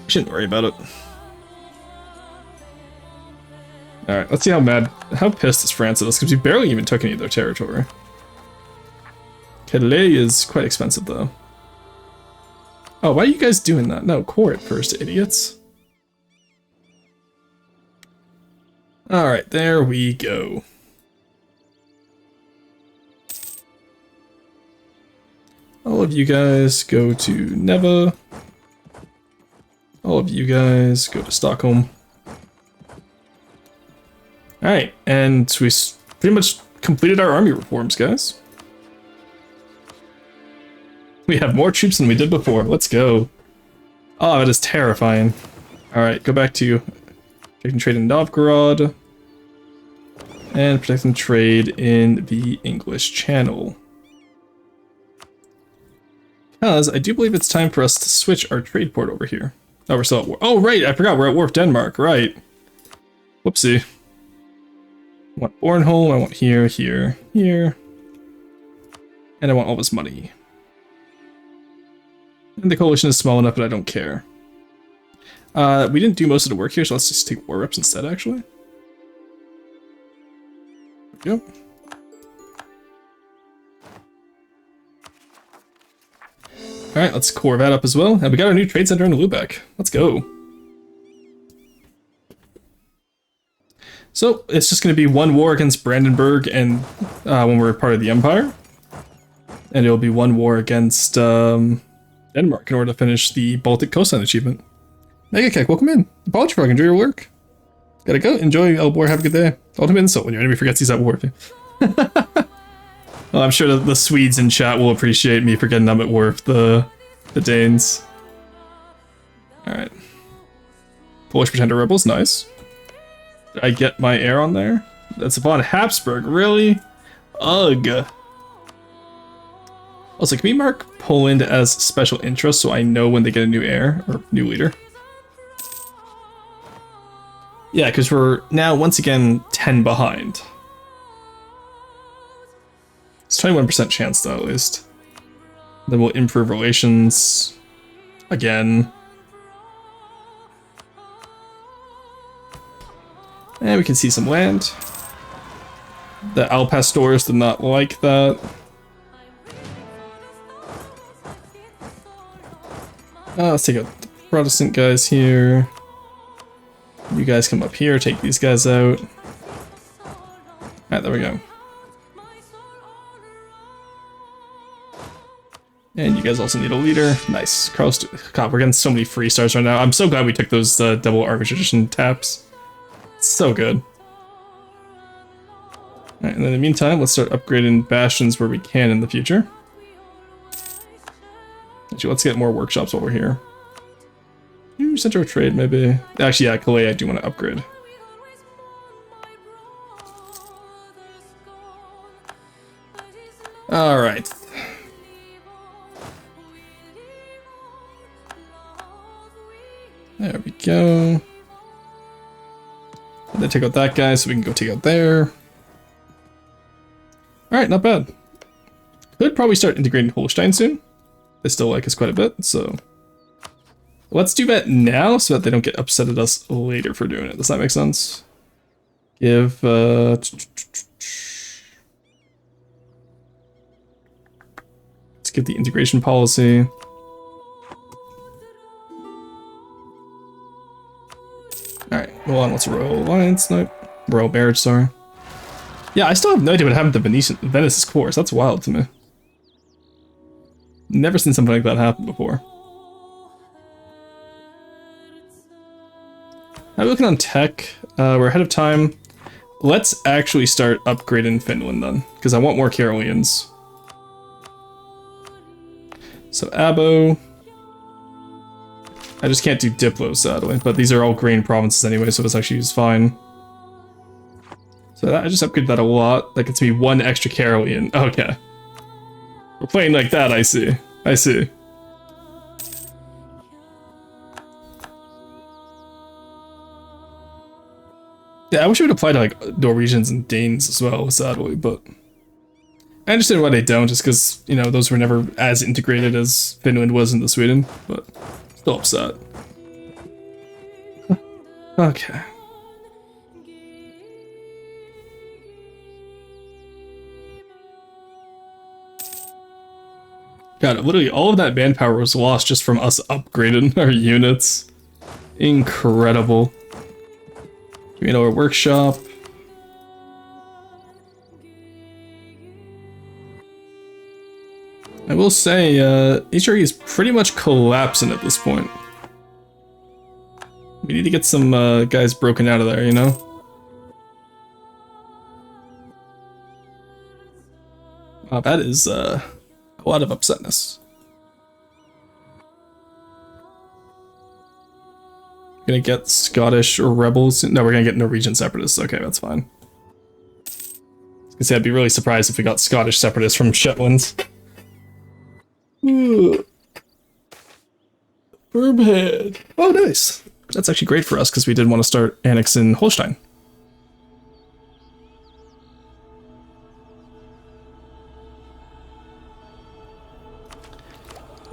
We shouldn't worry about it. Alright, let's see how pissed is France at us, because we barely even took any of their territory. Calais is quite expensive, though. Oh, why are you guys doing that? No, core it first, idiots. Alright, there we go. All of you guys go to Neva. All of you guys go to Stockholm. Alright, and we pretty much completed our army reforms, guys. We have more troops than we did before. Let's go. Oh, that is terrifying. Alright, go back to protecting trade in Novgorod. And protecting trade in the English Channel. Because I do believe it's time for us to switch our trade port over here. Oh, we're still at war. Oh, right, I forgot we're at war with Denmark, right. Whoopsie. I want Bornholm, I want here, here, here. And I want all this money. And the coalition is small enough, but I don't care. We didn't do most of the work here, so let's just take war reps instead, actually. There we go. Alright, let's core that up as well. And we got our new trade center in Lubeck. Let's go. So, it's just going to be one war against Brandenburg and when we're part of the Empire. And it'll be one war against Denmark in order to finish the Baltic coastline achievement. Megakek, welcome in. Apology for enjoy your work. Gotta go. Enjoy Elbor. Have a good day. Ultimate insult when your enemy forgets he's at war with you. Well, I'm sure the Swedes in chat will appreciate me forgetting I'm at war with the Danes. Alright. Polish Pretender Rebels, nice. Did I get my air on there? That's von Habsburg, really? Ugh. Also, can we mark Poland as special interest so I know when they get a new heir or new leader? Yeah, because we're now once again 10 behind. It's 21% chance though, at least. Then we'll improve relations again. And we can see some land. The Alpastors did not like that. Let's take out the Protestant guys here. You guys come up here, take these guys out. Alright, there we go. And you guys also need a leader. Nice. God, we're getting so many free stars right now. I'm so glad we took those double army tradition taps. So good. Alright, and then in the meantime, let's start upgrading bastions where we can in the future. Actually, let's get more workshops while we're here. New center of trade, maybe. Actually, yeah, Calais, I do want to upgrade. Alright. There we go. And then take out that guy so we can go take out there. Alright, not bad. Could probably start integrating Holstein soon. They still like us quite a bit, so... Let's do that now so that they don't get upset at us later for doing it. Does that make sense? Give, Let's get the integration policy. Alright, hold on, what's a Royal Alliance? No, Royal Marriage, sorry. Yeah, I still have no idea what happened to Venice's course. That's wild to me. Never seen something like that happen before. I'm looking on tech. We're ahead of time. Let's actually start upgrading Finland then, because I want more Karelians. So Abo. I just can't do Diplo, sadly, but these are all grain provinces anyway, so this actually is fine. So I just upgraded that a lot. That gets me 1 extra Karelian. Okay. We're playing like that, I see. I see. Yeah, I wish it would apply to like Norwegians and Danes as well, sadly, but I understand why they don't, just because, you know, those were never as integrated as Finland was into Sweden, but still upset. Okay. God, literally all of that manpower was lost just from us upgrading our units. Incredible. You know, our workshop. I will say, HRE is pretty much collapsing at this point. We need to get some guys broken out of there, you know? Wow, that is a lot of upsetness. Gonna get Scottish rebels. No, we're gonna get Norwegian separatists. Okay, that's fine. I was gonna say I'd be really surprised if we got Scottish separatists from Shetlands. Firmhead. Oh, nice. That's actually great for us because we did want to start annexing Holstein.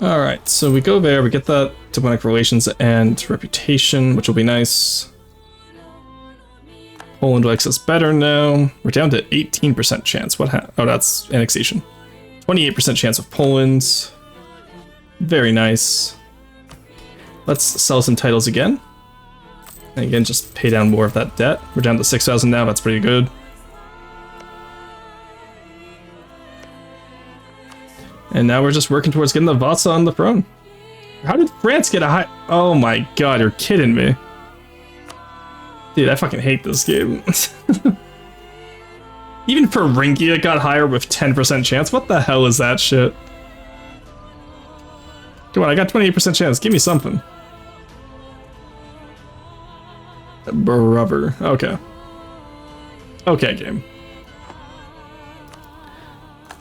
Alright, so we go there, we get that diplomatic relations and reputation, which will be nice. Poland likes us better now. We're down to 18% chance. Oh, that's annexation. 28% chance of Poland. Very nice. Let's sell some titles again. And again, just pay down more of that debt. We're down to 6,000 now, that's pretty good. And now we're just working towards getting the Vasa on the throne. How did France get a high... Oh my god, you're kidding me. Dude, I fucking hate this game. Even Thuringia got higher with 10% chance. What the hell is that shit? Come on, I got 28% chance. Give me something. Brother. Okay. Okay, game.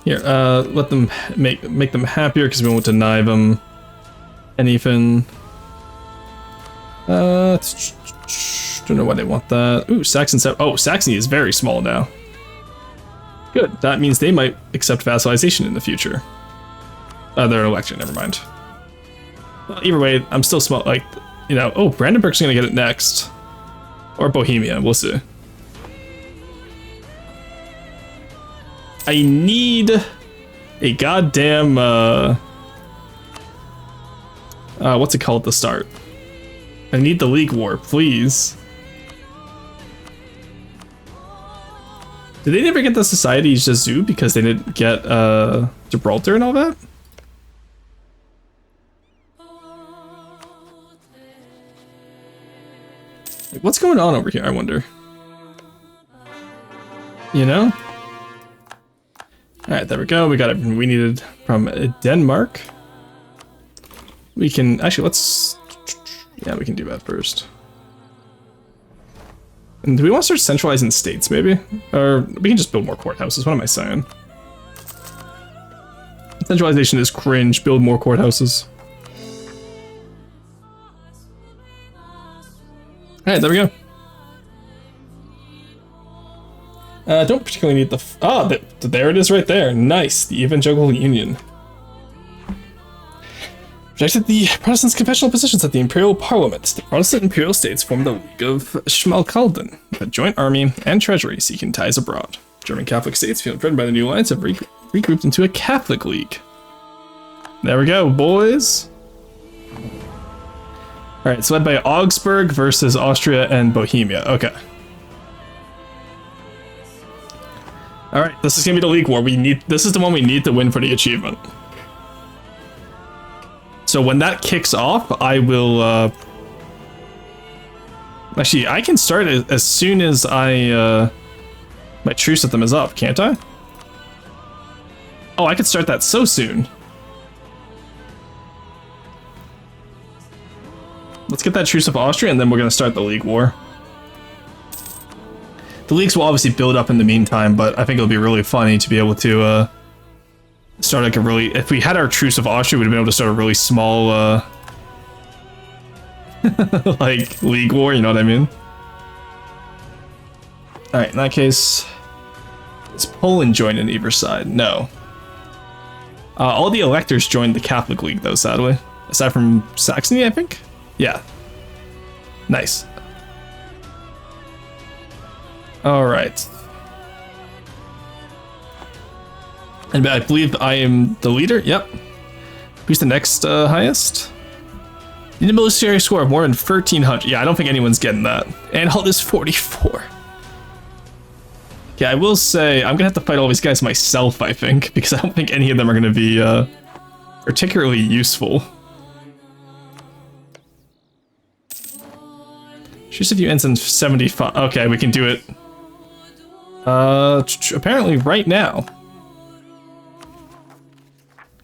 Here, let them make them happier because we won't deny them anything. Don't know why they want that. Ooh, Saxon. Oh, Saxony is very small now. Good. That means they might accept vassalization in the future. They're an election. Never mind. Well, either way, I'm still small. Like, you know. Oh, Brandenburg's gonna get it next, or Bohemia. We'll see. I need a goddamn, what's it called at the start? I need the League War, please. Did they never get the Society Jesu because they didn't get, Gibraltar and all that? Like, what's going on over here, I wonder? You know? Alright, there we go. We got everything we needed from Denmark. We can... Actually, let's... Yeah, we can do that first. And do we want to start centralizing states, maybe? Or we can just build more courthouses. What am I saying? Centralization is cringe. Build more courthouses. Alright, there we go. Don't particularly need the... there it is right there. Nice. The Evangelical Union. Rejected the Protestants' confessional positions at the Imperial Parliament. The Protestant Imperial States formed the League of Schmalkalden, with a joint army and treasury seeking ties abroad. German Catholic states, feeling threatened by the new alliance, have regrouped into a Catholic League. There we go, boys. All right, it's led by Augsburg versus Austria and Bohemia. Okay. All right, this is gonna be the League War. This is the one we need to win for the achievement. So when that kicks off, I will. Actually, I can start it as soon as my truce with them is up, can't I? Oh, I could start that so soon. Let's get that truce with Austria, and then we're gonna start the League War. The leagues will obviously build up in the meantime, but I think it'll be really funny to be able to start like a really... If we had our truce with Austria, we'd have been able to start a really small like League War, you know what I mean? Alright, in that case, is Poland joined in either side? No. All the electors joined the Catholic League though, sadly. Aside from Saxony, I think? Yeah. Nice. Alright. And I believe I am the leader? Yep. Who's the next highest? Need a military score of more than 1,300. Yeah, I don't think anyone's getting that. And Halt is 44. Yeah, I will say, I'm gonna have to fight all these guys myself, I think, because I don't think any of them are gonna be particularly useful. Choose a few ends in 75. Okay, we can do it. Apparently right now.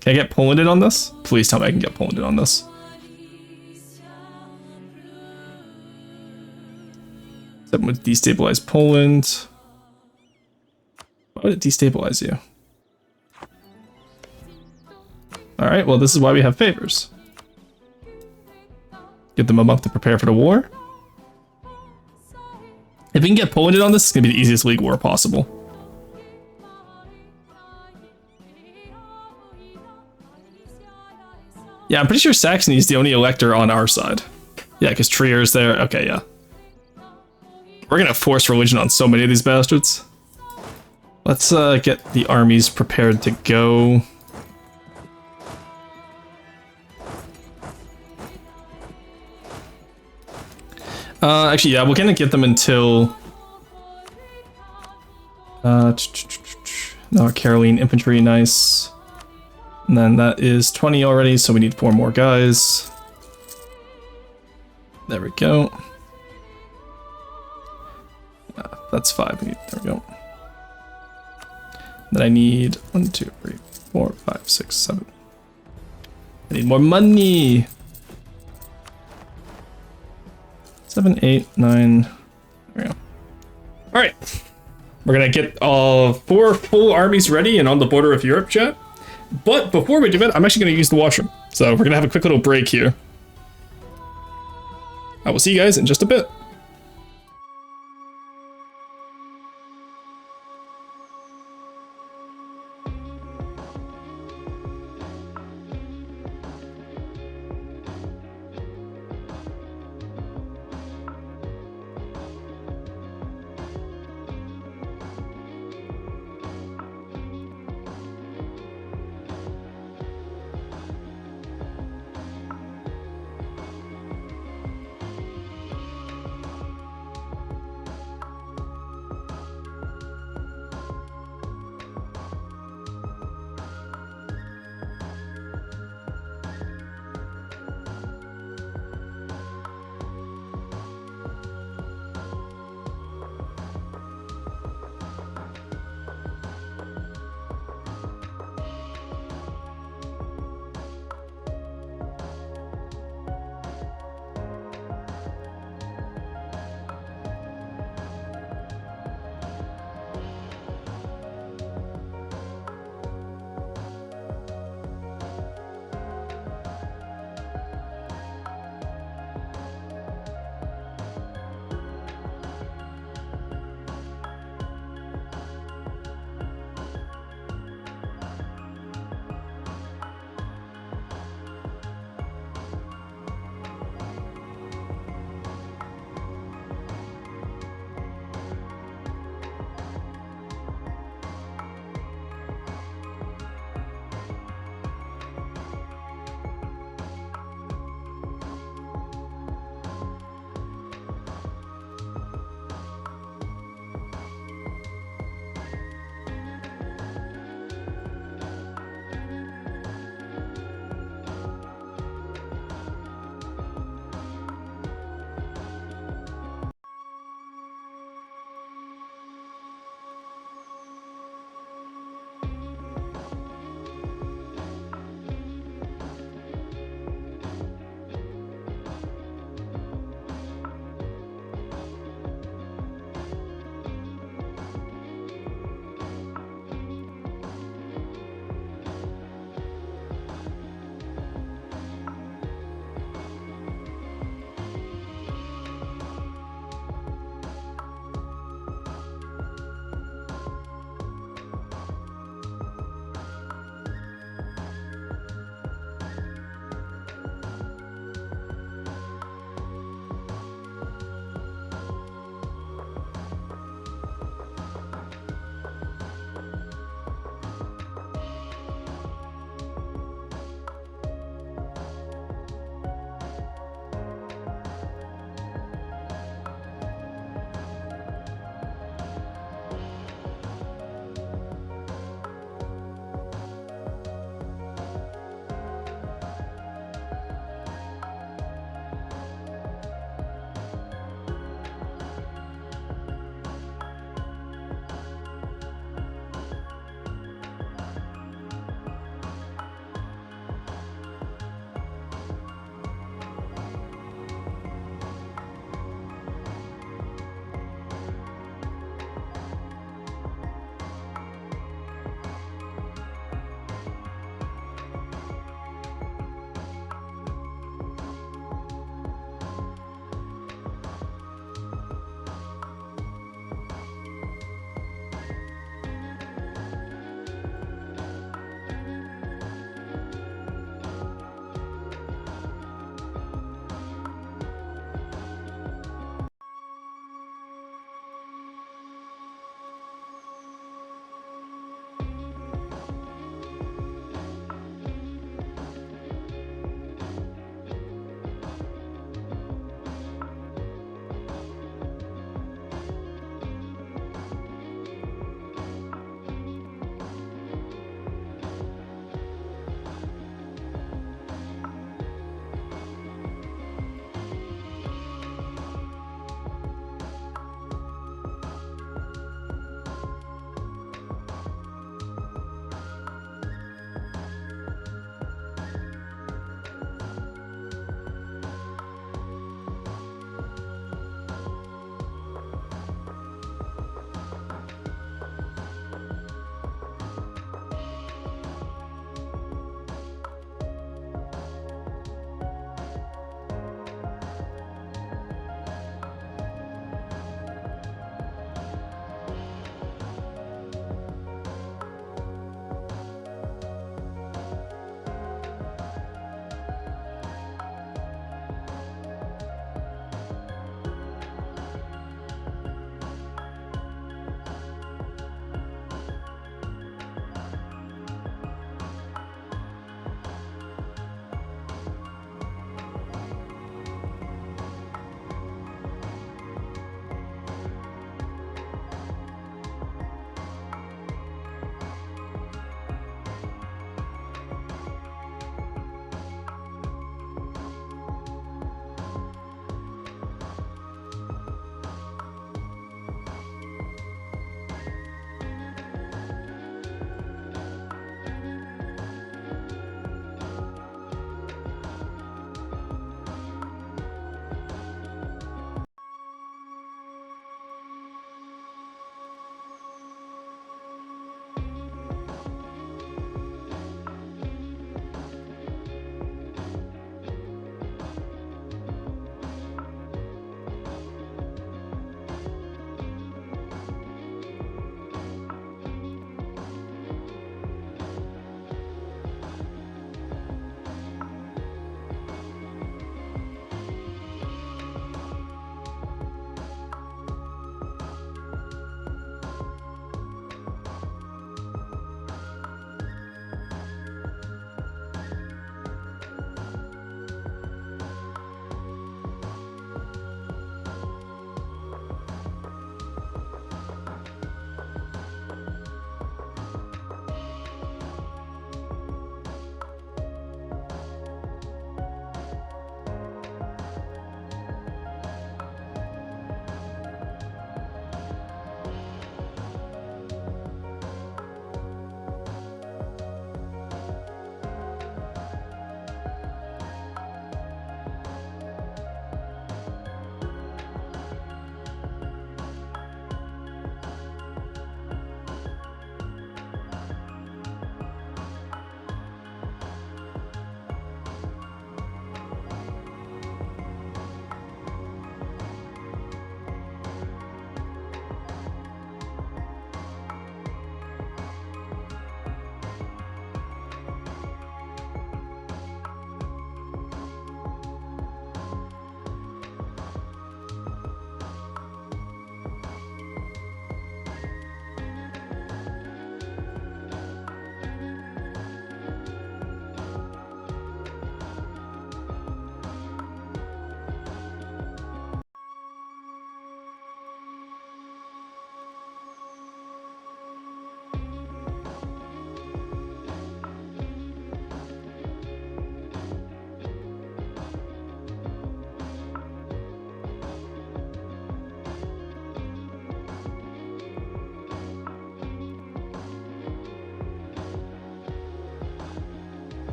Can I get Poland in on this? Please tell me I can get Poland in on this. That would destabilize Poland. Why would it destabilize you? Alright, well this is why we have favors. Give them a month to prepare for the war. If we can get Poland in on this, it's gonna be the easiest League War possible. Yeah, I'm pretty sure Saxony is the only elector on our side. Yeah, because Trier's there. Okay, yeah. We're gonna force religion on so many of these bastards. Let's get the armies prepared to go. Actually, yeah, we're gonna get them until... no, Caroline infantry, nice. And then that is 20 already, so we need 4 more guys. There we go. That's 5. There we go. Then I need 1, 2, 3, 4, 5, 6, 7. I need more money. 7, 8, 9. There we go. All right. We're gonna get 4 full armies ready and on the border of Europe, chat. But before we do it, I'm actually gonna use the washroom. So we're gonna have a quick little break here. I will see you guys in just a bit.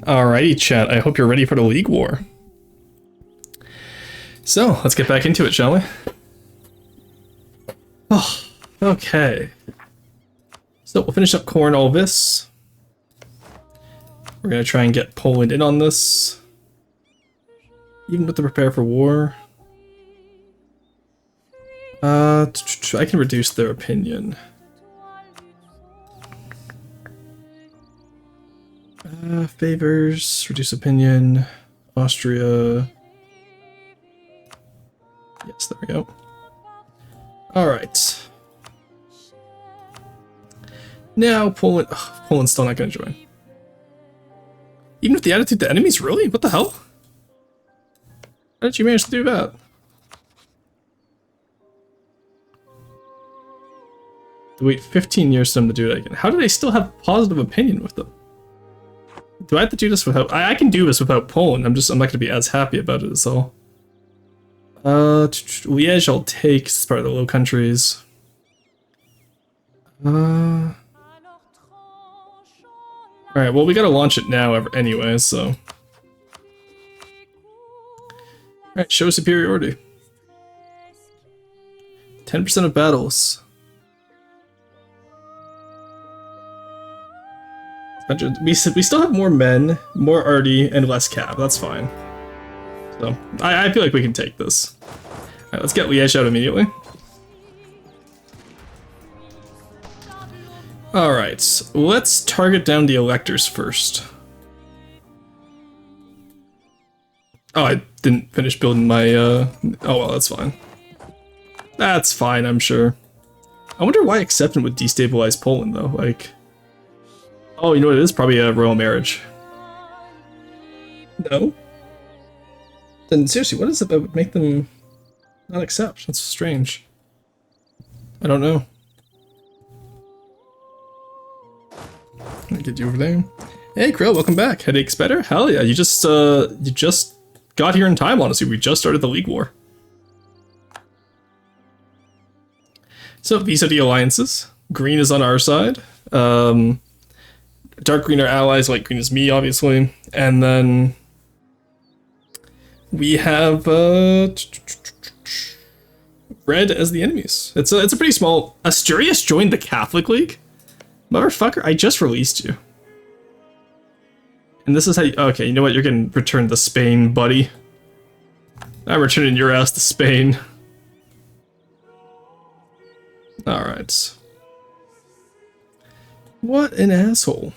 Alrighty, chat. I hope you're ready for the League War. So, let's get back into it, shall we? Oh, okay. So, we'll finish up Cornwallis. We're gonna try and get Poland in on this. Even with the prepare for war. I can reduce their opinion. Favors, reduce opinion, Austria. Yes, there we go. Alright. Now, Poland. Oh, Poland's still not going to join. Even with the attitude to enemies, really? What the hell? How did you manage to do that? Wait 15 years for them to do it again. How do they still have positive opinion with them? Do I have to do this without... I can do this without Poland. I'm not going to be as happy about it as all. Liège I'll take. It's part of the Low Countries. Alright, well, we gotta launch it now anyway, so... Alright, show superiority. 10% of battles. We still have more men, more arty, and less cab. That's fine. So, I feel like we can take this. Alright, let's get Liège out immediately. Alright, let's target down the electors first. Oh, I didn't finish building my, oh well, that's fine. That's fine, I'm sure. I wonder why acceptance would destabilize Poland, though, like... Oh, you know what it is? Probably a royal marriage. No? Then seriously, what is it that would make them not accept? That's strange. I don't know. I'll get you over there. Hey Krill, welcome back. Headaches better? Hell yeah, you just got here in time, honestly. We just started the League War. So these are the alliances. Green is on our side. Dark green are allies, light green is me, obviously. And then we have red as the enemies. It's a pretty small... Asturias joined the Catholic League? Motherfucker, I just released you. And this is how you... Okay, you know what? You're getting returned to Spain, buddy. I'm returning your ass to Spain. Alright. What an asshole.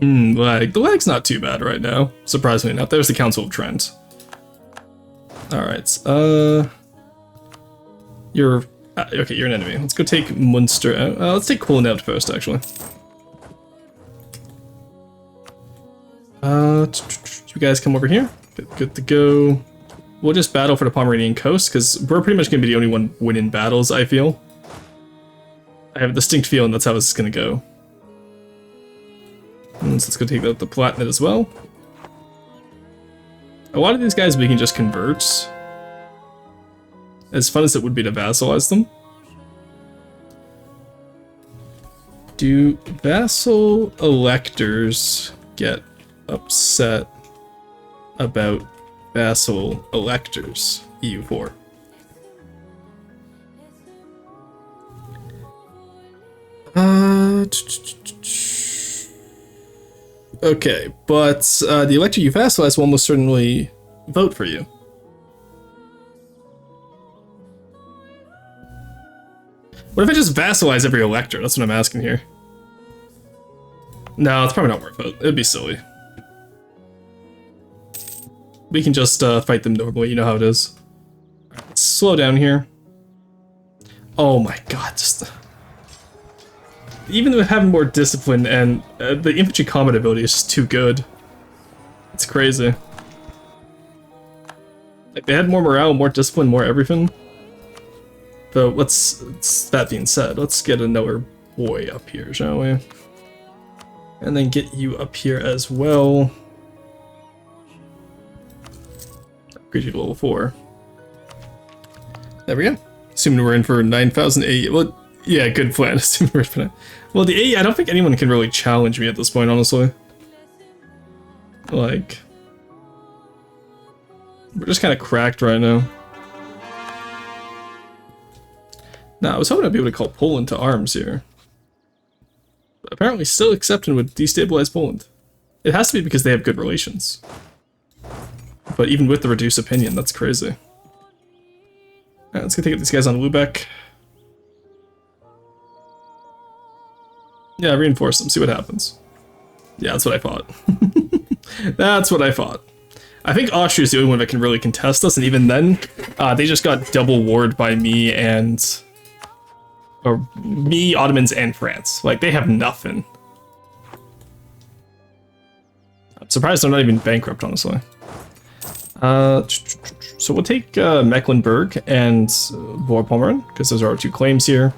Lag. The lag's not too bad right now. Surprisingly enough. There's the Council of Trent. Alright, You're... okay, you're an enemy. Let's go take Munster out. Let's take Poland out first, actually. You guys come over here. Good to go. We'll just battle for the Pomeranian coast, because we're pretty much going to be the only one winning battles, I feel. I have a distinct feeling that's how this is going to go. And so let's go take out the Palatinate as well. A lot of these guys we can just convert. As fun as it would be to vassalize them. Do vassal electors get upset about vassal electors? EU4. Okay, but the elector you vassalize will almost certainly vote for you. What if I just vassalize every elector? That's what I'm asking here. No, it's probably not worth it. It'd be silly. We can just fight them normally, you know how it is. Right, let's slow down here. Oh my god, just... Even with having more discipline and the infantry combat ability is just too good. It's crazy. Like, they had more morale, more discipline, more everything. So that being said, let's get another boy up here, shall we? And then get you up here as well. Upgrade you to level 4. There we go. Assuming we're in for 9,000 AE. Well, Yeah, good plan. Well, the AE, I don't think anyone can really challenge me at this point, honestly. Like, we're just kind of cracked right now. Now, I was hoping I'd be able to call Poland to arms here. But apparently still accepting would destabilize Poland. It has to be because they have good relations. But even with the reduced opinion, that's crazy. Alright, let's go take these guys on Lubeck. Yeah, reinforce them, see what happens. Yeah, that's what I thought. That's what I thought. I think Austria's the only one that can really contest us, and even then, they just got double warred by me and... Or me, Ottomans, and France. Like, they have nothing. I'm surprised they're not even bankrupt, honestly. So we'll take Mecklenburg and Vorpommern, because those are our two claims here.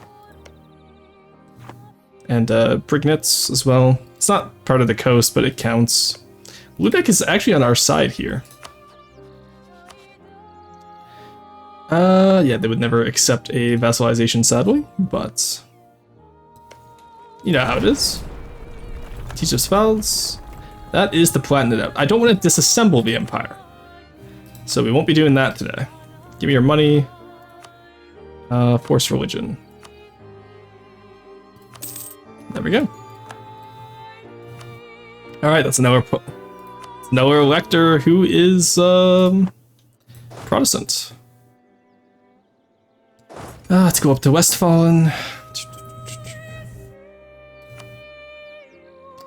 And Prignitz as well. It's not part of the coast, but it counts. Lubeck is actually on our side here. Yeah, they would never accept a vassalization, sadly, but... You know how it is. Teach us Vals. That is the plan it out. I don't want to disassemble the Empire. So we won't be doing that today. Give me your money. Force religion. There we go. Alright, that's another elector who is Protestant. Let's go up to Westfalen.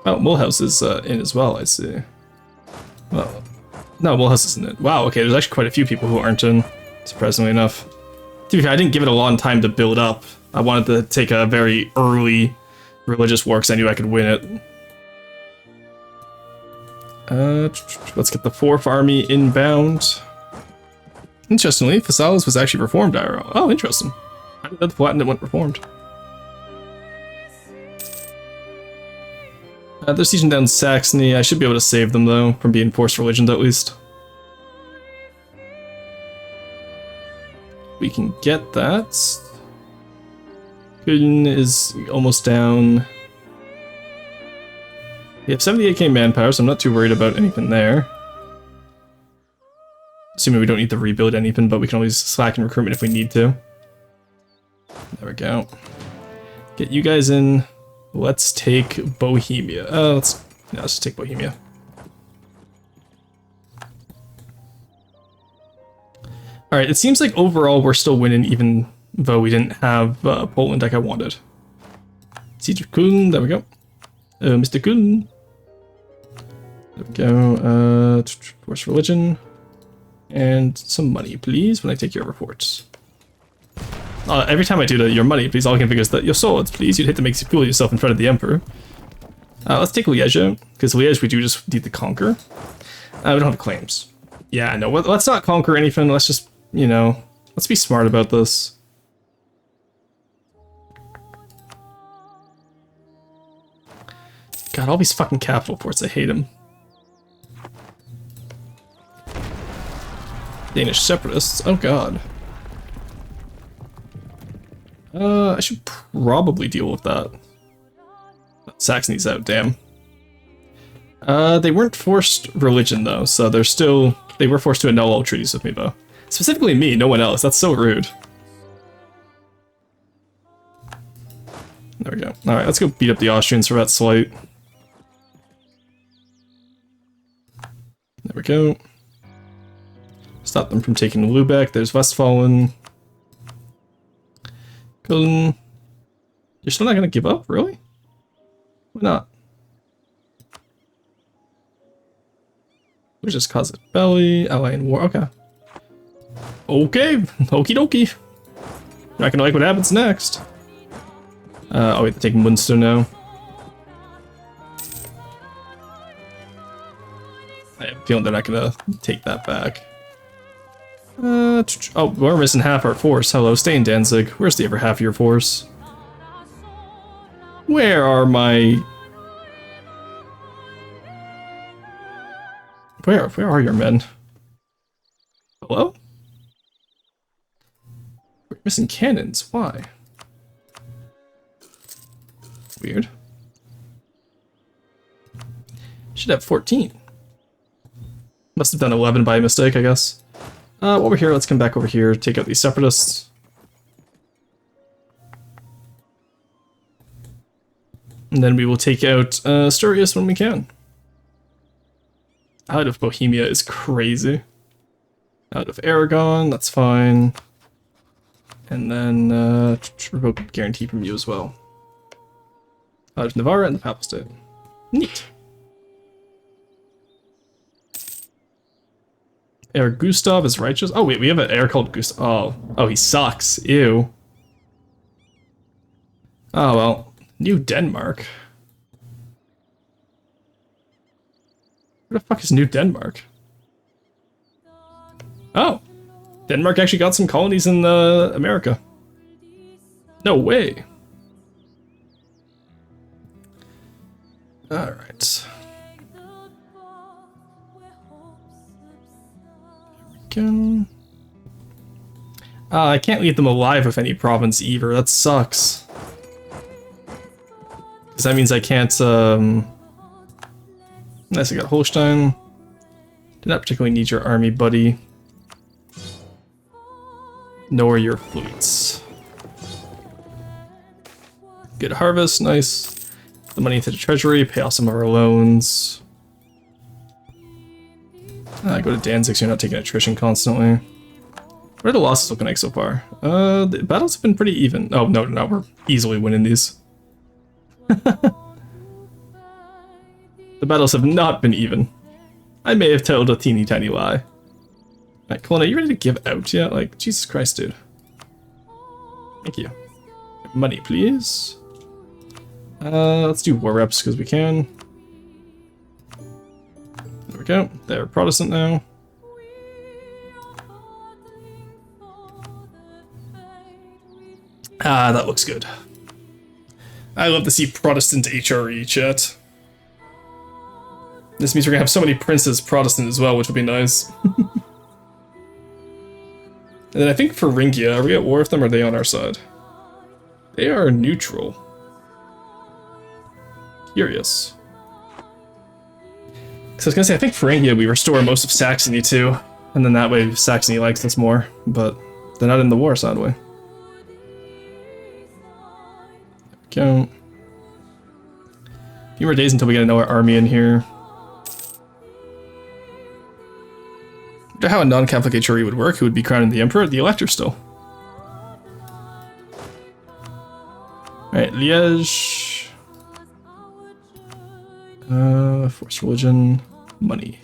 Oh, Mulhouse is in as well, I see. Well, no, Mulhouse isn't in. Wow, okay, there's actually quite a few people who aren't in, surprisingly enough. To be fair, I didn't give it a long time to build up. I wanted to take a very early religious war because I knew I could win it. Let's get the 4th army inbound. Interestingly, Phasalis was actually reformed IRL. Oh, interesting. I didn't know the Palatinate went reformed. They're sieging down Saxony. I should be able to save them, though, from being forced religioned at least. We can get that. Köln is almost down. We have 78k manpower, so I'm not too worried about anything there. Assuming we don't need to rebuild anything, but we can always slack in recruitment if we need to. There we go. Get you guys in. Let's take Bohemia. Let's just take Bohemia. Alright, it seems like overall we're still winning even though we didn't have Poland like I wanted. Siege of Köln, there we go. Mr. Köln. There we go. Force religion. And some money, please, when I take your reports. Every time I do your money, please, all I can figure is that your swords, please. You'd hate to make you fool yourself in front of the Emperor. Let's take Liège, because Liège we do just need to conquer. We don't have claims. Yeah, no, let's not conquer anything. Let's just, you know, let's be smart about this. God, all these fucking capital forts, I hate them. Danish separatists, oh god. I should probably deal with that. Saxony's out, damn. They weren't forced religion though, so they were forced to annul all treaties with me though. Specifically me, no one else, that's so rude. There we go. Alright, let's go beat up the Austrians for that slight. There we go. Stop them from taking Lubeck. There's Westfalen. Köln. You're still not gonna give up, really? Why not? We just cause it belly, ally in war. Okay. Okay, okie dokie. Not gonna like what happens next. Oh, we have to take Munster now. I have a feeling they're not gonna take that back. Oh, we're missing half our force. Hello, stay in Danzig. Where's the other half of your force? Where are my... Where are your men? Hello? We're missing cannons. Why? weird. Should have 14. Must have done 11 by mistake, I guess. Over here, let's come back over here, take out these separatists. And then we will take out Asturias when we can. Out of Bohemia is crazy. Out of Aragon, that's fine. And then revoke guarantee from you as well. Out of Navarra and the Papal State. Neat. Heir Gustav is righteous. Oh wait, we have an heir called Gustav. Oh, he sucks. Ew. Oh well. New Denmark. Where the fuck is New Denmark? Oh. Denmark actually got some colonies in America. No way. Alright. I can't leave them alive with any province either. That sucks. Because that means I can't, Nice, I got Holstein. Do not particularly need your army, buddy. Nor your fleets. Good harvest, nice. The money into the treasury, pay off some of our loans. Go to Danzig so you're not taking attrition constantly. What are the losses looking like so far? The battles have been pretty even. Oh, no, we're easily winning these. The battles have not been even. I may have told a teeny tiny lie. Alright, Kelowna, are you ready to give out yet? Like, Jesus Christ, dude. Thank you. Money, please. Let's do war reps because we can. There we go. They're Protestant now. Ah, that looks good. I love to see Protestant HRE chat. This means we're gonna have so many princes Protestant as well, which will be nice. And then I think for Thuringia, are we at war with them or are they on our side? They are neutral. Curious. Because I was gonna say, I think Thuringia we restore most of Saxony too, and then that way Saxony likes us more, but they're not in the war, sadly. There we go. A few more days until we get another army in here. I wonder how a non-Catholic HRE would work. Who would be crowning the Emperor? The Elector still. Alright, Liège. Force religion. Money.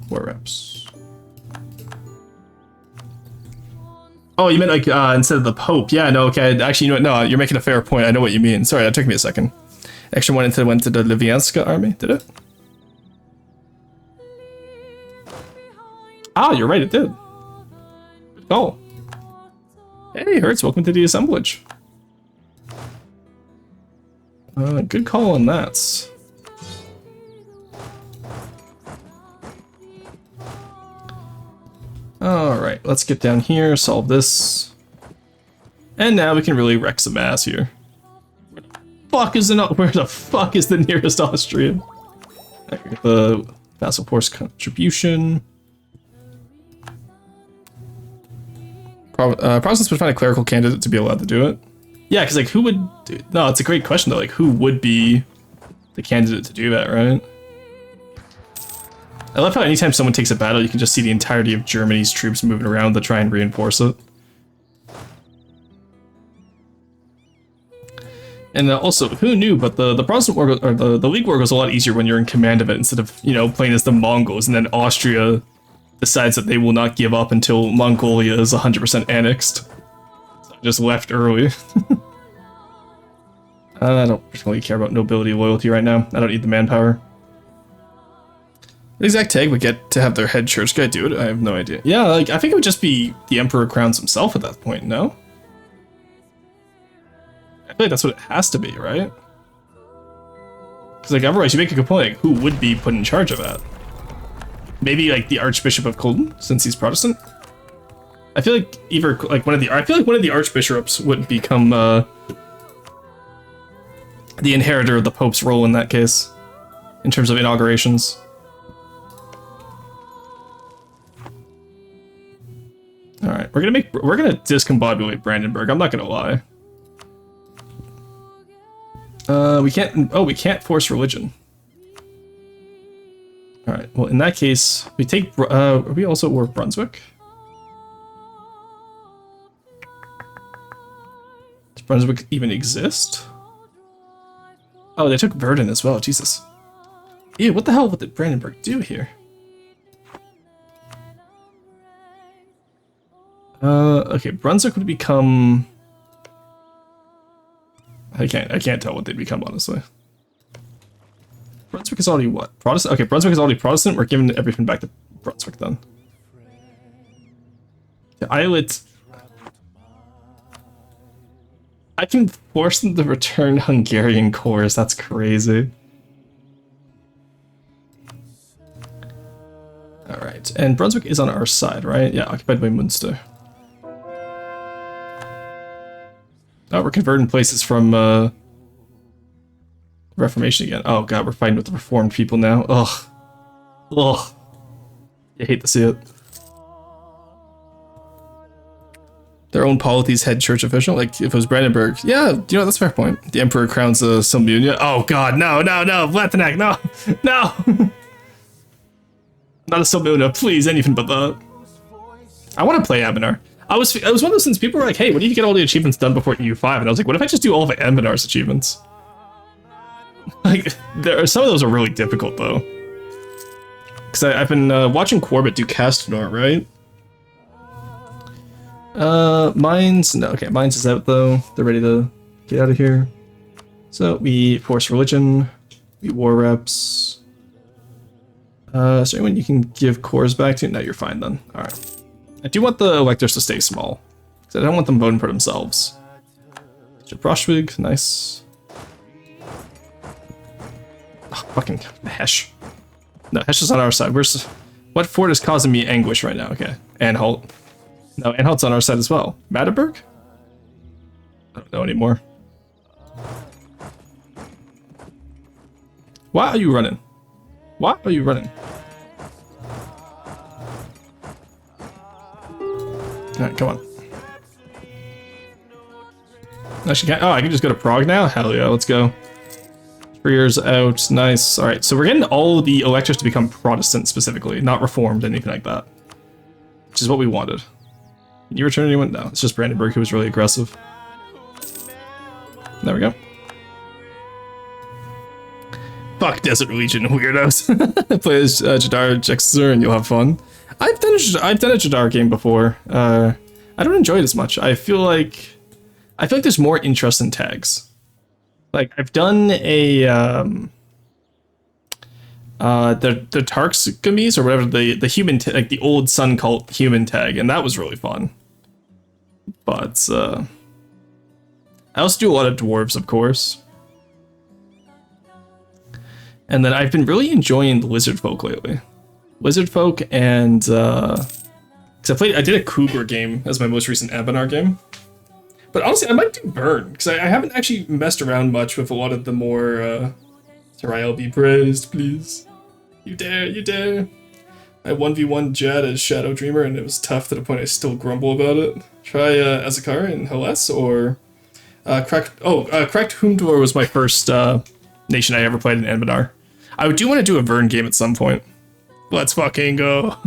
War reps. Oh, you meant like instead of the Pope. Yeah, no, okay. Actually, you know what? No, you're making a fair point. I know what you mean. Sorry, that took me a second. Extra one went to the Lvianska army, did it? Ah, you're right, it did. Good call. Hey, Hertz, welcome to the assemblage. Good call on that. Alright, let's get down here, solve this. And now we can really wreck some ass here. Where the fuck is the nearest Austrian? The vassal force contribution. Protestants would find a clerical candidate to be allowed to do it. Yeah, because like who would do, no, it's a great question though, like who would be the candidate to do that, right? I love how anytime someone takes a battle, you can just see the entirety of Germany's troops moving around to try and reinforce it. And also, who knew, but the Protestant war, or the League War goes a lot easier when you're in command of it, instead of, you know, playing as the Mongols, and then Austria decides that they will not give up until Mongolia is 100% annexed. So just left early. I don't particularly care about nobility loyalty right now. I don't need the manpower. What exact tag would get to have their head church guy do it? I have no idea. Yeah, like, I think it would just be the Emperor crowns himself at that point, no? I feel like that's what it has to be, right? Because, like, otherwise you make a good point, like, who would be put in charge of that? Maybe, like, the Archbishop of Cologne, since he's Protestant? I feel like one of the archbishops would become, the inheritor of the Pope's role in that case, in terms of inaugurations. All right, we're gonna discombobulate Brandenburg. I'm not gonna lie. We can't. Oh, we can't force religion. All right. Well, in that case, we take. Are we also at war with Brunswick? Does Brunswick even exist? Oh, they took Verdun as well. Jesus. Ew, what the hell did Brandenburg do here? Okay, Brunswick would become... I can't tell what they'd become, honestly. Brunswick is already what? Protestant? Okay, Brunswick is already Protestant. We're giving everything back to Brunswick, then. The Islet... I can force them to return Hungarian cores. That's crazy. Alright, and Brunswick is on our side, right? Yeah, occupied by Munster. Oh, we're converting places from Reformation again. Oh god, we're fighting with the Reformed people now. Ugh. Ugh. I hate to see it. Their own polity's head church official? Like, if it was Brandenburg. Yeah, you know, that's a fair point. The Emperor crowns a Salmunia. Oh god, no, Vlatenac, no! No! Not a Salmunia, please, anything but that. I want to play Aminar. I was one of those things, people were like, hey, when do you get all the achievements done before EU5? And I was like, what if I just do all of Aminar's achievements? Like, some of those are really difficult, though. Because I've been watching Corbett do Castanor, right? Mines, no, okay, Mines is out, though. They're ready to get out of here. So, we force religion, we war reps. Is there anyone you can give cores back to? No, you're fine, then. Alright. I do want the electors to stay small, because I don't want them voting for themselves. Braunschweig, nice. Oh, fucking Hesh. No, Hesh is on our side. What fort is causing me anguish right now? Okay, Anhalt. No, Anhalt's on our side as well. Magdeburg? I don't know anymore. Why are you running? Why are you running? Alright, come on. Actually, I can just go to Prague now? Hell yeah, let's go. 3 years out, nice. Alright, so we're getting all the electors to become Protestant specifically, not Reformed, anything like that. Which is what we wanted. Can you return anyone? No, it's just Brandenburg who was really aggressive. There we go. Fuck Desert Legion, weirdos. Play as Jadar Jexer and you'll have fun. I've done a Jadar game before. I don't enjoy it as much. I feel like there's more interest in tags. Like I've done a the Tarks Gamis or whatever, the human like the old Sun Cult human tag, and that was really fun. But I also do a lot of dwarves, of course. And then I've been really enjoying the Lizard Folk lately. Lizard Folk and because I did a Cougar game as my most recent Abanar game. But honestly, I might do Burn, because I haven't actually messed around much with a lot of the more Tariel be praised, please. You dare, you dare. I 1v1 Jad as Shadow Dreamer, and it was tough to the point I still grumble about it. Try Azakar in Hellas, or Cracked Humdor was my first nation I ever played in Anbanar. I do want to do a Vern game at some point. Let's fucking go.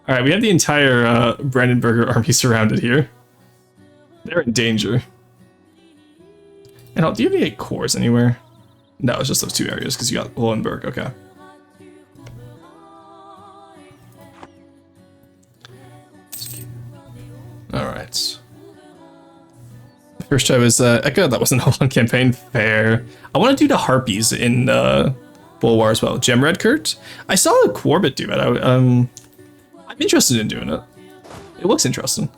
Alright, we have the entire Brandenburger army surrounded here. They're in danger. And do you have any cores anywhere? No, it's just those two areas, because you got Hohenberg, okay. Alright. First try was Echo, that wasn't a long campaign. Fair. I want to do the Harpies in Bulwar as well. Gemred Kurt? I saw a Corbett do it. I'm interested in doing it. It looks interesting.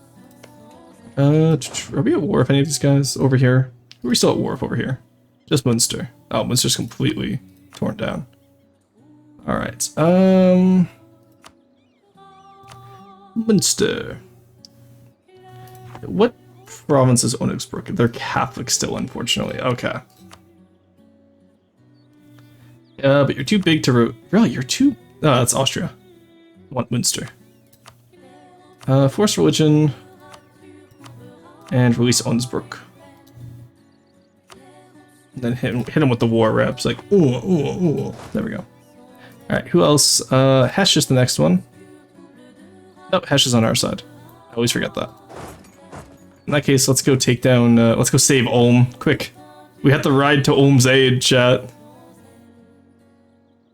Are we at war with any of these guys over here? Are we still at war with over here? Just Munster. Oh, Munster's completely torn down. Alright. Munster. What province is Onyxbrook? They're Catholic still, unfortunately. Okay. But you're too big to... Really, you're too... Oh, that's Austria. I want Münster. Force religion. And release Onyxbrook. And then hit him with the war reps. Like, ooh, ooh, ooh. There we go. Alright, who else? Hesh is the next one. Nope, Hesh is on our side. I always forget that. In that case, let's go take down... let's go save Ulm. Quick. We have to ride to Ulm's aid, chat.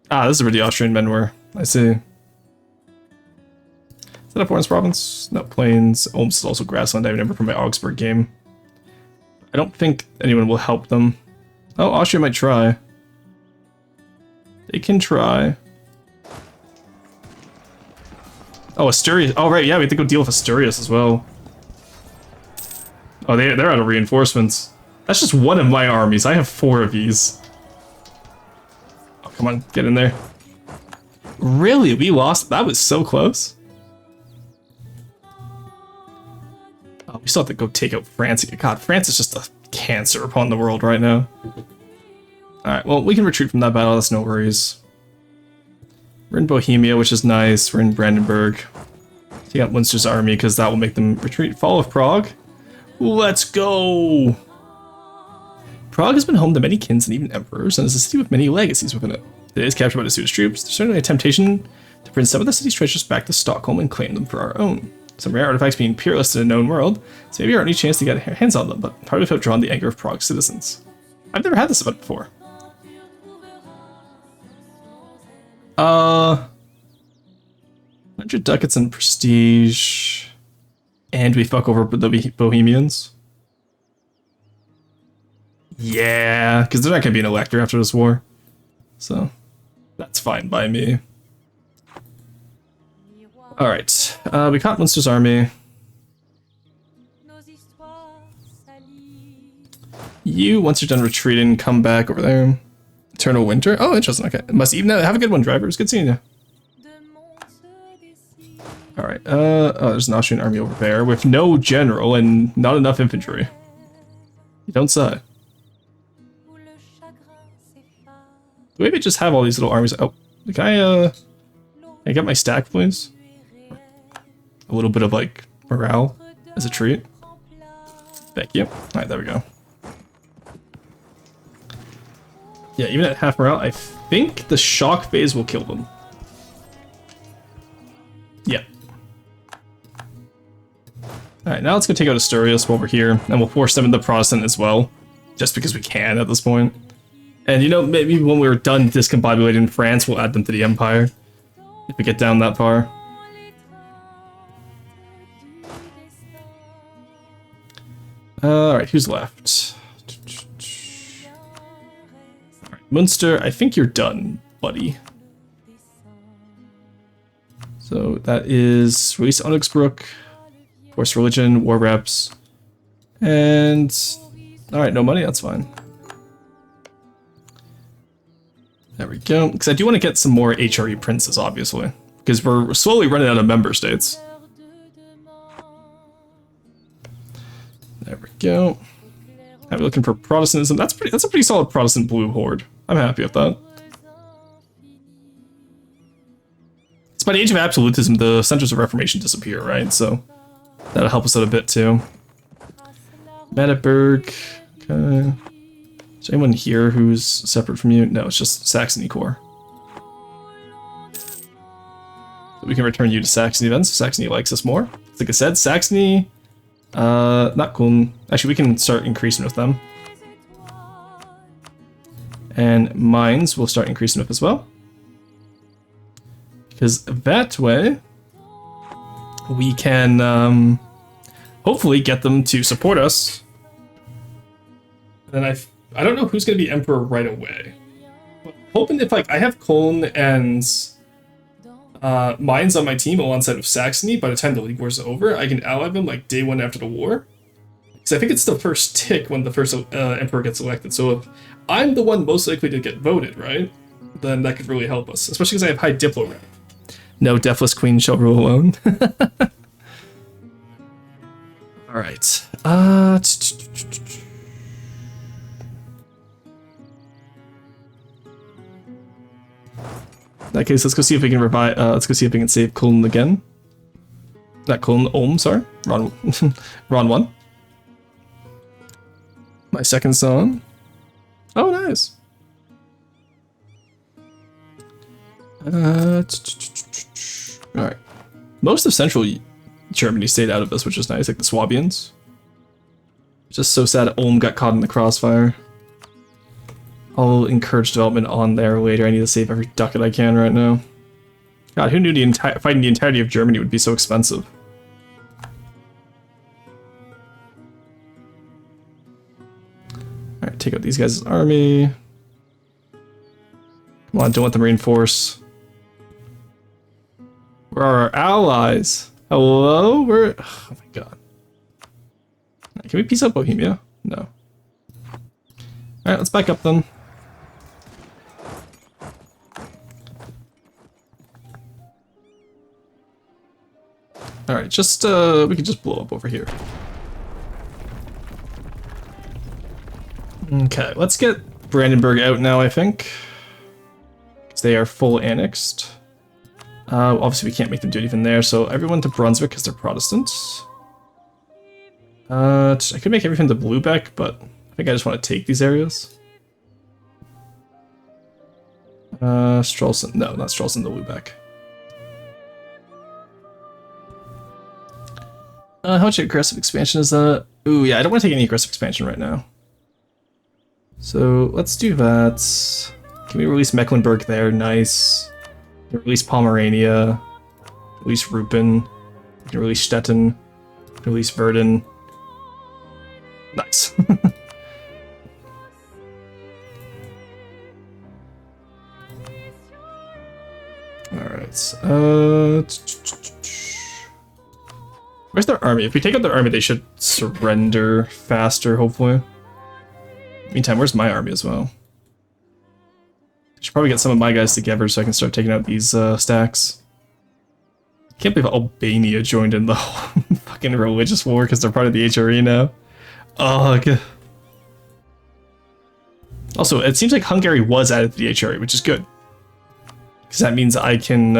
Ah, this is where the Austrian men were. I see. Is that a Florence province? No, plains. Ulm's is also grassland. I remember from my Augsburg game. I don't think anyone will help them. Oh, Austria might try. They can try. Oh, Asturias. Oh, right, yeah, we have to go deal with Asturias as well. Oh, they're out of reinforcements. That's just one of my armies. I have 4 of these. Oh, come on, get in there. Really? We lost? That was so close. Oh, we still have to go take out France. God, France is just a cancer upon the world right now. Alright, well, we can retreat from that battle. That's no worries. We're in Bohemia, which is nice. We're in Brandenburg. Take out Munster's army, because that will make them retreat. Fall of Prague. Let's go! Prague has been home to many kings and even emperors, and is a city with many legacies within it. It is captured by the Swedish troops. There's certainly a temptation to bring some of the city's treasures back to Stockholm and claim them for our own. Some rare artifacts being peerless in a known world, so maybe our only chance to get our hands on them, but hard without drawing the anger of Prague's citizens. I've never had this event before. 100 ducats in prestige, and we fuck over the Bohemians. Yeah, because they're not going to be an elector after this war. So, that's fine by me. Alright, we caught Munster's army. You, once you're done retreating, come back over there. Eternal Winter? Oh, interesting, okay. Must even have a good one, drivers. Good seeing you. Alright, oh, there's an Austrian army over there with no general and not enough infantry. You don't say. Do we just have all these little armies? Oh, can I get my stack, please? A little bit of, like, morale as a treat. Thank you. Alright, there we go. Yeah, even at half morale, I think the shock phase will kill them. Yeah. Alright, now let's go take out Asturias while we're here, and we'll force them into Protestant as well. Just because we can at this point. And you know, maybe when we're done discombobulating France, we'll add them to the Empire. If we get down that far. Alright, who's left? Alright, Munster, I think you're done, buddy. So that is release Onyxbrook, force religion, war reps, and alright, no money, that's fine. There we go. Because I do want to get some more HRE princes, obviously. Because we're slowly running out of member states. There we go. I'll be looking for Protestantism. That's a pretty solid Protestant blue horde. I'm happy with that. It's by the age of absolutism, the centers of reformation disappear, right? So that'll help us out a bit too. Magdeburg. Okay. Is there anyone here who's separate from you? No, it's just Saxony core. So we can return you to Saxony then, so Saxony likes us more. Like I said, Saxony, not cool. Actually, we can start increasing with them. And mines will start increasing with as well. Because that way, we can hopefully get them to support us. And then I don't know who's going to be emperor right away. But hoping if, like, I have Cologne and mines on my team alongside of Saxony, by the time the League War's over, I can ally them, like, day 1 after the war. Because I think it's the first tick when the first emperor gets elected. So if I'm the one most likely to get voted, right? Then that could really help us. Especially because I have high Diplo rank. No deathless queen shall rule alone. Alright. In that case, let's go see if we can revive. Let's go see if we can save Kuln again. Not Kuln, Ohm, sorry. Wrong, wrong one. My second son. Oh, nice. Alright. Most of central Germany stayed out of this, which is nice, like the Swabians. Just so sad Ulm got caught in the crossfire. I'll encourage development on there later. I need to save every ducat I can right now. God, who knew fighting the entirety of Germany would be so expensive? Alright, take out these guys' army. Come on, don't let them reinforce. Where are our allies? Hello? Where? Oh my god. Right, can we peace out Bohemia? No. Alright, let's back up then. Alright, just, we can just blow up over here. Okay, let's get Brandenburg out now, I think. Because they are full annexed. Obviously we can't make them do anything there, so everyone to Brunswick because they're Protestants. I could make everything to Bluebeck, but I think I just want to take these areas. Stralsund, no, not Stralsund, the Lübeck. How much aggressive expansion is that? Ooh, yeah, I don't want to take any aggressive expansion right now. So let's do that. Can we release Mecklenburg there? Nice. Release Pomerania. Release Rupen. We can release Stettin. Release Verden. Nice. Alright. Where's their army? If we take out their army, they should surrender faster, hopefully. Meantime, where's my army as well? I should probably get some of my guys together so I can start taking out these stacks. Can't believe Albania joined in the whole fucking religious war because they're part of the HRE now. Ugh. Also, it seems like Hungary was added to the HRE, which is good. Because that means I can...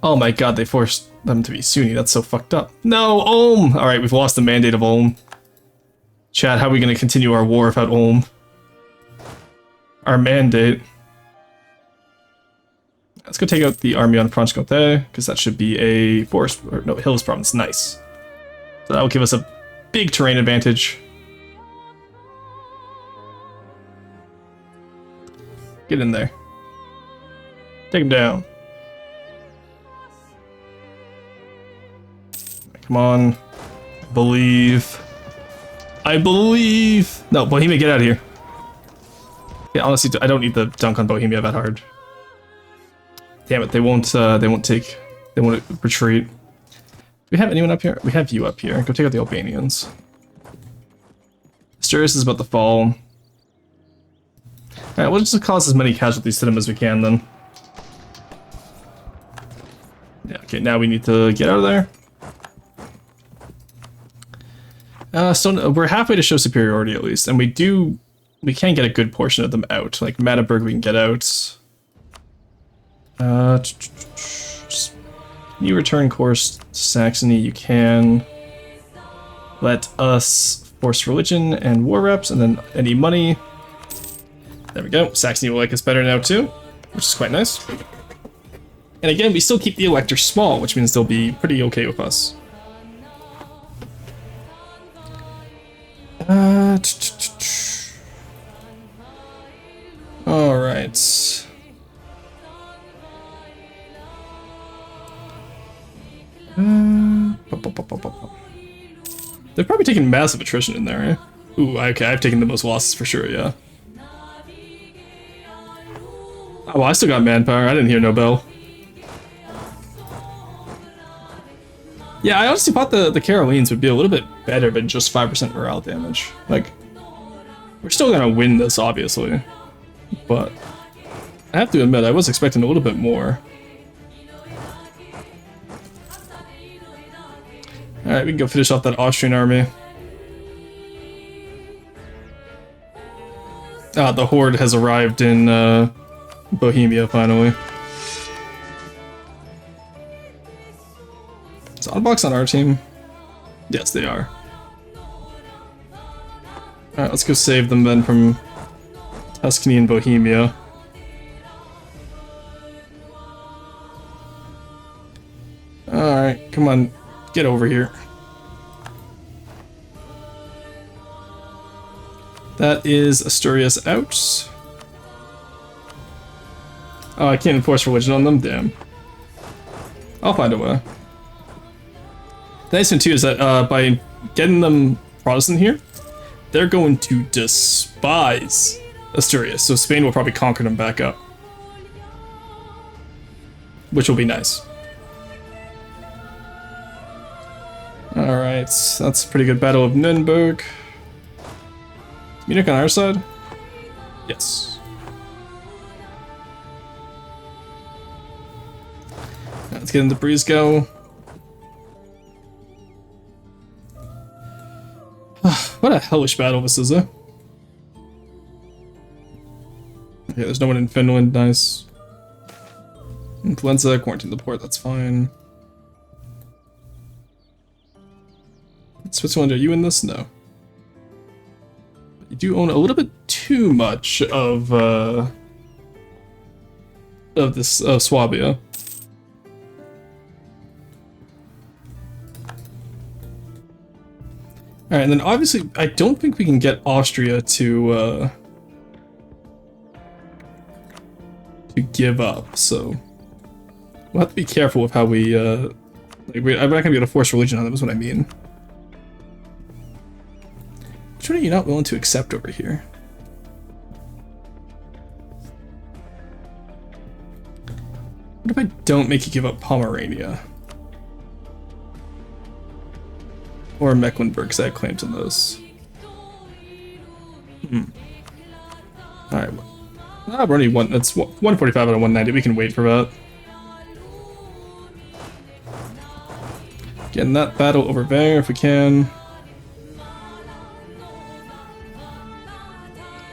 Oh my god, they forced them to be Sunni. That's so fucked up. No, Ulm! Alright, we've lost the mandate of Ulm. Chad, how are we going to continue our war without Ulm? Our mandate. Let's go take out the army on Franche-Comté, because that should be a forest, or no, hills province. Nice. So that will give us a big terrain advantage. Get in there. Take him down. Come on. Believe. I believe. No, Bohemia, get out of here. Yeah, honestly, I don't need the dunk on Bohemia that hard. Damn it, they won't retreat. Do we have anyone up here? We have you up here. Go take out the Albanians. Asturias is about to fall. Alright, we'll just cause as many casualties to them as we can then. Yeah, okay, now we need to get out of there. So we're halfway to show superiority at least, and we can get a good portion of them out. Like Magdeburg we can get out. You return course to Saxony, you can. Let us force religion and war reps, and then any money. There we go. Saxony will like us better now too, which is quite nice. And again, we still keep the elector small, which means they'll be pretty okay with us. Alright. They're probably taking massive attrition in there, eh? Ooh, okay, I've taken the most losses for sure, yeah. Oh, well, I still got manpower. I didn't hear no bell. Yeah, I honestly thought the Carolines would be a little bit better than just 5% morale damage. Like, we're still gonna win this, obviously. But I have to admit, I was expecting a little bit more. Alright, we can go finish off that Austrian army. Ah, the Horde has arrived in Bohemia, finally. Is Oddbox on our team? Yes, they are. Alright, let's go save them then from Tuscany and Bohemia. Alright, come on, get over here. That is Asturias out. Oh, I can't enforce religion on them? Damn. I'll find a way. The nice thing too is that by getting them Protestant here, they're going to despise Asturias, so Spain will probably conquer them back up. Which will be nice. Alright, that's a pretty good Battle of Nuremberg. Munich on our side? Yes. Let's get into Breisgau. What a hellish battle this is, eh? Okay, there's no one in Finland, nice. Influenza, quarantine the port, that's fine. Switzerland, are you in this? No. You do own a little bit too much of this Swabia. All right, and then obviously I don't think we can get Austria to give up, so we'll have to be careful with how we I'm not gonna be able to force religion on them. Is what I mean. Which one are you not willing to accept over here? What if I don't make you give up Pomerania? Or Mecklenburg, because I have claims on those. Alright. Ah, we're only one. That's 145 out of 190. We can wait for that. Getting that battle over there if we can.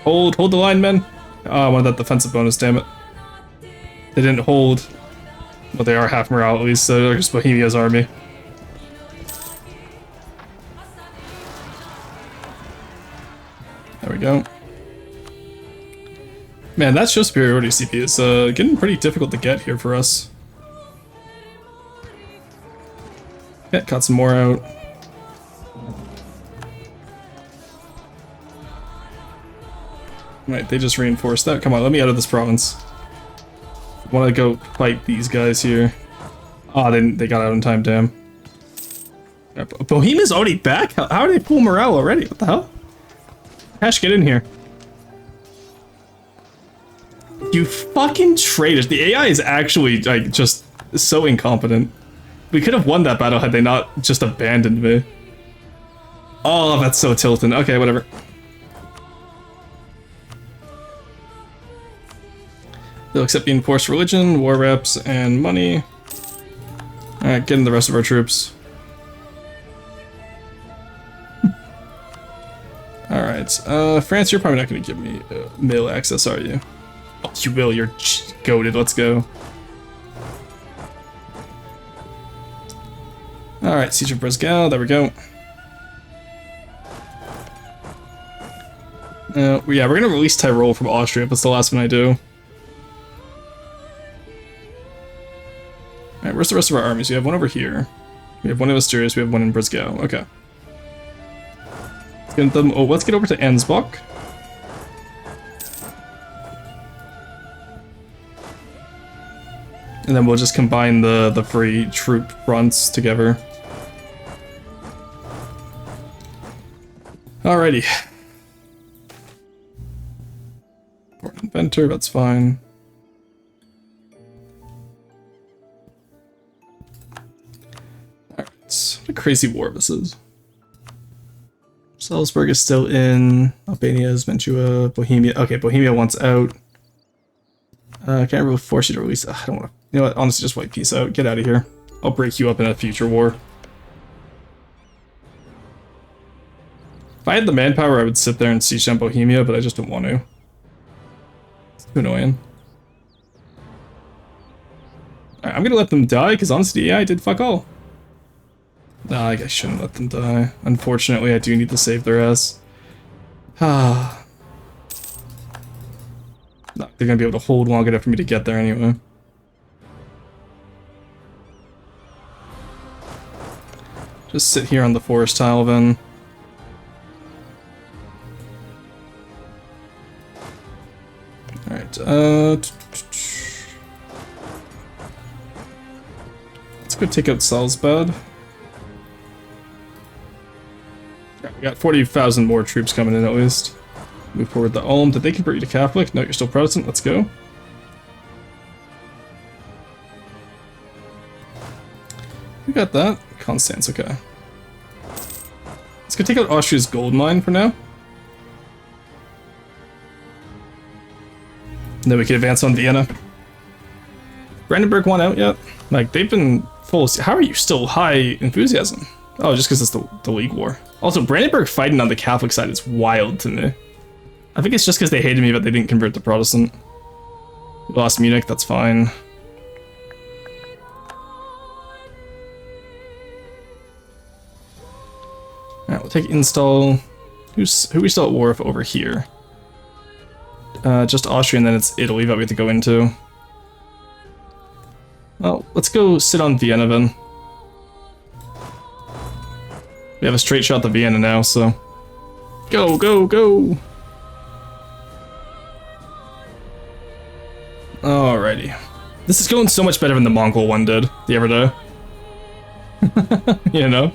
Hold the line, men. Oh, I wanted that defensive bonus, damn it. They didn't hold. Well, they are half morale at least, so they're just Bohemia's army. There we go. Man, that show superiority CP is getting pretty difficult to get here for us. Yeah, got some more out. Right, they just reinforced that. Come on, let me out of this province. I want to go fight these guys here. Oh, they got out in time, damn. Bohemia's already back? How are they full morale already? What the hell? Hash, get in here. You fucking traitors. The AI is actually, like, just so incompetent. We could have won that battle had they not just abandoned me. Oh, that's so tilting. Okay, whatever. They'll accept the enforced religion, war reps, and money. Alright, get in the rest of our troops. Alright, France, you're probably not going to give me mail access, are you? Oh, you will, you're goated, let's go. Alright, Siege of Breisgau, there we go. Yeah, we're going to release Tyrol from Austria, that's the last one I do. Alright, where's the rest of our armies? We have one over here. We have one in Asturias, we have one in Breisgau. Okay. Let's get them. Oh, let's get over to Ansbach. And then we'll just combine the free troop fronts together. Alrighty. Port Inventor, that's fine. What a crazy war this is. Salzburg is still in. Albania is Mantua. Bohemia. Okay, Bohemia wants out. I can't really force you to release. I don't want to. You know what? Honestly, just wipe peace out. Get out of here. I'll break you up in a future war. If I had the manpower, I would sit there and siege down Bohemia, but I just don't want to. It's too annoying. Alright, I'm gonna let them die, because honestly, yeah, I did fuck all. Nah, I shouldn't let them die. Unfortunately, I do need to save their ass. Ah. They're gonna be able to hold long enough for me to get there anyway. Just sit here on the forest tile then. Alright, let's go take out Salzbad. Right, we got 40,000 more troops coming in at least. Move forward the Ulm. Did they convert you to Catholic? No, you're still Protestant. Let's go. Who got that? Constance, okay. Let's go take out Austria's gold mine for now. And then we can advance on Vienna. Brandenburg won out yet? Like, they've been full of... How are you still high enthusiasm? Oh, just because it's the League War. Also, Brandenburg fighting on the Catholic side is wild to me. I think it's just because they hated me, but they didn't convert to Protestant. We lost Munich, that's fine. Alright, we'll take install. Who are we still at war with over here? Just Austria, and then it's Italy that we have to go into. Well, let's go sit on Vienna then. We have a straight shot to Vienna now, so... Go, go, go! Alrighty. This is going so much better than the Mongol one did, the other day. You know?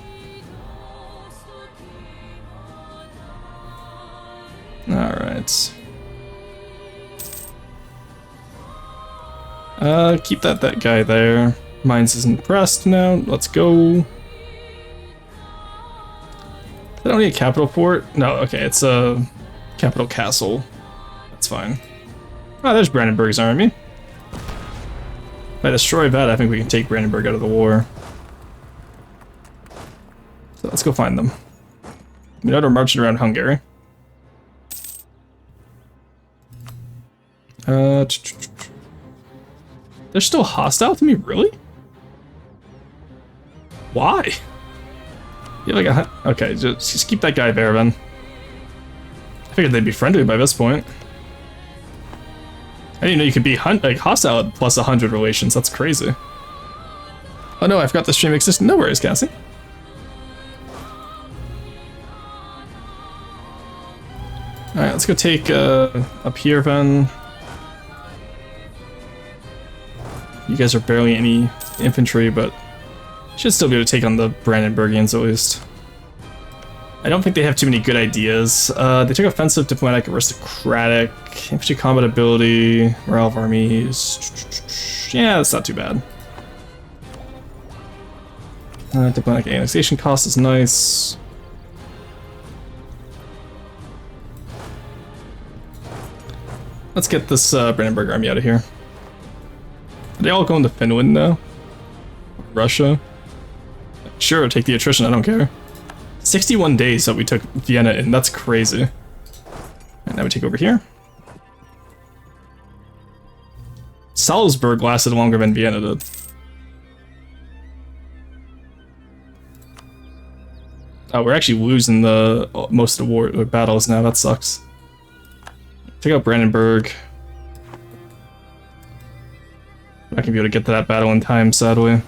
Alright. Keep that guy there. Mainz isn't pressed now. Let's go. Is that only a capital fort? No, okay, it's a capital castle. That's fine. Oh, there's Brandenburg's army. If I destroy that, I think we can take Brandenburg out of the war. So let's go find them. We know they're marching around Hungary. They're still hostile to me, really? Why? Yeah, like okay, just keep that guy there then. I figured they'd be friendly by this point. I didn't know you could be like hostile at plus 100 relations. That's crazy. Oh no, I forgot the stream existed. No worries, Cassie. All right, let's go take up here then. You guys are barely any infantry, but should still be able to take on the Brandenburgians at least. I don't think they have too many good ideas. They took offensive, diplomatic, aristocratic, infantry combat ability, morale of armies. Yeah, that's not too bad. Diplomatic annexation cost is nice. Let's get this Brandenburg army out of here. Are they all going to Finland now? Russia? Sure, take the attrition, I don't care. 61 days that we took Vienna in, that's crazy. And now we take over here. Salzburg lasted longer than Vienna did. Oh, we're actually losing the most of the war battles now, that sucks. Take out Brandenburg. I'm not gonna be able to get to that battle in time, sadly.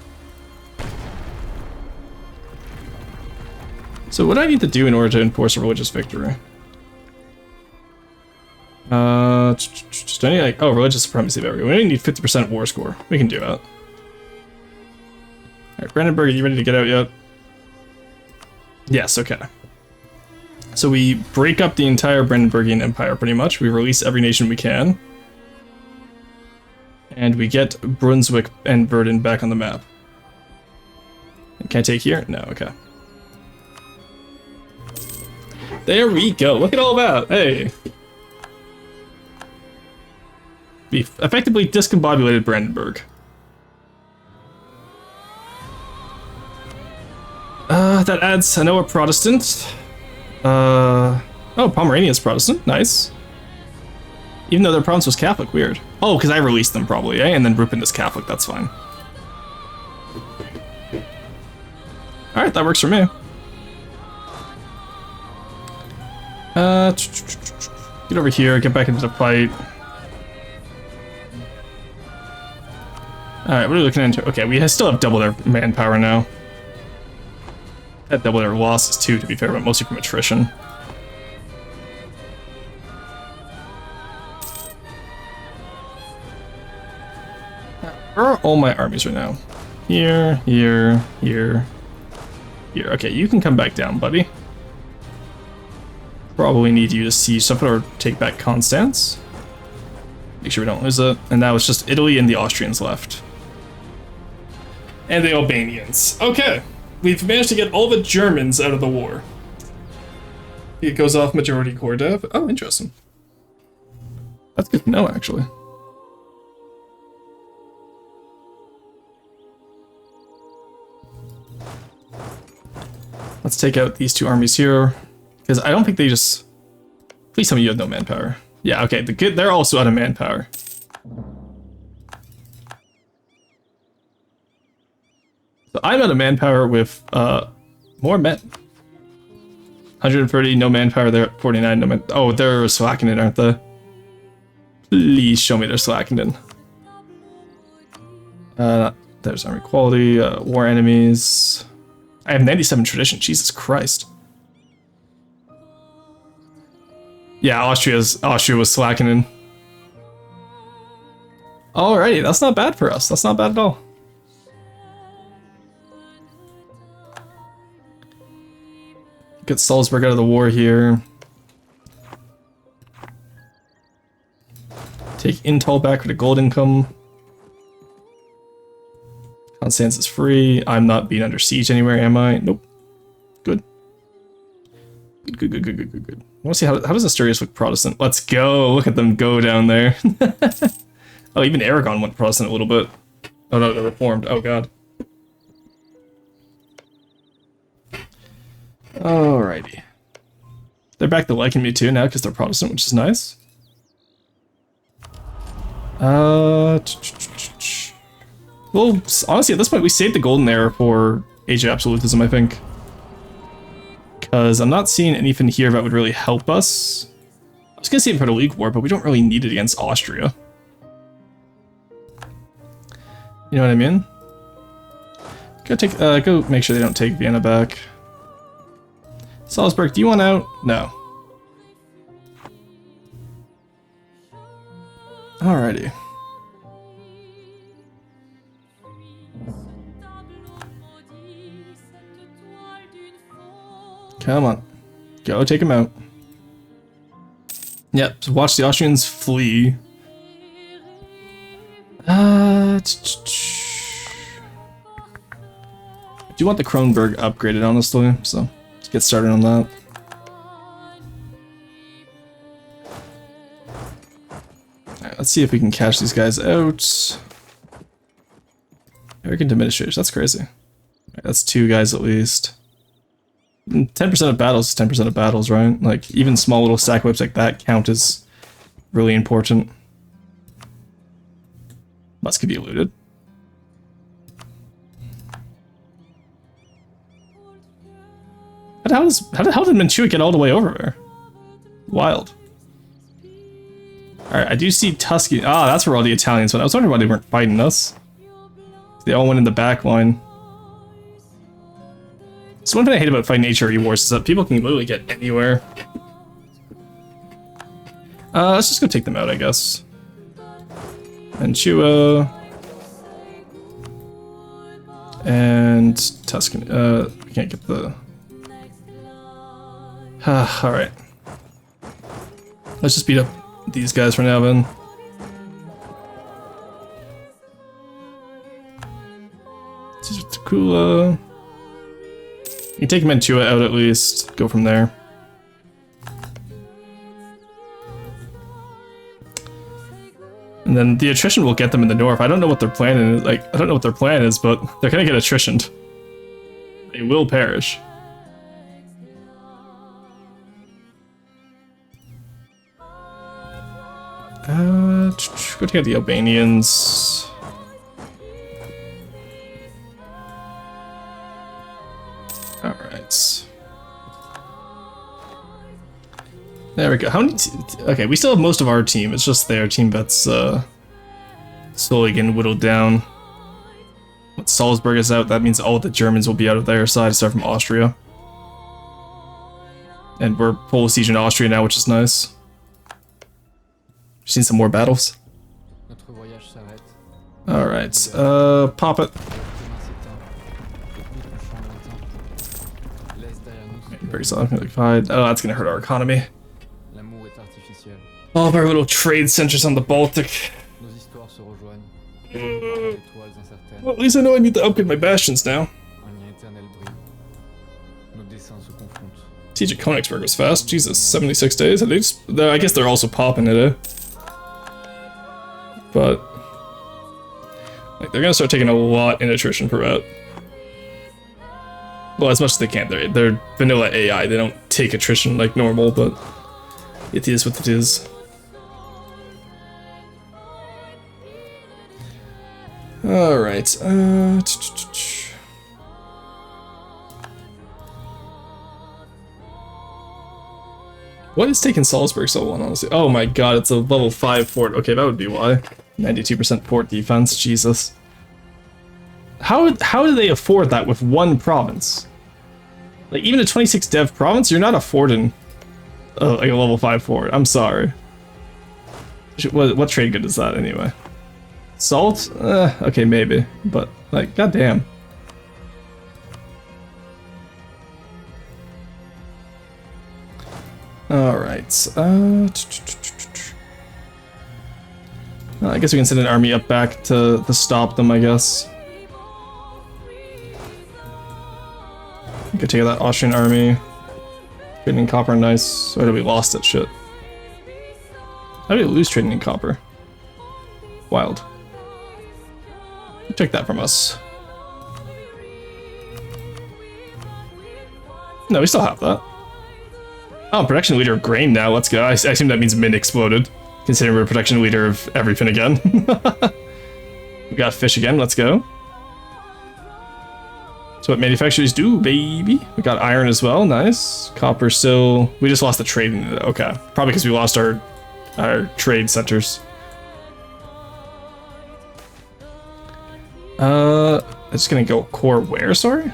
So what do I need to do in order to enforce a religious victory? Just any like religious supremacy there. We only need 50% war score. We can do that. Alright, Brandenburg, are you ready to get out yet? Yes, okay. So we break up the entire Brandenburgian Empire pretty much. We release every nation we can. And we get Brunswick and Verden back on the map. Can I take here? No, okay. There we go. Look at all that. Hey. We effectively discombobulated Brandenburg. That adds, I know, a Protestant. Oh, Pomerania's Protestant. Nice. Even though their province was Catholic. Weird. Oh, because I released them probably, eh? And then Rupin is Catholic. That's fine. Alright, that works for me. Get over here, get back into the fight. Alright, what are we looking into? Okay, we still have double their manpower now. Had double their losses too, to be fair, but mostly from attrition. Where are all my armies right now? Here, here, here, here. Okay, you can come back down, buddy. Probably need you to siege something or take back Constance. Make sure we don't lose it. And now it's just Italy and the Austrians left. And the Albanians. Okay. We've managed to get all the Germans out of the war. It goes off majority core dev. Oh, interesting. That's good to know, actually. Let's take out these two armies here. Because I don't think they just... Please tell me you have no manpower. Yeah, okay, they're also out of manpower. So I'm out of manpower with more men. 130, no manpower there, 49, no man... Oh, they're slacking it, aren't they? Please show me they're slacking in. There's army quality, war enemies... I have 97 tradition, Jesus Christ. Yeah, Austria was slacking in. Alrighty, that's not bad for us. That's not bad at all. Get Salzburg out of the war here. Take Intal back for the gold income. Constance is free. I'm not being under siege anywhere, am I? Nope. Good. Good. I want to see how does Asturias look Protestant? Let's go. Look at them go down there. Oh, even Aragon went Protestant a little bit. Oh no, they're Reformed. Oh god. Alrighty. They're back to liking me too now because they're Protestant, which is nice. Well, honestly, at this point, we saved the golden era for Age of Absolutism, I think. Because I'm not seeing anything here that would really help us. I was going to save it for the League War, but we don't really need it against Austria. You know what I mean? Go make sure they don't take Vienna back. Salzburg, do you want out? No. Alrighty. Come on. Go take him out. Yep, so watch the Austrians flee. I do want the Kronberg upgraded, honestly, so let's get started on that. Alright, let's see if we can cash these guys out. American Administrators, that's crazy. Alright, that's 2 guys at least. 10% of battles is 10% of battles, right? Like, even small little sack whips like that count as really important. Must could be eluded. But how the hell did Manchuria get all the way over there? Wild. Alright, I do see Tuscany. Ah, that's where all the Italians went. I was wondering why they weren't fighting us. They all went in the back line. So one thing I hate about fighting HRE wars is that people can literally get anywhere. Let's just go take them out, I guess. Mantua. And Tuscany. I can't get the... Alright. Let's just beat up these guys for now, then. Takula. You can take Mantua out at least. Go from there. And then the attrition will get them in the north. I don't know what their plan is. Like, I don't know what their plan is, but they're gonna get attritioned. They will perish. Go take out the Albanians. Alright. There we go. How many? Okay, we still have most of our team. It's just their team that's slowly getting whittled down. Once Salzburg is out, that means all the Germans will be out of their side, aside from Austria. And we're full siege in Austria now, which is nice. Seen some more battles. Alright, pop it. Very solid. Oh, that's gonna hurt our economy. All of our little trade centers on the Baltic. Well, at least I know I need to upgrade my bastions now. Siege at Königsberg was fast. Jesus, 76 days. At least, I guess they're also popping it, eh? But like, they're gonna start taking a lot in attrition per route. Well, as much as they can. They're vanilla AI. They don't take attrition like normal, but it is what it is. Alright, what is taking Salzburg so long, honestly? Oh my god, it's a level 5 fort. Okay, that would be why. 92% fort defense, Jesus. How do they afford that with one province? Like, even a 26 dev province, you're not affording like a level 5 fort. I'm sorry. What trade good is that, anyway? Salt? Okay, maybe. But, like, goddamn. Alright, I guess we can send an army up back to stop them, I guess. We could take out that Austrian army. Trading in copper, nice. Or did we lost it? Shit. How did we lose trading in copper? Wild. Take that from us. No, we still have that. Oh, production leader of grain now. Let's go. I assume that means mint exploded. Considering we're production leader of everything again. We got fish again. Let's go. So what manufacturers do, baby. We got iron as well. Nice. Copper still. We just lost the trading. Okay. Probably because we lost our trade centers. It's gonna go core where, sorry?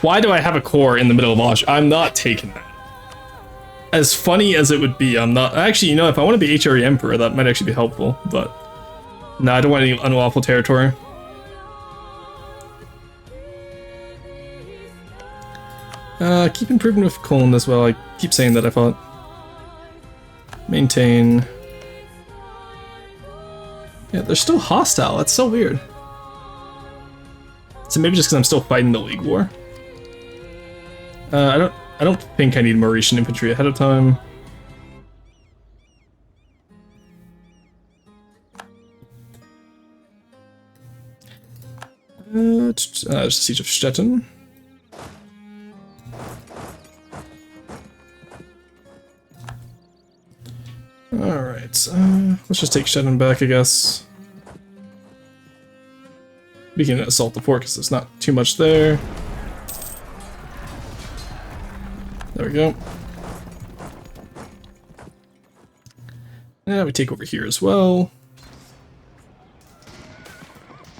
Why do I have a core in the middle of Austria? I'm not taking that. As funny as it would be, I'm not. Actually, you know, if I want to be HRE Emperor, that might actually be helpful, but no, I don't want any unlawful territory. Keep improving with Cologne as well. I keep saying that, I thought. Maintain. Yeah, they're still hostile. That's so weird. So maybe just because I'm still fighting the League War. I don't think I need Mauritian infantry ahead of time. Just a siege of Stettin. Alright, let's just take Stettin back, I guess. We can assault the fort because there's not too much there. There we go. Yeah, we take over here as well.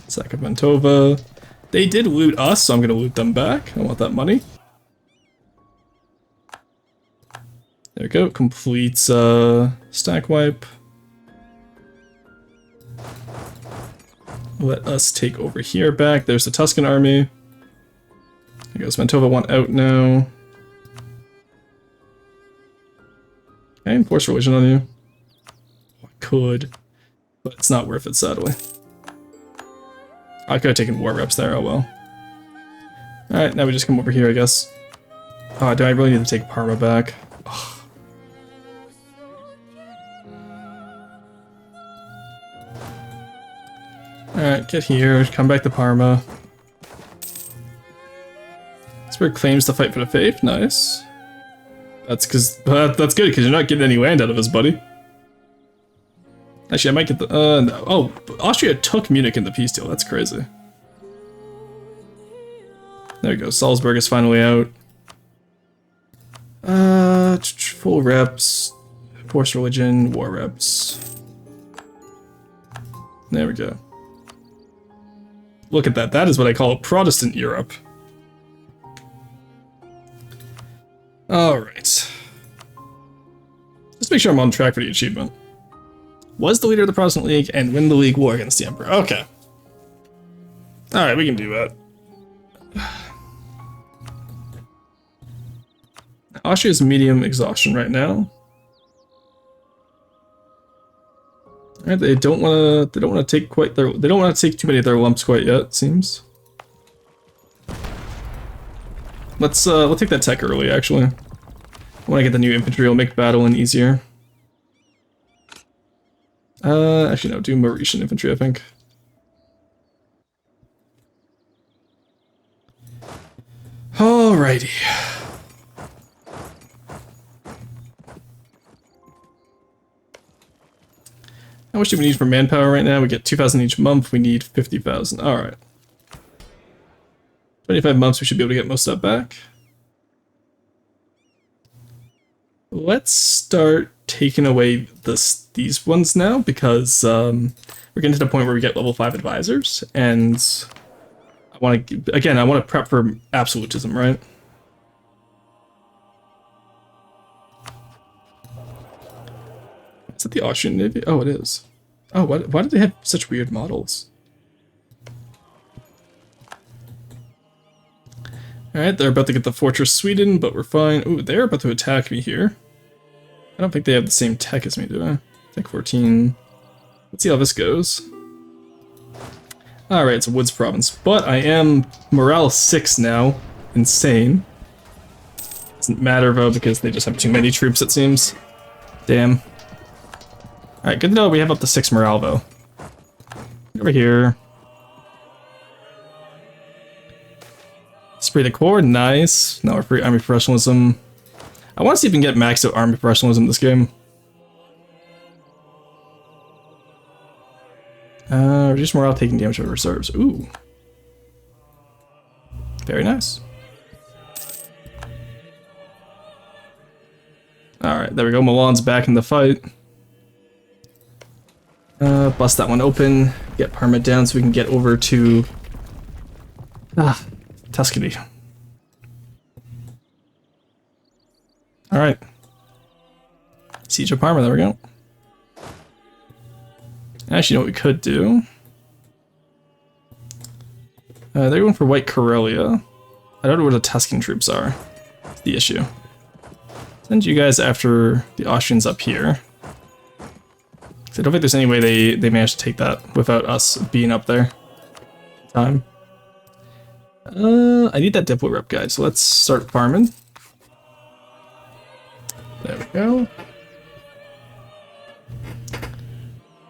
Sack of Mantova. They did loot us, so I'm gonna loot them back. I want that money. There we go. Completes stack wipe. Let us take over here back. There's the Tuscan army. There goes Mantova 1 out now. Can I enforce religion on you? Oh, I could, but it's not worth it, sadly. I could have taken war reps there, oh well. Alright, now we just come over here, I guess. Oh, do I really need to take Parma back? Ugh. Alright, get here, come back to Parma. Spirit claims to fight for the faith, nice. That's that's good because you're not getting any land out of us, buddy. Actually, I might get the no. Oh, Austria took Munich in the peace deal. That's crazy. There we go. Salzburg is finally out. Full reps, forced religion, war reps. There we go. Look at that. That is what I call Protestant Europe. Alright. Let's make sure I'm on track for the achievement. Was the leader of the Protestant League and win the League war against the Emperor. Okay. Alright, we can do that. Austria's medium exhaustion right now. Alright, they don't want to take too many of their lumps quite yet, it seems. We'll take that tech early, actually. When I get the new infantry, it'll make battling easier. Actually no, do Mauritian infantry, I think. Alrighty. How much do we need for manpower right now? We get 2,000 each month. We need 50,000. All right. 25 months, we should be able to get most of that back. Let's start taking away these ones now because we're getting to the point where we get level 5 advisors, and I want to prep for absolutism, right? Is it the Austrian Navy? Oh, it is. Oh, why did they have such weird models? Alright, they're about to get the Fortress Sweden, but we're fine. Ooh, they're about to attack me here. I don't think they have the same tech as me, do I? Tech 14. Let's see how this goes. Alright, it's a Woods province, but I am morale 6 now. Insane. Doesn't matter though, because they just have too many troops, it seems. Damn. Alright, good to know we have up to 6 morale, though. Over here. Spray the core, nice. Now we're free army professionalism. I want to see if we can get maxed out army professionalism this game. Reduce morale taking damage from reserves. Ooh. Very nice. Alright, there we go. Milan's back in the fight. Bust that one open, get Parma down so we can get over to Tuscany. Alright. Siege of Parma, there we go. Actually, you know what we could do? They're going for White Karelia. I don't know where the Tuscan troops are. That's the issue. Send you guys after the Austrians up here. I don't think there's any way they managed to take that without us being up there. Time. I need that depot rep guy, so let's start farming. There we go.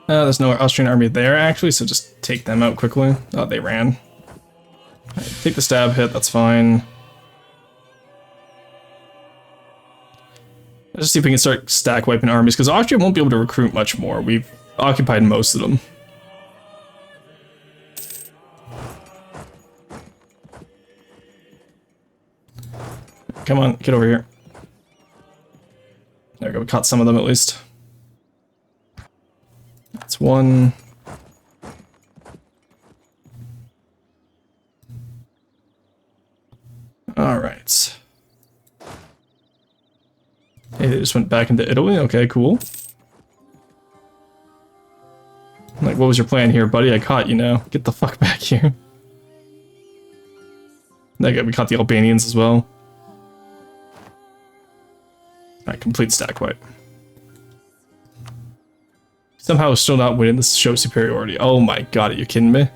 There's no Austrian army there actually, so just take them out quickly. Oh, they ran. Right, take the stab hit, that's fine. Let's just see if we can start stack wiping armies, because Austria won't be able to recruit much more. We've occupied most of them. Come on, get over here. There we go, we caught some of them at least. That's one. Alright. Hey, they just went back into Italy? Okay, cool. Like, what was your plan here, buddy? I caught you now. Get the fuck back here. Okay, we caught the Albanians as well. Alright, complete stack wipe. Somehow still not winning this show superiority. Oh my god, are you kidding me?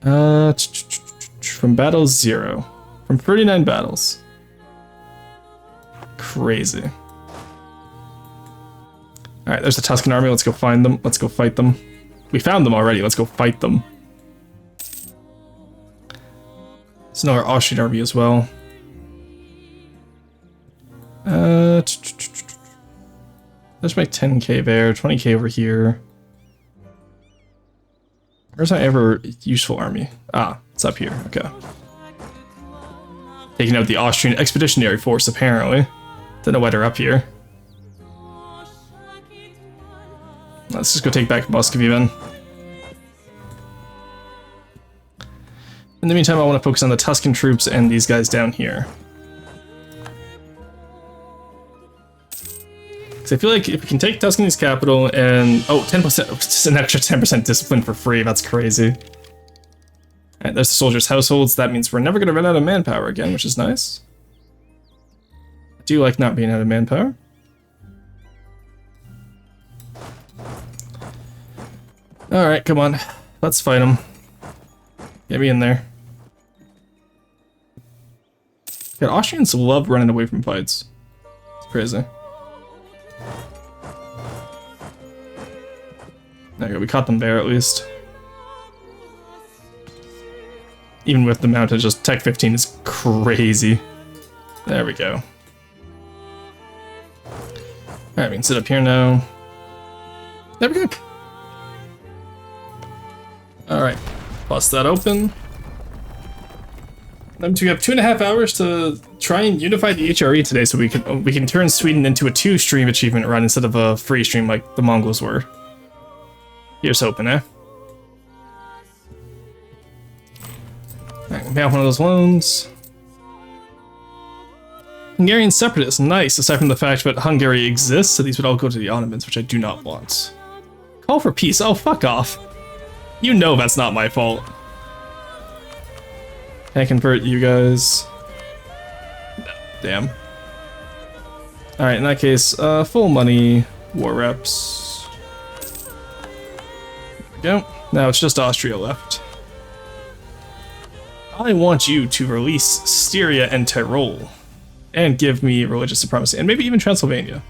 From battle 0. From 39 battles. Crazy. Alright, there's the Tuscan army. Let's go find them. Let's go fight them. We found them already. Let's go fight them. So now our Austrian army as well. Let's make 10k there, 20k over here. Where's my ever useful army? Ah, it's up here. Okay. Taking out the Austrian Expeditionary Force, apparently. Don't know why they're up here. Let's just go take back Muscovy then. In the meantime, I want to focus on the Tuscan troops and these guys down here. Because I feel like if we can take Tuscany's capital and... Oh, 10%. Just an extra 10% discipline for free. That's crazy. Alright, there's the soldiers' households. That means we're never going to run out of manpower again, which is nice. I do like not being out of manpower. Alright, come on. Let's fight them. Get me in there. God, Austrians love running away from fights. It's crazy. There you go, we caught them there at least. Even with the mounted, just Tech 15 is crazy. There we go. Alright, we can sit up here now. There we go. Alright, bust that open. We have 2.5 hours to try and unify the HRE today so we can turn Sweden into a 2-stream achievement run instead of a free stream like the Mongols were. Here's hoping, eh? Alright, pay off one of those loans. Hungarian separatists, nice, aside from the fact that Hungary exists, so these would all go to the Ottomans, which I do not want. Call for peace, oh fuck off. You know that's not my fault. Can I convert you guys? No, damn. Alright, in that case, full money, war reps. There we go. Now it's just Austria left. I want you to release Styria and Tyrol. And give me religious supremacy, and maybe even Transylvania.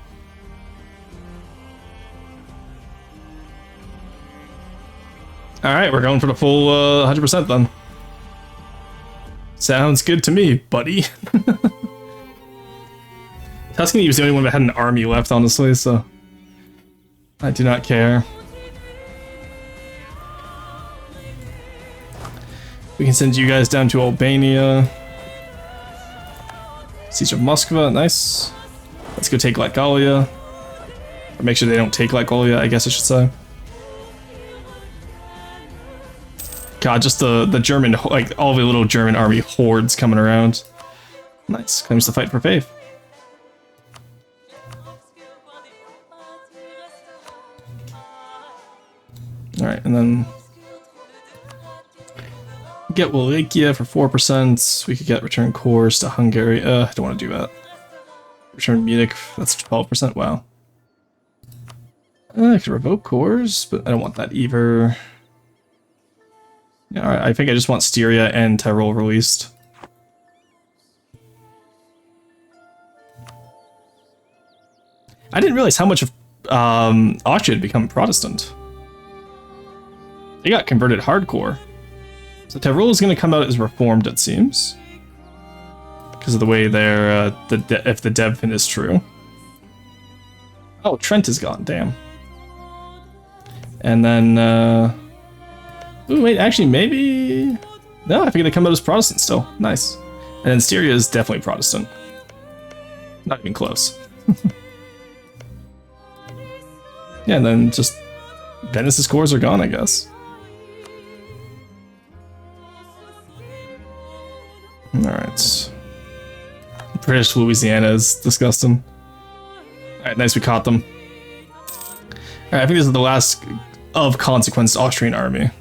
Alright, we're going for the full 100% then. Sounds good to me, buddy. Tuscany was the only one that had an army left, honestly, so... I do not care. We can send you guys down to Albania. Siege of Moskva, nice. Let's go take Latgalia. Or make sure they don't take Latgalia, I guess I should say. God, just the German, like, all the little German army hordes coming around. Nice, claims the fight for faith. Alright, and then... get Wallachia for 4%. We could get return cores to Hungary. I don't want to do that. Return Munich, that's 12%, wow. I could revoke cores, but I don't want that either. Yeah, alright, I think I just want Styria and Tyrol released. I didn't realize how much of Austria had become Protestant. They got converted hardcore. So Tyrol is going to come out as reformed, it seems. Because of the way they're, if the Devpin is true. Oh, Trent is gone, damn. And then, ooh, wait, actually, maybe... No, I think they come out as Protestant still. Nice. And then Styria is definitely Protestant. Not even close. Yeah, and then just... Venice's cores are gone, I guess. Alright. British Louisiana is disgusting. Alright, nice, we caught them. Alright, I think this is the last of consequence Austrian army.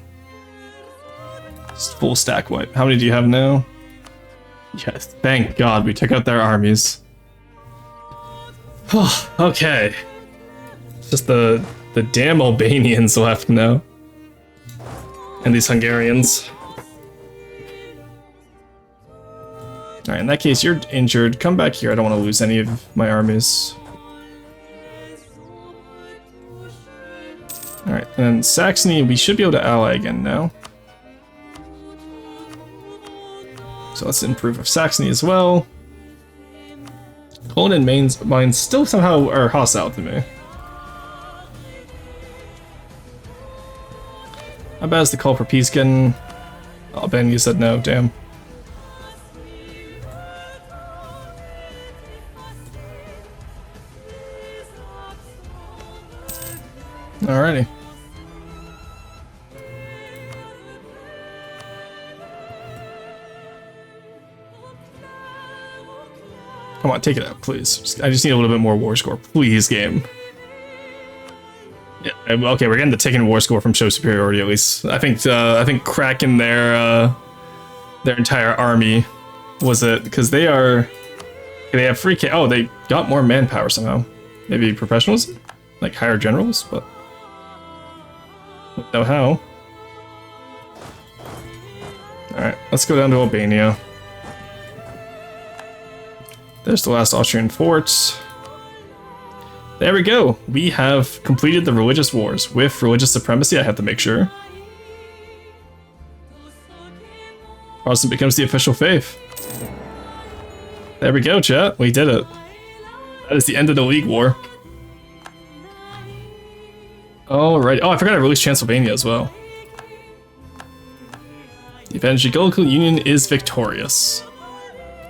Just full stack wipe. How many do you have now? Yes, thank God we took out their armies. Okay. Just the damn Albanians left now. And these Hungarians. Alright, in that case, you're injured. Come back here. I don't want to lose any of my armies. Alright, and then Saxony, we should be able to ally again now. So let's improve of Saxony as well. Poland and mines still somehow are hostile to me. How bad is the call for peace getting... Oh, Ben, you said no, damn. Alrighty. Come on, take it out, please. I just need a little bit more war score. Please, game. Yeah, okay, we're getting the taken war score from show superiority at least. I think cracking their entire army was it, because they have free K. Oh, they got more manpower somehow. Maybe professionals, like higher generals, but don't know how. All right, let's go down to Albania. There's the last Austrian forts. There we go. We have completed the religious wars. With religious supremacy, I have to make sure. Protestant becomes the official faith. There we go, chat. We did it. That is the end of the League War. Alright. Oh, I forgot I released Transylvania as well. The Evangelical Union is victorious.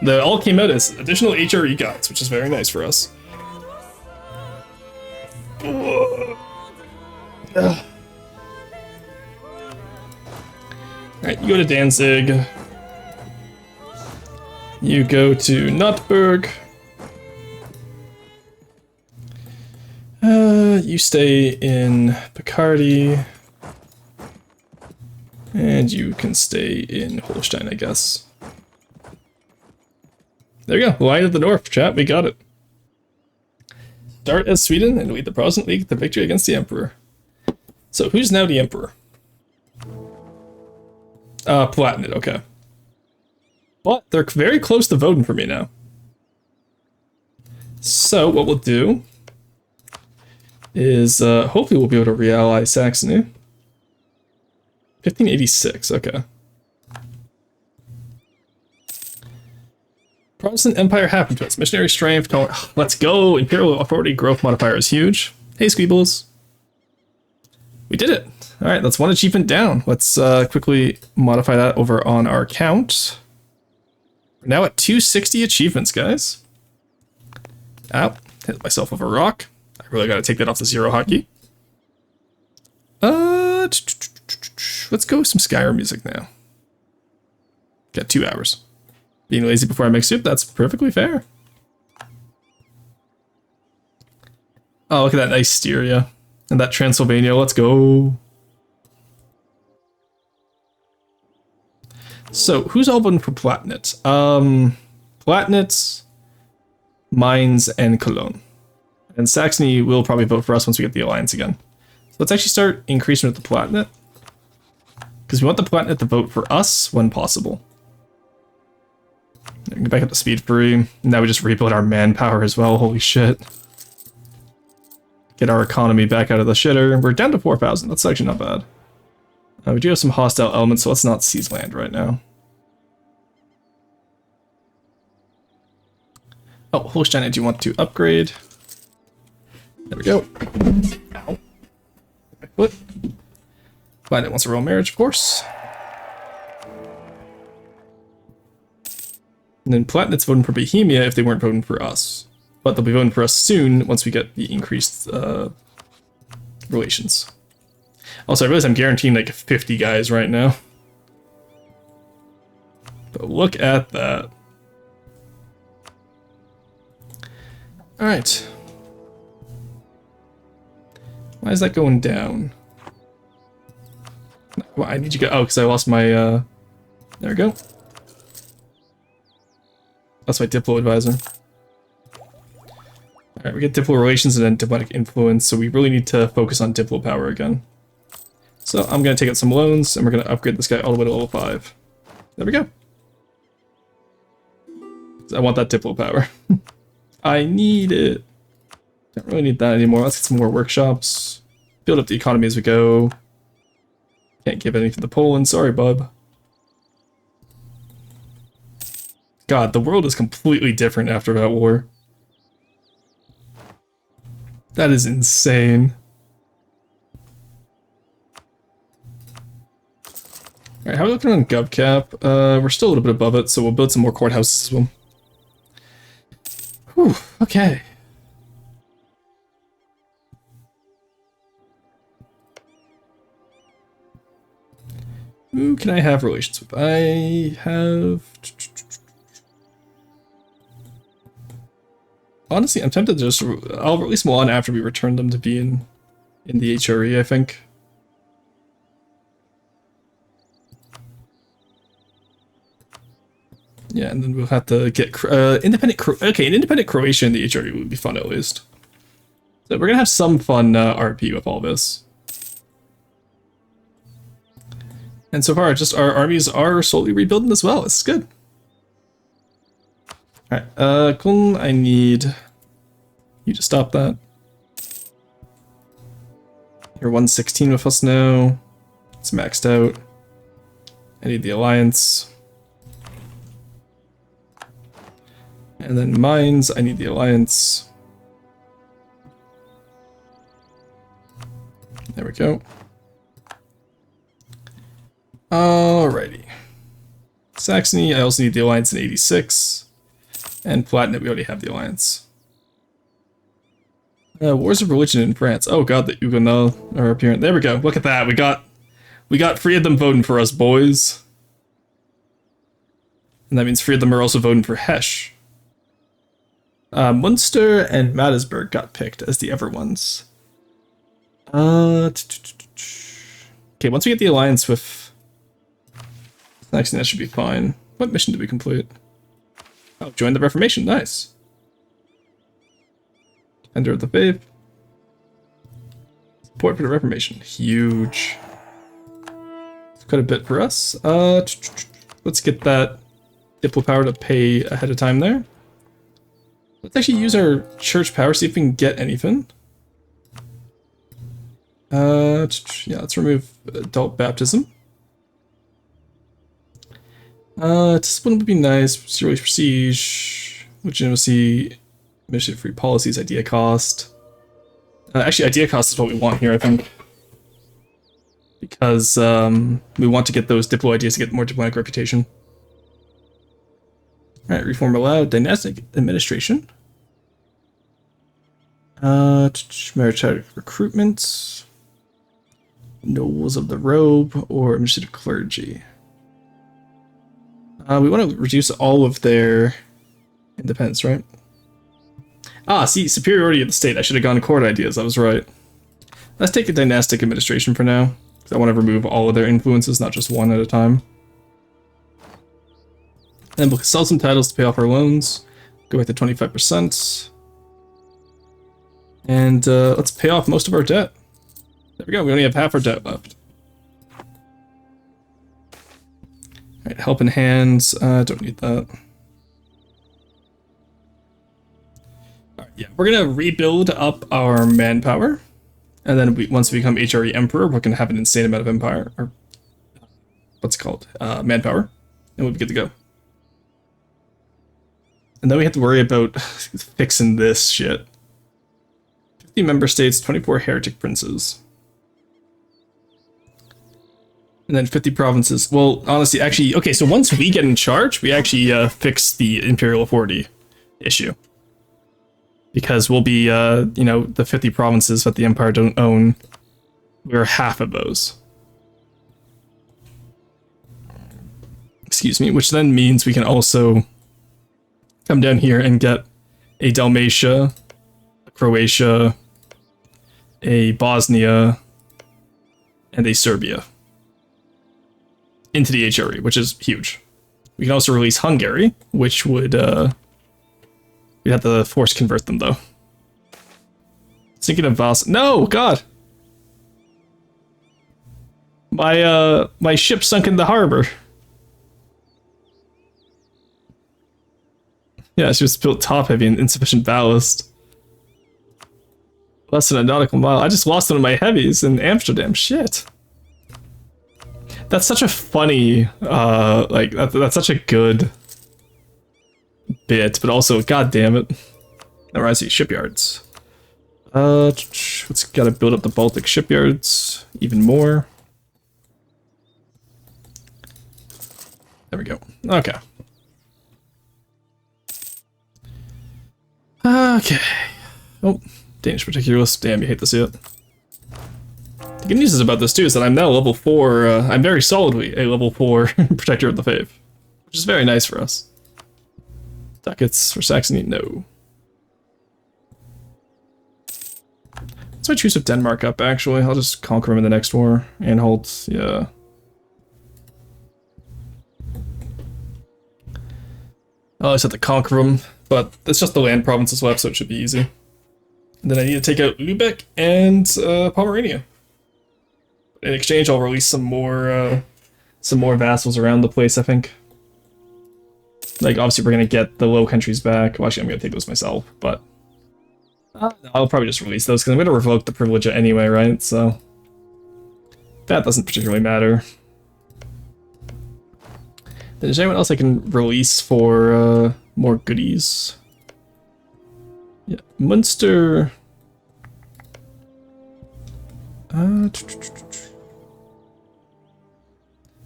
They all came out as additional HRE guides, which is very nice for us. Alright, you go to Danzig. You go to Notburg. You stay in Picardy. And you can stay in Holstein, I guess. There we go. Line of the North, chat. We got it. Start as Sweden and lead the Protestant League to victory against the Emperor. So who's now the Emperor? Palatinate, okay. But they're very close to voting for me now. So what we'll do is hopefully we'll be able to really Saxony. 1586, okay. Protestant Empire happened to us. Missionary strength. Let's go. Imperial authority growth modifier is huge. Hey, Squeebles. We did it. All right, that's one achievement down. Let's quickly modify that over on our count. We're now at 260 achievements, guys. Ow. Hit myself with a rock. I really got to take that off the zero hotkey. Let's go with some Skyrim music now. Got 2 hours. Being lazy before I make soup, that's perfectly fair. Oh, look at that nice Styria. And that Transylvania, let's go. So, who's all voting for Palatinate? Palatinate, Mainz, and Cologne. And Saxony will probably vote for us once we get the alliance again. So let's actually start increasing with the Palatinate. Because we want the Palatinate to vote for us when possible. Get back up to speed 3. Now we just rebuild our manpower as well. Holy shit. Get our economy back out of the shitter. We're down to 4,000. That's actually not bad. We do have some hostile elements, so let's not seize land right now. Oh, Holstein, I do want to upgrade. There we go. Ow. My foot. Glad it wants a royal marriage, of course. And then Palatinate's voting for Bohemia if they weren't voting for us. But they'll be voting for us soon once we get the increased relations. Also, I realize I'm guaranteeing like 50 guys right now. But look at that. Alright. Why is that going down? Well, I need you to go. Oh, because I lost my. There we go. That's my Diplo advisor. Alright, we get Diplo relations and then diplomatic influence, so we really need to focus on Diplo power again. So I'm going to take out some loans, and we're going to upgrade this guy all the way to level 5. There we go. I want that Diplo power. I need it. Don't really need that anymore. Let's get some more workshops. Build up the economy as we go. Can't give anything to Poland. Sorry, bub. God, the world is completely different after that war. That is insane. Alright, how are we looking on GovCap? We're still a little bit above it, so we'll build some more courthouses as well. Whew, okay. Who can I have relations with? I have... Honestly, I'm tempted to just... I'll release them on after we return them to be in the HRE, I think. Yeah, and then we'll have to get an independent Croatia in the HRE would be fun at least. So we're gonna have some fun RP with all this. And so far, just our armies are slowly rebuilding as well. This is good. Alright, Kuln, I need you to stop that. You're 116 with us now. It's maxed out. I need the alliance. And then mines, I need the alliance. There we go. Alrighty. Saxony, I also need the alliance in 86. And Palatinate, we already have the alliance. Wars of religion in France. Oh god, the Huguenots are appearing. There we go. Look at that. We got 3 of them voting for us, boys. And that means 3 of them are also voting for Hesh. Munster and Mattisburg got picked as the ever ones. Okay, once we get the alliance with Saxony, that should be fine. What mission did we complete? Oh, join the Reformation. Nice. Defender of the Faith. Support for the Reformation. Huge. It's quite a bit for us. Let's get that Diplo power to pay ahead of time there. Let's actually use our church power, see if we can get anything. Yeah, let's remove adult baptism. Discipline would be nice. Zero prestige. Legitimacy. Administrative free policies. Idea cost. Actually, idea cost is what we want here, I think. Because we want to get those Diplo ideas to get more diplomatic reputation. Alright, reform allowed. Dynastic administration. Meritocratic recruitment. Nobles of the robe or administrative clergy. We want to reduce all of their independence, right? Ah, see, superiority of the state. I should have gone court ideas. I was right. Let's take a dynastic administration for now. Because I want to remove all of their influences, not just one at a time. And we'll sell some titles to pay off our loans. Go back to 25%. And let's pay off most of our debt. There we go, we only have half our debt left. Alright, help in hands. Don't need that. Alright, yeah, we're gonna rebuild up our manpower. And then once we become HRE Emperor, we're gonna have an insane amount of empire. Or what's it called? Manpower. And we'll be good to go. And then we have to worry about fixing this shit. 50 member states, 24 heretic princes. And then 50 provinces. Well, honestly, actually, okay, so once we get in charge, we actually fix the imperial authority issue. Because we'll be, you know, the 50 provinces that the empire don't own, we're half of those. Excuse me, which then means we can also come down here and get a Dalmatia, a Croatia, a Bosnia, and a Serbia into the HRE, which is huge. We can also release Hungary, which would, we'd have to force convert them, though. Thinking of Vas. No, God! My ship sunk in the harbor. Yeah, she was built top-heavy and insufficient ballast. Less than a nautical mile. I just lost one of my heavies in Amsterdam. Shit. That's such a funny, like, that's such a good bit, but also, god damn it. That reminds me, shipyards. Let's gotta build up the Baltic shipyards even more. There we go. Okay. Okay. Oh, Danish Particulars. Damn, you hate to see it. The good news is about this too is that I'm now level 4. I'm very solidly a level 4 Protector of the Faith, which is very nice for us. Ducats for Saxony? No. So I choose with Denmark up, actually. I'll just conquer him in the next war. Anhalt, yeah. I always have to conquer them, but it's just the land provinces left, so it should be easy. And then I need to take out Lübeck and Pomerania. In exchange, I'll release some more vassals around the place, I think. Like, obviously we're gonna get the Low Countries back. Well, actually, I'm gonna take those myself, but... I'll probably just release those, because I'm gonna revoke the privilege anyway, right? So... that doesn't particularly matter. Is there anyone else I can release for more goodies? Yeah, Munster.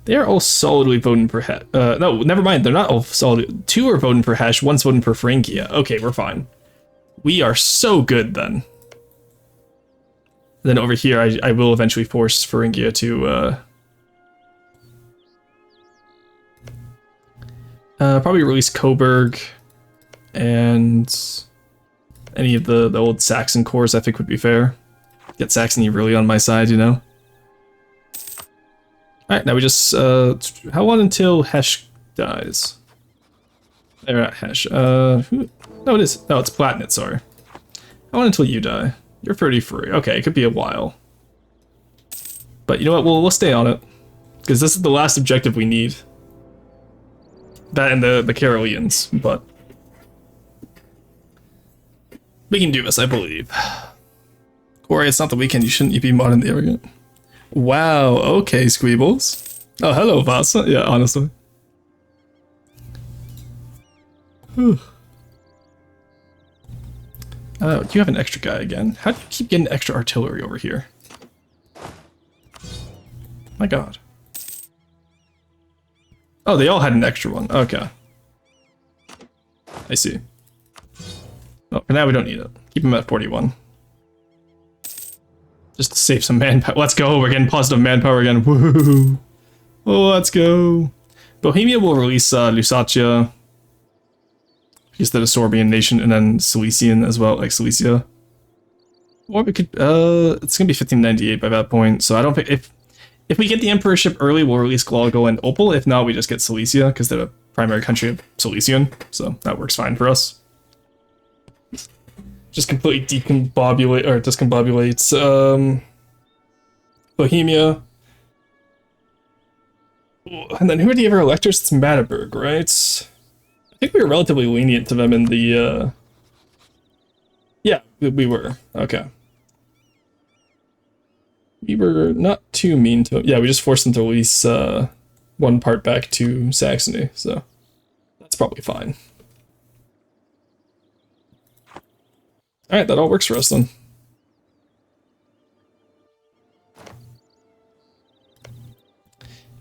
They are all solidly voting for Hesh. No, never mind. They're not all solid. 2 are voting for Hesh. 1's voting for Frankia. Okay, we're fine. We are so good then. Then over here, I will eventually force Thuringia to. Probably release Coburg and any of the old Saxon cores I think would be fair. Get Saxony really on my side, you know? Alright, now we just, how long until Hesh dies? They're not Hesh, no it is, no it's Platinate, sorry. How long until you die? You're 33, okay, it could be a while. But you know what, we'll stay on it. Because this is the last objective we need. That and the Caroleans, but we can do this, I believe. Corey, it's not the weekend. You be mod in the area. Wow. Okay, Squeebles. Oh, hello, Vasa. Yeah, honestly. Do you have an extra guy again? How do you keep getting extra artillery over here? My God. Oh, they all had an extra one. Okay. I see. Well, for now we don't need it. Keep them at 41. Just to save some manpower. Let's go, we're getting positive manpower again. Woohoo! Oh, let's go. Bohemia will release Lusatia. He's the Sorbian nation, and then Cilician as well, like Cilicia. Or we could, it's gonna be 1598 by that point, so I don't think, if we get the Emperorship early, we'll release Gloggo and Opal. If not, we just get Cilicia, because they're the primary country of Cilician, so that works fine for us. Just completely discombobulates Bohemia. And then who are the other electors? It's Magdeburg, right? I think we were relatively lenient to them in the, yeah, we were. Okay. We were not too mean to them. Yeah, we just forced them to release one part back to Saxony, so that's probably fine. Alright, that all works for us then.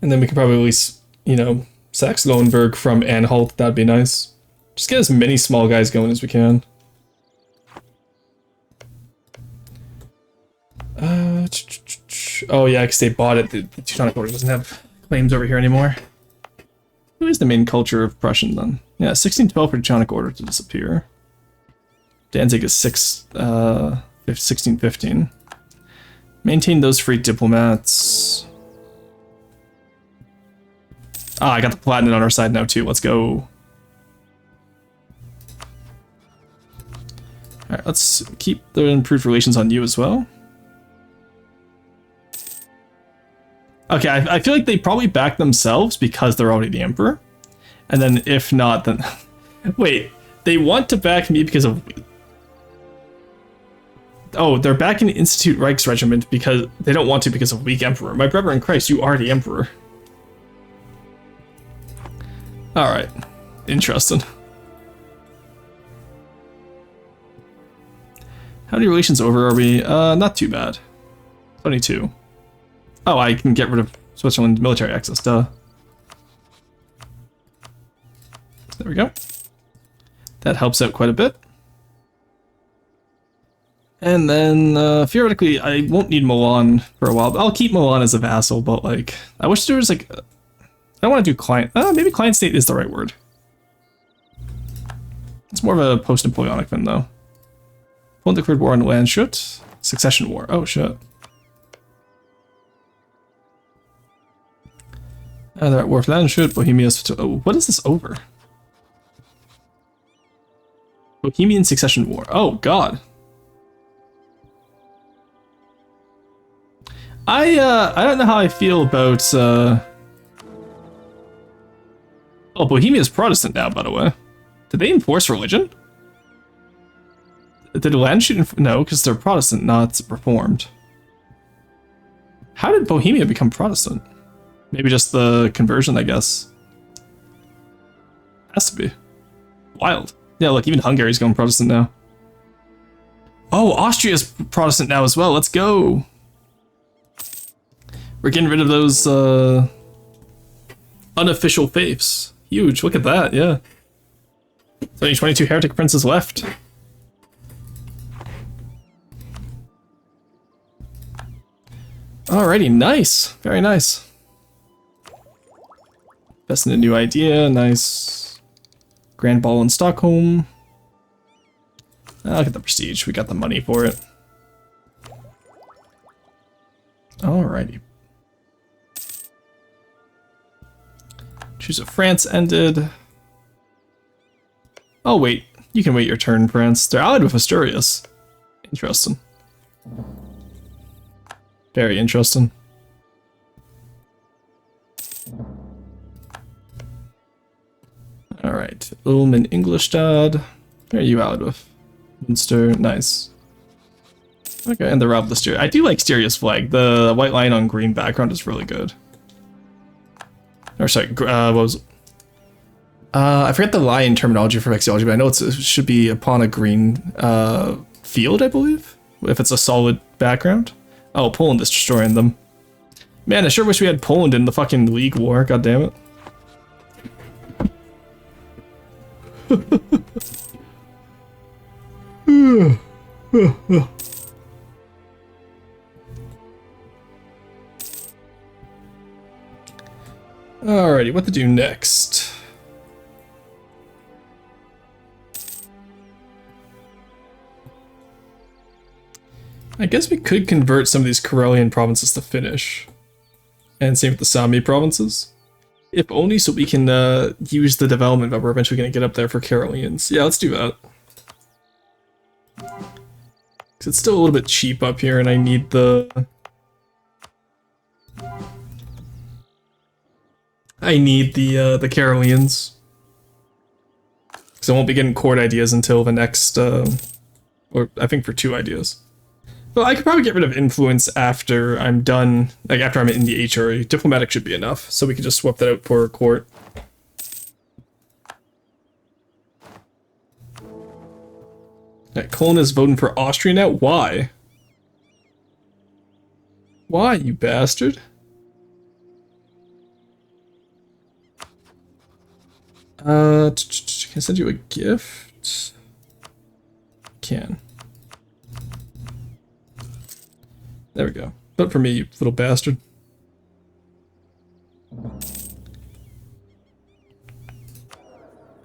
And then we could probably release, you know, Saxe-Lauenburg from Anhalt. That'd be nice. Just get as many small guys going as we can. Oh yeah, because they bought it. The Teutonic Order doesn't have claims over here anymore. Who is the main culture of Prussian then? Yeah, 1612 for the Teutonic Order to disappear. Danzig is 1615. Maintain those free diplomats. Ah, I got the Platinum on our side now too. Let's go. Alright, let's keep the improved relations on you as well. Okay, I feel like they probably back themselves because they're already the Emperor. And then if not, then... Wait, they want to back me because of... Oh, they're backing the Institute Reichsregiment because they don't want to because of weak Emperor. My brother in Christ, you are the Emperor. Alright, interesting. How many relations over are we? Not too bad. 22. Oh, I can get rid of Switzerland's military access, duh. There we go. That helps out quite a bit. And then, theoretically, I won't need Milan for a while, but I'll keep Milan as a vassal, but, like, I wish there was, like, I don't want to do client, maybe client state is the right word. It's more of a post-Napoleonic thing, though. Poland declared war on Landshut. Succession war. Oh, shit. They're at war with Landshut, Bohemia's... Oh, what is this over? Bohemian Succession War. Oh, God. I don't know how I feel about, Oh, Bohemia's Protestant now, by the way. Did they enforce religion? Did Landshut... No, because they're Protestant, not Reformed. How did Bohemia become Protestant? Maybe just the conversion, I guess. Has to be. Wild. Yeah, look, even Hungary's going Protestant now. Oh, Austria's Protestant now as well. Let's go. We're getting rid of those unofficial faiths. Huge. Look at that. Yeah. So only 22 heretic princes left. Alrighty, nice. Very nice. Best in a new idea. Nice. Grand Ball in Stockholm. I'll get the prestige. We got the money for it. Alrighty. Choose of France ended. Oh, wait. You can wait your turn, France. They're allied with Asturias. Interesting. Very interesting. Alright. Ulm and Ingolstadt. Where are you allied with? Munster. Nice. Okay, and the Rob the Styria. I do like Styria's flag. The white line on green background is really good. Or sorry, what was it? I forget the line terminology for Archaeology, but I know it should be upon a green field, I believe, if it's a solid background. Oh, Poland is destroying them. Man, I sure wish we had Poland in the fucking League War, god damn it. Alrighty, what to do next? I guess we could convert some of these Karelian provinces to Finnish. And same with the Sami provinces. If only so we can use the development that we're eventually going to get up there for Karelians. Yeah, let's do that. Because it's still a little bit cheap up here and I need the... the Karelians. Because I won't be getting court ideas until the next, or I think for 2 ideas. Well, I could probably get rid of influence after I'm done, like after I'm in the HRE. Diplomatic should be enough, so we can just swap that out for court. Right, Cologne is voting for Austria now? Why? Why, you bastard? Can I send you a gift? Can. There we go. Vote for me, you little bastard.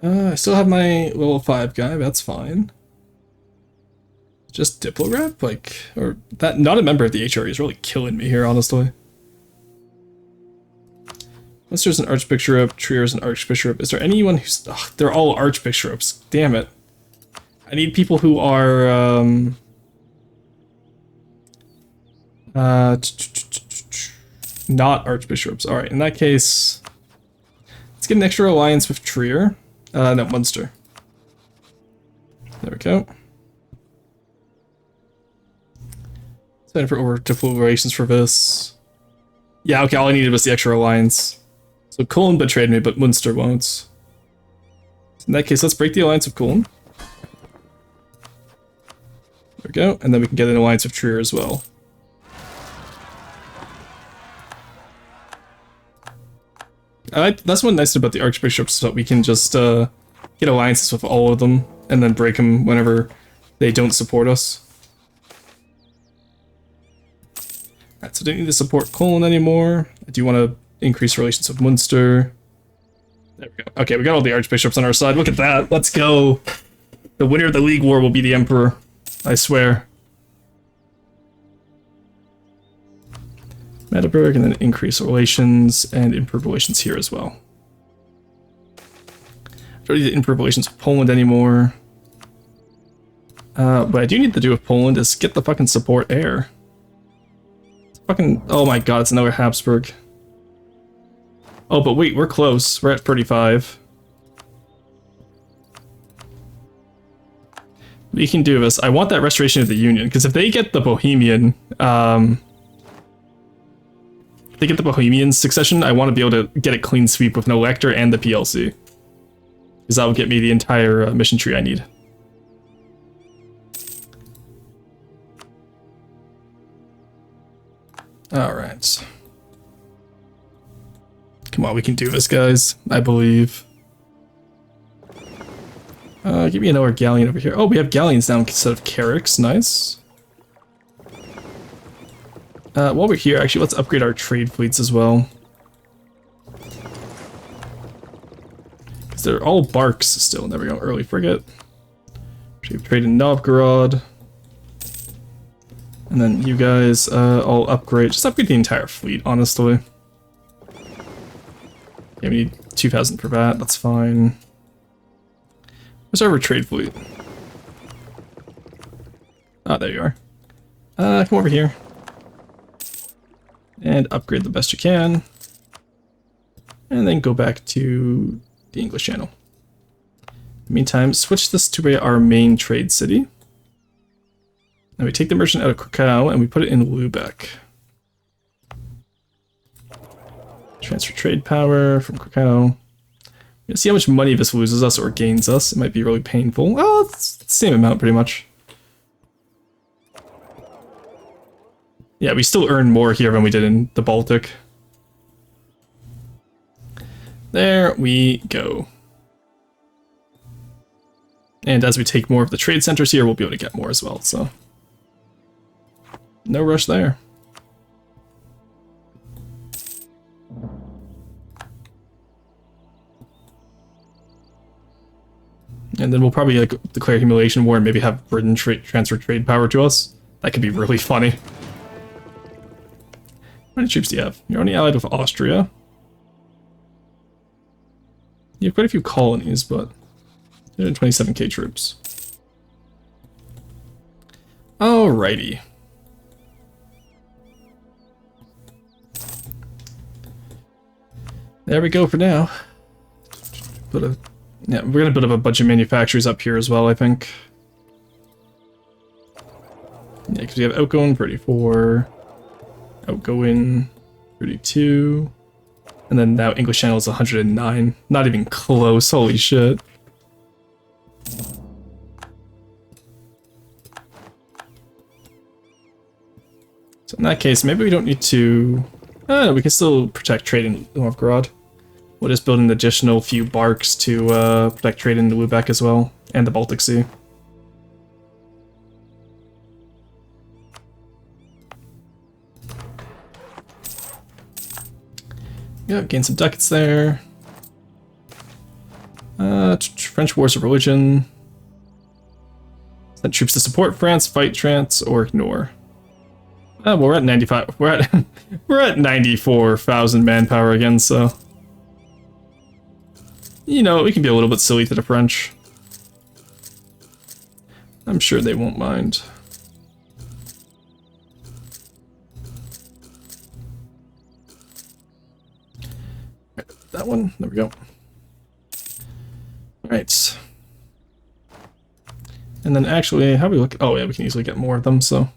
I still have my level 5 guy, that's fine. Just Diplo rep? Like, or that, not a member of the HRE is really killing me here, honestly. Munster's an Archbishop, Trier's an Archbishop. Is there anyone who's... Ugh, they're all Archbishops. Damn it. I need people who are, not Archbishops. Alright, in that case... Let's get an extra alliance with Trier. No, Munster. There we go. Sign for over to full relations for this. Yeah, okay, all I needed was the extra alliance. So Cologne betrayed me, but Munster won't. In that case, let's break the alliance of Cologne. There we go, and then we can get an alliance with Trier as well. That's one nice thing about the archbishops, so that we can just get alliances with all of them, and then break them whenever they don't support us. Alright, so I don't need to support Cologne anymore. I do want to increase relations with Munster. There we go. Okay, we got all the archbishops on our side. Look at that. Let's go. The winner of the League War will be the Emperor. I swear. Magdeburg, and then increase relations and improve relations here as well. I don't need to improve relations with Poland anymore. What I do need to do with Poland is get the fucking support heir. Fucking, oh my god, it's another Habsburg. Oh, but wait, we're close. We're at 35. We can do this. I want that restoration of the Union, because if they get the Bohemian, if they get the Bohemian succession, I want to be able to get a clean sweep with an elector and the PLC. Because that will get me the entire mission tree I need. Alright. Come on, we can do this, guys. I believe. Give me another galleon over here. Oh, we have galleons now instead of carracks. Nice. While we're here, actually, let's upgrade our trade fleets as well. Because they're all barks still. There we go. Early frigate. Trade in Novgorod. And then you guys all upgrade. Just upgrade the entire fleet, honestly. Yeah, we need 2,000 for that. That's fine. Where's our trade fleet? Ah, there you are. Come over here. And upgrade the best you can. And then go back to the English Channel. In the meantime, switch this to be our main trade city. Now we take the merchant out of Krakow and we put it in Lübeck. Transfer trade power from Krakow. Let's see how much money this loses us or gains us. It might be really painful. Oh, it's the same amount pretty much. Yeah, we still earn more here than we did in the Baltic. There we go. And as we take more of the trade centers here, we'll be able to get more as well, so. No rush there. And then we'll probably like declare humiliation war and maybe have Britain transfer trade power to us. That could be really funny. How many troops do you have? You're only allied with Austria. You have quite a few colonies, but 127k troops. Alrighty. There we go for now. Yeah, we're gonna build up a bunch of manufacturers up here as well, I think. Yeah, because we have outgoing 34, outgoing 32, and then now English Channel is 109. Not even close, holy shit. So in that case, maybe we don't need to... we can still protect trade in Novgorod. We'll just build an additional few barks to protect trade in Lübeck as well, and the Baltic Sea. Yeah, gain some ducats there. French Wars of Religion. Send troops to support France, fight France, or ignore. Well, we're at 95. We're at 94,000 manpower again, so. You know, we can be a little bit silly to the French. I'm sure they won't mind. That one, there we go. Alright. And then actually, how do we look? Oh yeah, we can easily get more of them, so.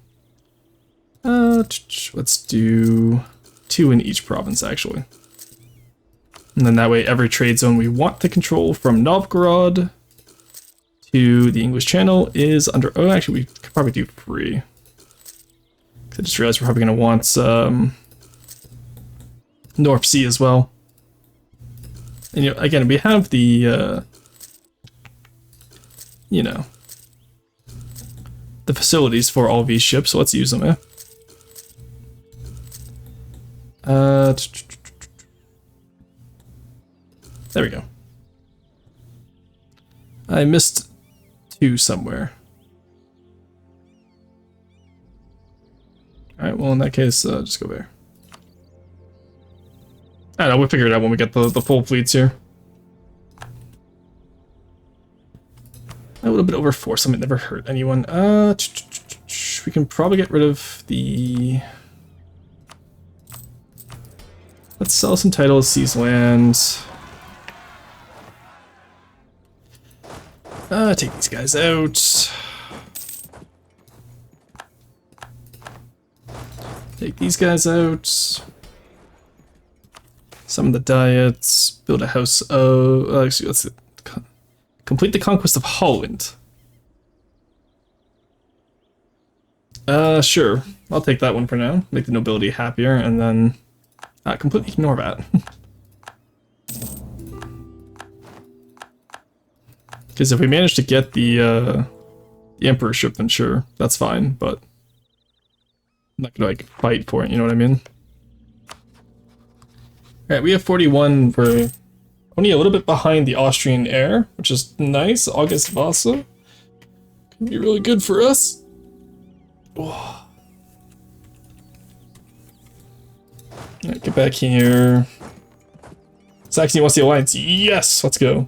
Let's do 2 in each province, actually. And then that way, every trade zone we want to control from Novgorod to the English Channel is under... Oh, actually, we could probably do free. I just realized we're probably going to want North Sea as well. And you know, again, we have the, you know, the facilities for all these ships, so let's use them, eh? There we go. I missed 2 somewhere. Alright, well in that case, just go there. I don't know, we'll figure it out when we get the full fleets here. A little bit over 4, something never hurt anyone. We can probably get rid of the... Let's sell some titles, seize land. Take these guys out. Take these guys out. Some of the diets. Build a house of... actually, let's complete the conquest of Holland. Sure. I'll take that one for now. Make the nobility happier, and then... completely ignore that. Because if we manage to get the emperorship, then sure, that's fine, but I'm not gonna like fight for it, you know what I mean? Alright, we have 41, we're only a little bit behind the Austrian heir, which is nice. August Vasa. Could be really good for us. Oh. Alright, get back here. Saxony wants the alliance. Yes, let's go.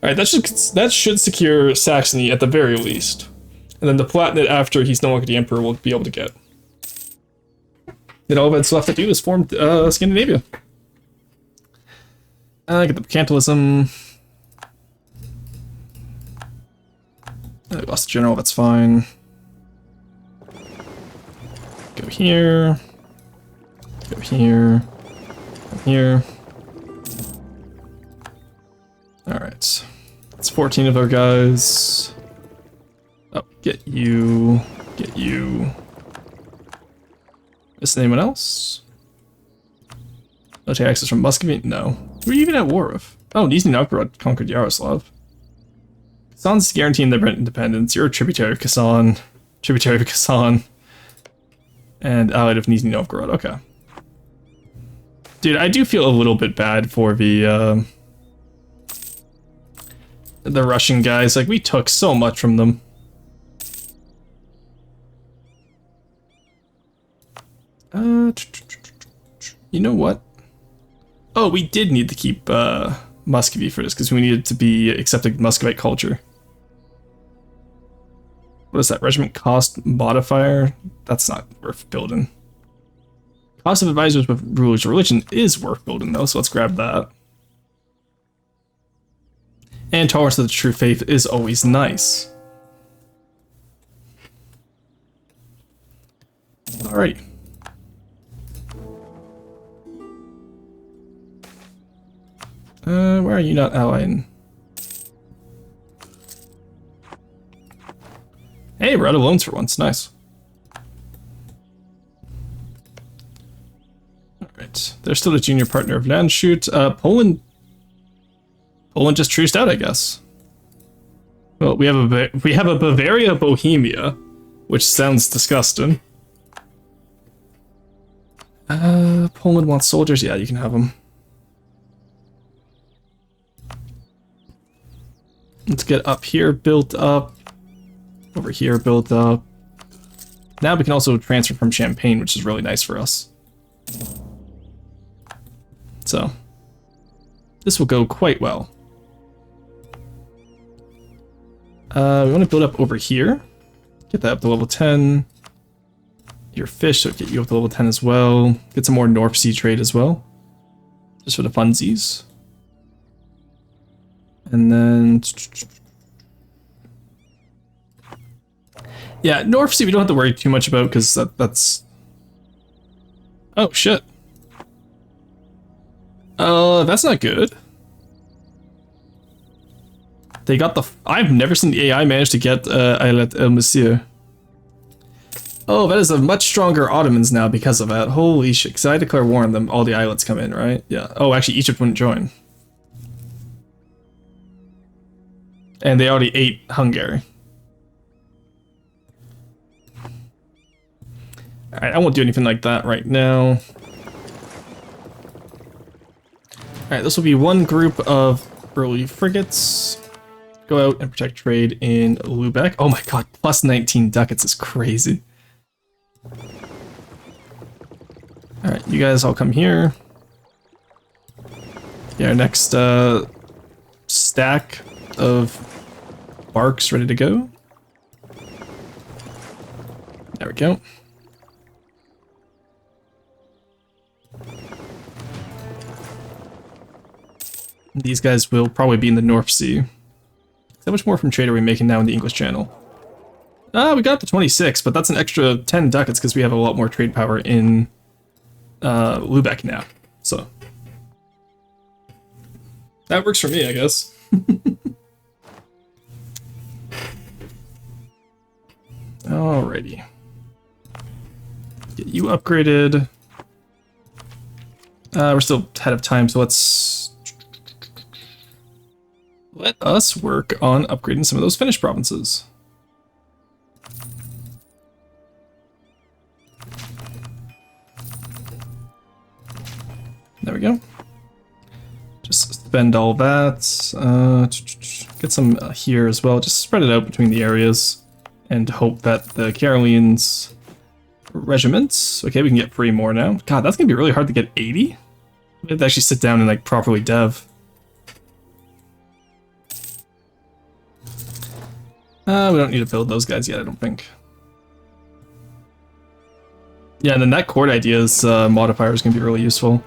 Alright, that should secure Saxony at the very least. And then the Palatinate after he's no longer the emperor will be able to get. Then all that's left to do is form Scandinavia. Get the mercantilism. I lost the general, that's fine. Go here. Go here. Go here. Alright. That's 14 of our guys. Oh, get you. Get you. Is anyone else? No take access from Muscovy? No. Who are you even at war with? Oh, Nizhny Novgorod conquered Yaroslav. Kasan's guaranteeing their independence. You're a tributary of Kasan. Tributary of Kasan. And allied of Nizhny Novgorod. Okay. Dude, I do feel a little bit bad for the Russian guys. Like, we took so much from them. You know what? Oh, we did need to keep Muscovy for this, because we needed to be accepting Muscovite culture. What is that? Regiment cost modifier? That's not worth building. Cost of advisors with rulers of religion is worth building, though, so let's grab that. And tolerance of the true faith is always nice. Alrighty. Why are you not allying? Hey, we're out of loans for once. Nice. Alright. They're still a junior partner of Landshut. Poland just truced out, I guess. Well, we have a Bavaria Bohemia, which sounds disgusting. Poland wants soldiers. Yeah, you can have them. Let's get up here built up. Over here built up. Now we can also transfer from Champagne, which is really nice for us. So, this will go quite well. We want to build up over here. Get that up to level 10. Your fish, so get you up to level 10 as well. Get some more North Sea trade as well. Just for the funsies. And then... yeah, North Sea we don't have to worry too much about, because that's... oh, shit. That's not good. They got the... I've never seen the AI manage to get Islet El Monsieur. Oh, that is a much stronger Ottomans now because of that. Holy shit. Because I declare war on them, all the islets come in, right? Yeah. Oh, actually, Egypt wouldn't join. And they already ate Hungary. Alright, I won't do anything like that right now. Alright, this will be one group of early frigates. Go out and protect trade in Lubeck. Oh my god, plus 19 ducats is crazy. Alright, you guys all come here. Yeah, our next stack of barks ready to go. There we go. These guys will probably be in the North Sea. How much more from trade are we making now in the English Channel? We got to 26, but that's an extra 10 ducats because we have a lot more trade power in Lubeck now. So that works for me, I guess. Alrighty. Get you upgraded. We're still ahead of time, so let us work on upgrading some of those Finnish provinces. There we go. Just spend all that. Get some here as well. Just spread it out between the areas and hope that the Carolingians regiments. Okay, we can get 3 more now. God, that's gonna be really hard to get 80. We have to actually sit down and like properly dev. We don't need to build those guys yet, I don't think. Yeah, and then that court idea's modifier is going to be really useful.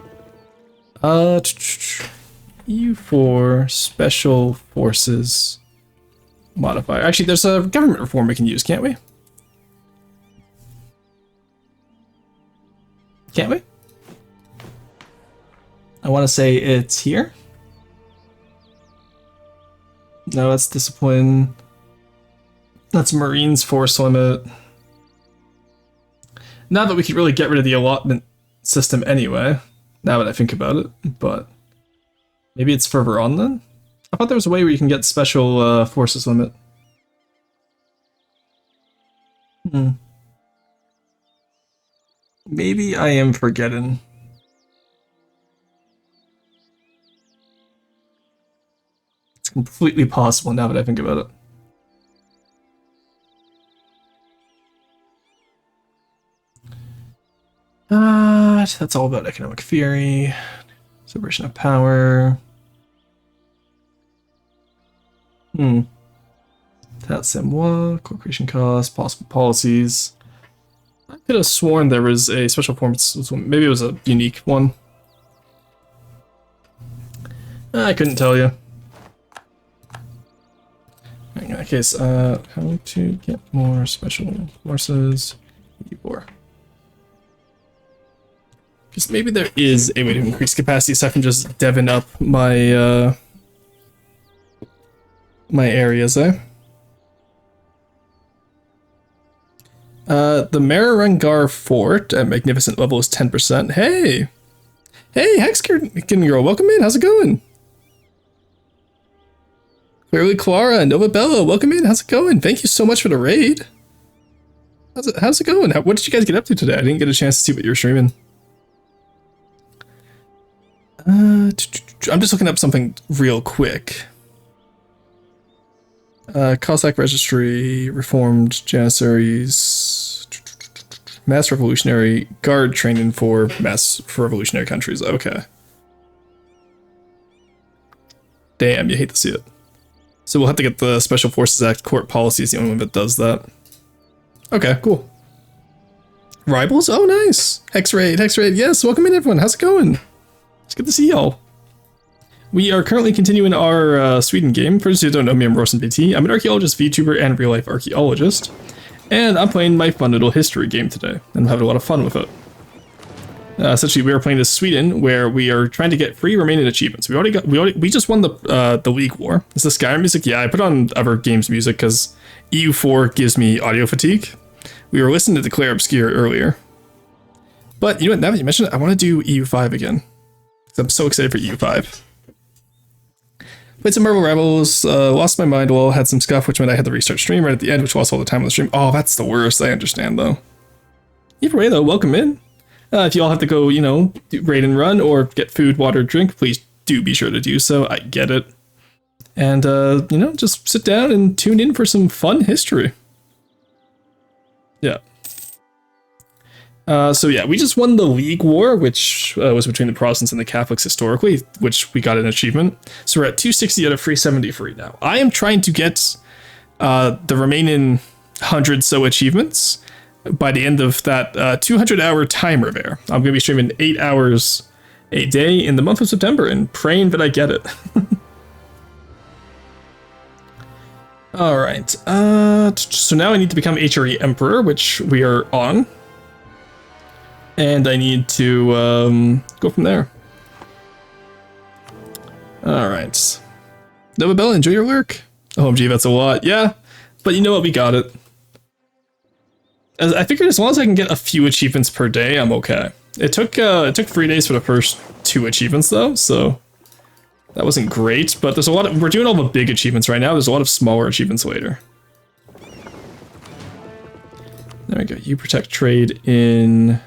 EU4 Special Forces modifier. Actually, there's a government reform we can use, can't we? Can't we? I want to say it's here. No, that's discipline. That's Marines force limit. Not that we could really get rid of the allotment system anyway, now that I think about it, but maybe it's further on then? I thought there was a way where you can get special forces limit. Maybe I am forgetting. It's completely possible now that I think about it. That's all about economic theory, separation of power. That's moi, corporation cost, possible policies. I could have sworn there was a special form, maybe it was a unique one. I couldn't tell you. In that case, how to get more special forces? E4. Because maybe there is a way to increase capacity so I can just devin up my my areas, eh? The Mararangar Fort at Magnificent level is 10%. Hey! Hey, Hexkin Girl, welcome in, how's it going? Clearly Clara, Nova Bella, welcome in, how's it going? Thank you so much for the raid. How's it going? What did you guys get up to today? I didn't get a chance to see what you were streaming. I'm just looking up something real quick. Cossack Registry, Reformed Janissaries, Mass Revolutionary Guard training for revolutionary countries. Okay. Damn, you hate to see it. So we'll have to get the Special Forces Act court policy is the only one that does that. Okay, cool. Rivals? Oh, nice. Hex Raid, yes, welcome in everyone. How's it going? It's good to see y'all. We are currently continuing our Sweden game. For those who don't know me, I'm RosenBT. I'm an Archaeologist Vtuber and real-life archaeologist. And I'm playing my fun little history game today, and I'm having a lot of fun with it. Essentially, we are playing as Sweden, where we are trying to get free remaining achievements. We just won the League War. Is this Skyrim music? Yeah, I put on other games music because EU4 gives me audio fatigue. We were listening to Declare Obscure earlier. But you know what, now that you mention it, I want to do EU5 again. I'm so excited for EU5. Played some Marvel Rebels, lost my mind while had some scuff, which meant I had to restart stream right at the end, which lost all the time on the stream. Oh, that's the worst, I understand though. Either way though, welcome in. If you all have to go, you know, raid and run or get food, water, drink, please do be sure to do so. I get it. And, you know, just sit down and tune in for some fun history. Yeah. So yeah, we just won the League War, which was between the Protestants and the Catholics historically, which we got an achievement. So we're at 260 out of 373 now. I am trying to get the remaining 100 so achievements by the end of that 200-hour timer there. I'm going to be streaming 8 hours a day in the month of September and praying that I get it. All right. So now I need to become HRE Emperor, which we are on. And I need to go from there. All right. Nova Bell, enjoy your lurk. OMG, that's a lot. Yeah, but you know what? We got it. I figured as long as I can get a few achievements per day, I'm okay. It took 3 days for the first 2 achievements though, so that wasn't great. But there's a lot of, we're doing all the big achievements right now. There's a lot of smaller achievements later. There we go. You protect trade in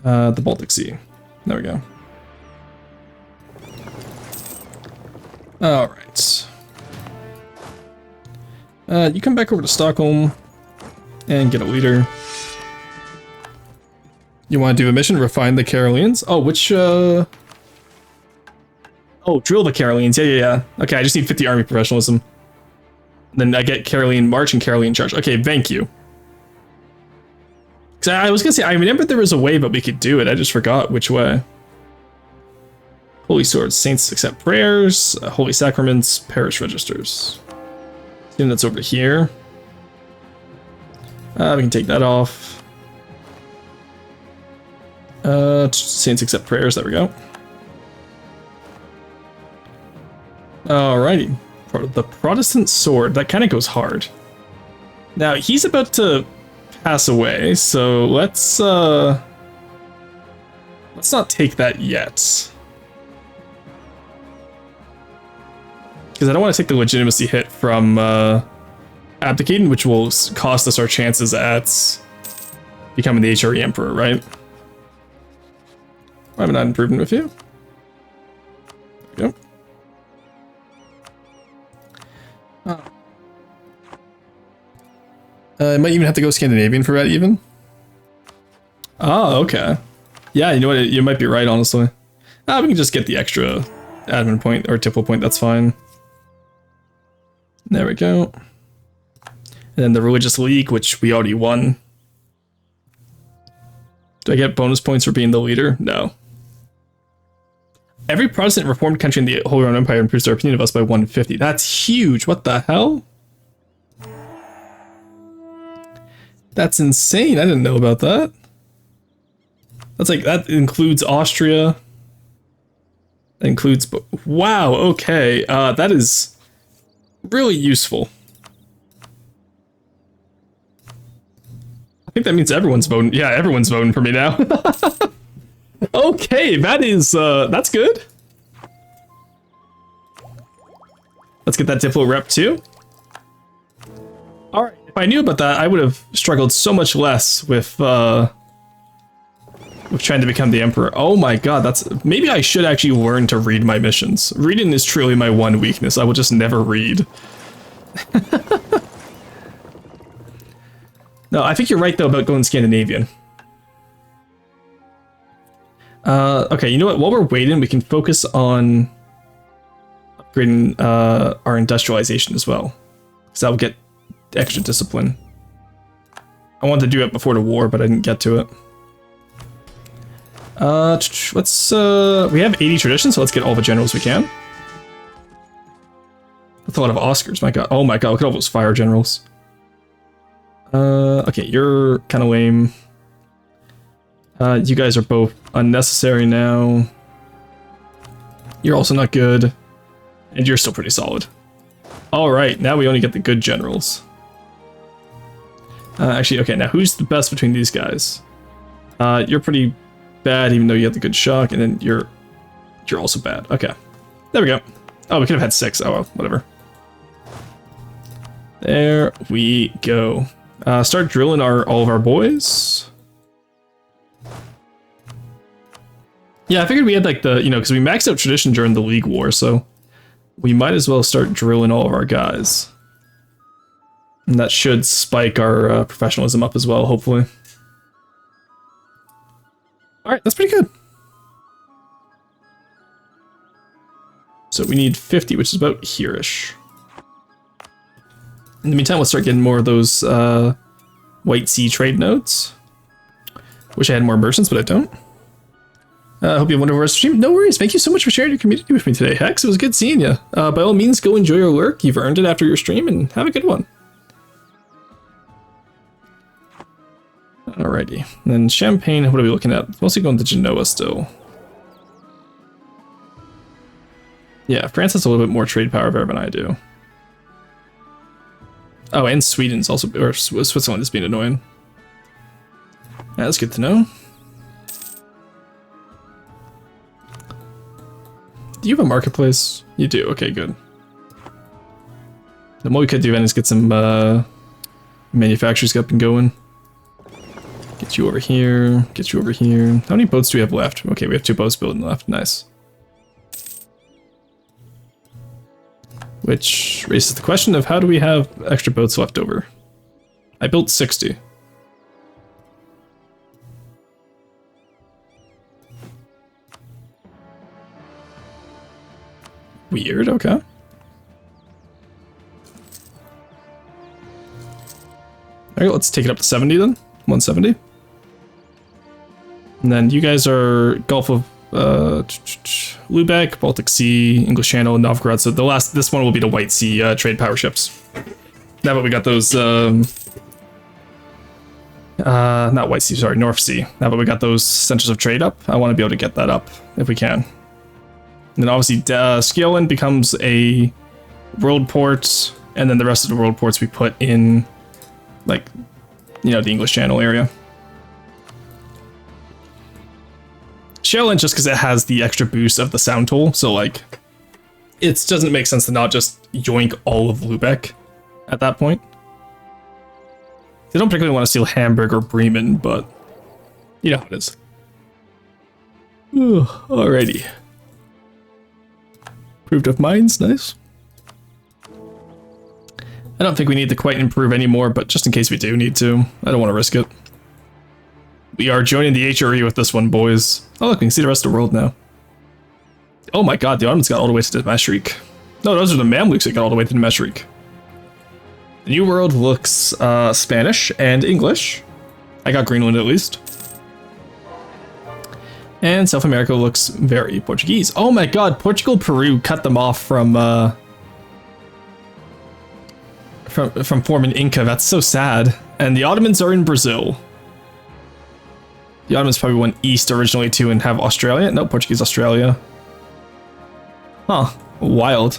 the Baltic Sea. There we go. All right. You come back over to Stockholm and get a leader. You want to do a mission? Refine the Caroleans? Oh, which, oh, drill the Caroleans. Yeah. Okay, I just need 50 army professionalism. Then I get Caroline March and Caroline Charge. Okay, thank you. Because I was going to say, I remember there was a way, but we could do it. I just forgot which way. Holy Swords, Saints accept prayers, Holy Sacraments, Parish Registers. I think that's over here. We can take that off. Saints accept prayers, there we go. Alrighty. The Protestant Sword, that kind of goes hard. Now, he's about to pass away, so let's not take that yet. Because I don't want to take the legitimacy hit from abdicating, which will cost us our chances at becoming the HRE Emperor, right? Why am I not improving with you? There we go. I might even have to go Scandinavian for that, even. Oh, okay. Yeah, you know what? You might be right, honestly. We can just get the extra admin point or tipple point. That's fine. There we go. And then the Religious League, which we already won. Do I get bonus points for being the leader? No. Every Protestant reformed country in the Holy Roman Empire improves their opinion of us by 150. That's huge. What the hell? That's insane. I didn't know about that. That's like, that includes Austria. That includes, wow, okay. That is really useful. I think that means everyone's voting. Yeah, everyone's voting for me now. Okay, that is, that's good. Let's get that Diplo rep too. All right. If I knew about that, I would have struggled so much less with trying to become the Emperor. Oh my god, that's... Maybe I should actually learn to read my missions. Reading is truly my one weakness. I will just never read. No, I think you're right, though, about going Scandinavian. Okay, you know what? While we're waiting, we can focus on upgrading our industrialization as well. Because that will get extra discipline. I wanted to do it before the war, but I didn't get to it. Let's, we have 80 traditions, so let's get all the generals we can. That's a lot of Oscars, my god. Oh my god, look at all those fire generals. Okay, you're kind of lame. You guys are both unnecessary now. You're also not good. And you're still pretty solid. Alright, now we only get the good generals. Actually, okay, now who's the best between these guys? You're pretty bad, even though you have the good shock, and then you're also bad. Okay. There we go. Oh, we could have had 6. Oh, well, whatever. There we go. Start drilling all of our boys. Yeah, I figured we had like the, because we maxed out tradition during the League War, so we might as well start drilling all of our guys. And that should spike our professionalism up as well, hopefully. Alright, that's pretty good. So we need 50, which is about here-ish. In the meantime, let's start getting more of those White Sea trade nodes. Wish I had more merchants, but I don't. I hope you have a wonderful rest of the stream. No worries. Thank you so much for sharing your community with me today, Hex. It was good seeing you. By all means, go enjoy your lurk. You've earned it after your stream, and have a good one. Alrighty. And then Champagne, what are we looking at? Mostly going to Genoa still. Yeah, France has a little bit more trade power there than I do. Oh, and Sweden's also, or Switzerland is being annoying. Yeah, that's good to know. Do you have a marketplace? You do, okay, good. Then what we could do then is get some manufacturers up and going. Get you over here, get you over here. How many boats do we have left? Okay, we have 2 boats building left, nice. Which raises the question of how do we have extra boats left over? I built 60. Weird, okay. Alright, let's take it up to 70 then. 170. And then you guys are Gulf of Lubeck, Baltic Sea, English Channel, Novgorod. So this one will be the White Sea trade power ships. Now that we got those, not White Sea, sorry, North Sea. Now that we got those centers of trade up, I want to be able to get that up if we can. And then obviously Skjolden becomes a world port, and then the rest of the world ports we put in, like, the English Channel area. Skjolden just because it has the extra boost of the sound tool, so like, it doesn't make sense to not just yoink all of Lubeck at that point. They don't particularly want to steal Hamburg or Bremen, but you know how it is. Alrighty. Improved of mines, nice. I don't think we need to quite improve anymore, but just in case we do need to, I don't want to risk it. We are joining the HRE with this one, boys. Oh look, we can see the rest of the world now. Oh my god, the Ottomans got all the way to the Mashriq. No, those are the Mamluks that got all the way to the Mashriq. The New World looks Spanish and English. I got Greenland at least. And South America looks very Portuguese. Oh my god, Portugal, Peru cut them off from forming Inca. That's so sad. And the Ottomans are in Brazil. The Ottomans probably went east originally too and have Australia. No, Portuguese Australia. Huh, wild.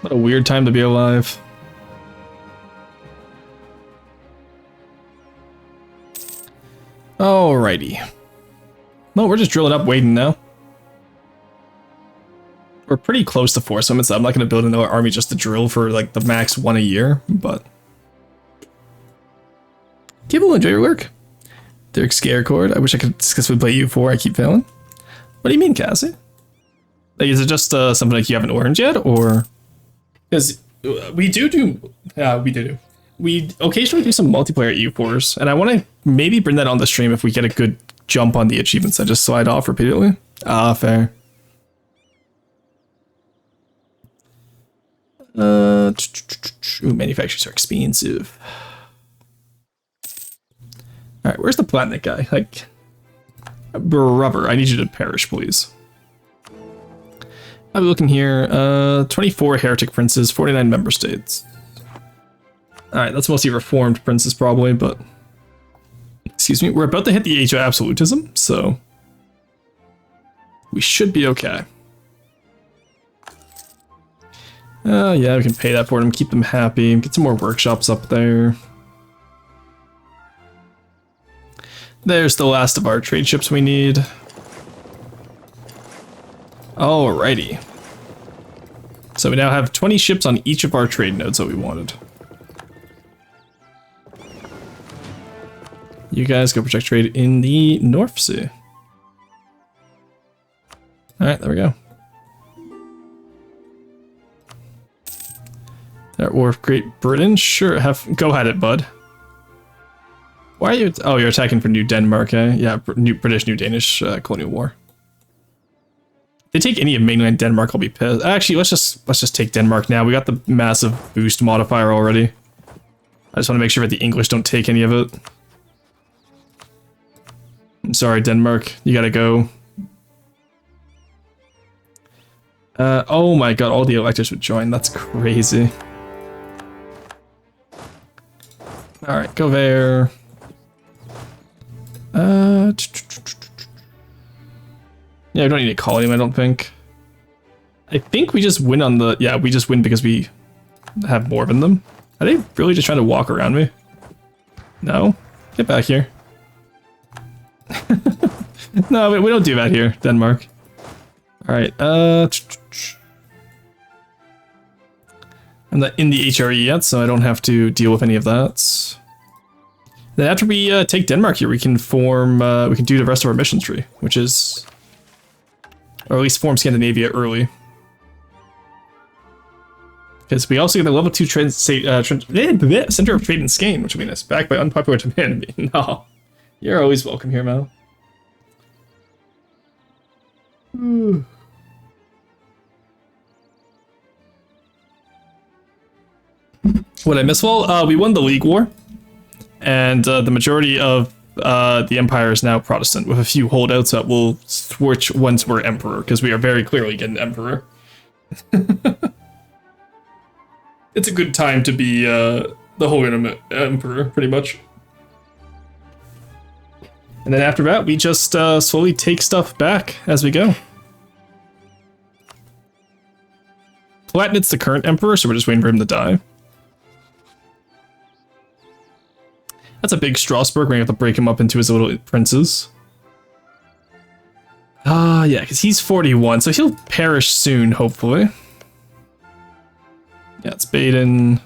What a weird time to be alive. Alrighty. Well, we're just drilling up Waden now. We're pretty close to 4 summits. I'm not going to build another army just to drill for like the max 1 a year, but people enjoy your work. Derek Scarecord. I wish I could successfully play U4. I keep failing. What do you mean, Cassie? Like, is it just something like you haven't learned yet, or? Because we do. We occasionally do some multiplayer U4s, and I want to maybe bring that on the stream if we get a good jump on the achievements I just slide off repeatedly. Ah, fair. Ooh, manufacturers are expensive. Alright, where's the Platinum guy? Like, brother, I need you to perish, please. I'll be looking here. 24 heretic princes, 49 member states. Alright, that's mostly reformed princes probably, but Excuse me, we're about to hit the age of absolutism, so we should be okay. Yeah, we can pay that for them, keep them happy, get some more workshops up there. There's the last of our trade ships we need. Alrighty. So we now have 20 ships on each of our trade nodes that we wanted. You guys go protect trade in the North Sea. Alright, there we go. That War of Great Britain? Sure, go at it, bud. Why are you... Oh, you're attacking for New Denmark, eh? Yeah, British, New Danish colonial war. If they take any of mainland Denmark, I'll be pissed. Actually, let's just take Denmark now. We got the massive boost modifier already. I just want to make sure that the English don't take any of it. I'm sorry, Denmark. You gotta go. Oh my god, all the electors would join. That's crazy. Alright, go there. Yeah, we don't need to call him, I don't think. I think we just win on the... Yeah, we just win because we have more than them. Are they really just trying to walk around me? No? Get back here. No, we don't do that here, Denmark. Alright, I'm not in the HRE yet, so I don't have to deal with any of that. Then after we take Denmark here, we can form, we can do the rest of our mission tree, which is... Or at least form Scandinavia early. Because we also get the level 2 Center of Trade in Skane, which will be nice. Backed by unpopular demand. No. You're always welcome here, Mel. What I miss? Well, we won the League War. And the majority of the Empire is now Protestant, with a few holdouts that will switch once we're Emperor, because we are very clearly getting Emperor. It's a good time to be the Holy Emperor, pretty much. And then after that, we just slowly take stuff back as we go. Palatinate the current Emperor, so we're just waiting for him to die. That's a big Strasbourg. We're gonna have to break him up into his little princes. Yeah, because he's 41, so he'll perish soon, hopefully. Yeah, it's Baden,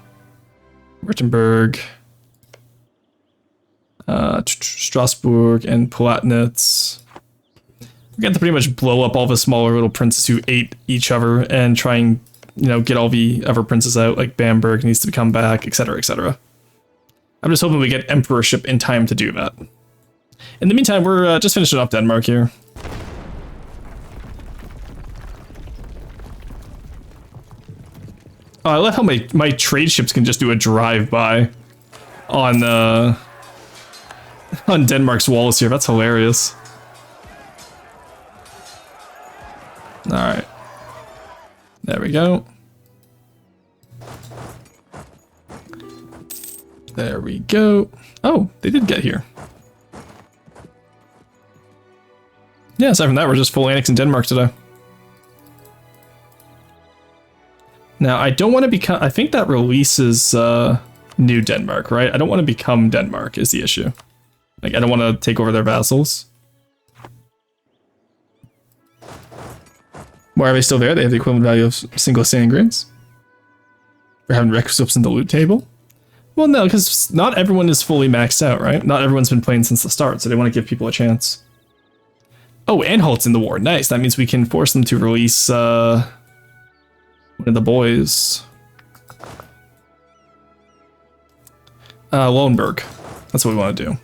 Württemberg, Strasbourg, and Palatinate. We got to pretty much blow up all the smaller little princes who ate each other and try and, you know, get all the other princes out, like Bamberg needs to come back, etc., etc. I'm just hoping we get emperorship in time to do that. In the meantime, we're just finishing up Denmark here. Oh, I love how my trade ships can just do a drive-by on Denmark's walls here. That's hilarious. Alright. There we go. There we go. Oh, they did get here. Yeah, aside from that, we're just full annexing Denmark today. Now, I don't want to become... I think that releases New Denmark, right? I don't want to become Denmark is the issue. Like, I don't want to take over their vassals. Why are they still there? They have the equivalent value of single sand grains. We're having requisites in the loot table. Well, no, because not everyone is fully maxed out, right? Not everyone's been playing since the start, so they want to give people a chance. Oh, Anhalt's in the war. Nice. That means we can force them to release one of the boys. Loenberg. That's what we want to do.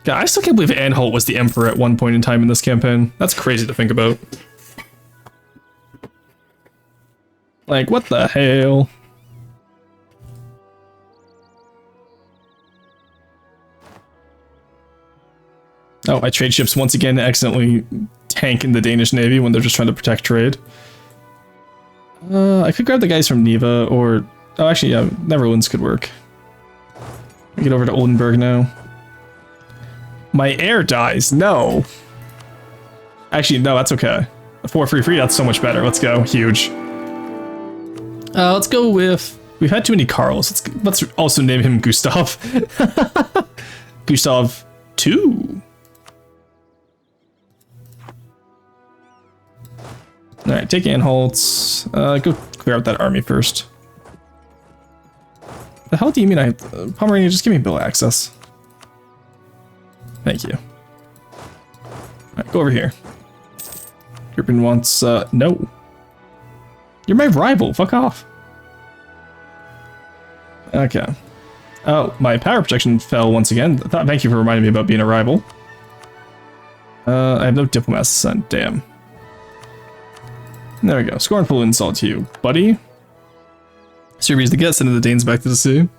God, I still can't believe Anhalt was the emperor at one point in time in this campaign. That's crazy to think about. Like, what the hell? Oh, my trade ships once again accidentally tank in the Danish Navy when they're just trying to protect trade. I could grab the guys from Neva or... Oh, actually, yeah, Netherlands could work. Get over to Oldenburg now. My heir dies. No. Actually, no, that's okay. 4 free, that's so much better. Let's go. Huge. Let's go with... We've had too many Carls. Let's also name him Gustav. Gustav 2. Alright, take Anhalt's. Go clear out that army first. The hell do you mean Pomerania, just give me bill access. Thank you. Alright, go over here. Griffin wants, no. You're my rival, fuck off. Okay. Oh, my power projection fell once again. Thank you for reminding me about being a rival. I have no diplomats to send, damn. There we go. Scornful insult to you, buddy. Serbia's the get, sending the Danes back to the sea.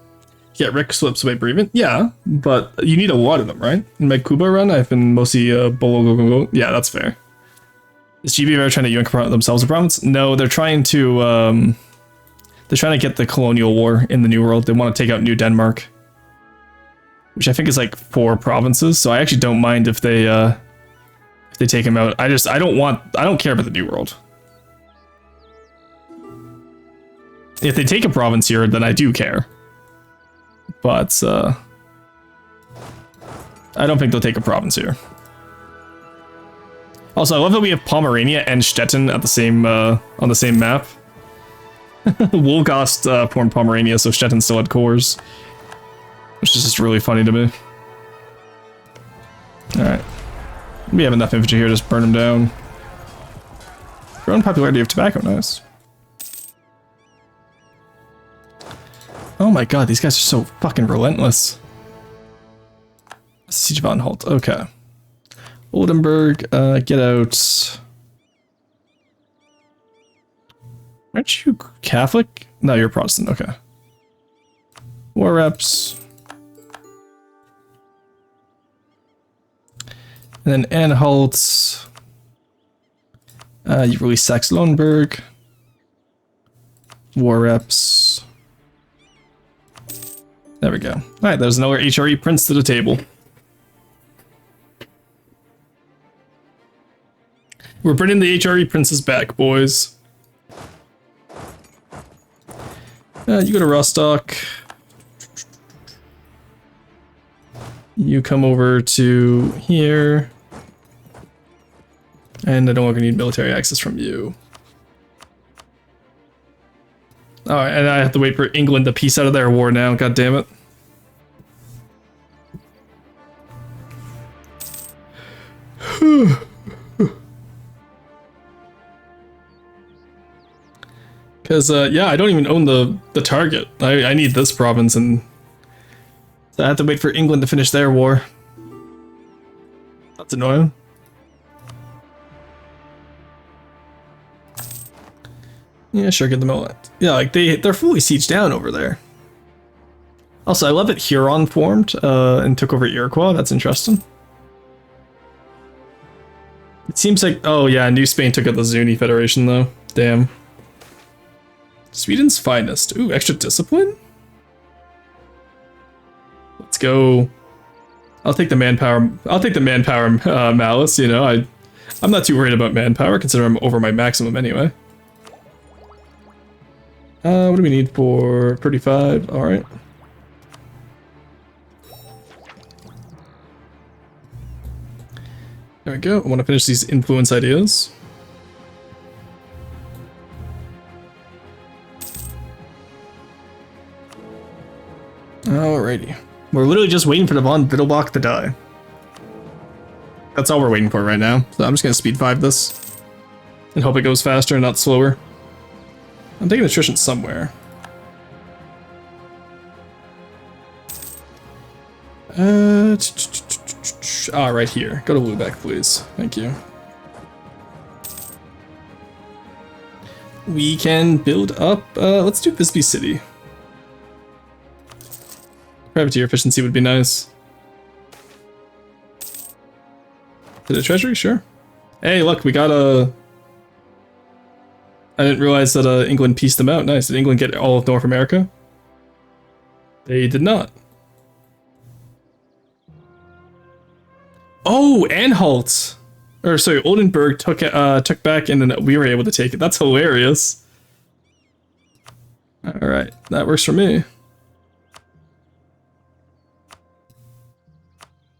Get Rick slips away breathing. Yeah, but you need a lot of them, right? In my Kuba run, I've been mostly Bolo. Yeah, that's fair. Is GB ever trying to yoink themselves a province? No, they're trying to get the colonial war in the New World. They want to take out New Denmark, which I think is like 4 provinces. So I actually don't mind if they take him out. I don't care about the New World. If they take a province here, then I do care. But I don't think they'll take a province here. Also, I love that we have Pomerania and Stettin at the same on the same map. Wolgast formed Pomerania, so Stettin still had cores, which is just really funny to me. All right, we have enough infantry here. Just burn them down. Growing popularity of tobacco, nice. Oh my god, these guys are so fucking relentless. Siege von Holt, okay. Oldenburg, get out. Aren't you Catholic? No, you're Protestant, okay. War reps. And then Anhalt. You release Saxe-Lauenburg. War reps. There we go. Alright, there's another HRE prince to the table. We're bringing the HRE princes back, boys. You go to Rostock. You come over to here. And I don't longer need military access from you. Alright, and I have to wait for England to peace out of their war now, god damn it. Because, yeah, I don't even own the target. I need this province, and so I have to wait for England to finish their war. That's annoying. Yeah, sure, get them out. Yeah, like, they're fully sieged down over there. Also, I love that Huron formed, and took over Iroquois. That's interesting. It seems like, oh yeah, New Spain took out the Zuni Federation, though. Damn. Sweden's finest. Ooh, extra discipline? Let's go. I'll take the manpower. I'll take the manpower malice, you know. I'm not too worried about manpower, considering I'm over my maximum anyway. What do we need for 35? Alright. There we go. I want to finish these influence ideas. Alrighty. We're literally just waiting for the von Bittelbach to die. That's all we're waiting for right now. So I'm just going to speed 5 this. And hope it goes faster and not slower. I'm taking attrition somewhere. Right here. Go to Lubeck, please. Thank you. We can build up, let's do Bisbee City. Privateer efficiency would be nice. To the treasury, sure. Hey, look, we got a... I didn't realize that England pieced them out. Nice. Did England get all of North America? They did not. Oh, Anhalt. Or sorry, Oldenburg took back, and then we were able to take it. That's hilarious. All right, that works for me.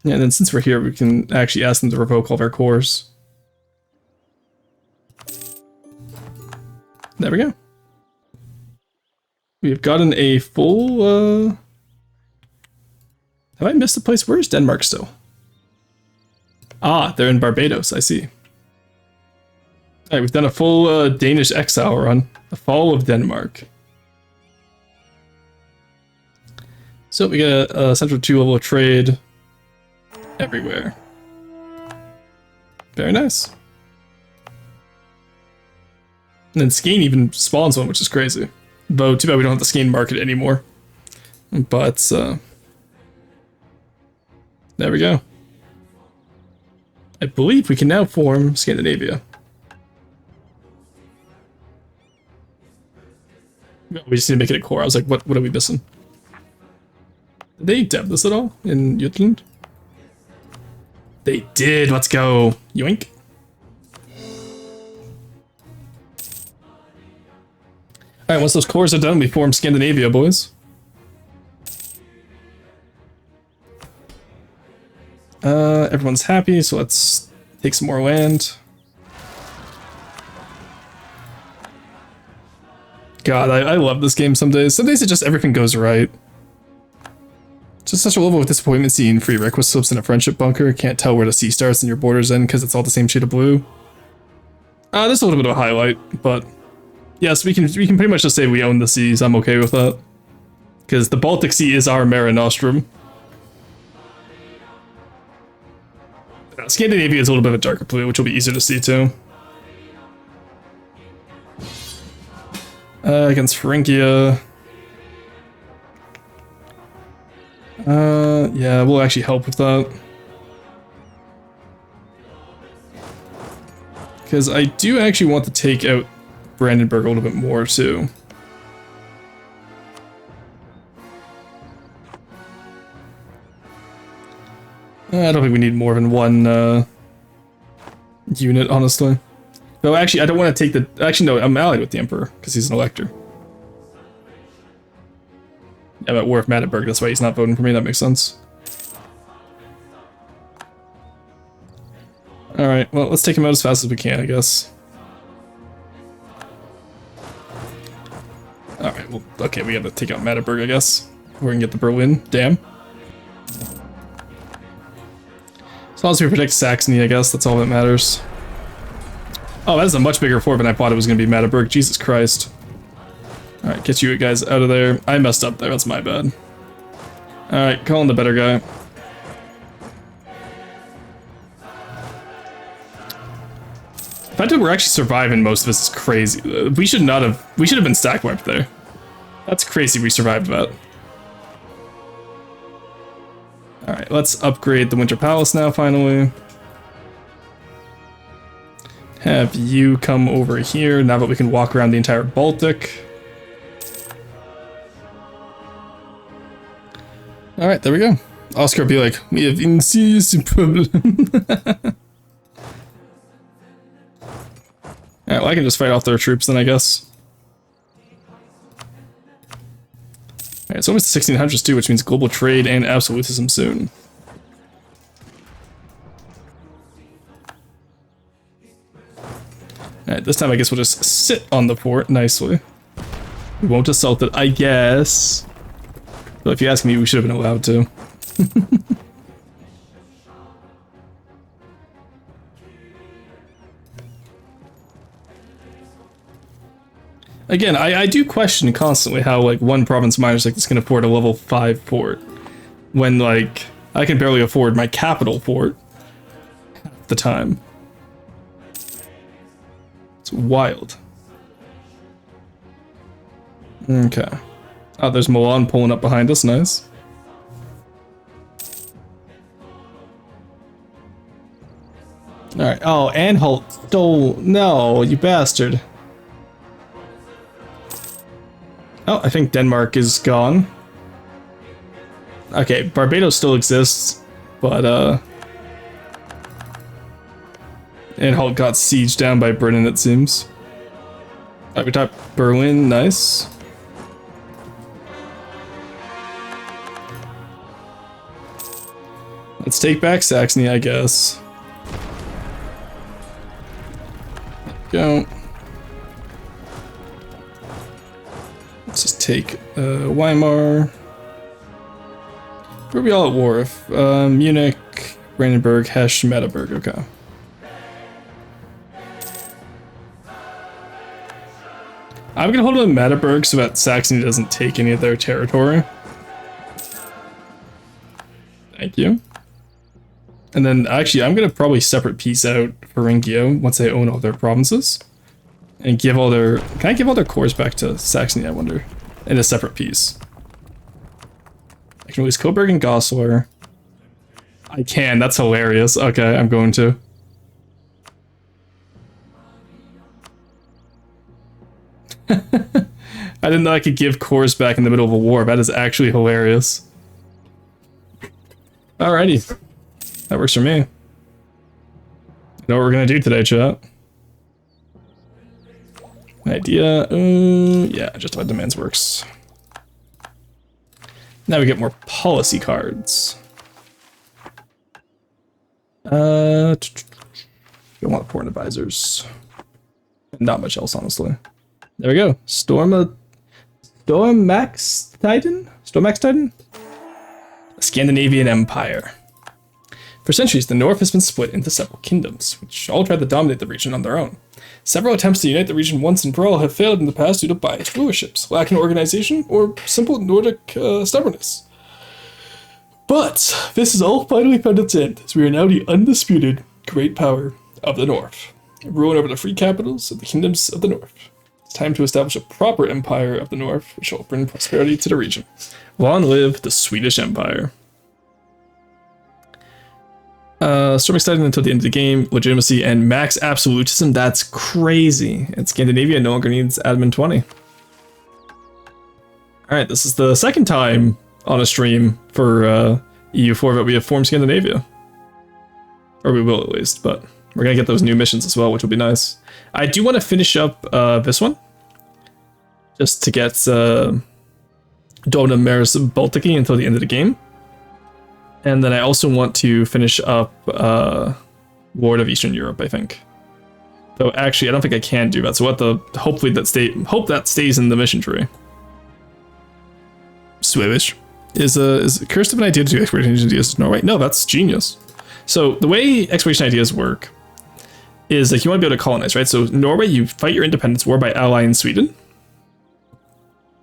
Yeah, and then since we're here, we can actually ask them to revoke all of our cores. There we go. We have gotten a full, have I missed a place? Where is Denmark still? Ah, they're in Barbados, I see. Alright, we've done a full Danish exile run. The fall of Denmark. So we got a Central 2 level of trade everywhere. Very nice. And then Skane even spawns one, which is crazy. Though, too bad we don't have the Skane market anymore. But, there we go. I believe we can now form Scandinavia. We just need to make it a core. I was like, what are we missing? Did they deb this at all in Jutland? They did. Let's go. Yoink. Alright, once those cores are done, we form Scandinavia, boys. Everyone's happy, so let's take some more land. God, I love this game some days. Some days it just everything goes right. Just such a level of disappointment seeing free request slips in a friendship bunker. Can't tell where the sea starts and your borders end because it's all the same shade of blue. This is a little bit of a highlight, but yes, we can pretty much just say we own the seas. I'm okay with that. Because the Baltic Sea is our Mare Nostrum. Scandinavia is a little bit of a darker blue, which will be easier to see too. Against Thuringia. Yeah, we'll actually help with that. Because I do actually want to take out Brandenburg a little bit more too. I don't think we need more than one unit, honestly. No, actually, I don't want to take the... Actually, no, I'm allied with the Emperor, because he's an elector. I'm at war with Magdeburg, that's why he's not voting for me, that makes sense. Alright, well, let's take him out as fast as we can, I guess. Alright, well, okay, we gotta take out Magdeburg, I guess. We're gonna get the Berlin, damn. As long as we protect Saxony, I guess, that's all that matters. Oh, that is a much bigger fort than I thought it was going to be, Magdeburg. Jesus Christ. Alright, get you guys out of there. I messed up there, that's my bad. Alright, calling the better guy. The fact that we're actually surviving most of this is crazy. We should have been stack wiped there. That's crazy we survived that. Alright, let's upgrade the Winter Palace now, finally. Have you come over here, now that we can walk around the entire Baltic. Alright, there we go. Oscar will be like, we have a serious problem. Alright, well, I can just fight off their troops then, I guess. Alright, it's almost the 1600s too, which means global trade and absolutism soon. Alright, this time I guess we'll just sit on the fort nicely. We won't assault it, I guess. But if you ask me, we should have been allowed to. Again, I do question constantly how, like, one province miners like this can afford a level 5 fort. When, like, I can barely afford my capital fort at the time. It's wild. Okay. Oh, there's Milan pulling up behind us, nice. Alright, oh, Anhalt stole... No, you bastard. Oh, I think Denmark is gone. Okay, Barbados still exists, but And Hulk got sieged down by Britain, it seems. Alright, we top Berlin, nice. Let's take back Saxony, I guess. Go. Let's just take Weimar. Where are we all at war? Munich, Brandenburg, Hesse, Magdeburg, okay. I'm gonna hold on to Magdeburg so that Saxony doesn't take any of their territory. Thank you. And then actually I'm gonna probably separate peace out Thuringia once they own all their provinces. And give all their... Can I give all their cores back to Saxony, I wonder? In a separate piece. I can release Coburg and Goslar. I can, that's hilarious. Okay, I'm going to. I didn't know I could give cores back in the middle of a war. That is actually hilarious. Alrighty. That works for me. You know what we're gonna do today, chat? Idea, yeah, just about demands works. Now we get more policy cards. Don't want foreign advisors. Not much else, honestly. There we go. Stormax Titan? A Scandinavian Empire. For centuries, the North has been split into several kingdoms, which all tried to dominate the region on their own. Several attempts to unite the region once and for all have failed in the past due to biased rulerships, lack in organization, or simple Nordic stubbornness. But this has all finally found its end, as we are now the undisputed great power of the North, ruling over the free capitals of the kingdoms of the North. It's time to establish a proper empire of the North, which will bring prosperity to the region. Long live the Swedish Empire. Storm extended until the end of the game, legitimacy, and max absolutism. That's crazy. And Scandinavia no longer needs admin 20. Alright, this is the second time on a stream for EU4 that we have formed Scandinavia. Or we will at least, but we're gonna get those new missions as well, which will be nice. I do want to finish up this one. Just to get Dona Maris Baltiki until the end of the game. And then I also want to finish up Ward of Eastern Europe, I think. Though actually, I don't think I can do that. So what the hopefully hope that stays in the mission tree. Swedish is cursed of an idea to do exploration ideas in Norway. No, that's genius. So the way exploration ideas work is like you want to be able to colonize, right? So Norway, you fight your independence war by allying Sweden.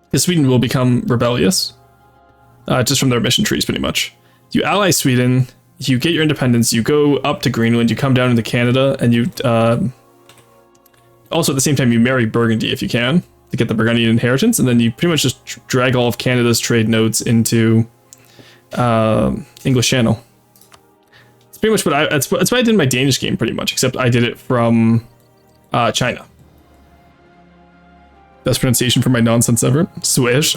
Because Sweden will become rebellious, just from their mission trees, pretty much. You ally Sweden, you get your independence, you go up to Greenland, you come down into Canada, and you also at the same time you marry Burgundy if you can to get the Burgundian inheritance, and then you pretty much just drag all of Canada's trade nodes into English Channel. It's pretty much what that's what I did in my Danish game, pretty much, except I did it from China. Best pronunciation for my nonsense ever. Swish.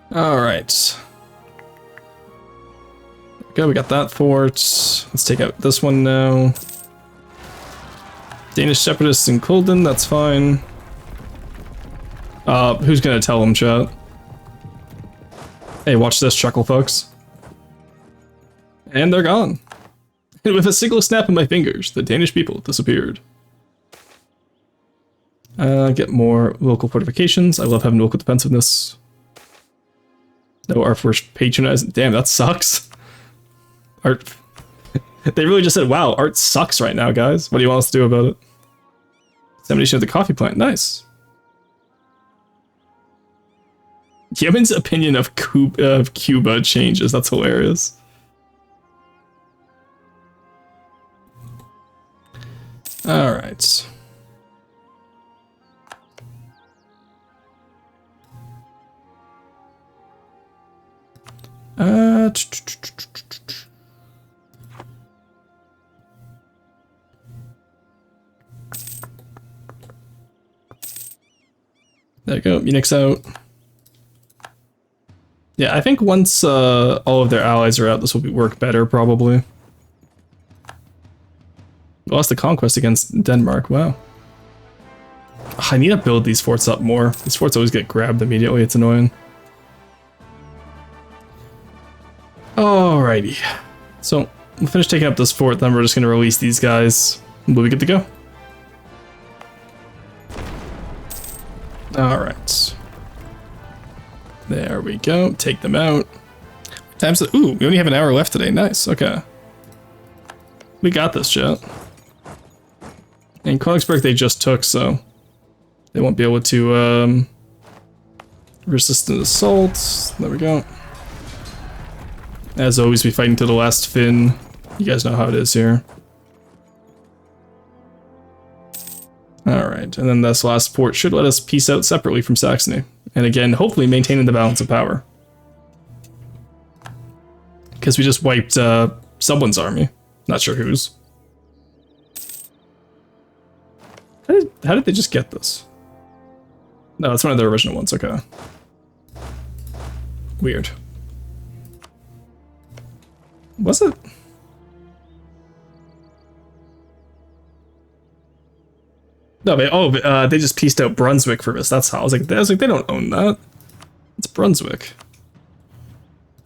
Alright. Okay, we got that fort. Let's take out this one now. Danish separatists in Kulden, that's fine. Who's gonna tell them, chat? Hey, watch this, chuckle, folks. And they're gone. And with a single snap of my fingers, the Danish people disappeared. Get more local fortifications. I love having local defensiveness. No, our first patronizing. Damn, that sucks. Art. They really just said, wow, art sucks right now, guys. What do you want us to do about it? Dissemination of the coffee plant. Nice. Yemen's opinion of Cuba changes. That's hilarious. All right. There you go, Munich's out. Yeah, I think once all of their allies are out, this will work better, probably. Lost the conquest against Denmark. Wow. I need to build these forts up more. These forts always get grabbed immediately. It's annoying. Alrighty. So, we'll finish taking up this fort, then we're just going to release these guys. And we'll be good to go. Alright. There we go. Take them out. Times the, ooh, we only have an hour left today. Nice. Okay. We got this, chat. And Königsberg they just took, so they won't be able to resist an assault. There we go. As always, we fight until the last fin. You guys know how it is here. Alright, and then this last port should let us peace out separately from Saxony. And again, hopefully maintaining the balance of power. Because we just wiped someone's army. Not sure whose. How did they just get this? No, it's one of their original ones, okay. Weird. Was it? No, they just pieced out Brunswick for this. That's how I was like, they don't own that. It's Brunswick.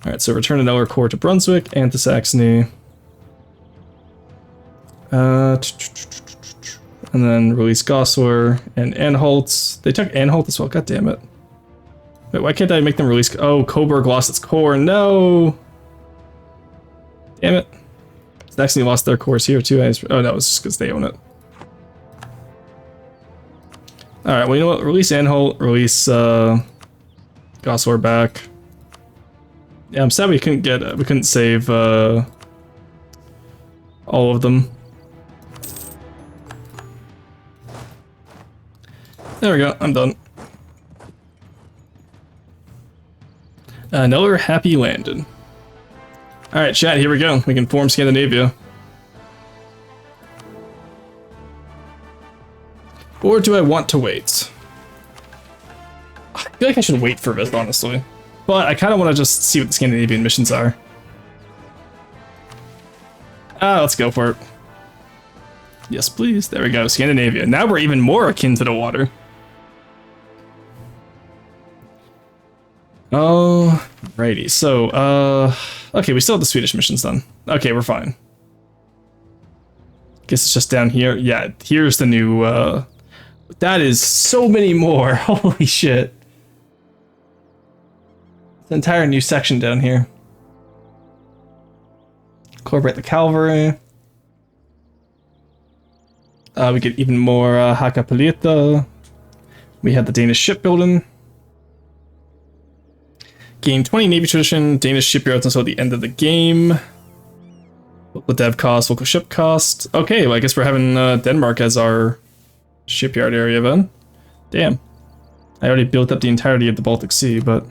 All right, so return another core to Brunswick and to Saxony. And then release Goslar and Anhalt. They took Anhalt as well. God damn it. Wait, why can't I make them release? Oh, Coburg lost its core. No. Damn it. Saxony lost their cores here too. Oh, no, it's just because they own it. Alright, well, you know what? Release Anhalt, release Goslar back. Yeah, I'm sad we couldn't save all of them. There we go, I'm done. Another happy landing. Alright, chat, here we go. We can form Scandinavia. Or do I want to wait? I feel like I should wait for this, honestly. But I kind of want to just see what the Scandinavian missions are. Let's go for it. Yes, please. There we go, Scandinavia. Now we're even more akin to the water. Alrighty, so, okay, we still have the Swedish missions done. Okay, we're fine. Guess it's just down here. Yeah, here's the new, that is so many more. Holy shit. It's an entire new section down here. Incorporate the cavalry. We get even more Hakapalita. We have the Danish shipbuilding. Gain 20 Navy tradition, Danish shipyards until the end of the game. Local dev cost, local ship cost. Okay, well, I guess we're having Denmark as our shipyard area then. Damn. I already built up the entirety of the Baltic Sea, but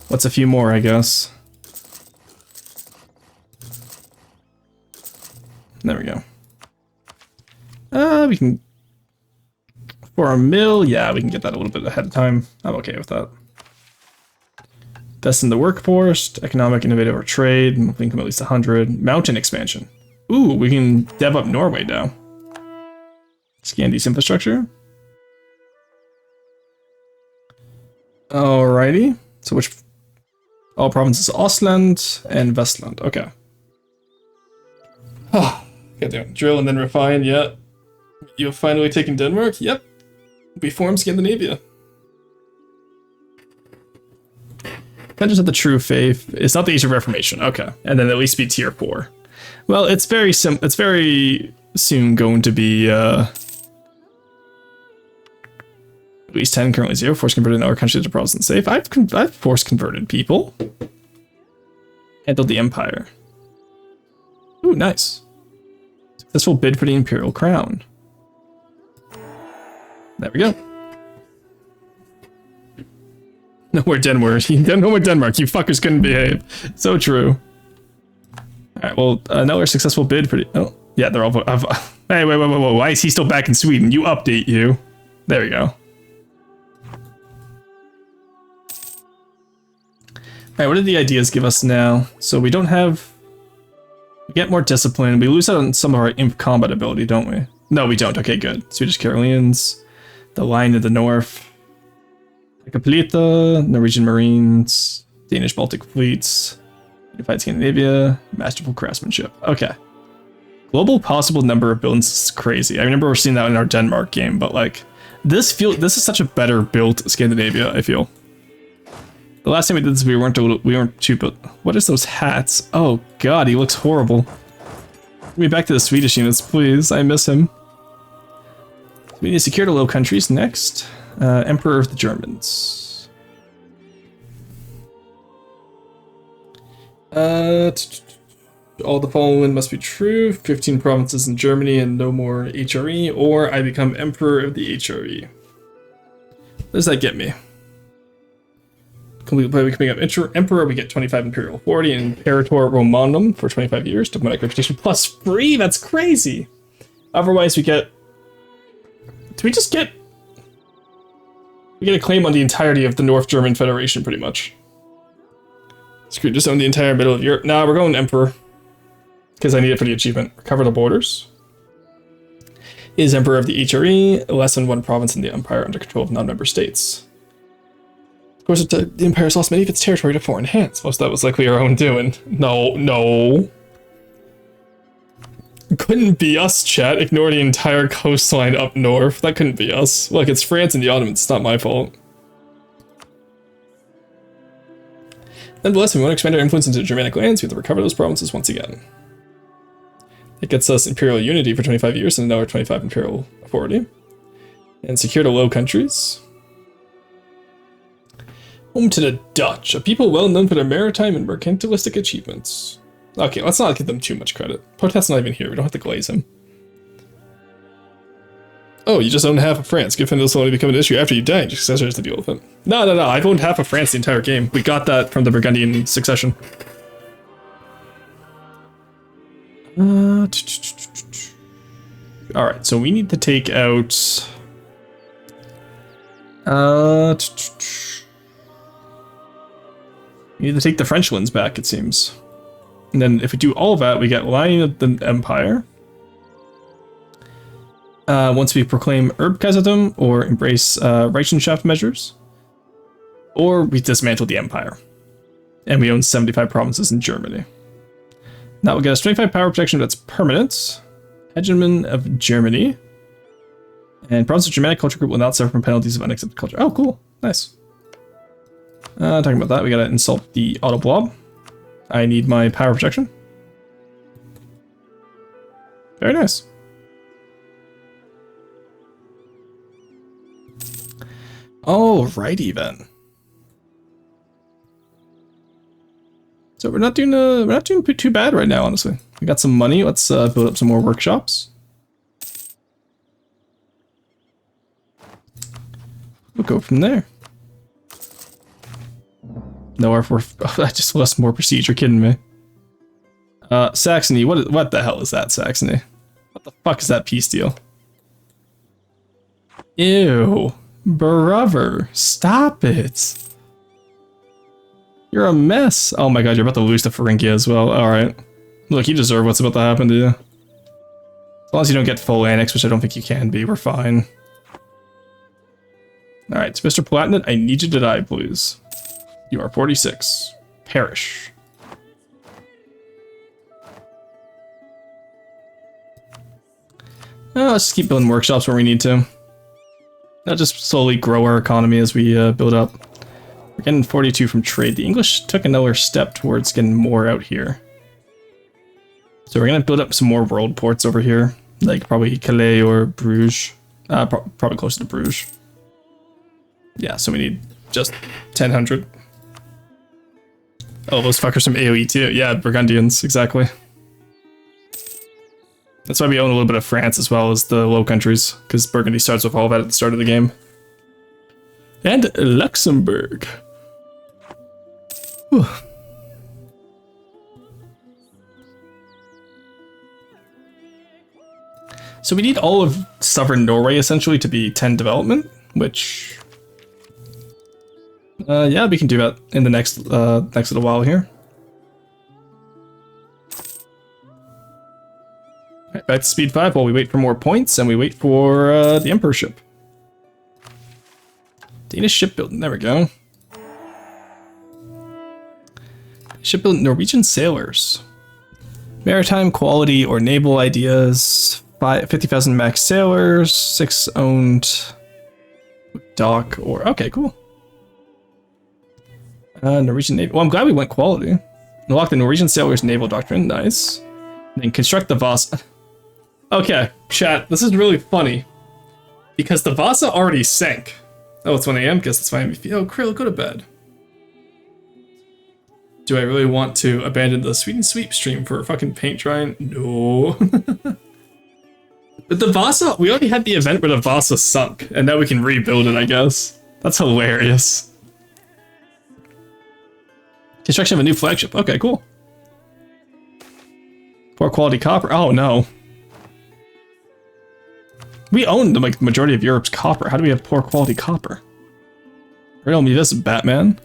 what's a few more, I guess. There we go. We can... For a mill, yeah, we can get that a little bit ahead of time. I'm okay with that. Best in the workforce, economic, innovative, or trade. Monthly income at least 100. Mountain expansion. Ooh, we can dev up Norway now. Scan these infrastructure. Alrighty. So which... All provinces, Ostland and Vestland. Okay. Oh, goddamn. Drill and then refine, yeah. You've finally taken Denmark? Yep. We formed Scandinavia. Vengeance of the True Faith. It's not the Age of Reformation. Okay. And then at least be tier 4. Well, it's very soon going to be at least 10, currently 0. Force converted in our country to Protestant safe. I've force converted people. Handled the Empire. Ooh, nice. Successful bid for the Imperial Crown. There we go. Nowhere Denmark. Nowhere Denmark. You fuckers couldn't behave. So true. Alright, well, another successful bid for the... Oh, yeah, they're all... Hey, wait. Why is he still back in Sweden? You update, you. There we go. Alright, what did the ideas give us now? So we don't have... We get more discipline. We lose out on some of our imp combat ability, don't we? No, we don't. Okay, good. Swedish Karelians, the Line of the North, Capolita, Norwegian Marines, Danish Baltic Fleets, Unified Scandinavia, Masterful Craftsmanship. Okay. Global possible number of buildings is crazy. I remember seeing that in our Denmark game, but like this is such a better built Scandinavia, I feel. The last time we did this, we weren't too built. What is those hats? Oh god, he looks horrible. Get me back to the Swedish units, please. I miss him. We need to secure the Low Countries next. Emperor of the Germans. All the following must be true. 15 provinces in Germany and no more HRE, or I become Emperor of the HRE. What does that get me? Complete play, we can become Emperor, we get 25 Imperial authority, and Imperator Romanum for 25 years, diplomatic reputation plus free, that's crazy! Otherwise we get... Do we just get... We get a claim on the entirety of the North German Federation, pretty much. Screw, just own the entire middle of Europe. Nah, we're going Emperor. Because I need it for the achievement. Recover the borders. Is Emperor of the HRE, less than one province in the Empire under control of non-member states. Of course, the Empire has lost many of its territory to foreign hands. Most of that was likely our own doing. No. Couldn't be us, chat. Ignore the entire coastline up north. That couldn't be us. Look, it's France and the Ottomans. It's not my fault. Nonetheless, if we want to expand our influence into the Germanic lands, we have to recover those provinces once again. It gets us Imperial Unity for 25 years and another 25 Imperial Authority. And secure the Low Countries. Home to the Dutch, a people well known for their maritime and mercantilistic achievements. Okay, let's not give them too much credit. Potest's not even here, we don't have to glaze him. Oh, you just own half of France. Give him this only become an issue after you die. Your successor has to deal with it. No, I've owned half of France the entire game. We got that from the Burgundian succession. Alright, so we need to take out... we need to take the French ones back, it seems. And then if we do all of that, we get Line of the Empire. Once we proclaim Erbkaisertum or embrace Reichenschaft measures. Or we dismantle the Empire. And we own 75 provinces in Germany. That will get us 25 power protection that's permanent. Hegemon of Germany. And provinces of Germanic culture group will not suffer from penalties of unaccepted culture. Oh, cool. Nice. Talking about that, we gotta insult the Auto Blob. I need my power protection. Very nice. Alrighty then. So we're not doing too bad right now, honestly. We got some money. Let's build up some more workshops. We'll go from there. No R4. I just lost more prestige. You're kidding me. Saxony. What the hell is that, Saxony? What the fuck is that peace deal? Ew. Brother. Stop it. You're a mess. Oh my god, you're about to lose to Thuringia as well. Alright. Look, you deserve what's about to happen to you. As long as you don't get full annex, which I don't think you can be, we're fine. Alright, so Mr. Palatinate, I need you to die, please. You are 46. Perish. Let's just keep building workshops where we need to. I'll just slowly grow our economy as we build up. We're getting 42 from trade. The English took another step towards getting more out here. So we're going to build up some more world ports over here. Like probably Calais or Bruges. Probably closer to Bruges. Yeah, so we need just 1,000. Oh, those fuckers from AoE too. Yeah, Burgundians, exactly. That's why we own a little bit of France as well as the Low Countries, because Burgundy starts with all that at the start of the game. And Luxembourg. Whew. So we need all of Southern Norway essentially to be 10 development, which... yeah, we can do that in the next little while here. Alright, back to speed 5 while we wait for more points and we wait for the Emperor ship. Danish shipbuilding, there we go. Shipbuilding Norwegian sailors. Maritime quality or naval ideas. 50,000 max sailors, 6 owned dock or okay, cool. Norwegian Navy. Well, I'm glad we went quality. Unlock the Norwegian sailors naval doctrine, nice. And then construct the Vasa. Okay, chat, this is really funny. Because the Vasa already sank. Oh, it's 1 AM, guess that's fine. Oh, Krill, go to bed. Do I really want to abandon the Sweet and Sweep stream for a fucking paint drying? No. But the Vasa, we already had the event where the Vasa sunk, and now we can rebuild it, I guess. That's hilarious. Construction of a new flagship. Okay, cool. Poor quality copper. Oh no. We own the majority of Europe's copper. How do we have poor quality copper? Riddle me this, Batman.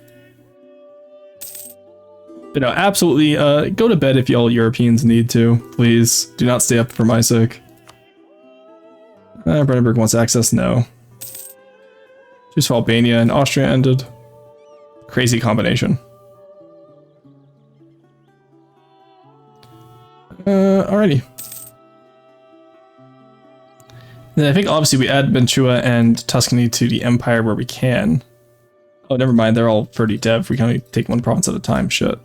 But no, absolutely, go to bed if y'all Europeans need to. Please, do not stay up for my sake. Brandenburg wants access? No. Choose for Albania and Austria ended. Crazy combination. Alrighty. Then I think obviously we add Mantua and Tuscany to the Empire where we can. Oh, never mind, they're all pretty dev. We can only take one province at a time, shit.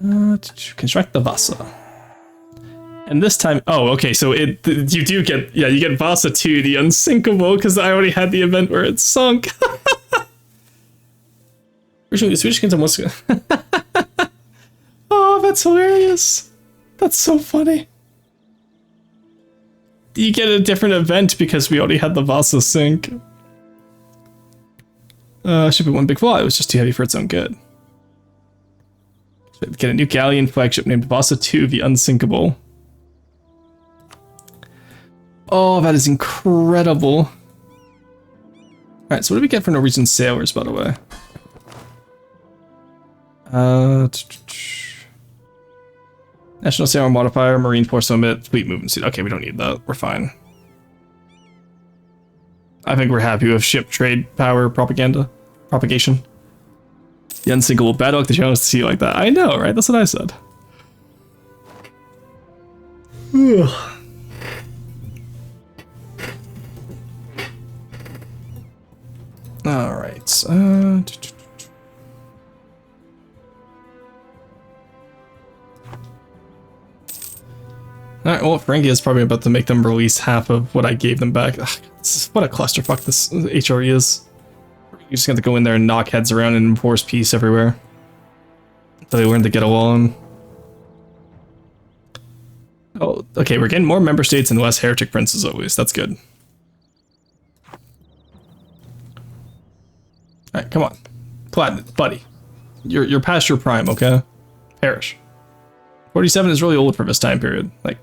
Construct the Vasa. And this time, oh, okay, so you do get, yeah, you get Vasa 2, the unsinkable, because I already had the event where it sunk. Originally, the Swedish kingdom was... Oh, that's hilarious. That's so funny. You get a different event because we already had the Vasa sink. Should be one big flaw. It was just too heavy for its own good. So get a new galleon flagship named Vasa 2, the Unsinkable. Oh, that is incredible. Alright, so what do we get for Norwegian sailors, by the way? National Sailor Modifier, Marine Force Limit, Fleet Movement Suit. Okay, we don't need that. We're fine. I think we're happy with ship trade power propagation. The Unsinkable battle the challenge to see like that. I know, right? That's what I said. Alright. Alright, well, Ferengi is probably about to make them release half of what I gave them back. Ugh, what a clusterfuck this HRE is. You just have to go in there and knock heads around and enforce peace everywhere. Until they learn to get along. Oh, okay, we're getting more member states and less heretic princes always. That's good. Alright, come on. Platinum, buddy. You're past your prime, okay? Perish. 47 is really old for this time period. Like,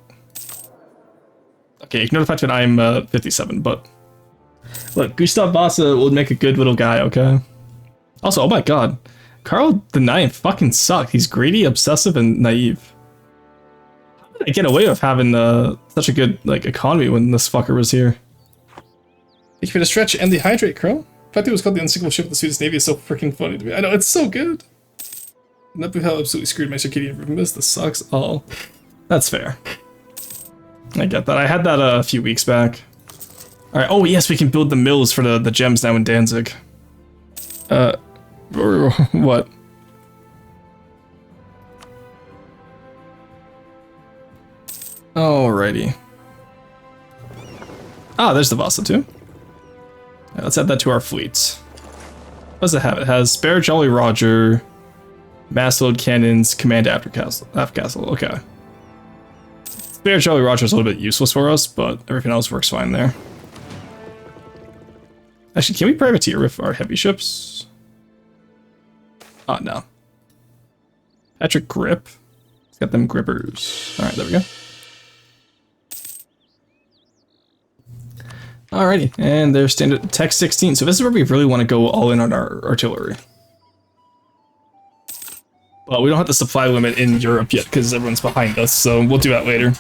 okay, ignore the fact that I'm 57, but look, Gustav Vasa will make a good little guy, okay? Also, oh my god, Karl IX fucking sucked. He's greedy, obsessive, and naive. How did I get away with having such a good like economy when this fucker was here? Thank you for the stretch and the hydrate, Crow. The fact that it was called the Unsinkable Ship of the Swedish Navy is so freaking funny to me. I know, it's so good. And that how absolutely screwed my circadian rhythm is. This sucks. Oh, that's fair. I get that. I had that a few weeks back. Alright, oh yes, we can build the mills for the gems now in Danzig. What? Alrighty. Ah, there's the Vasa too. Right, let's add that to our fleet. What does it have? It has Spare Jolly Roger, mass load cannons, command after castle. Okay. Spare Jolly Roger is a little bit useless for us, but everything else works fine there. Actually, can we privateer with our heavy ships? Oh, no. Patrick Grip. It's got them grippers. Alright, there we go. Alrighty, and there's standard tech 16. So this is where we really want to go all in on our artillery. But we don't have the supply limit in Europe yet because everyone's behind us, so we'll do that later.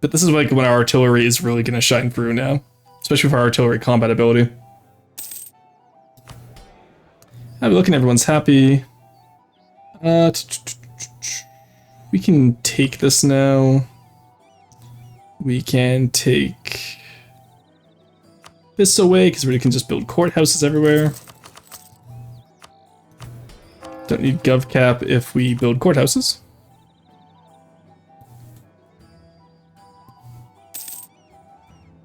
But this is like when our artillery is really going to shine through now, especially for our artillery combat ability. I'm looking, everyone's happy. We can take this now. We can take this away because we can just build courthouses everywhere. Don't need gov cap if we build courthouses.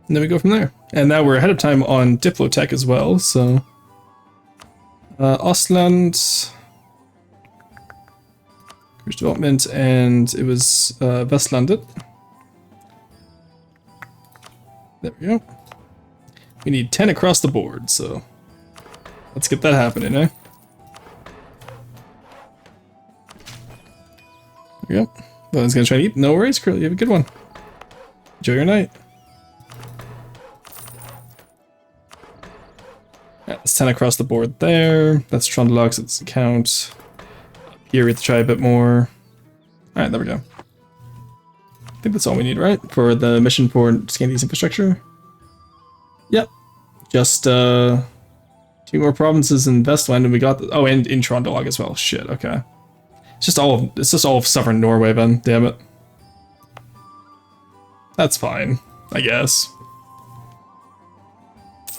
And then we go from there. And now we're ahead of time on Diplotech as well, so... Ostland... Development, and it was Westlandet. There we go. We need 10 across the board, so... Let's get that happening, eh? There we go. One's gonna try to eat. No worries, Curly. You have a good one. Enjoy your night. Yeah, that's 10 across the board there. That's Trondelox. It's count. Here we have to try a bit more. Alright, there we go. I think that's all we need, right? For the mission for Scandi's infrastructure. Yep. Just 2 more provinces in Vestland and we got the, oh, and in Trondelag as well. Shit, okay. It's just all of southern Norway then, damn it. That's fine, I guess.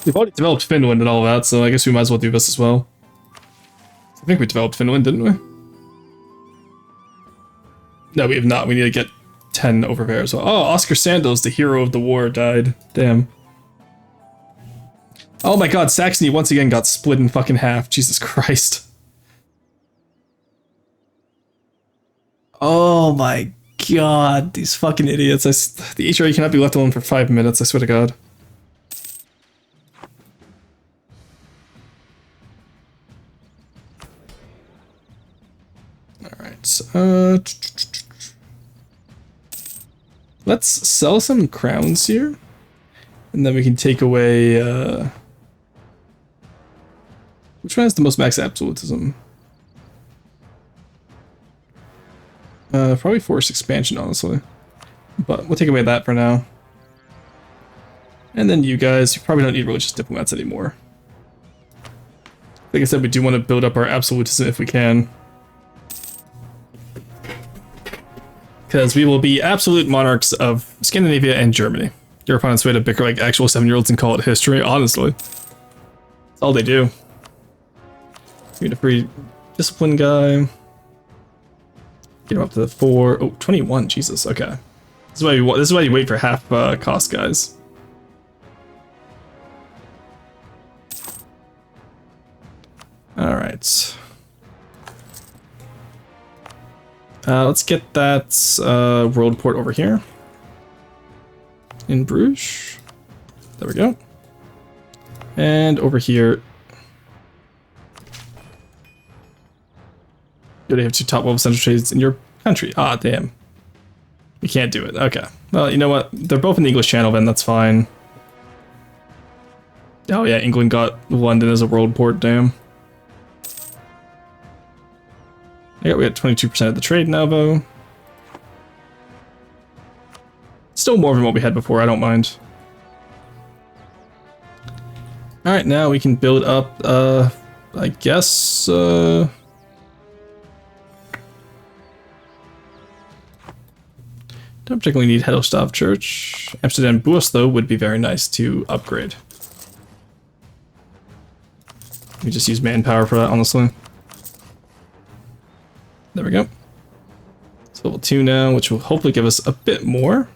We've already developed Finland and all that, so I guess we might as well do this as well. I think we developed Finland, didn't we? No, we have not. We need to get 10 over there as well. Oh, Oscar Sandoz, the hero of the war, died. Damn. Oh my god, Saxony once again got split in fucking half. Jesus Christ. Oh my god, these fucking idiots. The HRE cannot be left alone for 5 minutes, I swear to god. Alright, let's sell some crowns here. And then we can take away, which one has the most max absolutism? Probably forced expansion, honestly. But we'll take away that for now. And then you guys, you probably don't need religious diplomats anymore. Like I said, we do want to build up our absolutism if we can. Because we will be absolute monarchs of Scandinavia and Germany. Your opponent's way to bicker like actual 7-year-olds and call it history, honestly. That's all they do. Need a free discipline guy. Get him up to 4. Oh, 21. Jesus. Okay. This is why you wait for half cost, guys. All right. Let's get that world port over here. In Bruges. There we go. And over here. You already have 2 top level central trades in your country. Ah, damn. We can't do it. Okay. Well, you know what? They're both in the English Channel, then that's fine. Oh yeah, England got London as a world port, damn. Yeah, we got 22% of the trade now, though. Still more than what we had before, I don't mind. Alright, now we can build up, I guess, don't particularly need Hedelstadt Church. Amsterdam Boos, though, would be very nice to upgrade. We just use manpower for that, honestly. There we go. It's level 2 now, which will hopefully give us a bit more.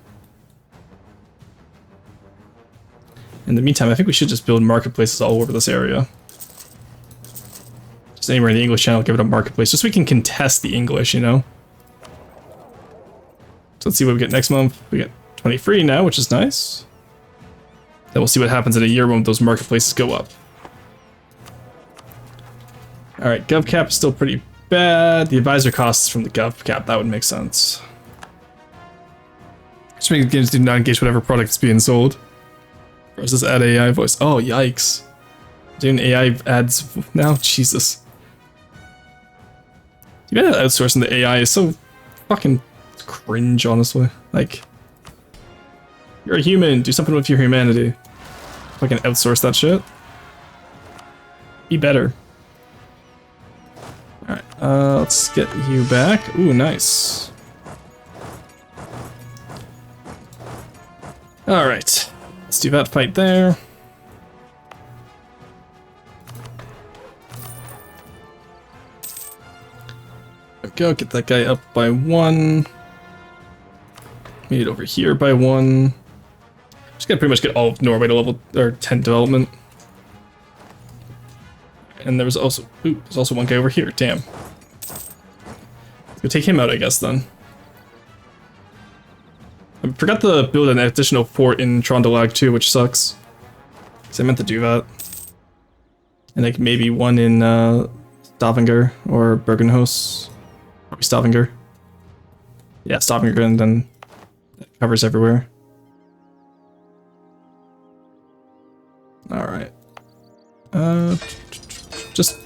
In the meantime, I think we should just build marketplaces all over this area. Just anywhere in the English Channel, give it a marketplace, just so we can contest the English, you know? So let's see what we get next month. We get 23 now, which is nice. Then we'll see what happens in a year when those marketplaces go up. Alright, gov cap is still pretty bad. The advisor costs from the gov cap, that would make sense. Just make games do not engage whatever product is being sold. Versus add AI voice. Oh, yikes. Doing AI ads now? Jesus. You gotta outsourcing the AI is so fucking cringe, honestly. Like, you're a human, do something with your humanity. Fucking outsource that shit. Be better. Alright, let's get you back. Ooh, nice. Alright, let's do that fight there. There we go, get that guy up by 1. Made it over here by 1. Just gotta pretty much get all of Norway to level or 10 development. And there was also, ooh, there's also one guy over here, damn. Let's go take him out, I guess, then. I forgot to build an additional fort in Trondelag too, which sucks. Because I meant to do that. And like maybe one in Stavanger or Bergenhus. Probably Stavanger. Yeah, Stavanger, and then that covers everywhere. Alright. Just,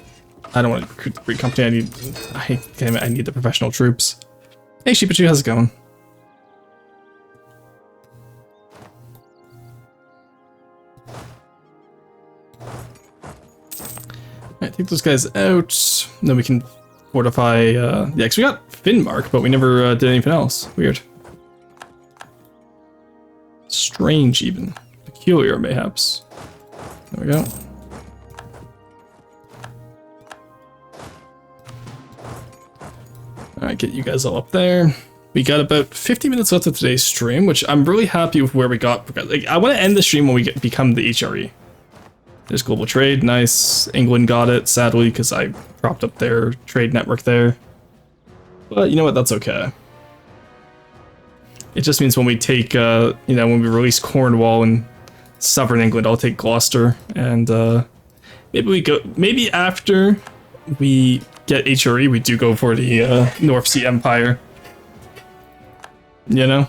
I don't want to recruit the breed company. I need the professional troops. Hey, Sheepachu, how's it going? Alright, take those guys out. Then we can fortify, yeah, because we got Finnmark, but we never did anything else. Weird. Strange, even. Peculiar, mayhaps. There we go. Alright, get you guys all up there. We got about 50 minutes left of today's stream, which I'm really happy with where we got. Like, I want to end the stream when we become the HRE. There's global trade, nice. England got it, sadly, because I propped up their trade network there. But you know what, that's okay. It just means when we take, you know, when we release Cornwall and Southern England, I'll take Gloucester, and maybe after we get HRE, we do go for the North Sea Empire. You know?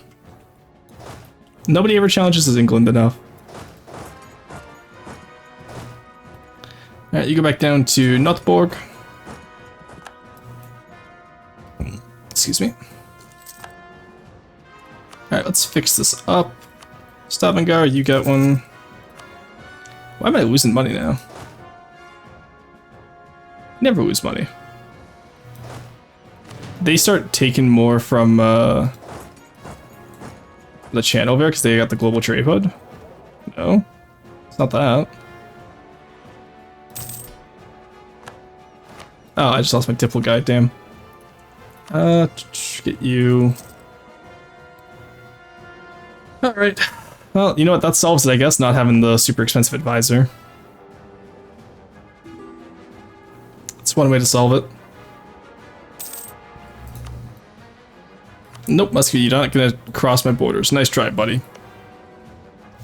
Nobody ever challenges England enough. Alright, you go back down to Notborg. Excuse me. Alright, let's fix this up. Stavanger, you got one. Why am I losing money now? Never lose money. They start taking more from the channel there because they got the global trade hood. No, it's not that. Oh, I just lost my Diplo guide, damn. Get you. Alright. Well, you know what, that solves it, I guess, not having the super expensive advisor. That's one way to solve it. Nope, Muskie, you're not gonna cross my borders. Nice try, buddy.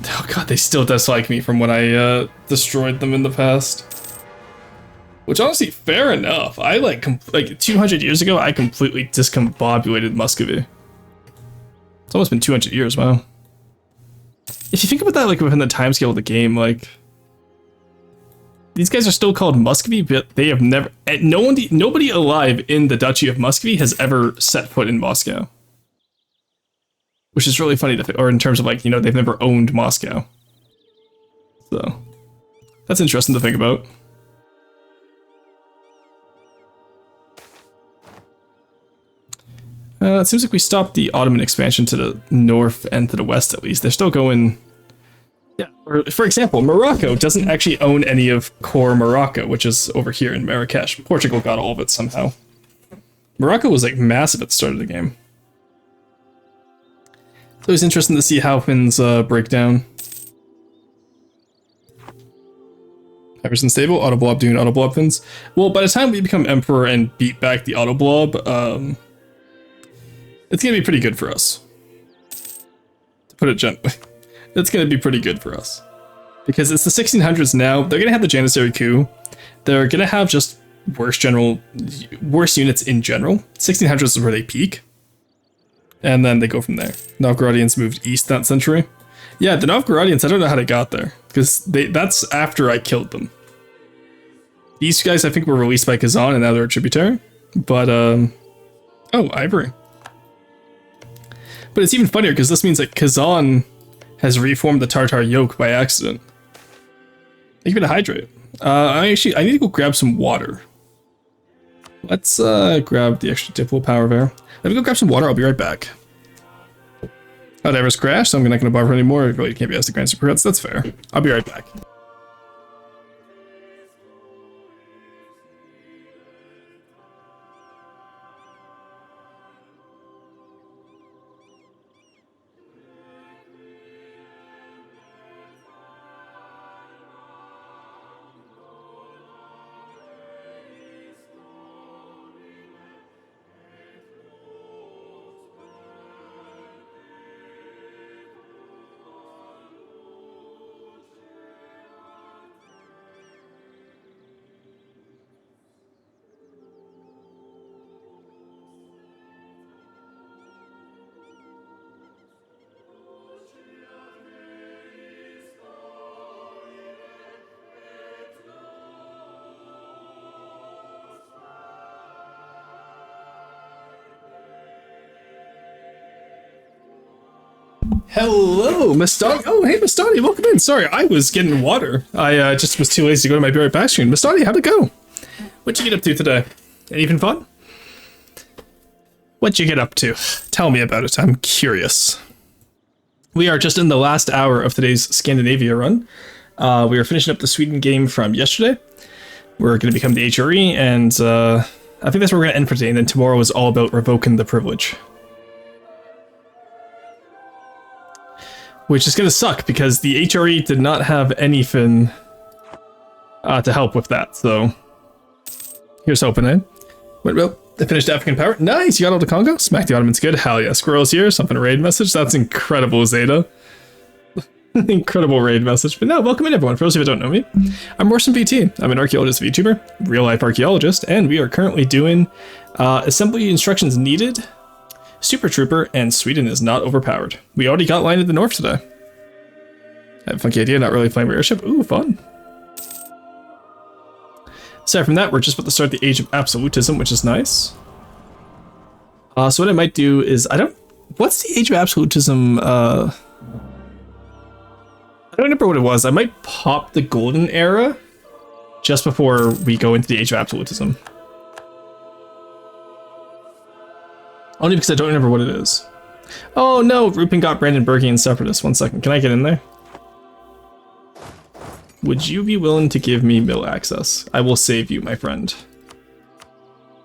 Oh god, they still dislike me from when I destroyed them in the past. Which honestly, fair enough. I like 200 years ago, I completely discombobulated Muscovy. It's almost been 200 years, wow. If you think about that, like within the timescale of the game, these guys are still called Muscovy, but they have never. Nobody alive in the Duchy of Muscovy has ever set foot in Moscow, which is really funny to, or in terms of they've never owned Moscow. So that's interesting to think about. It seems like we stopped the Ottoman expansion to the north and to the west, at least. They're still going. Yeah, for example, Morocco doesn't actually own any of core Morocco, which is over here in Marrakesh. Portugal got all of it somehow. Morocco was massive at the start of the game. So it's interesting to see how things break down. Hyper's unstable, Autoblob doing Autoblob things. Well, by the time we become Emperor and beat back the Autoblob, it's gonna be pretty good for us. To put it gently. It's gonna be pretty good for us. Because it's the 1600s now, they're gonna have the Janissary coup. They're gonna have just worse units in general. 1600s is where they peak. And then they go from there. Novgorodians moved east that century. Yeah, the Novgorodians, I don't know how they got there. Because that's after I killed them. These guys, I think, were released by Kazan and now they're a tributary. But, oh, ivory. But it's even funnier because this means that Kazan has reformed the Tartar yoke by accident. Give it a hydrate. I need to go grab some water. Let's grab the extra diplo power there. Let me go grab some water. I'll be right back. Oh, divers crashed, so I'm not going to bother anymore. It really can't be asked to grant super cuts. That's fair. I'll be right back. Hello, Miss Dottie. Oh, hey, Miss Dottie, welcome in. Sorry, I was getting water. I just was too lazy to go to my Be Right Back screen. Miss Dottie, how'd it go? What'd you get up to today? Anything fun? What'd you get up to? Tell me about it. I'm curious. We are just in the last hour of today's Scandinavia run. We are finishing up the Sweden game from yesterday. We're going to become the HRE, and I think that's where we're going to end for today. And then tomorrow is all about revoking the privilege. Which is going to suck because the HRE did not have anything to help with that. So here's hoping, eh? Well, they finished African Power. Nice, you got all the Congo? Smack the Ottomans good. Hell yeah. Squirrels here. Something raid message. That's incredible, Zeta. Incredible raid message. But no, welcome in everyone. For those of you who don't know me, I'm Morrison VT. I'm an archaeologist Vtuber, real life archaeologist, and we are currently doing assembly instructions needed. Super Trooper, and Sweden is not overpowered. We already got line to the north today. I have a funky idea, not really playing with airship. Ooh, fun. Aside from that, we're just about to start the Age of Absolutism, which is nice. So what I might do is, what's the Age of Absolutism, I don't remember what it was. I might pop the Golden Era just before we go into the Age of Absolutism. Only because I don't remember what it is. Oh no, Rupin got Brandenburgian Separatists. 1 second, can I get in there? Would you be willing to give me mill access? I will save you, my friend.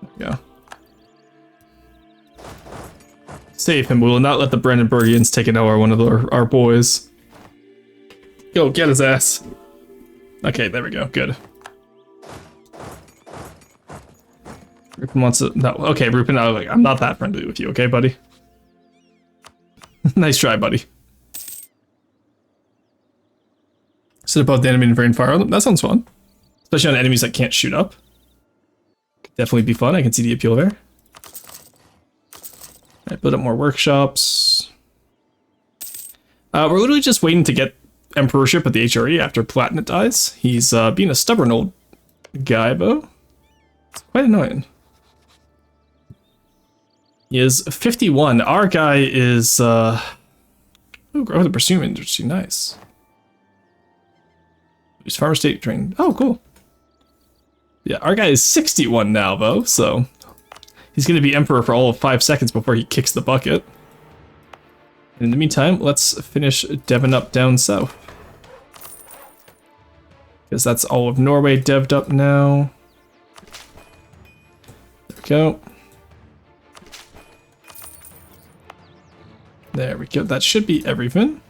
There we go. Save him. We will not let the Brandenburgians take an L or one of our boys. Go, get his ass. Okay, there we go. Good. Rupin wants to... No, okay, Rupin, I'm not that friendly with you, okay, buddy? Nice try, buddy. Sit above the enemy and rain fire on them. That sounds fun. Especially on enemies that can't shoot up. Could definitely be fun. I can see the appeal there. Alright, build up more workshops. We're literally just waiting to get Emperorship at the HRE after Platinate dies. He's being a stubborn old guy, though. It's quite annoying. He is 51. Our guy is, ooh, grow the Pursuit Industry. Nice. He's Farmer State trained. Oh, cool. Yeah, our guy is 61 now, though, so he's going to be Emperor for all of 5 seconds before he kicks the bucket. And in the meantime, let's finish deving up down south. Because that's all of Norway devved up now. There we go. There we go. That should be everything.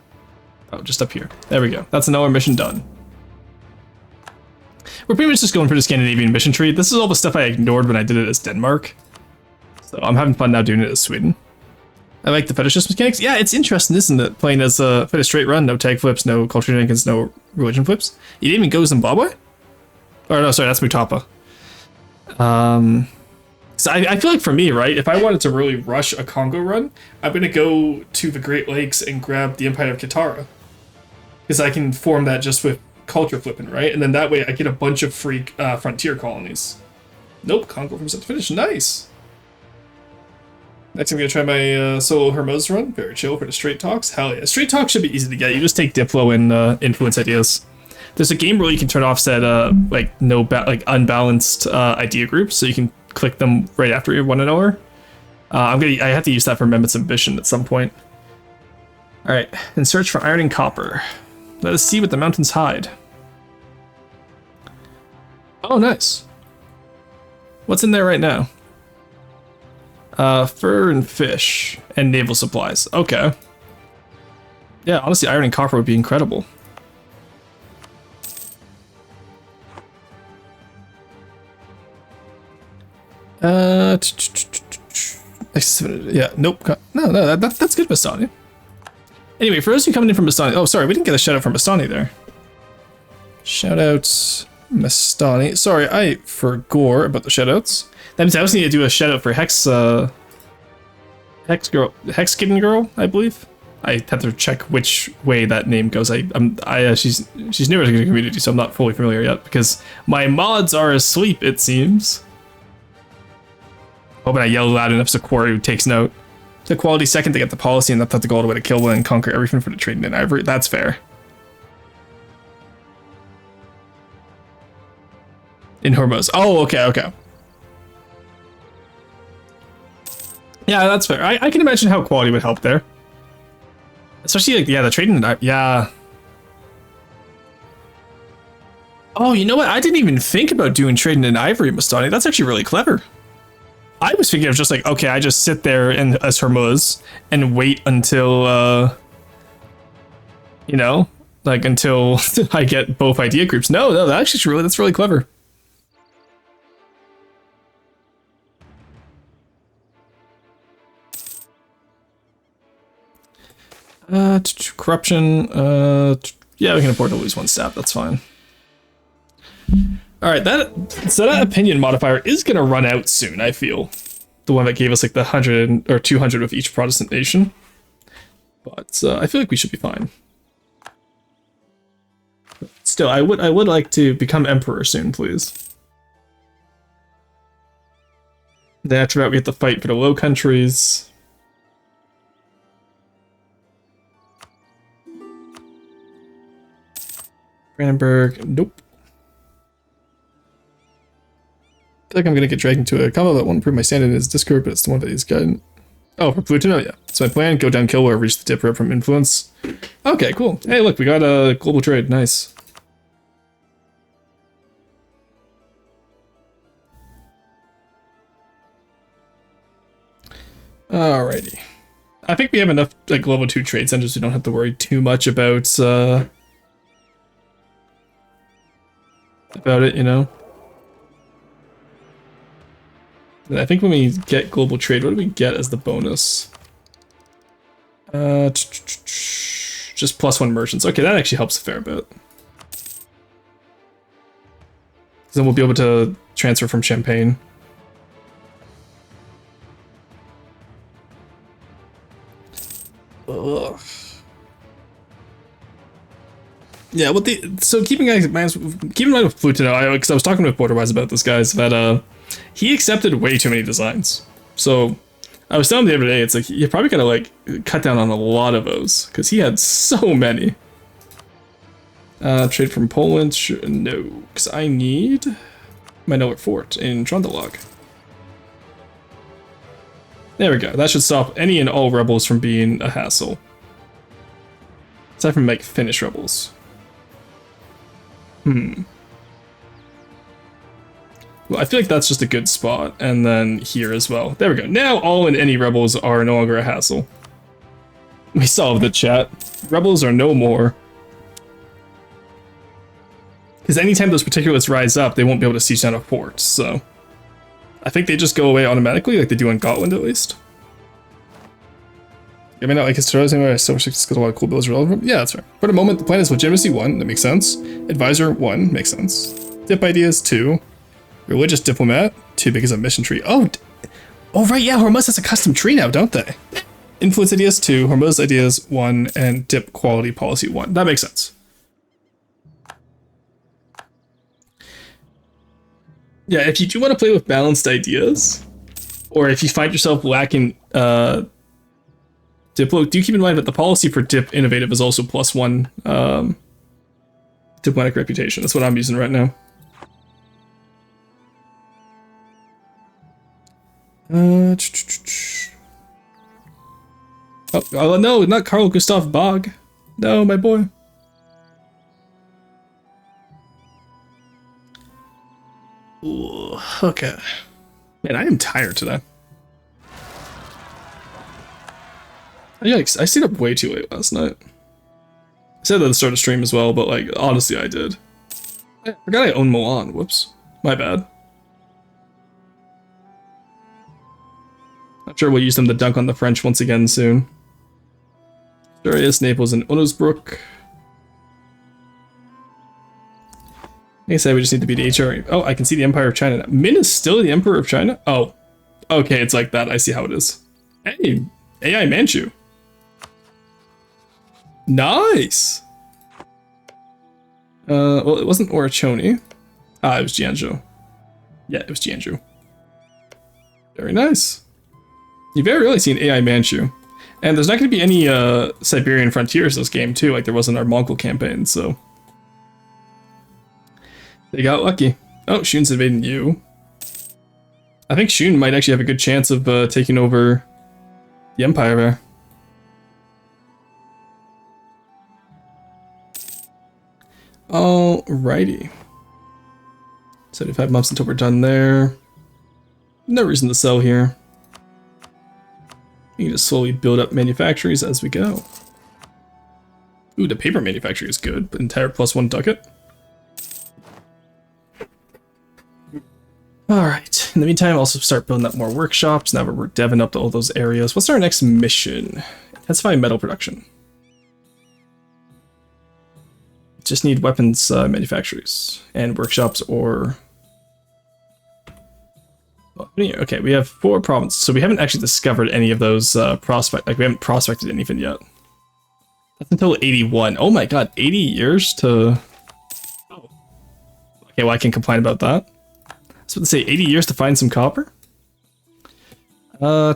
Oh, just up here. There we go. That's another mission done. We're pretty much just going for the Scandinavian mission tree. This is all the stuff I ignored when I did it as Denmark. So I'm having fun now doing it as Sweden. I like the fetishist mechanics. Yeah, it's interesting, isn't it? Playing as a fit a straight run, no tag flips, no culture shenanigans, no religion flips. You didn't even go Zimbabwe? Or no, sorry, that's Mutapa. So I feel like for me, right, if I wanted to really rush a Congo run, I'm going to go to the Great Lakes and grab the Empire of Kitara. Because I can form that just with culture flipping, right? And then that way I get a bunch of free frontier colonies. Nope, Congo from start to finish. Nice. Next, I'm gonna try my solo Hermos run. Very chill for the straight talks. Hell yeah, straight talks should be easy to get. You just take Diplo and influence ideas. There's a game rule you can turn off set like unbalanced idea groups, so you can click them right after your 1 hour. I have to use that for Membet's Ambition at some point. All right, and search for iron and copper. Let us see what the mountains hide. Oh, nice. What's in there right now? Fur and fish and naval supplies. Okay. Yeah, honestly, iron and copper would be incredible. Yeah, nope. No, that's good, Bastani. Anyway, for those of you coming in from Bastani, oh, sorry, we didn't get a shout out from Bastani there. Shout outs, Bastani. Sorry, I forgot about the shout outs. That means I also need to do a shout out for Hex Kitten Girl, I believe. I have to check which way that name goes. She's newer to the community, so I'm not fully familiar yet because my mods are asleep, it seems. Hoping I yell loud enough so Quarry takes note. The quality second to get the policy, and that's the goal, to way to kill and conquer everything for the trading in ivory. That's fair. In Hormuz. Oh, okay. Yeah, that's fair. I can imagine how quality would help there. Especially, like, yeah, the trading in yeah. Oh, you know what? I didn't even think about doing trading in ivory, Mastani. That's actually really clever. I was thinking of just like, okay, I just sit there as Hormuz and wait until, you know, like until I get both idea groups. No, that's really clever. Corruption. Yeah, we can afford to lose 1 stat. That's fine. All right, that opinion modifier is gonna run out soon. I feel the one that gave us like the 100 or 200 of each Protestant nation, but I feel like we should be fine. Still, I would like to become emperor soon, please. Then after that, we have to fight for the Low Countries. Brandenburg, nope. I feel like I'm gonna get dragged into a combo that won't improve my standing in his Discord, but it's the one that he's gotten. Oh, for Pluto, yeah. So my plan, go down kill where I reach the dip rep from influence. Okay, cool. Hey, look, we got a global trade. Nice. Alrighty. I think we have enough like level 2 trade centers. We don't have to worry too much about it, you know. And I think when we get global trade, what do we get as the bonus? Just +1 merchants. Okay, that actually helps a fair bit. Then we'll be able to transfer from Champagne. Ugh. Yeah, so keeping in mind with Pluto, because I was talking with Borderwise about this, guys, that he accepted way too many designs. So I was telling him the other day, it's like you probably gotta like cut down on a lot of those because he had so many. Trade from Poland, sure, no, because I need my Nordic fort in Trøndelag. There we go. That should stop any and all rebels from being a hassle. Aside from like Finnish rebels. Well, I feel like that's just a good spot, and then here as well. There we go. Now all and any rebels are no longer a hassle. We solved the chat. Rebels are no more. Because anytime those particulates rise up, they won't be able to siege down a fort, so... I think they just go away automatically, like they do in Gotland at least. I mean, not like his tutorials anyway, so much because a lot of cool builds are relevant. Yeah, that's fair. For the moment, the plan is legitimacy 1, that makes sense. Advisor 1, makes sense. Dip ideas 2. Religious diplomat 2 because of mission tree. Oh right, yeah, Hormuz has a custom tree now, don't they? Influence ideas 2, Hormuz ideas 1, and dip quality policy 1. That makes sense. Yeah, if you do want to play with balanced ideas, or if you find yourself lacking Diplo, do keep in mind that the policy for Dip Innovative is also +1 diplomatic reputation. That's what I'm using right now. Oh, no, not Carl Gustav Bog. No, my boy. Ooh, okay. Man, I am tired today. Yikes, I stayed up way too late last night. I said that at the start of stream as well, but like, honestly, I did. I forgot I own Milan. Whoops. My bad. I'm sure we'll use them to dunk on the French once again soon. Darius, Naples, and Onnosbrook. Like I said, we just need to be the HR. Oh, I can see the Empire of China now. Min is still the Emperor of China? Oh. Okay, it's like that. I see how it is. Hey, AI Manchu. Nice! Well, it wasn't Orachoni. Ah, it was Jianzhou. Yeah, it was Jianzhou. Very nice. You've very rarely seen AI Manchu. And there's not going to be any Siberian frontiers in this game, too, like there was in our Mongol campaign, so... They got lucky. Oh, Shun's invading you. I think Shun might actually have a good chance of taking over the Empire there. Alrighty. 75 months until we're done there. No reason to sell here. We can just slowly build up manufactories as we go. Ooh, the paper manufacturer is good. Entire +1 ducat. Alright, in the meantime, I'll also start building up more workshops now that we're deving up to all those areas. What's our next mission? Intensify metal production. Just need weapons manufacturers and workshops or... Well, okay, we have 4 provinces, so we haven't actually discovered any of those we haven't prospected anything yet. That's until 81. Oh my god, 80 years to... Oh. Okay, well I can complain about that. So let's say 80 years to find some copper. Well,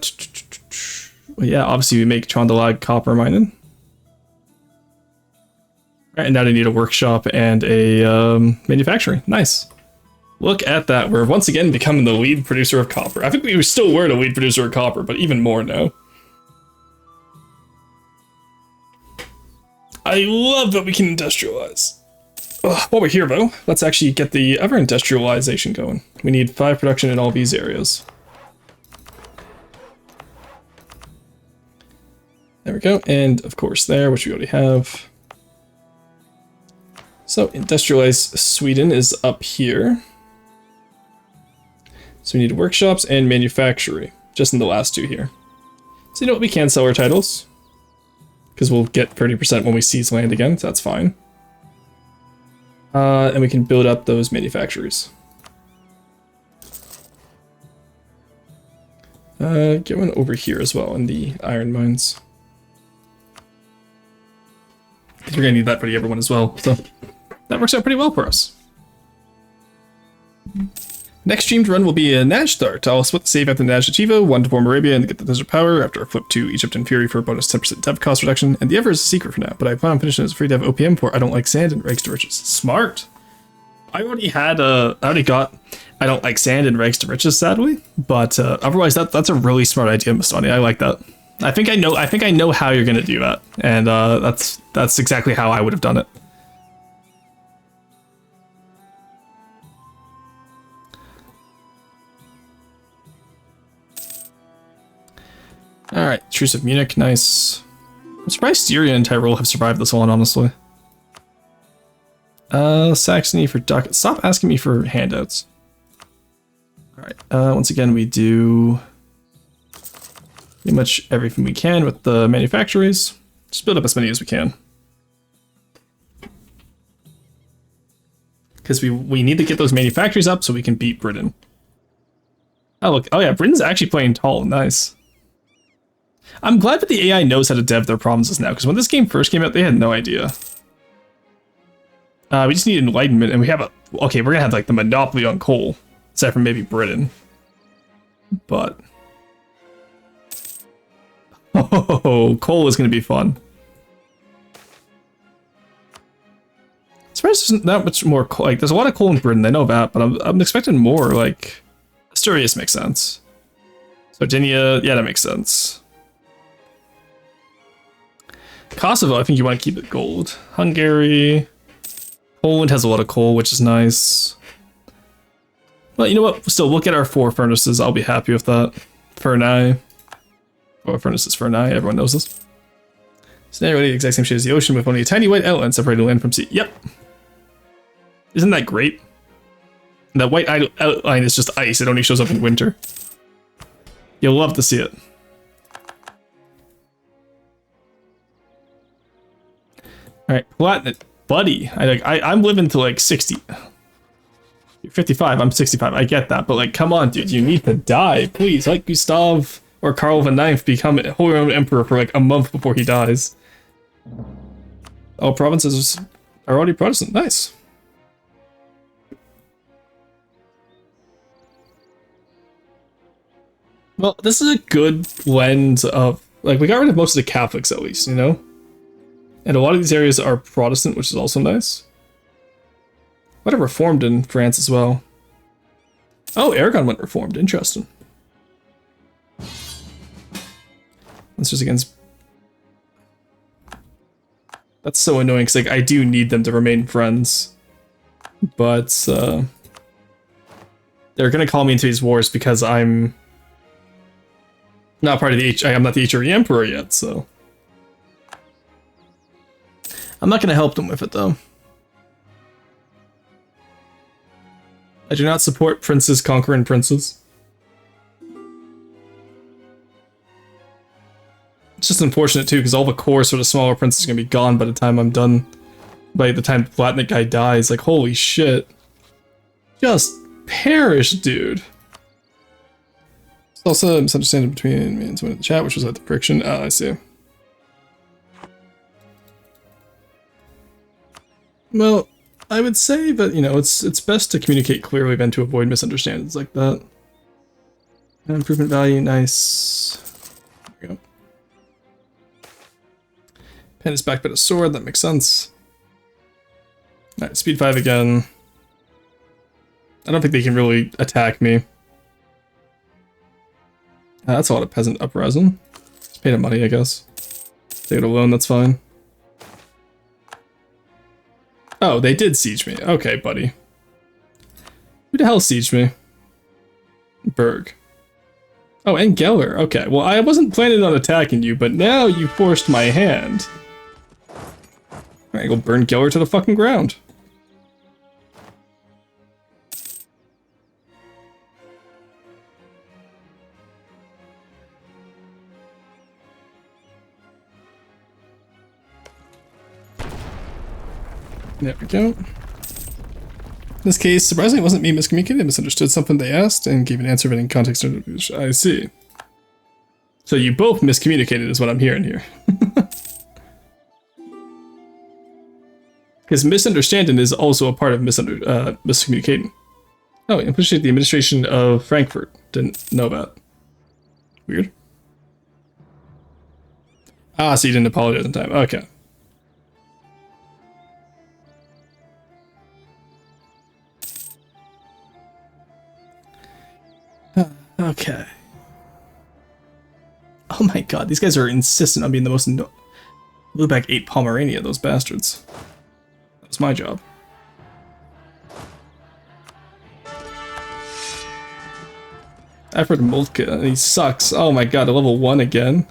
yeah, obviously we make Trondalag copper mining. Right, and now they need a workshop and a manufacturing. Nice. Look at that. We're once again becoming the lead producer of copper. I think we still were the lead producer of copper, but even more now. I love that we can industrialize. While we're here, though, let's actually get the other industrialization going. We need 5 production in all these areas. There we go, and of course there, which we already have. So, industrialized Sweden is up here. So we need workshops and manufacturing, just in the last 2 here. So you know what, we can sell our titles. Because we'll get 30% when we seize land again, so that's fine. And we can build up those manufacturers. Get one over here as well in the iron mines. Because we're going to need that for the other one as well. So that works out pretty well for us. Next streamed run will be a Najdart. I'll split the save after Najdativa, 1 to form Arabia and get the Desert Power after a flip to Egypt and Fury for a bonus 10% dev cost reduction, and the other is a secret for now, but I plan on finishing as free dev OPM for I Don't Like Sand and Rags to Riches. Smart! I already got I Don't Like Sand and Rags to Riches, sadly, but otherwise that's a really smart idea, Mastani. I like that. I think I know how you're gonna do that, and that's exactly how I would have done it. Alright, Truce of Munich, nice. I'm surprised Styria and Tyrol have survived this one, honestly. Saxony for ducats. Stop asking me for handouts. Alright, once again we do pretty much everything we can with the manufacturers. Just build up as many as we can. Because we need to get those manufacturers up so we can beat Britain. Oh look, oh yeah, Britain's actually playing tall, nice. I'm glad that the AI knows how to dev their provinces now, because when this game first came out, they had no idea. We just need enlightenment, and we have a... Okay, we're gonna have, like, the monopoly on coal. Aside from maybe Britain. But... Oh, coal is going to be fun. Surprised there's not much more coal. Like, there's a lot of coal in Britain, I know that, but I'm expecting more. Like, Asturias makes sense. Sardinia, yeah, that makes sense. Kosovo, I think you want to keep it gold. Hungary, Poland has a lot of coal, which is nice. Well, you know what? Still, we'll get our 4 furnaces. I'll be happy with that. Furnace. 4 furnaces, Furnace. Everyone knows this. Scenario the exact same shape as the ocean with only a tiny white outline separating land from sea. Yep. Isn't that great? That white outline is just ice. It only shows up in winter. You'll love to see it. Alright, Platinum. Buddy. I'm living to like 60. You're 55, I'm 65. I get that, but like, come on, dude. You need to die. Please, like Gustav or Karl IX become Holy Roman Emperor for like a month before he dies. All provinces are already Protestant. Nice. Well, this is a good blend of, like, we got rid of most of the Catholics at least, you know? And a lot of these areas are Protestant, which is also nice. What a Reformed in France as well. Oh, Aragon went Reformed. Interesting. That's just against... That's so annoying, because like, I do need them to remain friends. But, they're gonna call me into these wars because I'm... not part of the I'm not the HRE Emperor yet, so... I'm not gonna help them with it, though. I do not support princes conquering princes. It's just unfortunate, too, because all the core sort of smaller princes are gonna be gone by the time I'm done. By the time the Palatinate guy dies, like, holy shit. Just perish, dude. There's also a misunderstanding between me and someone in the chat, which was at the friction. Oh, I see. Well, I would say that, you know, it's best to communicate clearly than to avoid misunderstandings like that. Improvement value, nice. There we go. Pen is back by the sword, that makes sense. Alright, speed 5 again. I don't think they can really attack me. That's a lot of peasant uprising. Just pay the money, I guess. Take it alone, that's fine. Oh, they did siege me. Okay, buddy. Who the hell sieged me? Berg. Oh, and Geller. Okay, well, I wasn't planning on attacking you, but now you forced my hand. Alright, go burn Geller to the fucking ground. There we go. In this case, surprisingly, it wasn't me miscommunicating. I misunderstood something they asked and gave an answer within context. I see. So you both miscommunicated is what I'm hearing here. Because misunderstanding is also a part of miscommunicating. Oh, I appreciate the administration of Frankfurt. Didn't know that. Weird. Ah, so you didn't apologize in time. Okay. Okay. Oh my god, these guys are insistent on being the most Lubeck ate Pomerania, those bastards. That was my job. Alfred Moltke, he sucks. Oh my god, a level 1 again.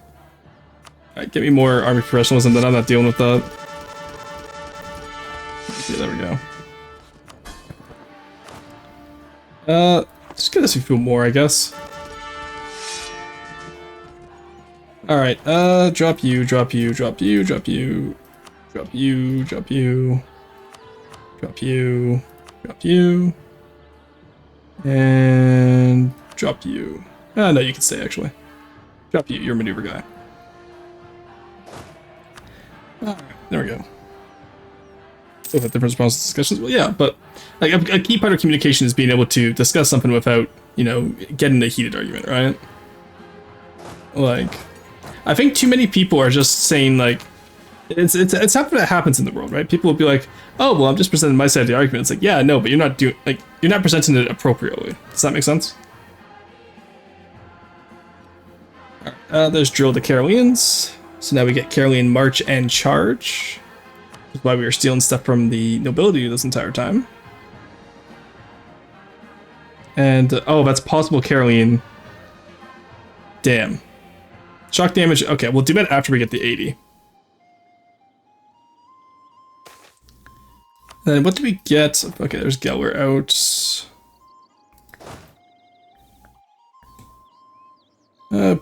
Alright, get me more army professionalism, then I'm not dealing with that. Okay, there we go. Just get us a few more, I guess. Alright, drop you, drop you, drop you, drop you, drop you, drop you, drop you, drop you, and drop you. No, you can stay, actually. Drop you, you're a maneuver guy. Alright, there we go. with different responses to discussions. Well, yeah, but like a key part of communication is being able to discuss something without, you know, getting a heated argument, right? Like, I think too many people are just saying like, it's something that happens in the world, right? People will be like, oh, well, I'm just presenting my side of the argument. It's like, yeah, no, but you're not presenting it appropriately. Does that make sense? There's Drill the Caroleans. So now we get Carolean March and Charge. That's why we were stealing stuff from the nobility this entire time. And, oh, that's possible Carolean. Damn. Shock damage, okay, we'll do that after we get the 80. Then what do we get? Okay, there's Gelwer out.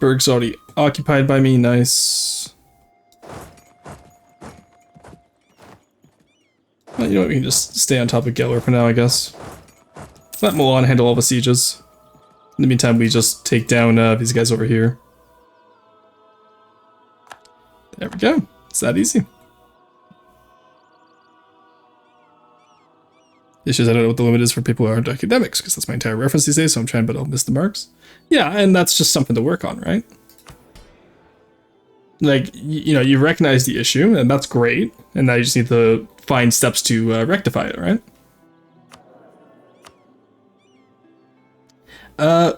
Berg's already occupied by me, nice. Well, you know what, we can just stay on top of Gelwer for now, I guess. Let Milan handle all the sieges. In the meantime, we just take down these guys over here. There we go. It's that easy. It's just I don't know what the limit is for people who aren't academics, because that's my entire reference these days, so I'm trying, but I'll miss the marks. Yeah, and that's just something to work on, right? Like, you know, you recognize the issue, and that's great, and now you just need to find steps to rectify it, right?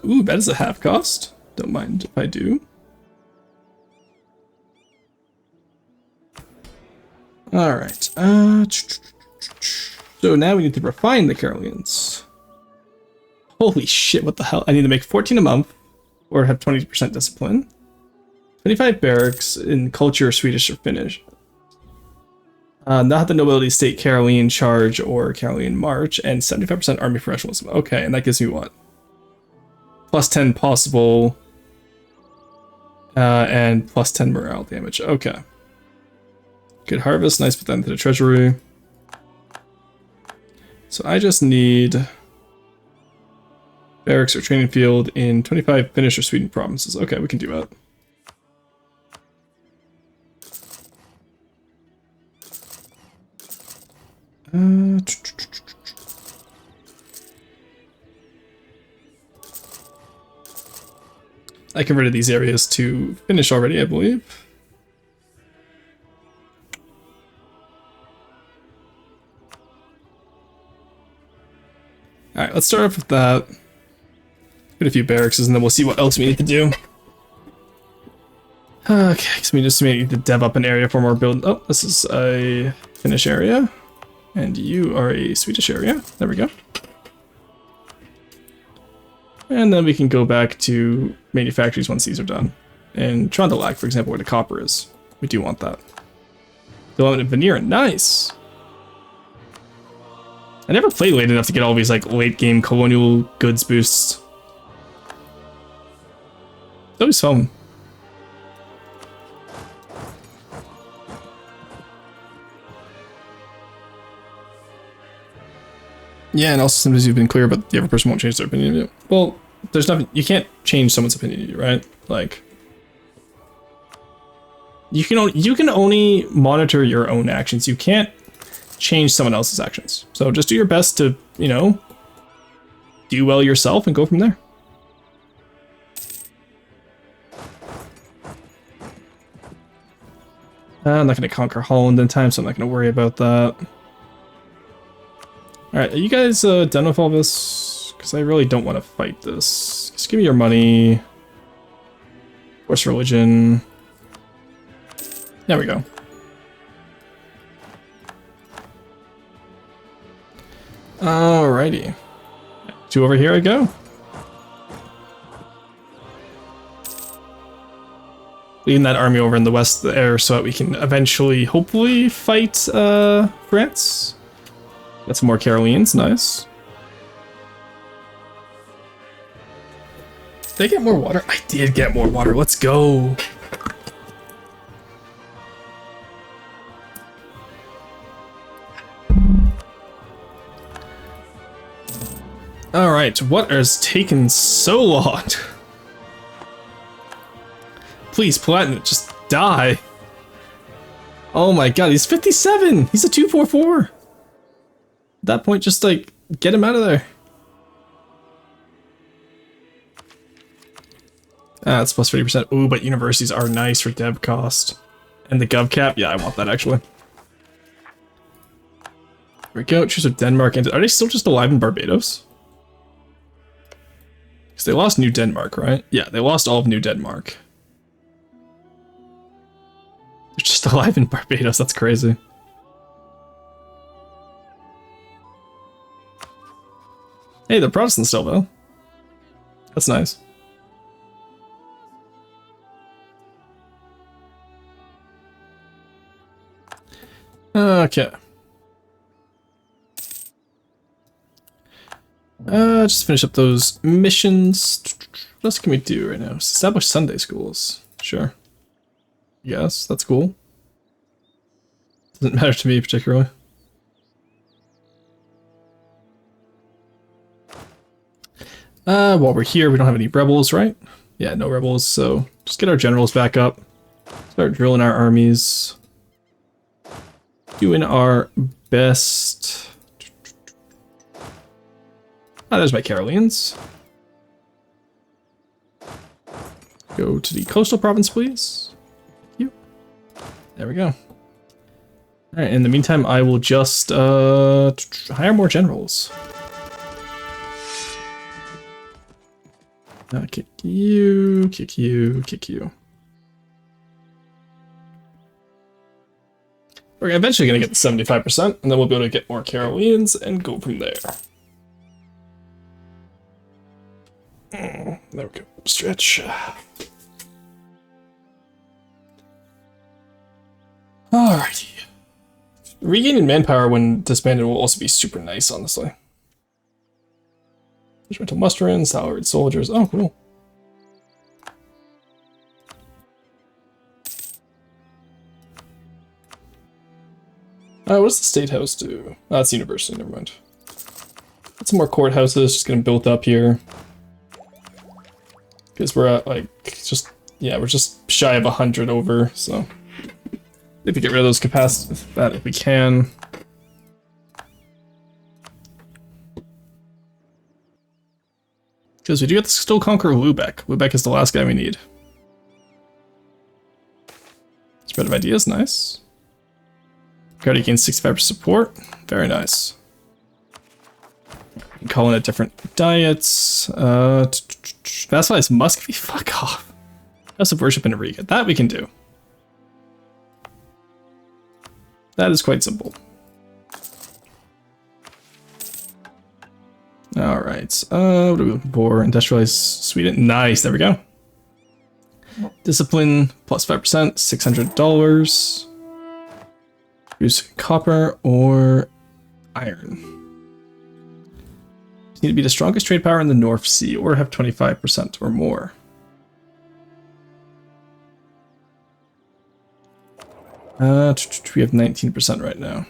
Ooh, that is a half cost. Don't mind if I do. Alright, so now we need to refine the Caroleans. Holy shit, what the hell? I need to make 14 a month, or have 20% discipline. 25 barracks in culture, Swedish or Finnish. Not the nobility state Carolean Charge or Carolean March, and 75% army professionalism. Okay, and that gives me what? Plus 10 possible, and plus 10 morale damage. Okay. Good harvest, nice, put that into the treasury. So I just need barracks or training field in 25 Finnish or Sweden provinces. Okay, we can do that. I converted these areas to Finnish already, I believe. Alright, let's start off with that. Get a few barracks and then we'll see what else we need to do. Okay, so we just need to dev up an area for more build. Oh, this is a Finnish area. And you are a Swedish area. There we go. And then we can go back to manufactories once these are done. And Trondelag, for example, where the copper is. We do want that. Development in Veneer, nice! I never played late enough to get all these like late game colonial goods boosts. It's always fun. Yeah, and also sometimes you've been clear, but the other person won't change their opinion of you. Well, there's nothing, you can't change someone's opinion of you, right? Like, you can only monitor your own actions. You can't change someone else's actions. So just do your best to, you know, do well yourself and go from there. I'm not going to conquer Holland in time, so I'm not going to worry about that. Alright, are you guys done with all this? Because I really don't want to fight this. Just give me your money. Force religion. There we go. Alrighty. Two over here I go. Leading that army over in the west there so that we can eventually, hopefully, fight France. Got some more Caroleans, nice. Did I get more water? I did get more water, let's go. Alright, what is taking so long? Please, Platinum, just die. Oh my god, he's 57! He's a 244! At that point, just like get him out of there. Ah, it's plus 50%. Ooh, but universities are nice for dev cost. And the gov cap, yeah, I want that actually. There we go. Choose of Denmark. Are they still just alive in Barbados? Because they lost New Denmark, right? Yeah, they lost all of New Denmark. They're just alive in Barbados. That's crazy. Hey, they're Protestant still, though. That's nice. Okay. Just finish up those missions. What else can we do right now? Establish Sunday schools. Sure. Yes, that's cool. Doesn't matter to me particularly. While we're here, we don't have any rebels, right? Yeah, no rebels, so just get our generals back up. Start drilling our armies. Doing our best. Ah, there's my Carolians. Go to the coastal province, please. Thank you. There we go. Alright, in the meantime, I will just hire more generals. Kick you, kick you, kick you. We're eventually going to get to 75%, and then we'll be able to get more Carolians and go from there. There we go. Stretch. Alrighty. Regaining manpower when disbanded will also be super nice, honestly. Regimental muster-in, salaried soldiers. Oh, cool. What does the State House do? Oh, that's university, never mind. Got some more courthouses just getting built up here. Because we're at, like, just, yeah, we're just shy of 100 over, so. If we get rid of those capacities, that if we can. Because we do have to still conquer Lubeck. Lubeck is the last guy we need. Spread of ideas, nice. Already gained 65% support. Very nice. Call in it different diets. Vassalize Muscovy? Fuck off. House of Worship in Riga. That we can do. That is quite simple. Alright. What are we looking for? Industrialize Sweden. Nice. There we go. Discipline plus 5%. $600. Use copper or iron. You need to be the strongest trade power in the North Sea or have 25% or more. We have 19% right now.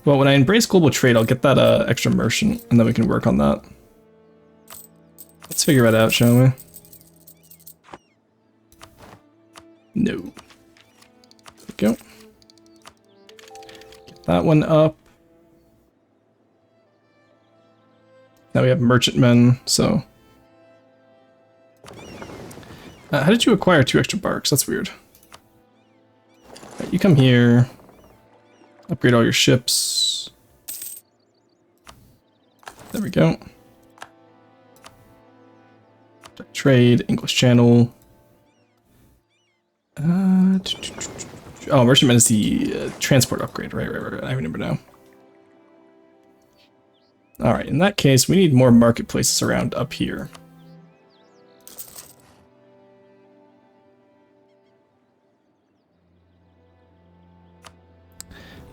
Well, when I embrace global trade, I'll get that extra merchant, and then we can work on that. Let's figure it out, shall we? No. There we go. Get that one up. Now we have merchantmen, so... how did you acquire 2 extra barks? That's weird. Right, you come here. Upgrade all your ships. There we go. Trade, English Channel. Oh, merchantman is the transport upgrade. Right. I remember now. Alright, in that case, we need more marketplaces around up here.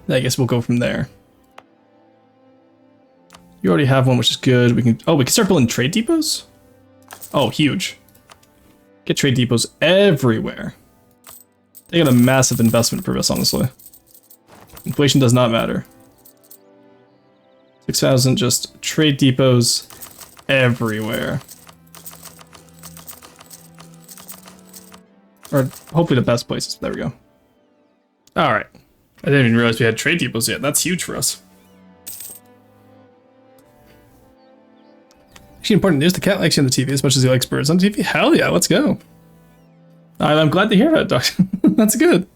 I guess we'll go from there. You already have one, which is good. We can start building trade depots? Oh, huge. Get trade depots everywhere. They got a massive investment for us, honestly. Inflation does not matter. 6,000 just trade depots everywhere. Or hopefully the best places. There we go. Alright. I didn't even realize we had trade depots yet. That's huge for us. Actually, important news, the cat likes you on the TV as much as he likes birds on TV. Hell yeah, let's go. I'm glad to hear that, Doc. That's good.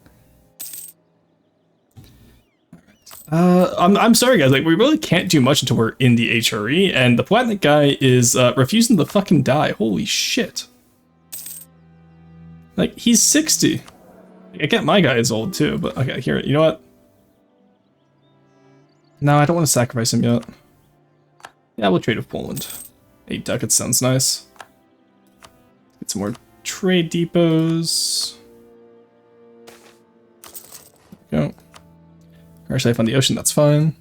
I'm sorry, guys. Like, we really can't do much until we're in the HRE, and the platinum guy is refusing to fucking die. Holy shit. Like, he's 60. I get my guy is old too, but okay, here, you know what? No, I don't want to sacrifice him yet. Yeah, we'll trade with Poland. 8 ducats sounds nice. Get some more trade depots. There we go. Crash life on the ocean, that's fine.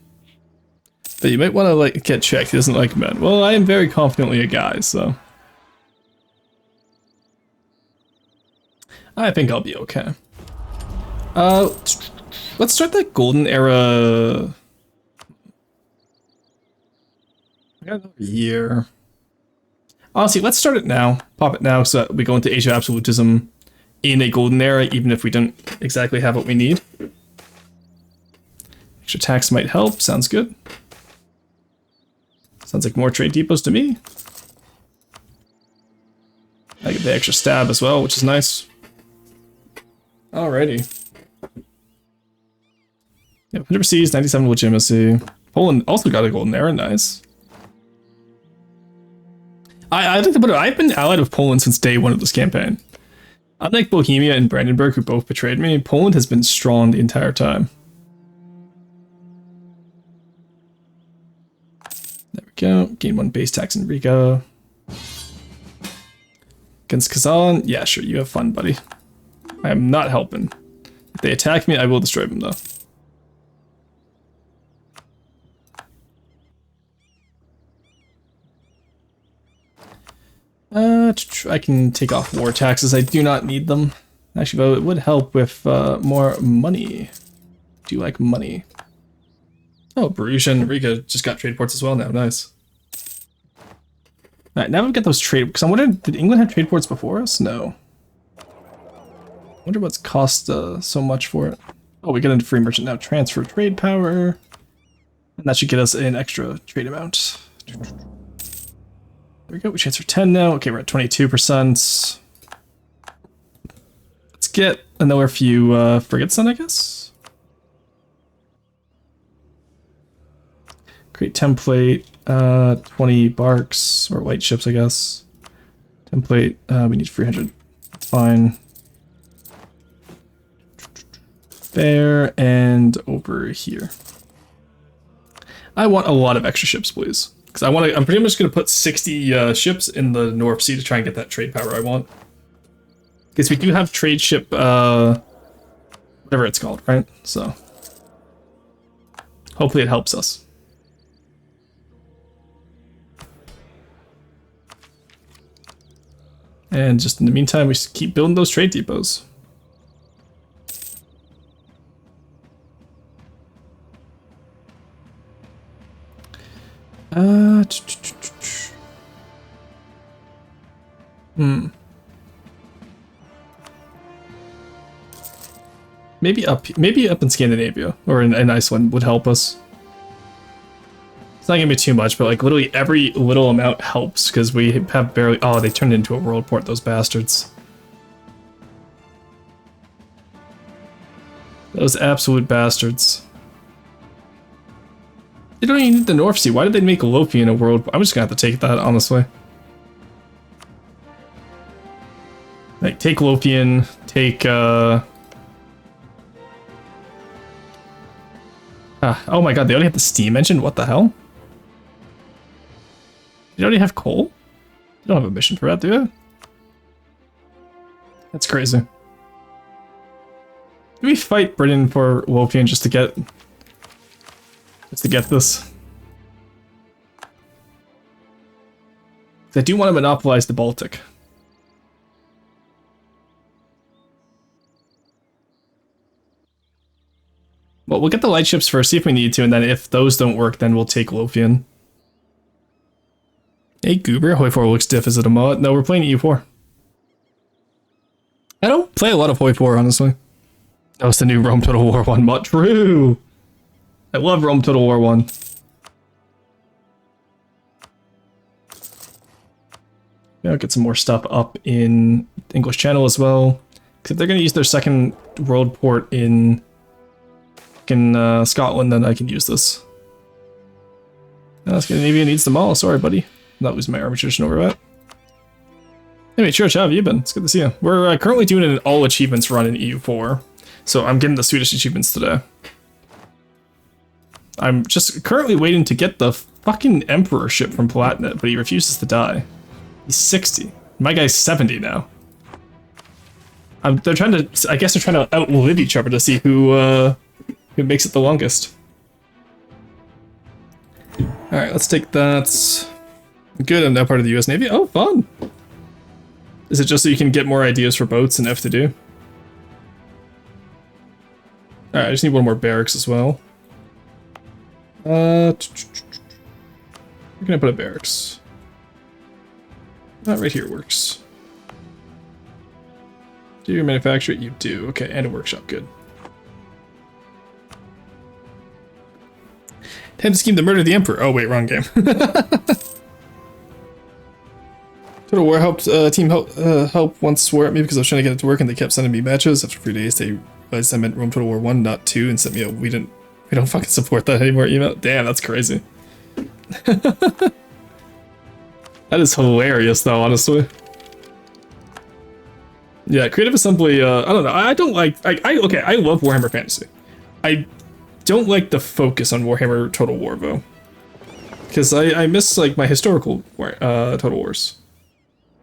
But you might want to, like, get checked. He doesn't like men. Well, I am very confidently a guy, so I think I'll be okay. Let's start that golden era. I got another year. Honestly, let's start it now. Pop it now so that we go into Age of Absolutism in a golden era, even if we don't exactly have what we need. Extra tax might help. Sounds good. Sounds like more trade depots to me. I get the extra stab as well, which is nice. Alrighty. Yeah, 100 Cs, 97 legitimacy. Poland also got a golden era, nice. I think about it, I've been allied with Poland since day one of this campaign. Unlike Bohemia and Brandenburg, who both betrayed me, Poland has been strong the entire time. There we go. Gain 1 base tax in Riga. Against Kazan? Yeah, sure, you have fun, buddy. I am not helping. If they attack me, I will destroy them, though. I can take off war taxes. I do not need them. Actually, though, it would help with more money. Do you like money? Oh, Bruges and Riga just got trade ports as well now. Nice. Alright, now we've got those trade... Because I'm wondering, did England have trade ports before us? No. I wonder what's cost so much for it. Oh, we get into free merchant now. Transfer trade power. And that should get us an extra trade amount. There we go, we transfer 10 now. Okay, we're at 22%. Let's get another few frigates then, I guess. Create template, 20 barks, or light ships, I guess. Template, we need 300, that's fine. There, and over here. I want a lot of extra ships, please. Because I'm pretty much going to put 60 ships in the North Sea to try and get that trade power I want. Because we do have trade ship, whatever it's called, right? So, hopefully it helps us. And just in the meantime, we just keep building those trade depots. Maybe up in Scandinavia or in Iceland would help us. It's not gonna be too much, but like literally every little amount helps because we have barely. Oh, they turned into a world port, those bastards. Those absolute bastards. They don't even need the North Sea. Why did they make Lothian a world? I'm just gonna have to take that, honestly. Like, take Lothian, take, oh my god, they already have the steam engine? What the hell? They already have coal? They don't have a mission for that, do they? That's crazy. Do we fight Britain for Lothian just to get... this? I do want to monopolize the Baltic. Well, we'll get the light ships first, see if we need to, and then if those don't work, then we'll take Lothian. Hey, Goober, Hoi 4 looks diff. Is it a mod? No, we're playing EU4. I don't play a lot of Hoi 4, honestly. That was the new Rome Total War 1 mod. True! I love Rome Total War 1. I'll get some more stuff up in English Channel as well. Because if they're going to use their second world port in Scotland, then I can use this. Scandinavia needs them all. Sorry, buddy. I'm not losing my army tradition over that. Anyway, Church, how have you been? It's good to see you. We're currently doing an all achievements run in EU4. So I'm getting the Swedish achievements today. I'm just currently waiting to get the fucking emperorship from Palatinate, but he refuses to die. He's 60. My guy's 70 now. I guess they're trying to outlive each other to see who makes it the longest. Alright, let's take that. Good, I'm now part of the US Navy. Oh, fun! Is it just so you can get more ideas for boats and F to do? Alright, I just need one more barracks as well. Where can I put a barracks? Right here works. Do you manufacture it? You do. Okay, and a workshop. Good. Time to scheme to murder the Emperor. Oh wait, wrong game. Total War helped help once swore at me because I was trying to get it to work and they kept sending me matches. After 3 days, they realized I meant Rome Total War 1, not 2, and sent me a we don't fucking support that anymore email. Damn, that's crazy. That is hilarious though, honestly. Yeah, Creative Assembly, I don't know, I don't like, okay, I love Warhammer Fantasy. I don't like the focus on Warhammer Total War though. Because I miss like my historical Total Wars.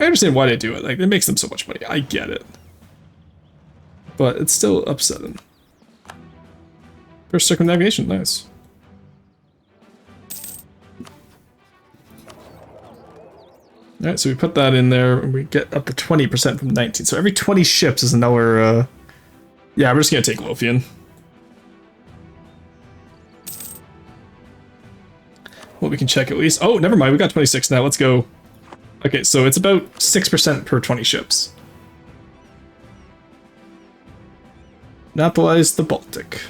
I understand why they do it, like it makes them so much money, I get it. But it's still upsetting. First circumnavigation, nice. Alright, so we put that in there, and we get up to 20% from 19. So every 20 ships is another, yeah, we're just gonna take Lothian. Well, we can check at least. Oh, never mind, we got 26 now, let's go. Okay, so it's about 6% per 20 ships. Monopolize the Baltic.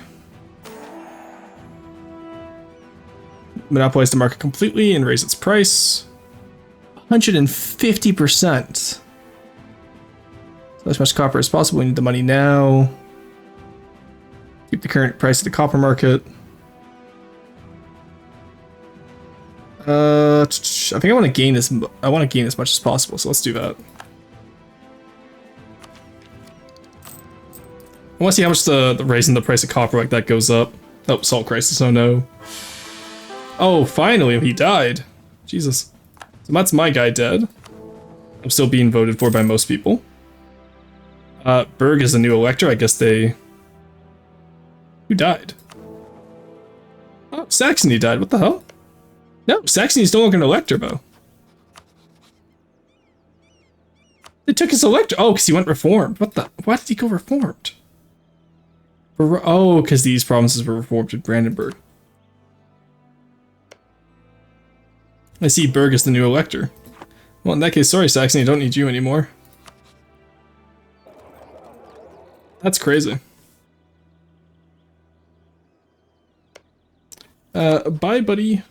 Monopolize the market completely and raise its price. 150%. So as much copper as possible. We need the money now. Keep the current price of the copper market. I think I want to gain this. I want to gain as much as possible. So let's do that. I want to see how much the raising the price of copper like that goes up. Oh, Salt Crisis. Oh no. Oh, finally he died. Jesus. So that's my guy dead. I'm still being voted for by most people. Berg is a new elector. I guess they... Who died? Oh, Saxony died. What the hell? No, Saxony's no longer an elector, though. They took his elector. Oh, because he went reformed. What the... Why did he go reformed? Oh, because these provinces were reformed in Brandenburg. I see Berg is the new elector. Well, in that case, sorry, Saxony, I don't need you anymore. That's crazy. Bye, buddy.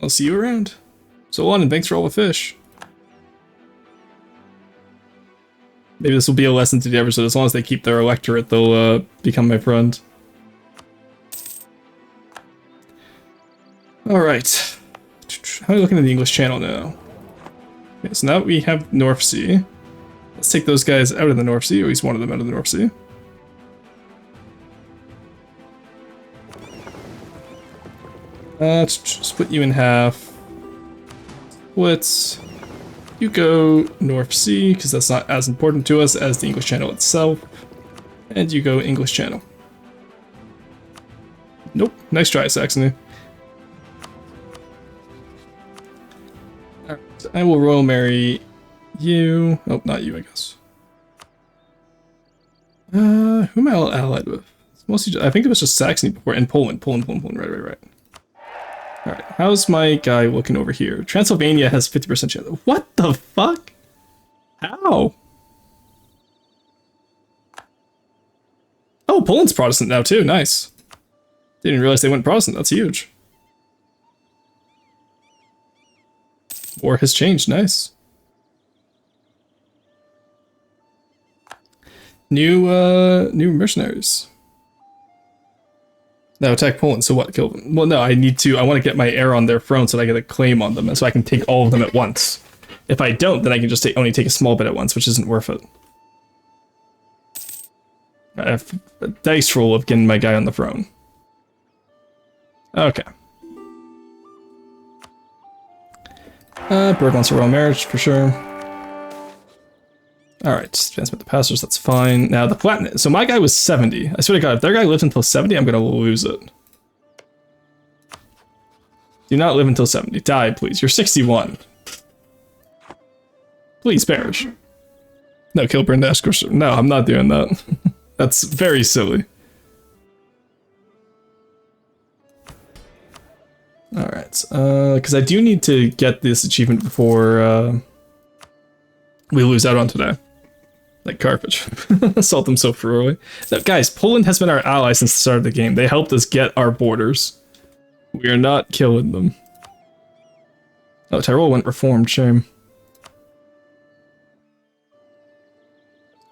I'll see you around. So long, and thanks for all the fish. Maybe this will be a lesson to the episode. As long as they keep their electorate, they'll become my friend. Alright. How are you looking at the English Channel now? Okay, so now we have North Sea. Let's take those guys out of the North Sea, or at least one of them out of the North Sea. Let's split you in half. Splits. You go North Sea, because that's not as important to us as the English Channel itself. And you go English Channel. Nope. Nice try, Saxony. Alright, I will royal marry you. Oh, not you, I guess. Who am I allied with? It's mostly just, I think it was just Saxony before, and Poland. Poland. Right. Alright, how's my guy looking over here? Transylvania has 50% chance. What the fuck? How? Oh, Poland's Protestant now too, nice. Didn't realize they went Protestant, that's huge. War has changed, nice. New mercenaries. Now attack Poland, so what? Kill them. Well, no, I want to get my heir on their throne so that I get a claim on them, and so I can take all of them at once. If I don't, then I can just only take a small bit at once, which isn't worth it. I have a dice roll of getting my guy on the throne. Okay. Bird wants a royal marriage, for sure. Alright, advancement to pastors, that's fine. Now, the platinum. So my guy was 70. I swear to God, if their guy lives until 70, I'm gonna lose it. Do not live until 70. Die, please. You're 61. Please perish. No, kill Brendash. No, I'm not doing that. That's very silly. Alright, because I do need to get this achievement before we lose out on today. Like Carthage. Assault them so thoroughly. Now, guys, Poland has been our ally since the start of the game. They helped us get our borders. We are not killing them. Oh, Tyrol went reformed, shame.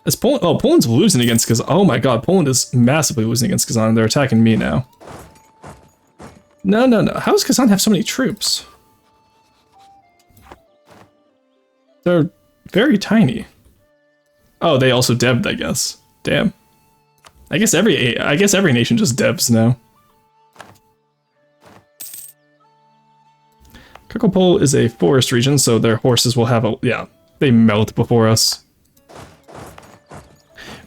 Is Poland? Oh, Poland's losing against Kazan. Oh my god, Poland is massively losing against Kazan. They're attacking me now. No, no, no. How does Kazan have so many troops? They're very tiny. Oh, they also debbed, I guess. Damn. I guess every nation just debs now. Kukopol is a forest region, so their horses will have a... Yeah, they melt before us.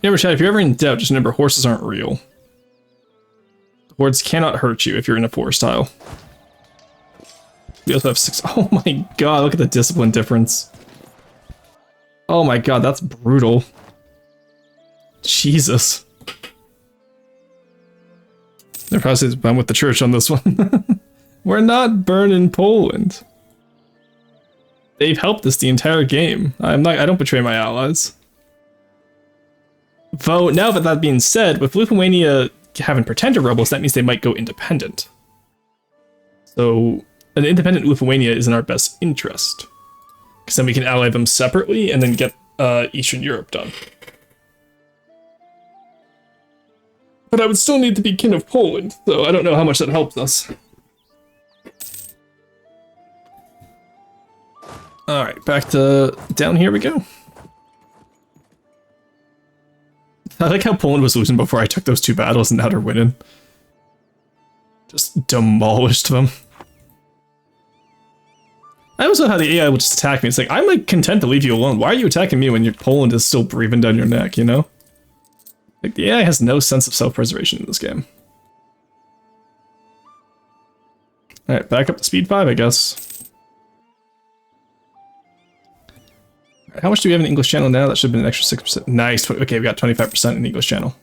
Remember, Chad, if you're ever in doubt, just remember horses aren't real. Hordes cannot hurt you if you're in a forest tile. We also have 6... Oh my god, look at the discipline difference. Oh my god, that's brutal. Jesus. They're probably I'm with the church on this one. We're not burning Poland. They've helped us the entire game. I don't betray my allies. Though, now that that being said, with Lithuania having pretender rebels, that means they might go independent. So, an independent Lithuania is in our best interest. Because then we can ally them separately and then get Eastern Europe done. But I would still need to be king of Poland, so I don't know how much that helps us. Alright, back to down here we go. I like how Poland was losing before I took those 2 battles and now they're winning. Just demolished them. I also how the AI will just attack me. It's like, I'm like content to leave you alone. Why are you attacking me when your Poland is still breathing down your neck, you know? Like, the AI has no sense of self-preservation in this game. Alright, back up to speed 5, I guess. Right, how much do we have in English channel now? That should have been an extra 6%. Nice. Okay, we got 25% in English channel.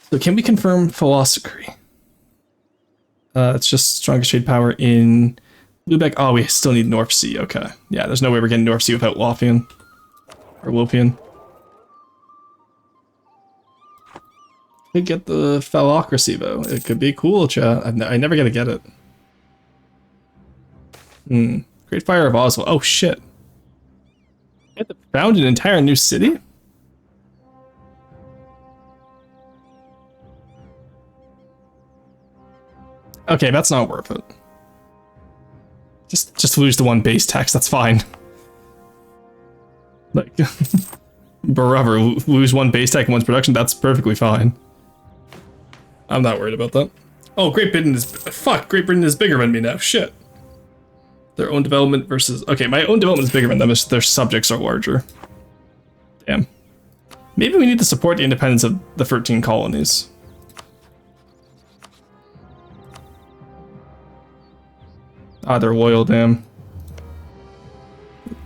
So can we confirm philosophy? It's just strongest trade power in Lubeck. Oh, we still need North Sea. Okay. Yeah, there's no way we're getting North Sea without Lothian. Or Lopian. Could get the phallocracy, though. It could be cool, chat. I never get to get it. Great Fire of Oslo. Oh, shit. You have to found an entire new city? Okay, that's not worth it. Just lose the 1 base tax, that's fine. Like, Baraver, lose 1 base tax and 1's production, that's perfectly fine. I'm not worried about that. Oh, Great Britain is... Fuck, Great Britain is bigger than me now, shit. Their own development versus... Okay, my own development is bigger than them, their subjects are larger. Damn. Maybe we need to support the independence of the 13 colonies. Ah, they're loyal, damn.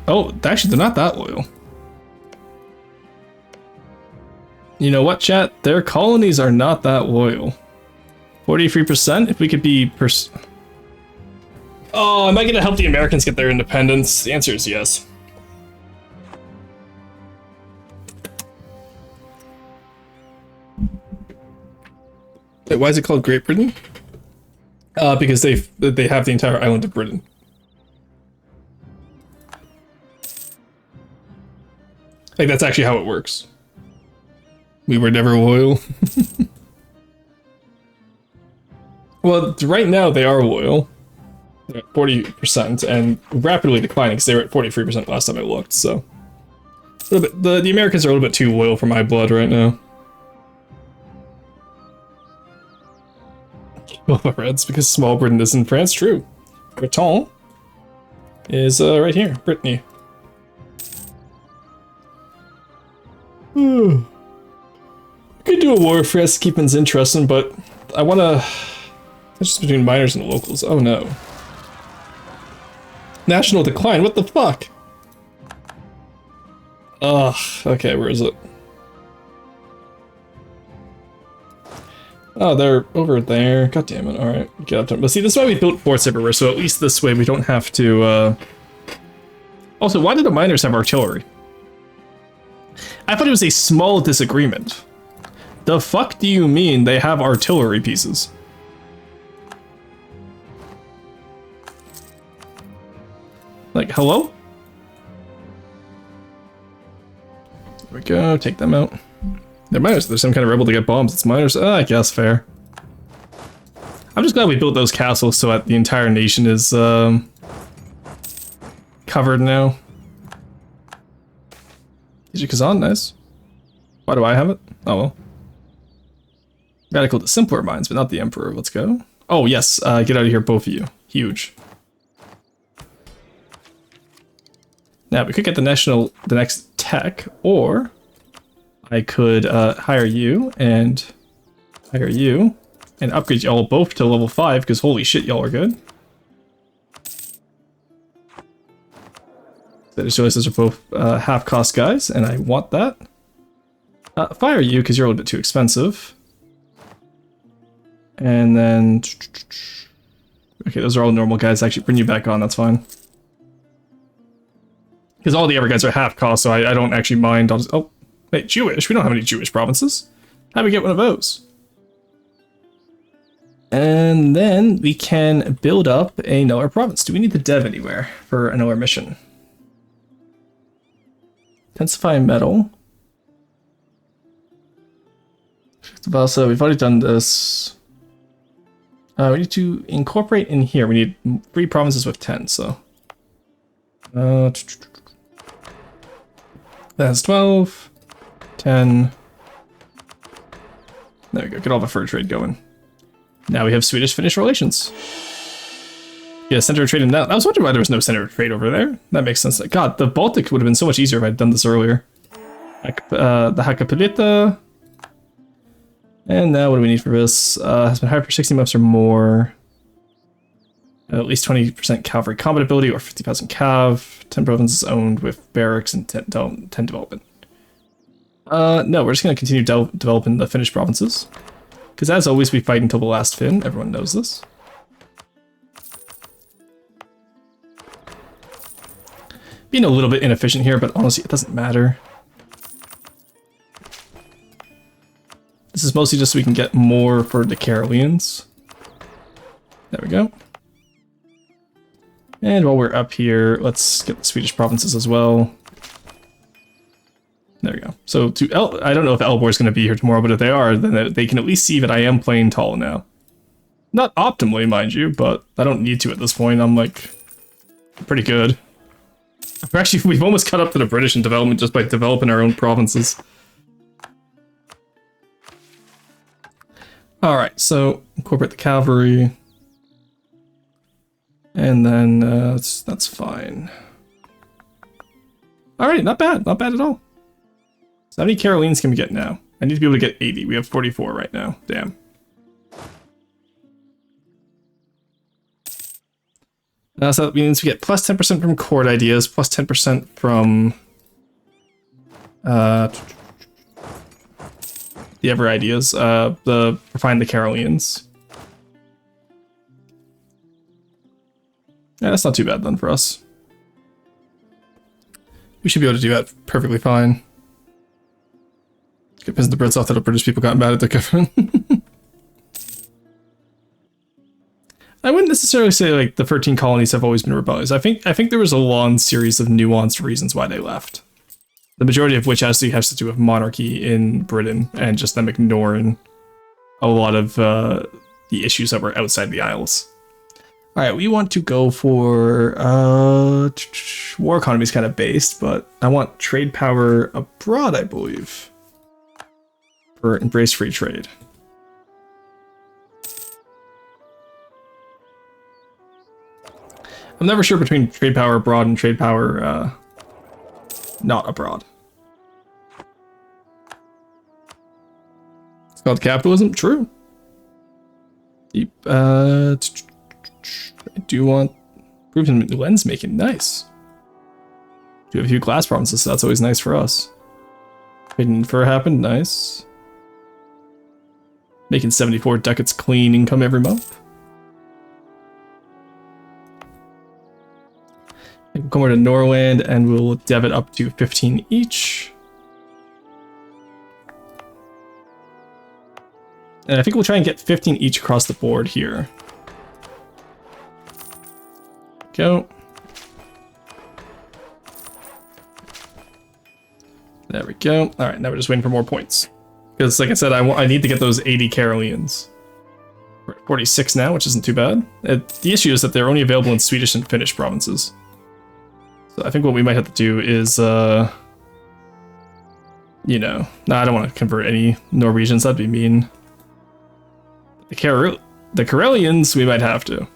Oh, actually, they're not that loyal. You know what, chat? Their colonies are not that loyal. 43%? If we could be Oh, am I gonna help the Americans get their independence? The answer is yes. Wait, why is it called Great Britain? Because they have the entire island of Britain. Like, that's actually how it works. We were never loyal. Well, right now they are loyal. They're at 40% and rapidly declining because they were at 43% last time I looked, so. A little bit, the Americans are a little bit too loyal for my blood right now. Well, the Reds, because small Britain is in France, true. Breton is right here, Brittany. Could do a war if France to keep things interesting, but I want to. That's just between miners and locals. Oh no. National decline. What the fuck? Ugh. Okay, where is it? Oh, they're over there. God damn it. All right, get up to. But see, this is why we built forts everywhere. So at least this way we don't have to. Also, why did the miners have artillery? I thought it was a small disagreement. The fuck do you mean they have artillery pieces? Like, hello? There we go, take them out. They're miners, there's some kind of rebel to get bombs, it's miners, I guess, fair. I'm just glad we built those castles so that the entire nation is, covered now. Is Kazan, nice. Why do I have it? Oh well. Radical to simpler minds, but not the Emperor. Let's go. Oh yes, get out of here, both of you. Huge. Now we could get the next tech, or I could hire you and upgrade y'all both to level 5 because holy shit, y'all are good. So I just realized those are both half-cost guys, and I want that. Fire you because you're a little bit too expensive. And then... Okay, those are all normal guys. Actually, bring you back on, that's fine. Because all the other guys are half cost, so I don't actually mind. I'll just... Oh, wait, Jewish? We don't have any Jewish provinces. How do we get one of those? And then we can build up another province. Do we need the dev anywhere for another mission? Intensify metal. So we've already done this. We need to incorporate in here. We need 3 provinces with 10, so. That's 12, 10. There we go, get all the fur trade going. Now we have Swedish-Finnish relations. Yeah, center of trade in that. I was wondering why there was no center of trade over there. That makes sense. God, the Baltic would have been so much easier if I'd done this earlier. The Hakapelita. And now what do we need for this? Has been hired for 60 months or more. At least 20% cavalry combat ability or 50,000 cav. 10 provinces owned with barracks and 10 development. No, we're just going to continue developing the Finnish provinces. Because as always, we fight until the last Finn. Everyone knows this. Being a little bit inefficient here, but honestly, it doesn't matter. This is mostly just so we can get more for the Caroleans. There we go. And while we're up here, let's get the Swedish provinces as well. There we go. So I don't know if Elbor is going to be here tomorrow, but if they are, then they can at least see that I am playing tall now. Not optimally, mind you, but I don't need to at this point. I'm like pretty good. We've almost caught up to the British in development just by developing our own provinces. Alright, so incorporate the cavalry. And then that's fine. Alright, not bad at all. So how many Carolines can we get now? I need to be able to get 80. We have 44 right now. Damn. So that means we get plus 10% from court ideas, plus 10% from the other ideas, refine the Caroleans. Yeah, that's not too bad then for us. We should be able to do that perfectly fine. Get pissed the Brits off that the British people got mad at the government. I wouldn't necessarily say like the 13 colonies have always been rebellious. I think there was a long series of nuanced reasons why they left. The majority of which actually has to do with monarchy in Britain and just them ignoring a lot of the issues that were outside the Isles. All right, we want to go for war economy is kind of based, but I want trade power abroad, I believe, for embrace free trade. I'm never sure between trade power abroad and trade power not abroad. It's called capitalism. True. I do want improvement in lens making. Nice. Do have a few glass provinces, so that's always nice for us. Hidden fur happened. Nice. Making 74 ducats clean income every month. We'll come over to Norland and we'll dev it up to 15 each. And I think we'll try and get 15 each across the board here. Go. There we go. All right, now we're just waiting for more points. Because, like I said, I need to get those 80 Karelians. We're at 46 now, which isn't too bad. The issue is that they're only available in Swedish and Finnish provinces. So I think what we might have to do is, you know, no, I don't want to convert any Norwegians. That'd be mean. The Karelians, we might have to.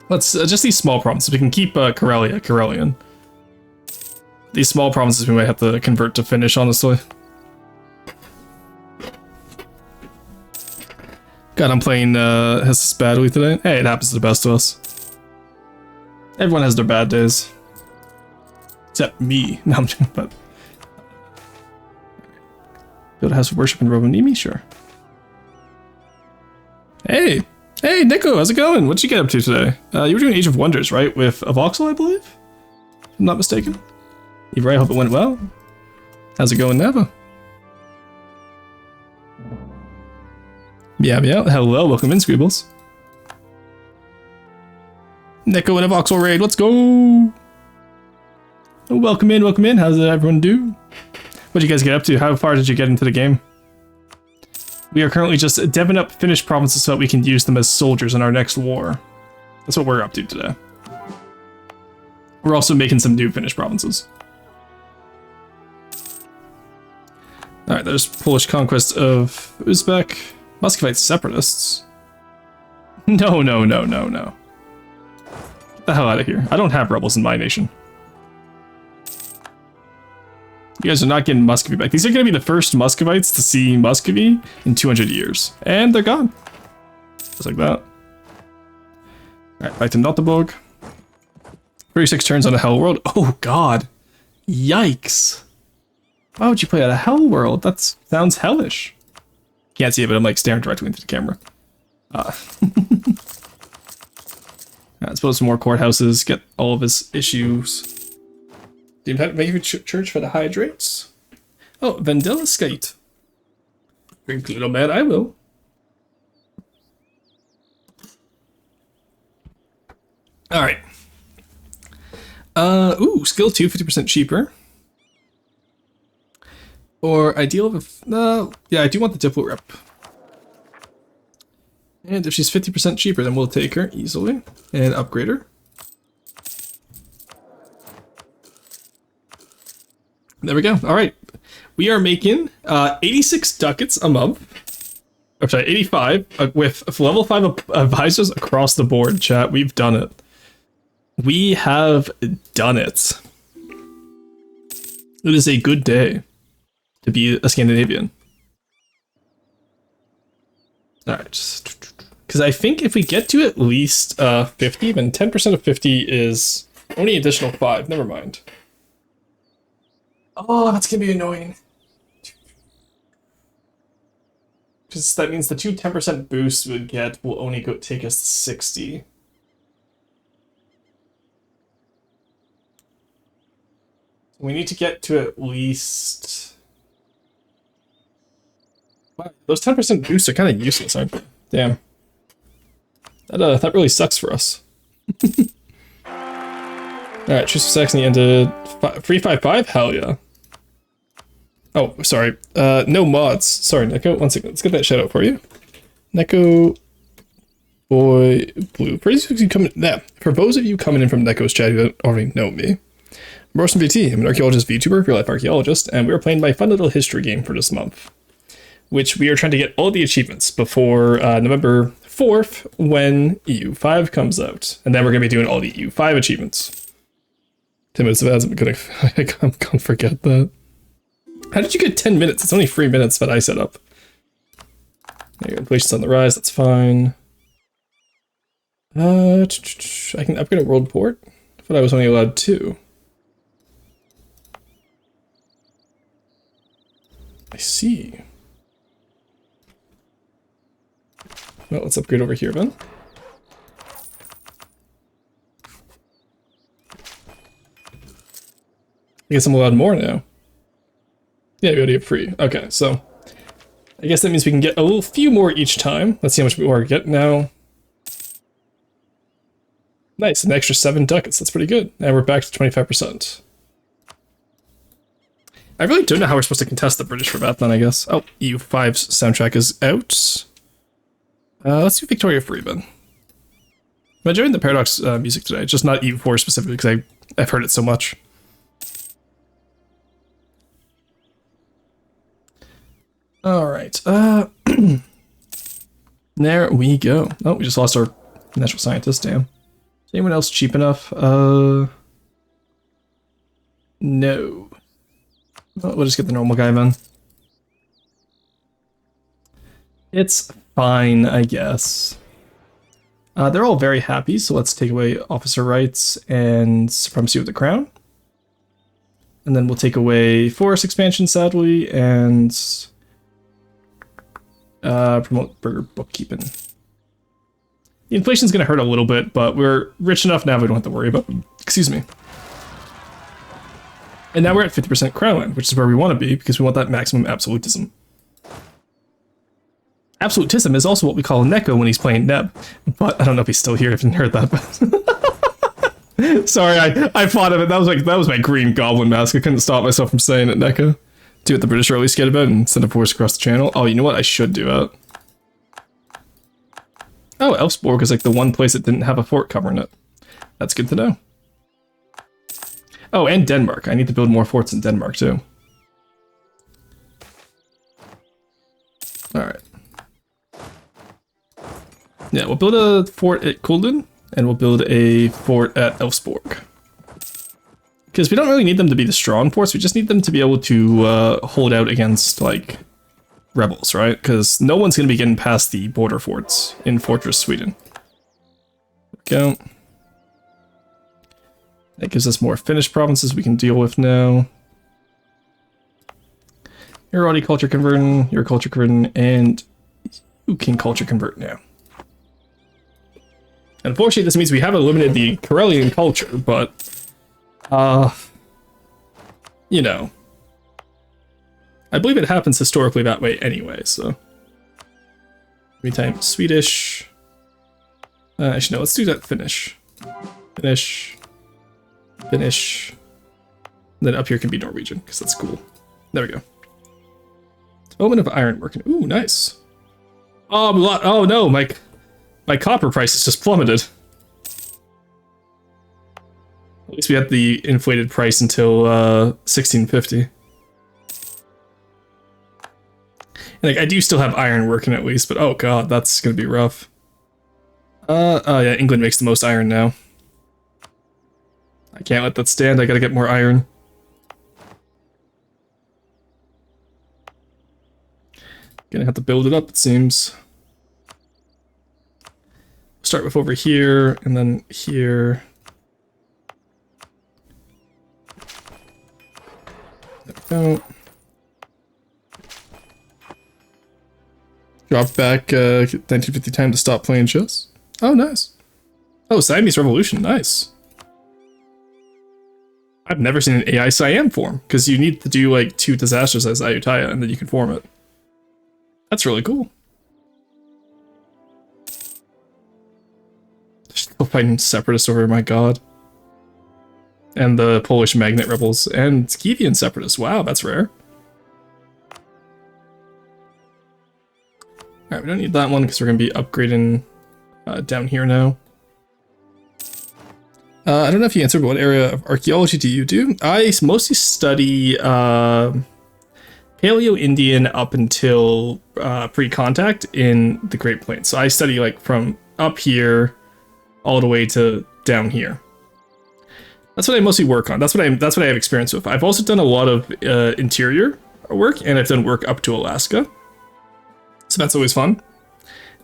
Let's just these small provinces. We can keep Karelian. These small provinces we might have to convert to Finnish, honestly. God, I'm playing Hessus badly today. Hey, it happens to the best of us. Everyone has their bad days. Except me. No, I'm joking, but... Build a house of worship in Rovaniemi? Sure. Hey! Hey, Nico, how's it going? What'd you get up to today? You were doing Age of Wonders, right? With a voxel, I believe? If I'm not mistaken. I hope it went well. How's it going, Nava? Yeah. Hello, welcome in, Squeebles. Nico in a voxel raid, let's go! Oh, welcome in. How's everyone do? What'd you guys get up to? How far did you get into the game? We are currently just deving up Finnish provinces so that we can use them as soldiers in our next war. That's what we're up to today. We're also making some new Finnish provinces. Alright, there's Polish conquest of Uzbek. Muscovite separatists? No. Get the hell out of here. I don't have rebels in my nation. You guys are not getting Muscovy back. These are going to be the first Muscovites to see Muscovy in 200 years. And they're gone. Just like that. Alright, back to Notteborg. 36 turns on a Hell World. Oh god. Yikes. Why would you play at a Hell World? That sounds hellish. Can't see it, but I'm like staring directly into the camera. Let's build some more courthouses, get all of his issues. Do you have a church for the hydrates? Oh, Vendela Skate. Include on that, I will. Alright. Ooh, skill 2, 50% cheaper. Or ideal of yeah, I do want the Diplo rep. And if she's 50% cheaper, then we'll take her easily and upgrade her. There we go. All right. We are making 86 ducats a month. Or sorry, 85 with level 5 advisors across the board, chat. We've done it. We have done it. It is a good day to be a Scandinavian. All right, just because I think if we get to at least 50, then 10% of 50 is only additional 5. Never mind. Oh, that's gonna be annoying. Because that means the 10% boosts we would get will only take us to 60. We need to get to at least... Wow, those 10% boosts are kind of useless, aren't they? Damn. That really sucks for us. Alright, choose Saxony into 355? Hell yeah. Oh, sorry. No mods. Sorry, Neko. One second. Let's get that shout out for you. Neko Boy Blue. For those of you coming in from Neko's chat who don't already know me, I'm Archaeologist VT. I'm an Archaeologist Vtuber, real life archaeologist, and we are playing my fun little history game for this month, which we are trying to get all the achievements before November 4th when EU5 comes out. And then we're going to be doing all the EU5 achievements. 10 minutes of ads, I'm gonna forget that. How did you get 10 minutes? It's only 3 minutes that I set up. There, inflation's on the rise, that's fine. I can upgrade a world port? I thought I was only allowed 2. I see. Well, let's upgrade over here then. I guess I'm allowed more now. Yeah, we already have free. Okay, so I guess that means we can get a little few more each time. Let's see how much more we get now. Nice, an extra 7 ducats. That's pretty good. And we're back to 25%. I really don't know how we're supposed to contest the British for that then, I guess. Oh, EU5's soundtrack is out. Let's do Victoria Free then. I'm enjoying the Paradox music today, just not EU4 specifically because I've heard it so much. Alright, there we go. Oh, we just lost our natural scientist, damn. Is anyone else cheap enough? No. Well, we'll just get the normal guy then. It's fine, I guess. They're all very happy, so let's take away officer rights and supremacy of the crown. And then we'll take away forest expansion, sadly, and promote burger bookkeeping. The inflation's gonna hurt a little bit, but we're rich enough now we don't have to worry about it. Excuse me. And now we're at 50% crown land, which is where we want to be because we want that maximum absolutism. Absolutism is also what we call Neko when he's playing Neb, but I don't know if he's still here if you heard that. But sorry, I thought of it. That was my green goblin mask. I couldn't stop myself from saying it, Neko. Do what the British are always scared about and send a force across the channel. Oh, you know what? I should do that. Oh, Elfsborg is like the one place that didn't have a fort covering it. That's good to know. Oh, and Denmark. I need to build more forts in Denmark too. Alright. Yeah, we'll build a fort at Kulden, and we'll build a fort at Elfsborg. Because we don't really need them to be the strong forts, we just need them to be able to hold out against, like, rebels, right? Because no one's going to be getting past the border forts in Fortress Sweden. There we go. That gives us more Finnish provinces we can deal with now. You're already culture converting, you're culture converting, and you can culture convert now. Unfortunately, this means we have eliminated the Karelian culture, but you know, I believe it happens historically that way anyway, so. Anytime Swedish. Actually, no, let's do that Finnish. Finnish. Finnish. And then up here can be Norwegian, because that's cool. There we go. Development of ironwork. Ooh, nice. Oh no, my copper price has just plummeted. At least we had the inflated price until 1650. And like, I do still have iron working at least, but oh god, that's gonna be rough. Oh yeah, England makes the most iron now. I can't let that stand, I gotta get more iron. Gonna have to build it up, it seems. Start with over here, and then here. There we go. Drop back 1950 time to stop playing chess. Oh, nice. Oh, Siamese Revolution, nice. I've never seen an AI Siam form, because you need to do like 2 disasters as Ayutthaya, and then you can form it. That's really cool. We're fighting separatists over, my god. And the Polish Magnet rebels and Kievian separatists. Wow, that's rare. Alright, we don't need that one because we're going to be upgrading down here now. I don't know if you answered, but what area of archaeology do you do? I mostly study Paleo-Indian up until pre-contact in the Great Plains. So I study like from up here all the way to down here. That's what I mostly work on. That's what I have experience with. I've also done a lot of interior work, and I've done work up to Alaska. So that's always fun.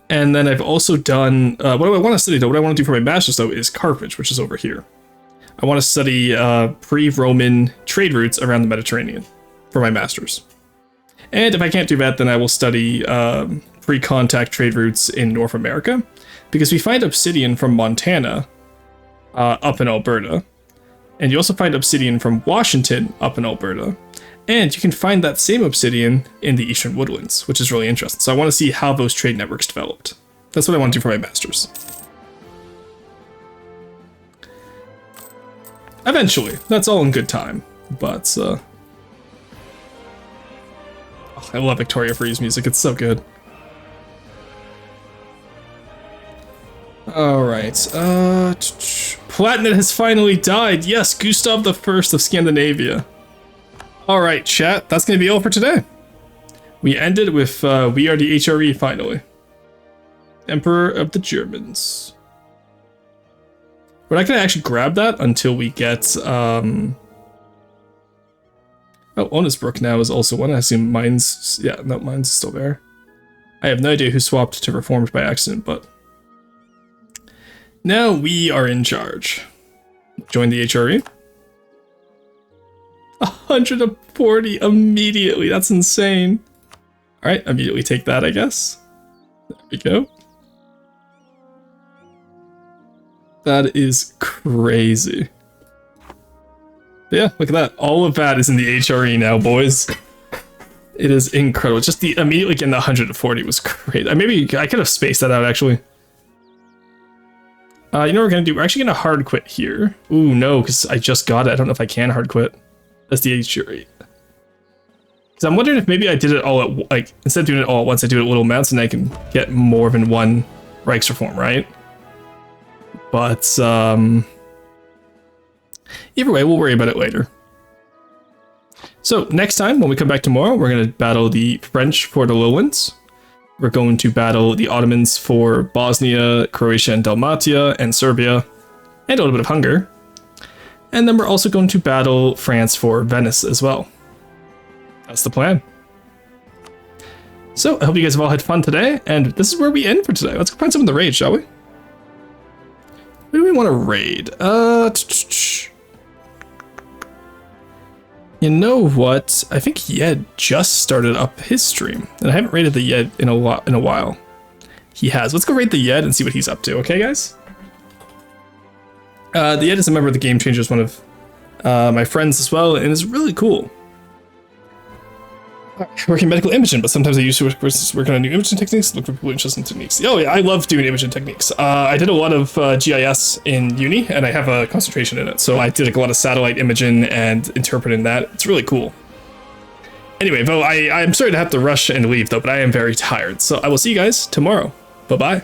And then I've also done, what I want to study though, what I want to do for my master's though is Carthage, which is over here. I want to study pre-Roman trade routes around the Mediterranean for my master's. And if I can't do that, then I will study pre-contact trade routes in North America, because we find obsidian from Montana up in Alberta. And you also find obsidian from Washington up in Alberta. And you can find that same obsidian in the Eastern Woodlands, which is really interesting. So I want to see how those trade networks developed. That's what I want to do for my master's. Eventually. That's all in good time. But, oh, I love Victoria Free's music. It's so good. Alright. Palatinate has finally died. Yes, Gustav the First of Scandinavia. Alright, chat, that's going to be all for today. We ended with We Are the HRE, finally. Emperor of the Germans. We're not going to actually grab that until we get... Oh, Onisbrook now is also one. I assume mine's... Yeah, no, mine's still there. I have no idea who swapped to Reformed by accident, but... Now we are in charge. Join the HRE. 140 immediately. That's insane. All right, immediately take that, I guess. There we go. That is crazy. But yeah, look at that. All of that is in the HRE now, boys. It is incredible. Just the immediately getting the 140 was great. Maybe I could have spaced that out, actually. You know what we're going to do? We're actually going to hard quit here. Ooh, no, because I just got it. I don't know if I can hard quit. That's the HRE. Because I'm wondering if maybe I did it all at, like, instead of doing it all at once, I do it at little amounts and I can get more than one Reichsreform, right? But, either way, we'll worry about it later. So, next time, when we come back tomorrow, we're going to battle the French for the Lowlands. We're going to battle the Ottomans for Bosnia, Croatia, and Dalmatia, and Serbia, and a little bit of Hungary. And then we're also going to battle France for Venice as well. That's the plan. So, I hope you guys have all had fun today, and this is where we end for today. Let's go find some in the raid, shall we? Who do we want to raid? You know what? I think Yed just started up his stream, and I haven't raided the Yed in a while. He has. Let's go raid the Yed and see what he's up to, okay, guys? The Yed is a member of the Game Changers, one of my friends as well, and is really cool. Working medical imaging, but sometimes I used to work on new imaging techniques, look for people interested in techniques. Oh yeah, I love doing imaging techniques. I did a lot of GIS in uni, and I have a concentration in it, so I did like a lot of satellite imaging and interpreting that. It's really cool. Anyway, Vo, I'm sorry to have to rush and leave though, but I am very tired, so I will see you guys tomorrow. Bye-bye.